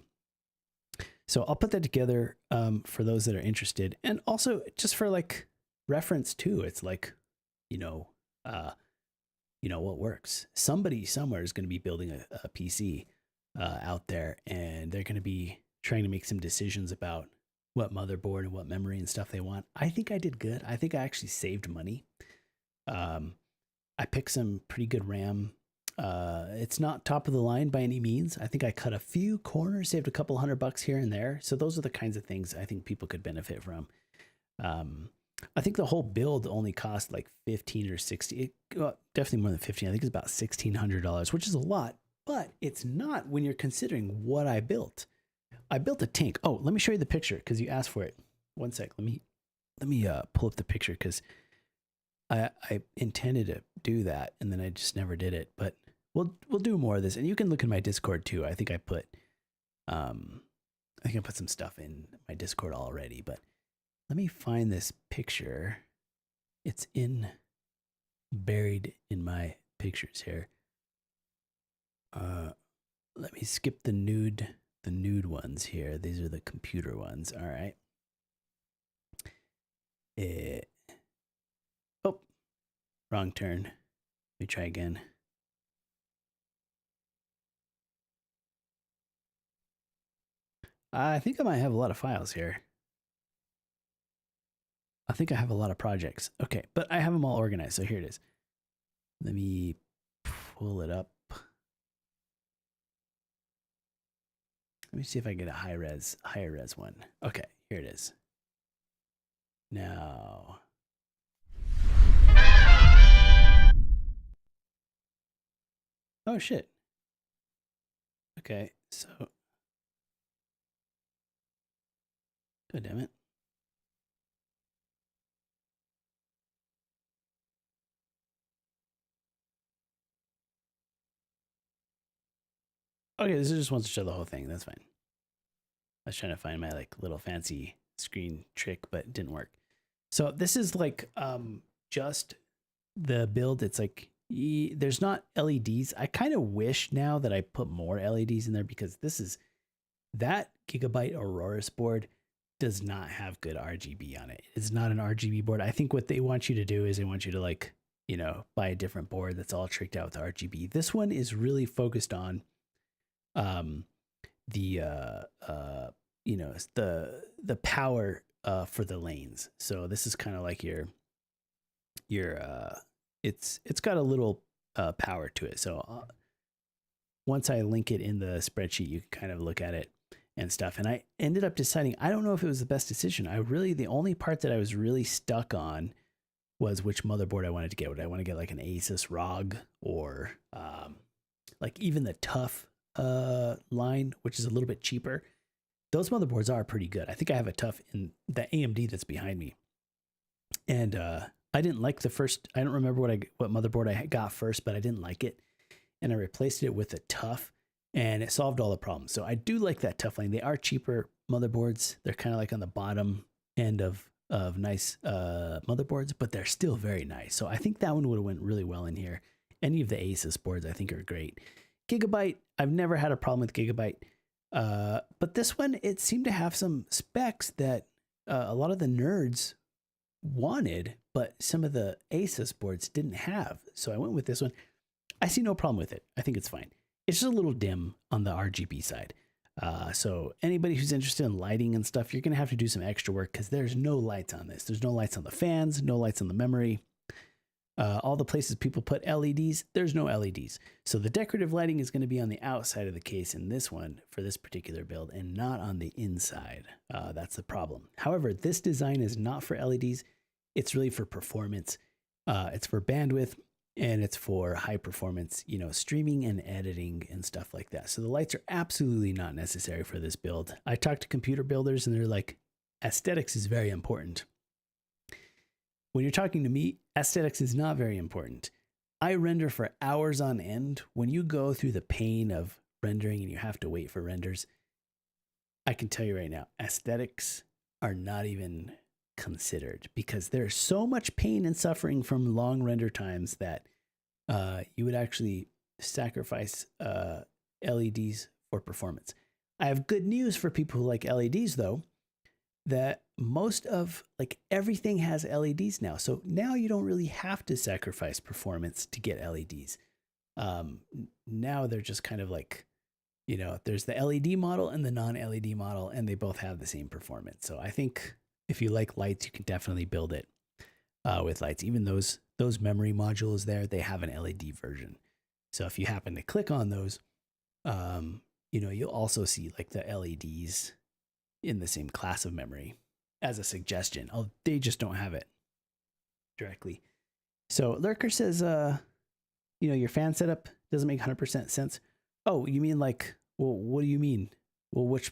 So I'll put that together for those that are interested, and also just for like reference too. It's like, you know what works. Somebody somewhere is going to be building a PC out there, and they're going to be trying to make some decisions about what motherboard and what memory and stuff they want. I think I did good. I think I actually saved money. I picked some pretty good RAM. It's not top of the line by any means. I think I cut a few corners, saved a couple $100 here and there. So those are the kinds of things I think people could benefit from. I think the whole build only cost like 15 or 60, definitely more than 15. I think it's about $1,600, which is a lot, but it's not when you're considering what I built. I built a tank. Oh, let me show you the picture because you asked for it. One sec. Let me pull up the picture because I intended to do that and then I just never did it. But we'll do more of this, and you can look in my Discord too. I think I put some stuff in my Discord already. But let me find this picture. It's buried in my pictures here. Let me skip the nude ones here. These are the computer ones. All right. Oh, wrong turn. Let me try again. I think I might have a lot of files here. I think I have a lot of projects. Okay, but I have them all organized. So here it is. Let me pull it up. Let me see if I get a higher res one. Okay, here it is. Now, oh shit. Okay, so, god damn it. Okay, this is just wants to show the whole thing. That's fine. I was trying to find my like little fancy screen trick, but it didn't work. So this is like just the build. It's like there's not LEDs. I kind of wish now that I put more LEDs in there because that Gigabyte Aurorus board does not have good RGB on it. It's not an RGB board. I think what they want you to do is they want you to like, you know, buy a different board that's all tricked out with RGB. This one is really focused on the power for the lanes. So this is kind of like your it's got a little power to it. So once I link it in the spreadsheet, you can kind of look at it and stuff. And I ended up deciding, I don't know if it was the best decision. The only part that I was really stuck on was which motherboard I wanted to get. Would I want to get like an Asus ROG or like even the Tough line, which is a little bit cheaper? Those motherboards are pretty good. I think I have a Tough in the AMD that's behind me. And I didn't like the first, I don't remember what motherboard I got first, but I didn't like it. And I replaced it with a Tough, and it solved all the problems. So I do like that Tough line. They are cheaper motherboards. They're kind of like on the bottom end of nice motherboards, but they're still very nice. So I think that one would have went really well in here. Any of the Asus boards I think are great. Gigabyte, I've never had a problem with Gigabyte. But this one, it seemed to have some specs that a lot of the nerds wanted, but some of the Asus boards didn't have. So I went with this one. I see no problem with it. I think it's fine. It's just a little dim on the RGB side. So anybody who's interested in lighting and stuff, you're going to have to do some extra work because there's no lights on this. There's no lights on the fans, no lights on the memory. All the places people put LEDs, there's no LEDs. So the decorative lighting is going to be on the outside of the case in this one for this particular build and not on the inside. That's the problem. However, this design is not for LEDs. It's really for performance. It's for bandwidth, and it's for high performance, streaming and editing and stuff like that. So the lights are absolutely not necessary for this build. I talked to computer builders and they're like, aesthetics is very important. When you're talking to me, aesthetics is not very important. I render for hours on end. When you go through the pain of rendering and you have to wait for renders, I can tell you right now, aesthetics are not even considered because there's so much pain and suffering from long render times that you would actually sacrifice LEDs for performance. I have good news for people who like LEDs though, that most of everything has LEDs now. So now you don't really have to sacrifice performance to get LEDs. Now they're just kind of like, there's the LED model and the non-LED model, and they both have the same performance. So I think if you like lights, you can definitely build it with lights. Even those memory modules there, they have an LED version. So if you happen to click on those, you'll also see like the LEDs in the same class of memory as a suggestion. Oh, they just don't have it directly. So Lurker says, your fan setup doesn't make 100% sense. Oh, you mean like, well, what do you mean? Well, which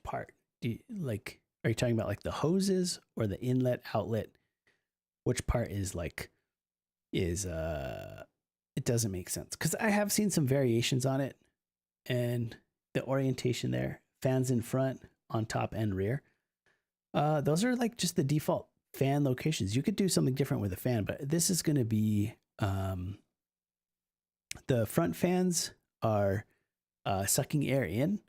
part do you like? Are you talking about like the hoses or the inlet outlet? Which part is it doesn't make sense? Because I have seen some variations on it, and the orientation there, fans in front, on top and rear. Those are like just the default fan locations. You could do something different with a fan, but this is going to be, the front fans are sucking air in,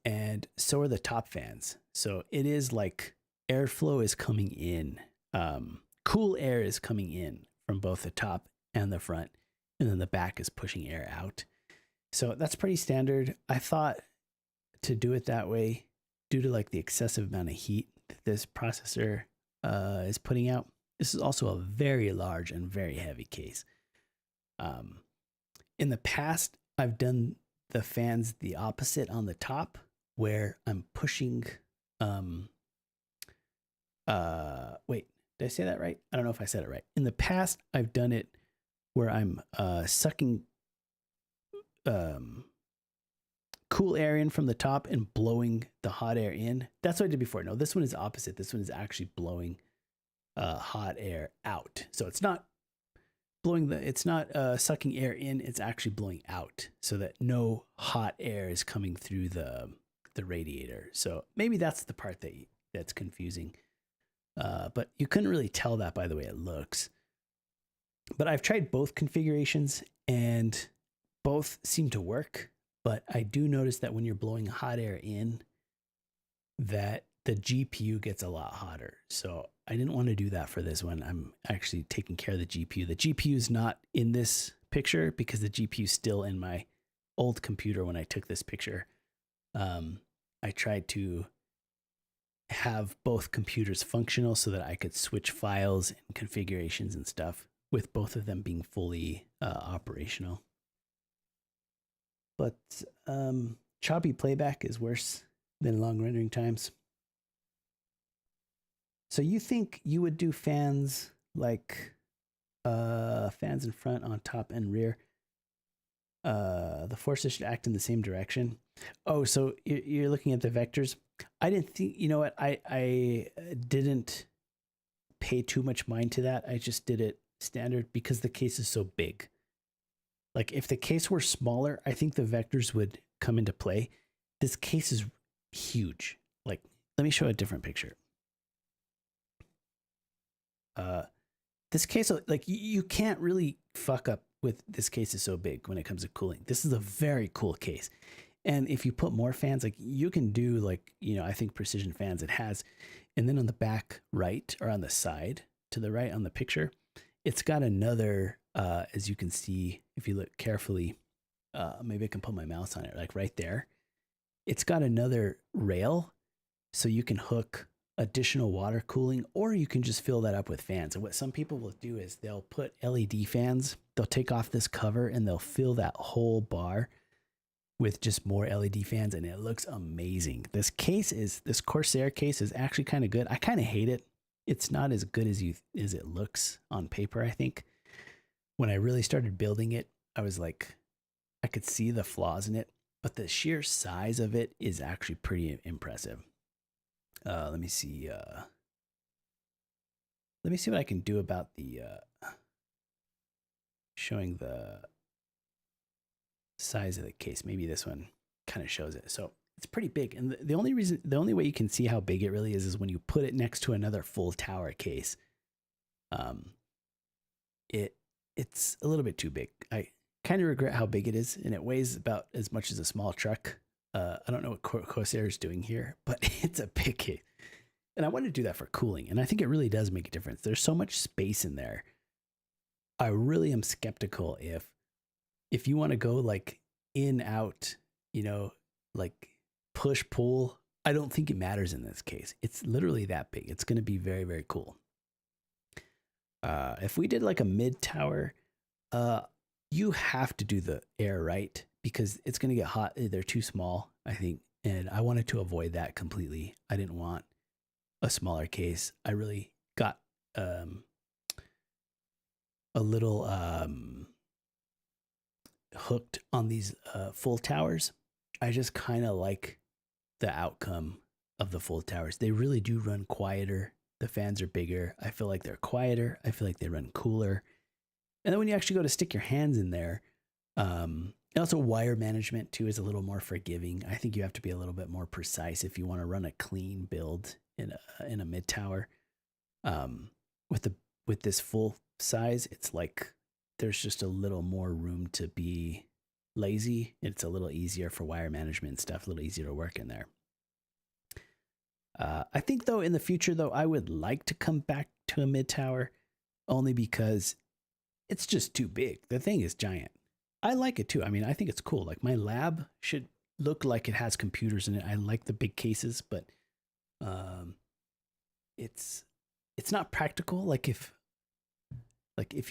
and so are the top fans. So it is like airflow is coming in. Cool air is coming in from both the top and the front, and then the back is pushing air out. So that's pretty standard. I thought to do it that way due to like the excessive amount of heat that this processor is putting out. This is also a very large and very heavy case. In the past, I've done the fans the opposite on the top, where I'm pushing, wait, did I say that right? I don't know if I said it right. In the past, I've done it where I'm sucking cool air in from the top and blowing the hot air in. That's what I did before. No, this one is opposite. This one is actually blowing hot air out. So it's not sucking air in, it's actually blowing out so that no hot air is coming through the radiator. So maybe that's the part that's confusing. But you couldn't really tell that by the way it looks. But I've tried both configurations and both seem to work. But I do notice that when you're blowing hot air in, that the GPU gets a lot hotter. So I didn't want to do that for this one. I'm actually taking care of the GPU. The GPU is not in this picture because the GPU is still in my old computer when I took this picture. I tried to have both computers functional so that I could switch files and configurations and stuff with both of them being fully operational. But choppy playback is worse than long rendering times. So you think you would do fans like fans in front, on top, and rear? The forces should act in the same direction. Oh, so you're looking at the vectors. I didn't think, you know what? I didn't pay too much mind to that. I just did it standard because the case is so big. Like if the case were smaller, I think the vectors would come into play. This case is huge. Like, let me show a different picture. This case, like you can't really fuck up with this case is so big when it comes to cooling. This is a very cool case. And if you put more fans, like you can do like, you know, I think precision fans it has. And then on the back right or on the side to the right on the picture, it's got another, as you can see, if you look carefully, maybe I can put my mouse on it, like right there. It's got another rail so you can hook additional water cooling, or you can just fill that up with fans. And what some people will do is they'll put LED fans, they'll take off this cover and they'll fill that whole bar with just more LED fans, and it looks amazing. This Corsair case is actually kind of good. I kind of hate it. It's not as good as it looks on paper, I think. When I really started building it, I was like, I could see the flaws in it, but the sheer size of it is actually pretty impressive. Let me see what I can do about the showing the size of the case. Maybe this one kind of shows it. So it's pretty big. And the only way you can see how big it really is when you put it next to another full tower case. It's a little bit too big. I kind of regret how big it is, and it weighs about as much as a small truck. I don't know what Corsair is doing here, but it's a big case. And I want to do that for cooling, and I think it really does make a difference. There's so much space in there. I really am skeptical if you want to go like in, out, you know, like push, pull. I don't think it matters in this case. It's literally that big. It's going to be very, very cool. If we did like a mid tower, you have to do the air right, because it's going to get hot. They're too small, I think. And I wanted to avoid that completely. I didn't want a smaller case. I really got a little hooked on these full towers. I just kind of like the outcome of the full towers. They really do run quieter. The fans are bigger. I feel like they're quieter. I feel like they run cooler. And then when you actually go to stick your hands in there, and also wire management too is a little more forgiving. I think you have to be a little bit more precise if you want to run a clean build in a mid tower. With this full size, it's like there's just a little more room to be lazy. It's a little easier for wire management and stuff, a little easier to work in there. I think though in the future though, I would like to come back to a mid tower only because it's just too big. The thing is giant. I like it too. I mean, I think it's cool. Like my lab should look like it has computers in it. I like the big cases, but it's not practical. Like if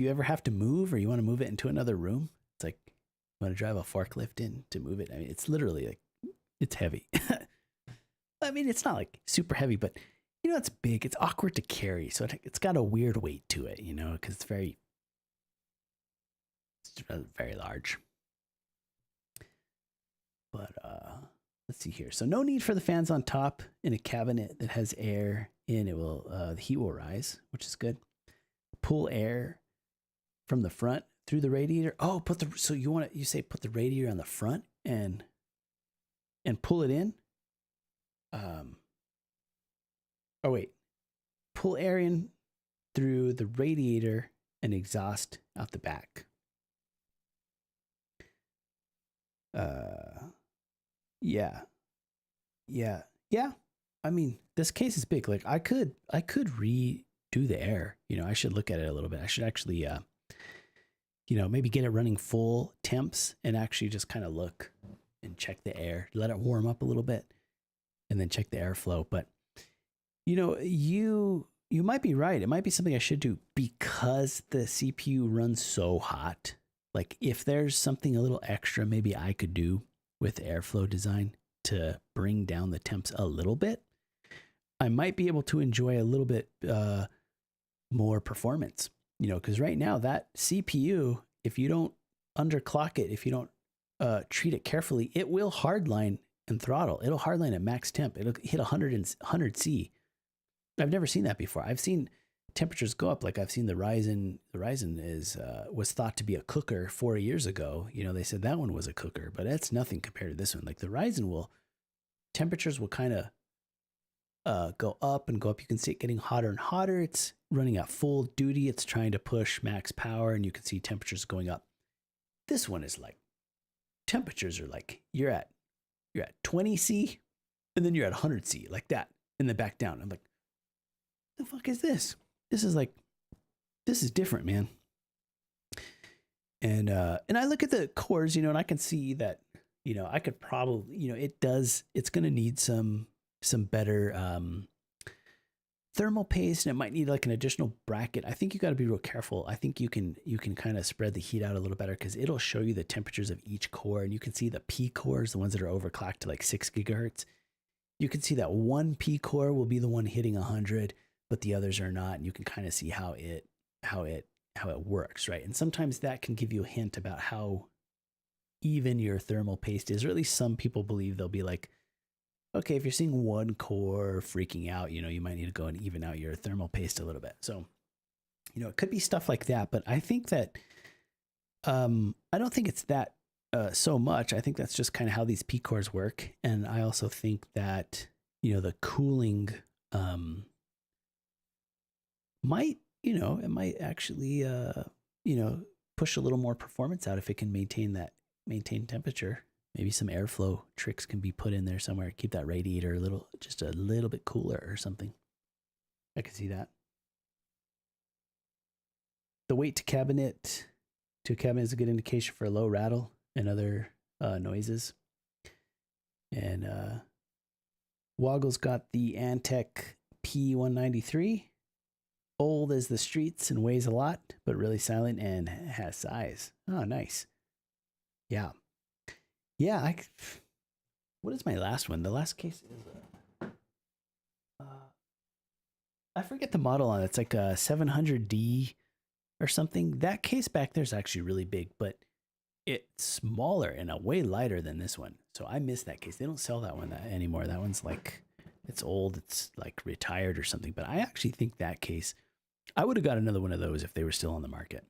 you ever have to move or you want to move it into another room, it's like you want to drive a forklift in to move it. I mean, it's literally like, it's heavy. I mean, it's not like super heavy, but you know, it's big. It's awkward to carry. So it's got a weird weight to it, you know, because it's very large. But let's see here. So no need for the fans on top. In a cabinet that has air in, it will the heat will rise, which is good. Pull air from the front through the radiator. Oh, put the radiator on the front and pull it in. Oh wait, pull air in through the radiator and exhaust out the back. Yeah. I mean, this case is big. Like I could redo the air. You know, I should look at it a little bit. I should actually, maybe get it running full temps and actually just kind of look and check the air, let it warm up a little bit, and then check the airflow. But you know, you you might be right. It might be something I should do because the CPU runs so hot. Like if there's something a little extra, maybe I could do with airflow design to bring down the temps a little bit, I might be able to enjoy a little bit more performance, you know, because right now that CPU, if you don't underclock it, if you don't treat it carefully, it will hardline and throttle. It'll hardline at max temp. It'll hit 100 C. I've never seen that before. I've seen temperatures go up. Like I've seen the Ryzen was thought to be a cooker 4 years ago. You know, they said that one was a cooker, but that's nothing compared to this one. Like the Ryzen temperatures will kind of go up and go up. You can see it getting hotter and hotter. It's running at full duty. It's trying to push max power, and you can see temperatures going up. This one is like, temperatures are like, you're at 20 C, and then you're at 100 C, like that, and then back down. I'm like, the fuck is this? This is different, man. And I look at the cores, you know, and I can see that, you know, I could probably, you know, it's going to need some better thermal paste, and it might need like an additional bracket. I think you got to be real careful. I think you can kind of spread the heat out a little better because it'll show you the temperatures of each core, and you can see the P cores, the ones that are overclocked to like 6 gigahertz. You can see that one P core will be the one hitting 100, but the others are not, and you can kind of see how it works, right? And sometimes that can give you a hint about how even your thermal paste is, or at least some people believe they'll be like, okay, if you're seeing one core freaking out, you know, you might need to go and even out your thermal paste a little bit. So, you know, it could be stuff like that, but I think that, I don't think it's that so much. I think that's just kind of how these P cores work. And I also think that, you know, the cooling, might, you know, it might actually, you know, push a little more performance out if it can maintain temperature. Maybe some airflow tricks can be put in there somewhere. Keep that radiator just a little bit cooler or something. I can see that. The weight to cabinet is a good indication for a low rattle and other noises. And Woggle's got the Antec P193. Old as the streets and weighs a lot, but really silent and has size. Oh, nice. Yeah. Yeah, what is my last one? The last case is I forget the model on it. It's like a 700D or something. That case back there is actually really big, but it's smaller and way lighter than this one. So I miss that case. They don't sell that one anymore. That one's like, it's old. It's like retired or something. But I actually think that case, I would have got another one of those if they were still on the market.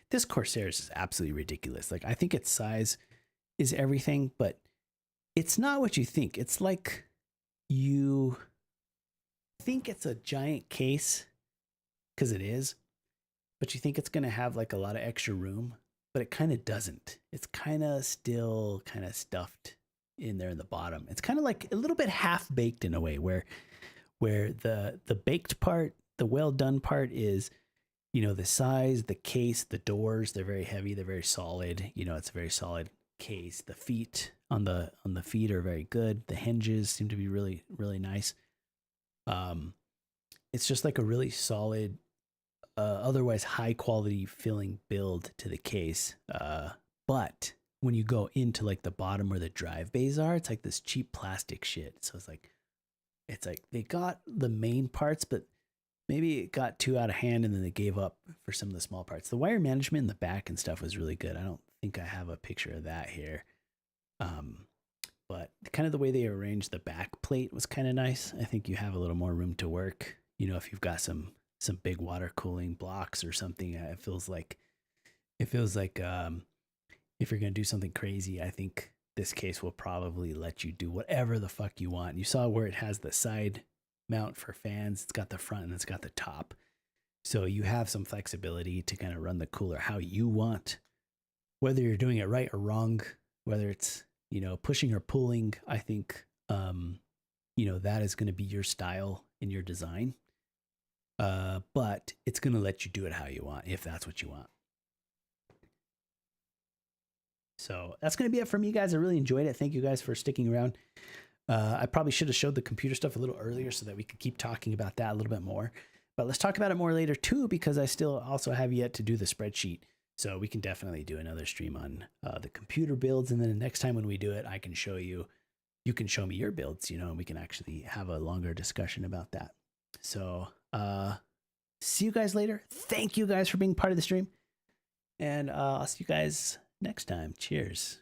This Corsair's is absolutely ridiculous. Like I think its size is everything, but it's not what you think. It's like you think it's a giant case because it is, but you think it's going to have like a lot of extra room, but it kind of doesn't. It's kind of still kind of stuffed in there in the bottom. It's kind of like a little bit half baked in a way where the baked part, the well done part is, you know, the size, the case, the doors, they're very heavy. They're very solid. You know, it's a very solid case. The feet on the feet are very good. The hinges seem to be really, really nice. It's just like a really solid, otherwise high quality feeling build to the case. But when you go into like the bottom where the drive bays are, it's like this cheap plastic shit. So it's like they got the main parts, but maybe it got too out of hand and then they gave up for some of the small parts. The wire management in the back and stuff was really good. I don't think I have a picture of that here. But kind of the way they arranged the back plate was kind of nice. I think you have a little more room to work. You know, if you've got some big water cooling blocks or something, it feels like if you're going to do something crazy, I think this case will probably let you do whatever the fuck you want. You saw where it has the side mount for fans. It's got the front and it's got the top. So you have some flexibility to kind of run the cooler how you want, whether you're doing it right or wrong, whether it's, you know, pushing or pulling. I think, you know, that is going to be your style in your design. But it's going to let you do it how you want, if that's what you want. So that's going to be it from you guys. I really enjoyed it. Thank you guys for sticking around. I probably should have showed the computer stuff a little earlier so that we could keep talking about that a little bit more. But let's talk about it more later too, because I still also have yet to do the spreadsheet. So we can definitely do another stream on the computer builds. And then the next time when we do it, I can show you, you can show me your builds, you know, and we can actually have a longer discussion about that. So see you guys later. Thank you guys for being part of the stream. And I'll see you guys next time. Cheers.